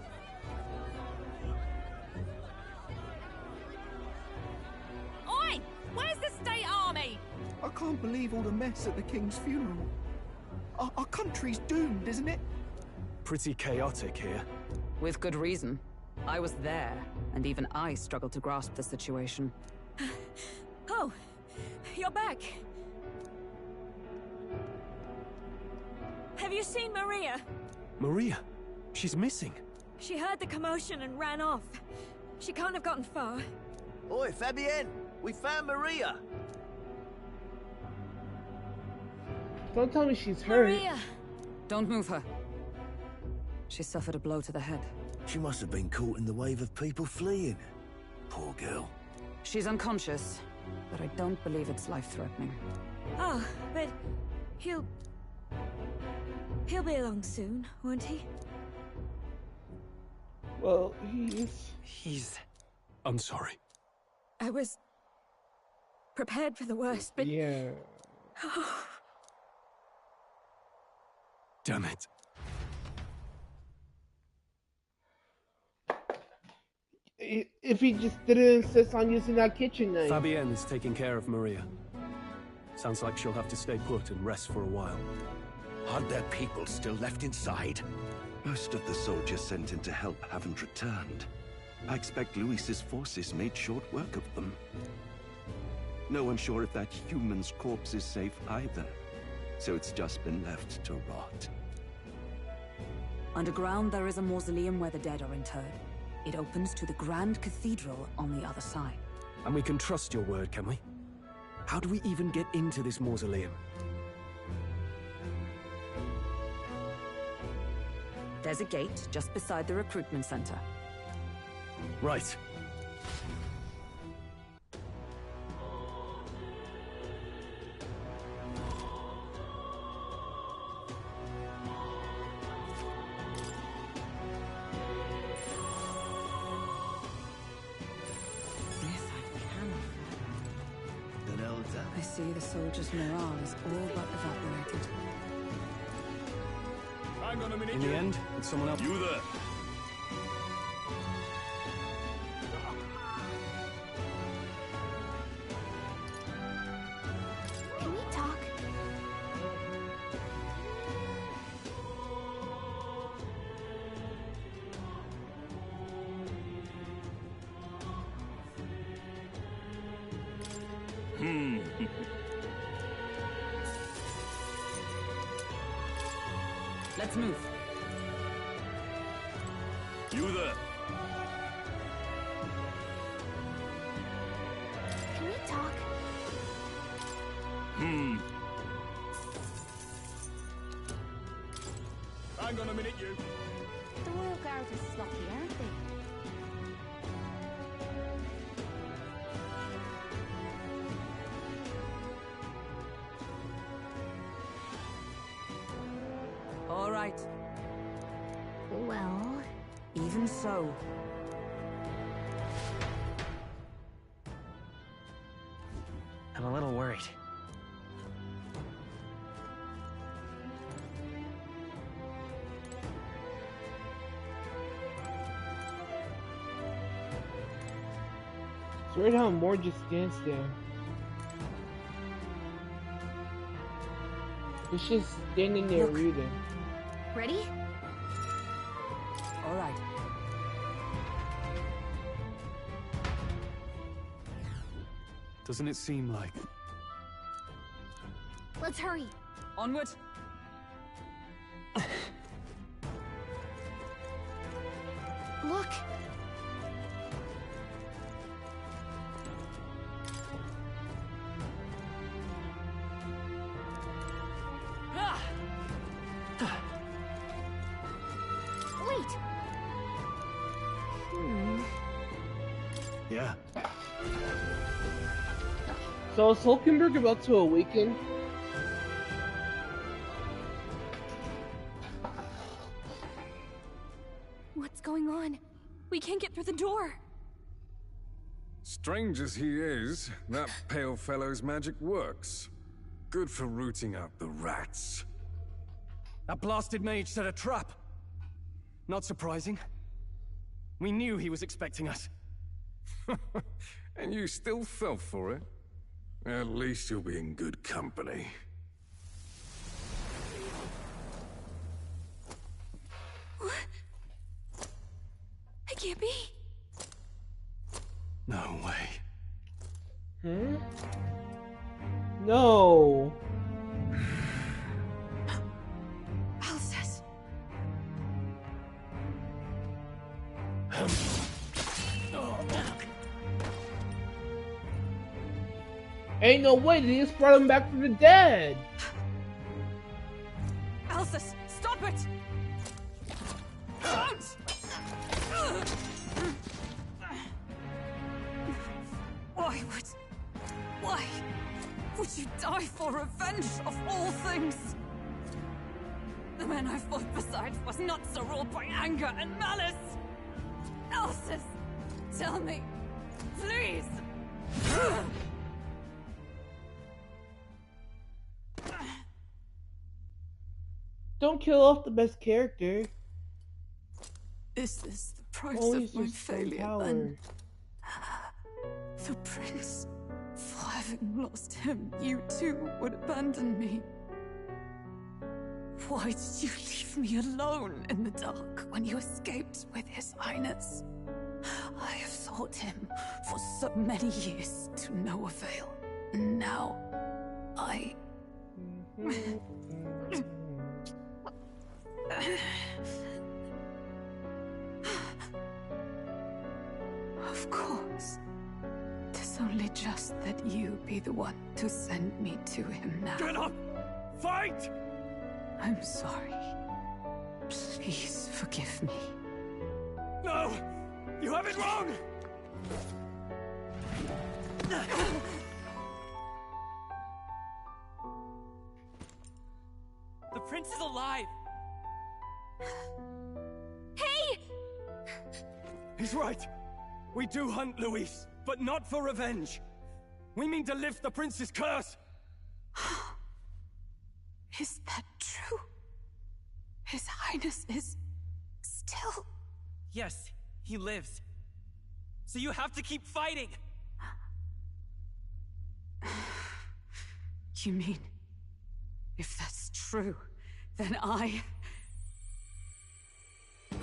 Speaker 2: I can't believe all the mess at the King's funeral. Our country's doomed, isn't it?
Speaker 22: Pretty chaotic here.
Speaker 19: With good reason. I was there, and even I struggled to grasp the situation.
Speaker 11: Oh, you're back. Have you seen Maria?
Speaker 22: Maria? She's missing.
Speaker 11: She heard the commotion and ran off. She can't have gotten far.
Speaker 15: Oi, Fabienne! We found Maria!
Speaker 1: Don't tell me she's hurt.
Speaker 11: Maria!
Speaker 19: Don't move her. She suffered a blow to the head.
Speaker 15: She must have been caught in the wave of people fleeing. Poor girl.
Speaker 19: She's unconscious, but I don't believe it's life-threatening.
Speaker 11: Oh, but he'll be along soon, won't he?
Speaker 1: Well,
Speaker 22: I'm sorry.
Speaker 11: I was prepared for the worst, but...
Speaker 1: Yeah.
Speaker 22: Damn it.
Speaker 1: If he just didn't insist on using that kitchen knife.
Speaker 22: Fabienne is taking care of Maria. Sounds like she'll have to stay put and rest for a while.
Speaker 10: Aren't there people still left inside?
Speaker 21: Most of the soldiers sent in to help haven't returned. I expect Luis's forces made short work of them. No one's sure if that human's corpse is safe either, so it's just been left to rot.
Speaker 19: Underground, there is a mausoleum where the dead are interred. It opens to the Grand Cathedral on the other side.
Speaker 22: And we can trust your word, can we? How do we even get into this mausoleum?
Speaker 19: There's a gate just beside the recruitment center.
Speaker 22: Right.
Speaker 19: I see the soldiers' morale is all but evaporated.
Speaker 14: Hang on a minute.
Speaker 22: In the end, it's someone else.
Speaker 14: You there.
Speaker 9: Can we talk?
Speaker 19: Let's move.
Speaker 14: You there.
Speaker 9: Can we talk?
Speaker 14: Hang on a minute, you.
Speaker 9: The Royal Guard is sloppy, aren't they?
Speaker 19: All right.
Speaker 9: Well...
Speaker 19: Even so.
Speaker 13: I'm a little worried.
Speaker 1: It's weird how Moore just stands there. He's just standing there reading.
Speaker 9: Ready?
Speaker 19: All right.
Speaker 22: Doesn't it seem like...
Speaker 9: Let's hurry.
Speaker 19: Onward.
Speaker 9: Look. Wait.
Speaker 22: Yeah.
Speaker 1: So is Hulkenberg about to awaken?
Speaker 9: What's going on? We can't get through the door.
Speaker 25: Strange as he is, that pale fellow's magic works. Good for rooting out the rats.
Speaker 22: That blasted mage set a trap. Not surprising. We knew he was expecting us.
Speaker 25: And you still fell for it? At least you'll be in good company.
Speaker 11: What? I can't be.
Speaker 25: No way.
Speaker 1: Hmm? No.
Speaker 11: Alcest.
Speaker 1: Ain't no way, they just brought him back from the dead.
Speaker 11: Alcest, stop it! Don't! Why would you die for revenge of all things? The man I fought beside was not so ruled by anger and malice. Alcest, tell me, please.
Speaker 1: Don't kill off the best character.
Speaker 11: Is this the price
Speaker 1: Always
Speaker 11: of my
Speaker 1: just
Speaker 11: failure then? The prince, for having lost him, you too would abandon me. Why did you leave me alone in the dark when you escaped with his highness? I have sought him for so many years to no avail, and now I... Of course. 'Tis only just that you be the one to send me to him now.
Speaker 6: Get up! Fight!
Speaker 11: I'm sorry. Please forgive me.
Speaker 6: No! You have it wrong!
Speaker 12: The prince is alive!
Speaker 11: Hey!
Speaker 6: He's right. We do hunt Luis, but not for revenge. We mean to lift the prince's curse.
Speaker 11: Is that true? His Highness is still...
Speaker 12: Yes, he lives. So you have to keep fighting!
Speaker 11: You mean, if that's true, then I...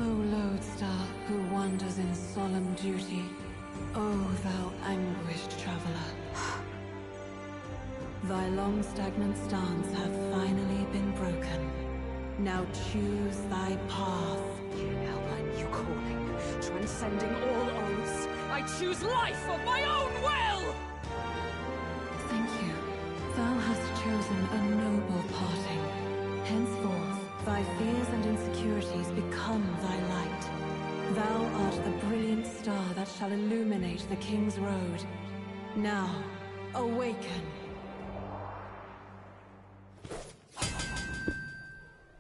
Speaker 3: O lodestar who wanders in solemn duty, O thou anguished traveler. Thy long stagnant stance hath finally been broken. Now choose thy path.
Speaker 11: Now my new calling, transcending all oaths, I choose life of my own will!
Speaker 3: Thank you. Thou hast chosen a noble parting. Henceforth, thy fears and insecurities become thy light. Thou art the brilliant star that shall illuminate the King's Road. Now, awaken.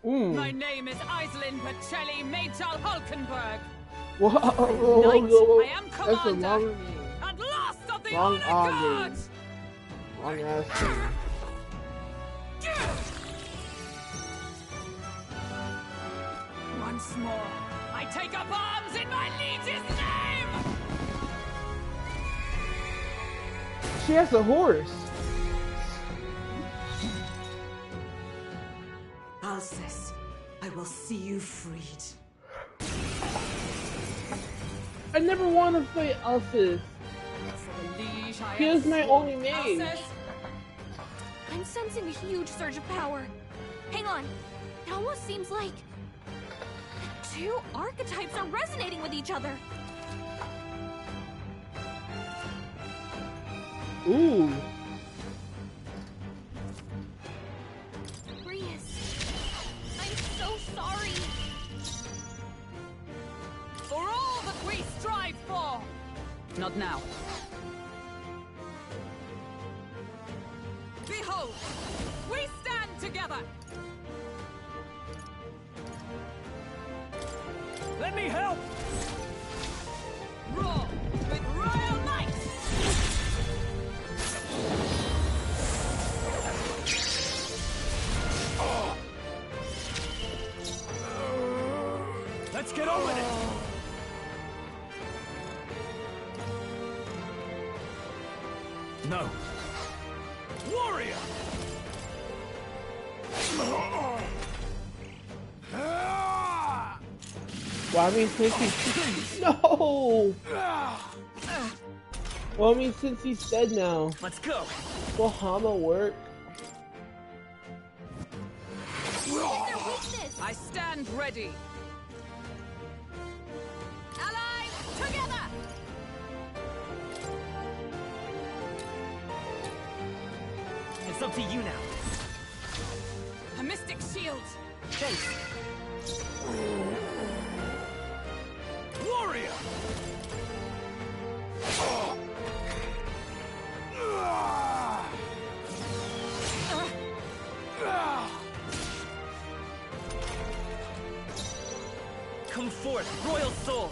Speaker 11: My name is Aislinn Pacelli Maytal Hulkenberg.
Speaker 1: Whoa,
Speaker 11: Knight, I am
Speaker 1: that's a
Speaker 11: commander,
Speaker 1: long name.
Speaker 11: and last of the
Speaker 1: Long
Speaker 11: honor
Speaker 1: name.
Speaker 11: guards.
Speaker 1: Long ass name.
Speaker 11: Once more, I take up arms in my liege's name!
Speaker 1: She has a horse.
Speaker 11: Alcest, I will see you freed.
Speaker 1: I never want to fight Alcest. He is my only mage.
Speaker 9: I'm sensing a huge surge of power. Hang on. It almost seems like two archetypes are resonating with each other.
Speaker 1: Ooh.
Speaker 9: Rias, I'm so sorry.
Speaker 11: For all that we strive for! Not now. Behold, we stand together!
Speaker 6: Let me help!
Speaker 11: Roar with royal might!
Speaker 6: Let's get on with it! No. Warrior!
Speaker 1: Well, I mean, since he's... No! Well, I mean, since he's dead now.
Speaker 12: Let's go!
Speaker 1: Will Hama work?
Speaker 19: I stand ready. Allies, together!
Speaker 12: It's up to you now.
Speaker 19: A mystic shield.
Speaker 12: Thanks.
Speaker 6: Warrior!
Speaker 12: Come forth, royal soul!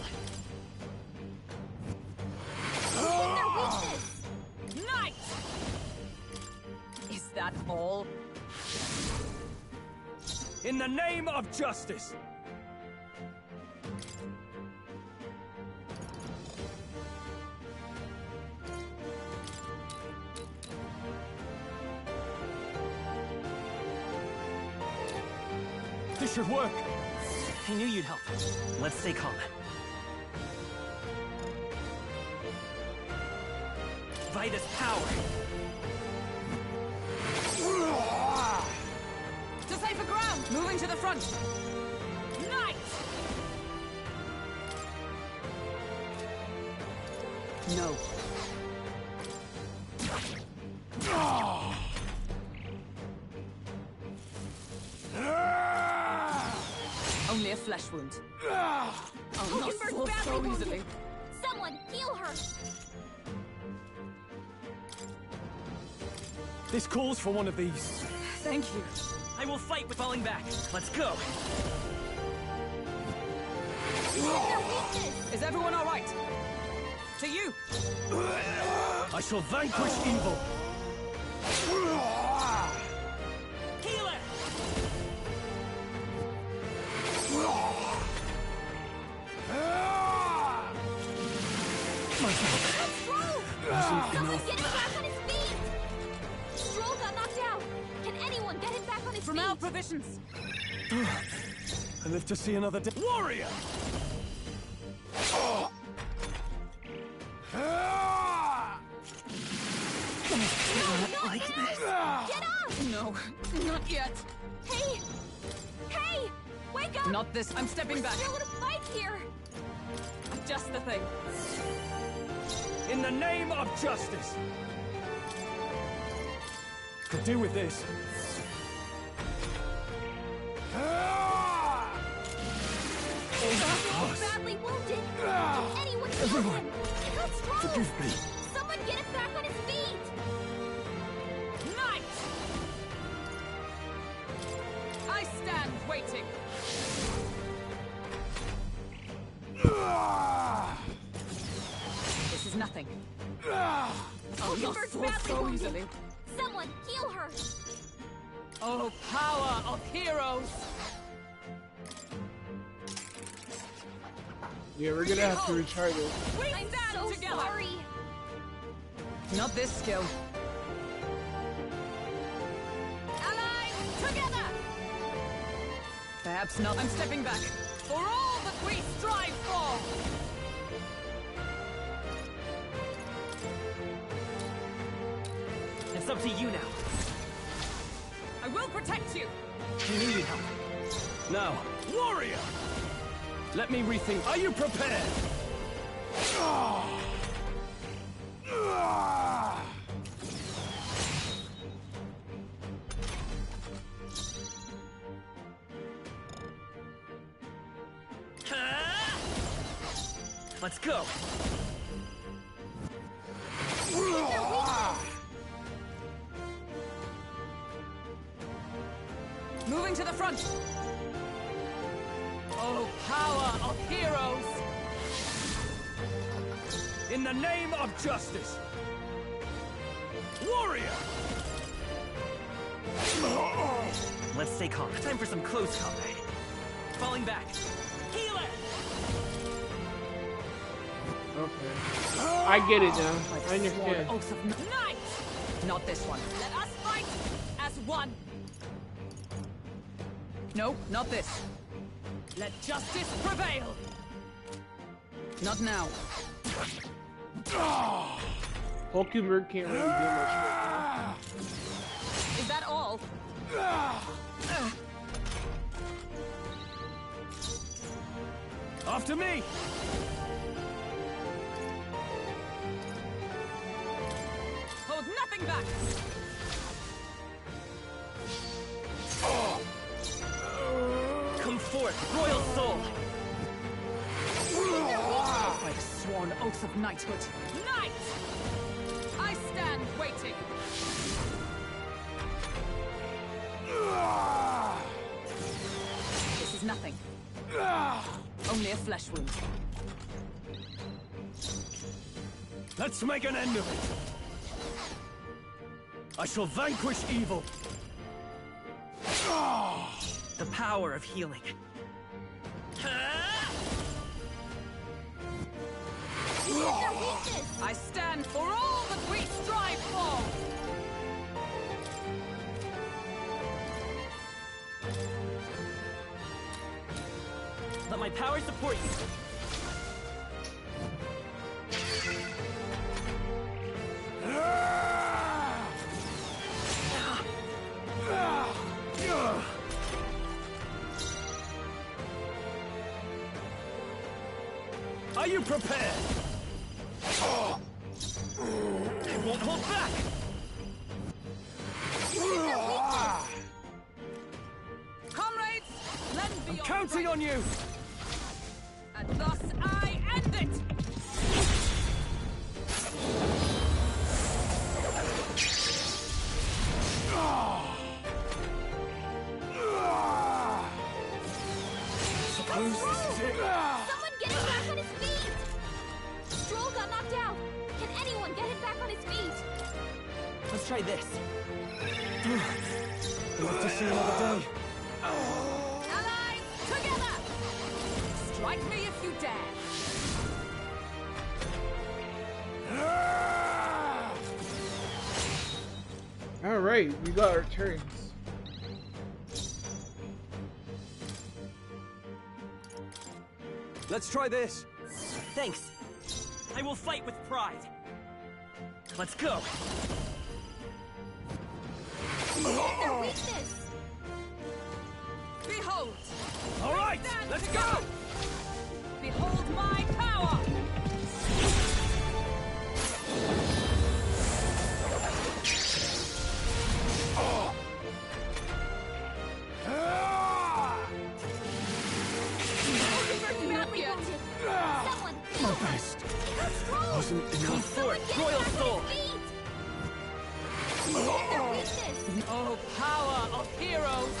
Speaker 19: Knight! Is that all?
Speaker 6: In the name of justice! This should work!
Speaker 12: I knew you'd help. Let's stay calm. Vitus power!
Speaker 19: To safer ground! Moving to the front! Knight! No. Only a flesh wound. I'll not fall so easily.
Speaker 9: Someone heal her!
Speaker 6: This calls for one of these.
Speaker 19: Thank you.
Speaker 12: I will fight with falling back. Let's go!
Speaker 19: Is everyone all right? To you!
Speaker 6: I shall vanquish evil!
Speaker 12: Healer!
Speaker 9: Someone get him back on his feet! Stroll got knocked out! Can anyone get him back on his
Speaker 19: From
Speaker 9: feet?
Speaker 19: our provisions!
Speaker 6: I live to see another day. Warrior!
Speaker 12: Like this.
Speaker 9: Get up!
Speaker 19: No, not yet.
Speaker 9: Hey! Hey! Wake up!
Speaker 19: Not this. I'm stepping back.
Speaker 9: Still in a fight here!
Speaker 19: Just the thing.
Speaker 6: In the name of justice! Could do with this.
Speaker 9: Badly wounded! Can anyone heal him? Not strong!
Speaker 6: Forgive me.
Speaker 9: Someone get him back on his feet!
Speaker 19: Knight! I stand waiting. This is nothing. I'll not fall so easily.
Speaker 9: Someone heal her!
Speaker 19: Oh, power of heroes!
Speaker 1: Yeah, we're gonna have to retry this.
Speaker 9: I'm so
Speaker 19: together.
Speaker 9: sorry!
Speaker 19: Not this skill.
Speaker 9: Allies, together!
Speaker 19: Perhaps not. I'm stepping back. For all that we strive for!
Speaker 12: It's up to you now.
Speaker 19: I will protect you!
Speaker 12: I knew you'd help.
Speaker 6: Now, warrior! Let me rethink. Are you prepared?
Speaker 12: Let's go!
Speaker 19: Moving to the front! Oh, power of heroes!
Speaker 6: In the name of justice! Warrior!
Speaker 12: Let's stay calm. Time for some close combat. Falling back. Healer!
Speaker 1: Okay. I get it now. I understand.
Speaker 19: Oath of Knight! Not this one.
Speaker 9: Let us
Speaker 11: one. No, not this. Let justice prevail. Not now.
Speaker 1: Hulkenberg can't really do much right now.
Speaker 11: Is that all?
Speaker 22: After me!
Speaker 11: Hold nothing back!
Speaker 12: Come forth, royal soul!
Speaker 11: By the sworn oath of knighthood. Knight! I stand waiting. This is nothing. Only a flesh wound.
Speaker 22: Let's make an end of it! I shall vanquish evil!
Speaker 12: The power of healing.
Speaker 11: I stand for all that we strive for!
Speaker 12: Let my power support you.
Speaker 22: Are you prepared?
Speaker 12: I won't hold back!
Speaker 11: Comrades, lend me
Speaker 22: I'm
Speaker 11: your
Speaker 22: counting
Speaker 11: strength.
Speaker 22: on you!
Speaker 11: And thus I end it!
Speaker 22: Suppose this is it?
Speaker 9: Someone get him back on his feet! Stroll got knocked out! Can anyone get him back on his feet?
Speaker 12: Let's try this.
Speaker 22: We'll have to see another day.
Speaker 11: Allies, together! Strike me if you dare!
Speaker 1: Alright, we got our turns.
Speaker 22: Let's try this.
Speaker 12: Thanks. I will fight with pride. Let's go.
Speaker 9: Their weakness!
Speaker 11: Behold!
Speaker 22: All right, let's go!
Speaker 11: Behold my power!
Speaker 9: Someone!
Speaker 22: My best. Wasn't
Speaker 12: Come
Speaker 22: enough.
Speaker 12: forth, royal soul!
Speaker 9: Their weakness!
Speaker 11: Oh, power of heroes!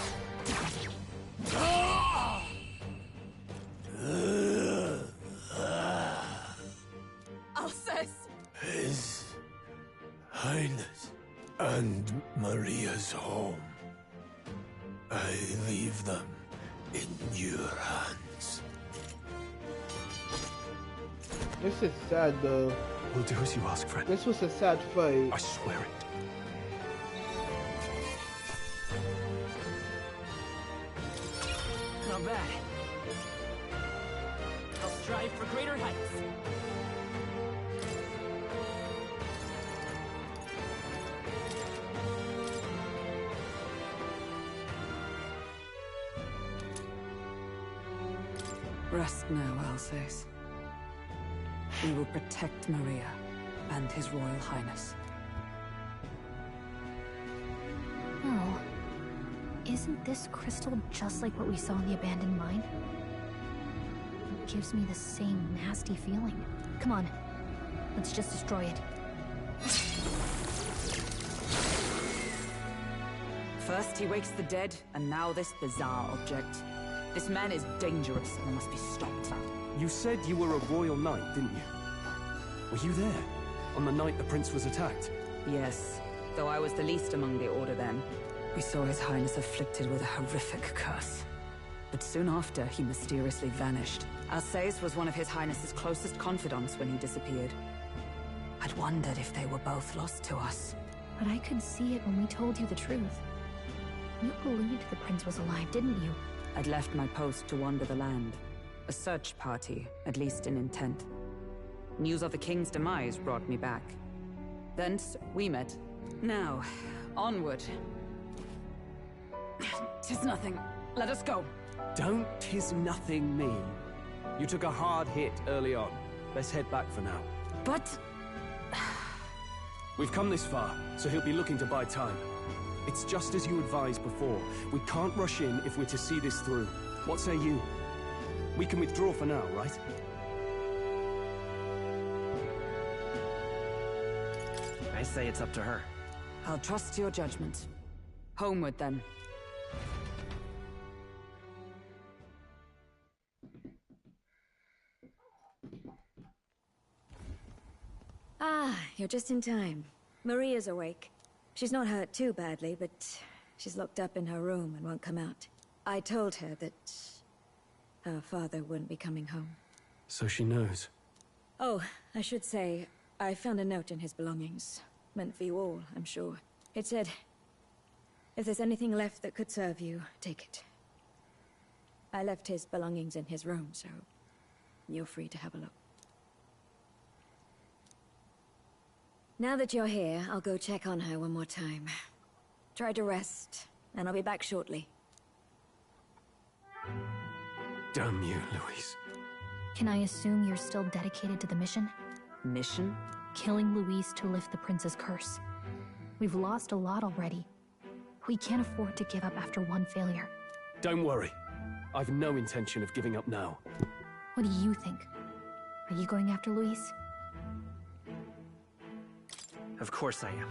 Speaker 11: Alcest!
Speaker 7: His Highness and Maria's home. I leave them in your hands.
Speaker 1: This is sad though.
Speaker 22: We'll do as you ask, friend.
Speaker 1: This was a sad fight.
Speaker 22: I swear it.
Speaker 12: Not bad. I'll strive for greater heights.
Speaker 19: Rest now, Alsace. We will protect Maria and His Royal Highness.
Speaker 16: Oh. Isn't this crystal just like what we saw in the abandoned mine? It gives me the same nasty feeling. Come on. Let's just destroy it.
Speaker 19: First he wakes the dead, and now this bizarre object. This man is dangerous and must be stopped.
Speaker 22: You said you were a royal knight, didn't you? Were you there? On the night the prince was attacked?
Speaker 19: Yes, though I was the least among the Order then. We saw His Highness afflicted with a horrific curse. But soon after, he mysteriously vanished. Alsace was one of His Highness's closest confidants when he disappeared. I'd wondered if they were both lost to us.
Speaker 16: But I could see it when we told you the truth. You believed the prince was alive, didn't you?
Speaker 19: I'd left my post to wander the land. A search party, at least in intent. News of the king's demise brought me back. Thence, we met. Now, onward. 'Tis nothing. Let us go.
Speaker 22: Don't "'tis nothing" me. You took a hard hit early on. Let's head back for now.
Speaker 19: But...
Speaker 22: We've come this far, so he'll be looking to buy time. It's just as you advised before. We can't rush in if we're to see this through. What say you? We can withdraw for now, right?
Speaker 13: I say it's up to her.
Speaker 19: I'll trust your judgment. Homeward, then.
Speaker 4: Ah, you're just in time. Maria's awake. She's not hurt too badly, but she's locked up in her room and won't come out. I told her that her father wouldn't be coming home.
Speaker 22: So she knows.
Speaker 4: Oh, I should say, I found a note in his belongings. Meant for you all, I'm sure. It said, if there's anything left that could serve you, take it. I left his belongings in his room, so you're free to have a look. Now that you're here, I'll go check on her one more time. Try to rest, and I'll be back shortly.
Speaker 22: Damn you, Louise.
Speaker 16: Can I assume you're still dedicated to the mission?
Speaker 19: Mission?
Speaker 16: Killing Louise to lift the prince's curse. We've lost a lot already. We can't afford to give up after one failure.
Speaker 22: Don't worry. I've no intention of giving up now.
Speaker 16: What do you think? Are you going after Louise?
Speaker 13: Of course I am.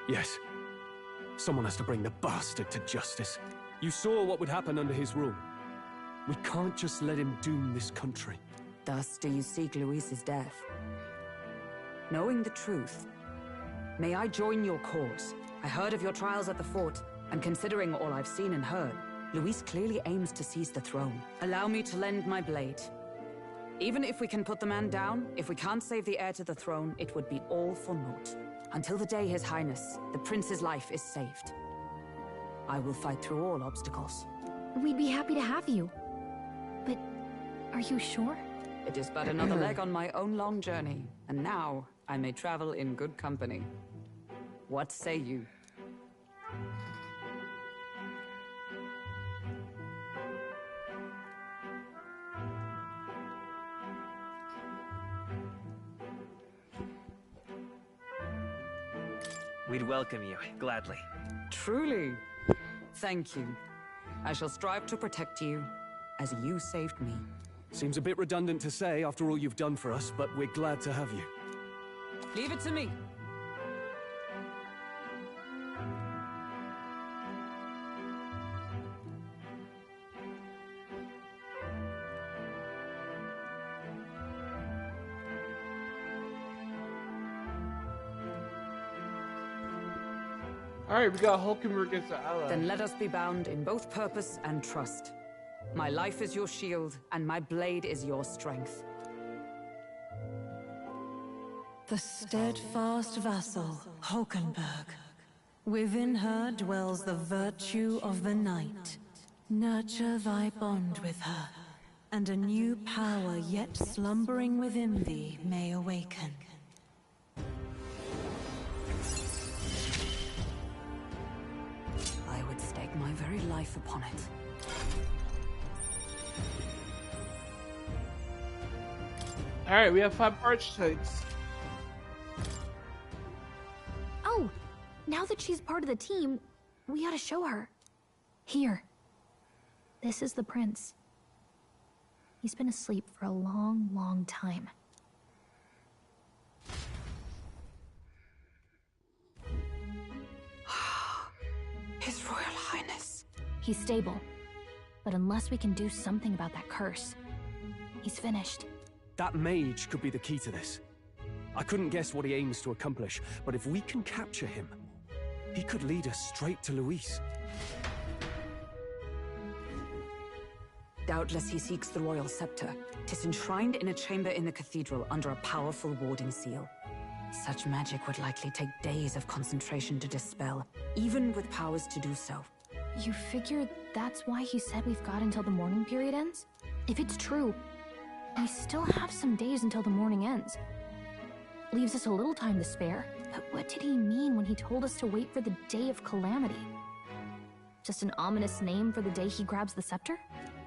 Speaker 22: Yes. Someone has to bring the bastard to justice. You saw what would happen under his rule. We can't just let him doom this country.
Speaker 19: Thus do you seek Louise's death. Knowing the truth, may I join your cause? I heard of your trials at the fort, and considering all I've seen and heard, Louise clearly aims to seize the throne. Allow me to lend my blade. Even if we can put the man down, if we can't save the heir to the throne, it would be all for naught. Until the day His Highness, the prince's life is saved. I will fight through all obstacles.
Speaker 16: We'd be happy to have you. But are you sure?
Speaker 19: It is but another leg on my own long journey, and now I may travel in good company. What say you?
Speaker 13: We'd welcome you, gladly.
Speaker 19: Truly. Thank you. I shall strive to protect you, as you saved me.
Speaker 22: Seems a bit redundant to say after all you've done for us, but we're glad to have you.
Speaker 19: Leave it to me.
Speaker 1: Alright, we got Hulkenberg against the ally.
Speaker 19: Then let us be bound in both purpose and trust. My life is your shield, and my blade is your strength.
Speaker 3: The steadfast vassal, Hulkenberg. Within her dwells the virtue of the knight. Nurture thy bond with her, and a new power yet slumbering within thee may awaken.
Speaker 19: I would stake my very life upon it.
Speaker 1: Alright, we have 5 archetypes.
Speaker 16: Oh, now that she's part of the team, we ought to show her. Here. This is the prince. He's been asleep for a long, long time.
Speaker 19: His Royal Highness.
Speaker 16: He's stable. But unless we can do something about that curse, he's finished.
Speaker 22: That mage could be the key to this. I couldn't guess what he aims to accomplish, but if we can capture him, he could lead us straight to Louise.
Speaker 19: Doubtless he seeks the royal scepter. 'Tis enshrined in a chamber in the cathedral under a powerful warding seal. Such magic would likely take days of concentration to dispel, even with powers to do so.
Speaker 16: You figure that's why he said we've got until the mourning period ends? If it's true, we still have some days until the mourning ends. Leaves us a little time to spare. But what did he mean when he told us to wait for the Day of Calamity? Just an ominous name for the day he grabs the scepter?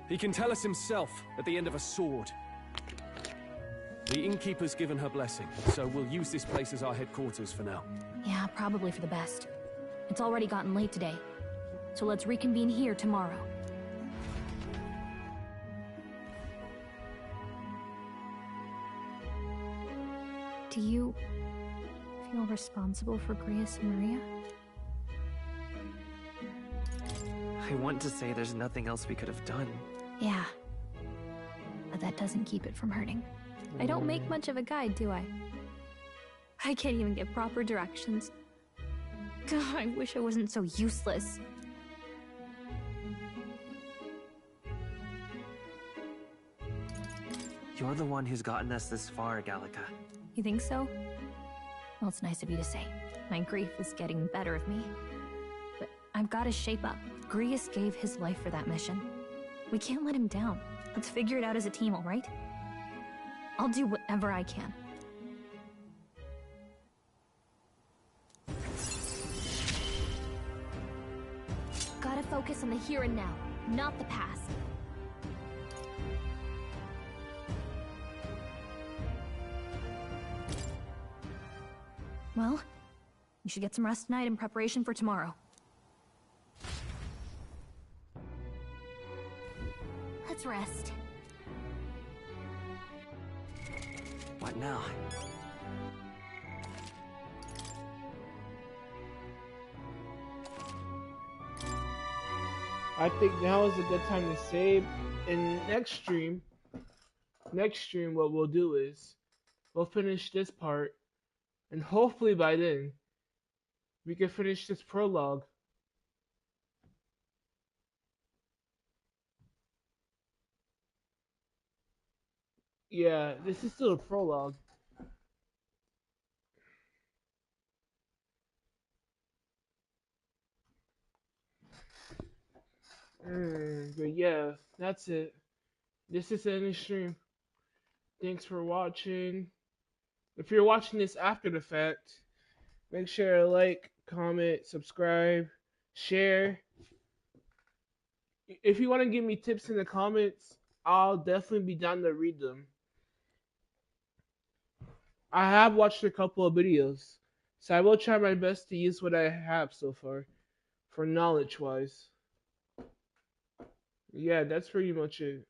Speaker 22: He can tell us himself at the end of a sword. The innkeeper's given her blessing, so we'll use this place as our headquarters for now.
Speaker 16: Yeah, probably for the best. It's already gotten late today, so let's reconvene here tomorrow. Do you feel responsible for Grius and Maria?
Speaker 13: I want to say there's nothing else we could have done.
Speaker 16: Yeah. But that doesn't keep it from hurting. I don't make much of a guide, do I? I can't even get proper directions. God, I wish I wasn't so useless.
Speaker 13: You're the one who's gotten us this far, Gallica.
Speaker 16: You think so? Well, it's nice of you to say. My grief is getting the better of me. But I've got to shape up. Grius gave his life for that mission. We can't let him down. Let's figure it out as a team, all right? I'll do whatever I can. Gotta focus on the here and now, not the past. Well, you should get some rest tonight in preparation for tomorrow. Let's rest.
Speaker 13: What now?
Speaker 1: I think now is a good time to save. In next stream, what we'll do is we'll finish this part, and hopefully by then we can finish this prologue. Yeah, this is still a prologue. But yeah, that's it. This is the end of the stream. Thanks for watching. If you're watching this after the fact, make sure to like, comment, subscribe, share. If you want to give me tips in the comments, I'll definitely be down to read them. I have watched a couple of videos, so I will try my best to use what I have so far, for knowledge-wise. Yeah, that's pretty much it.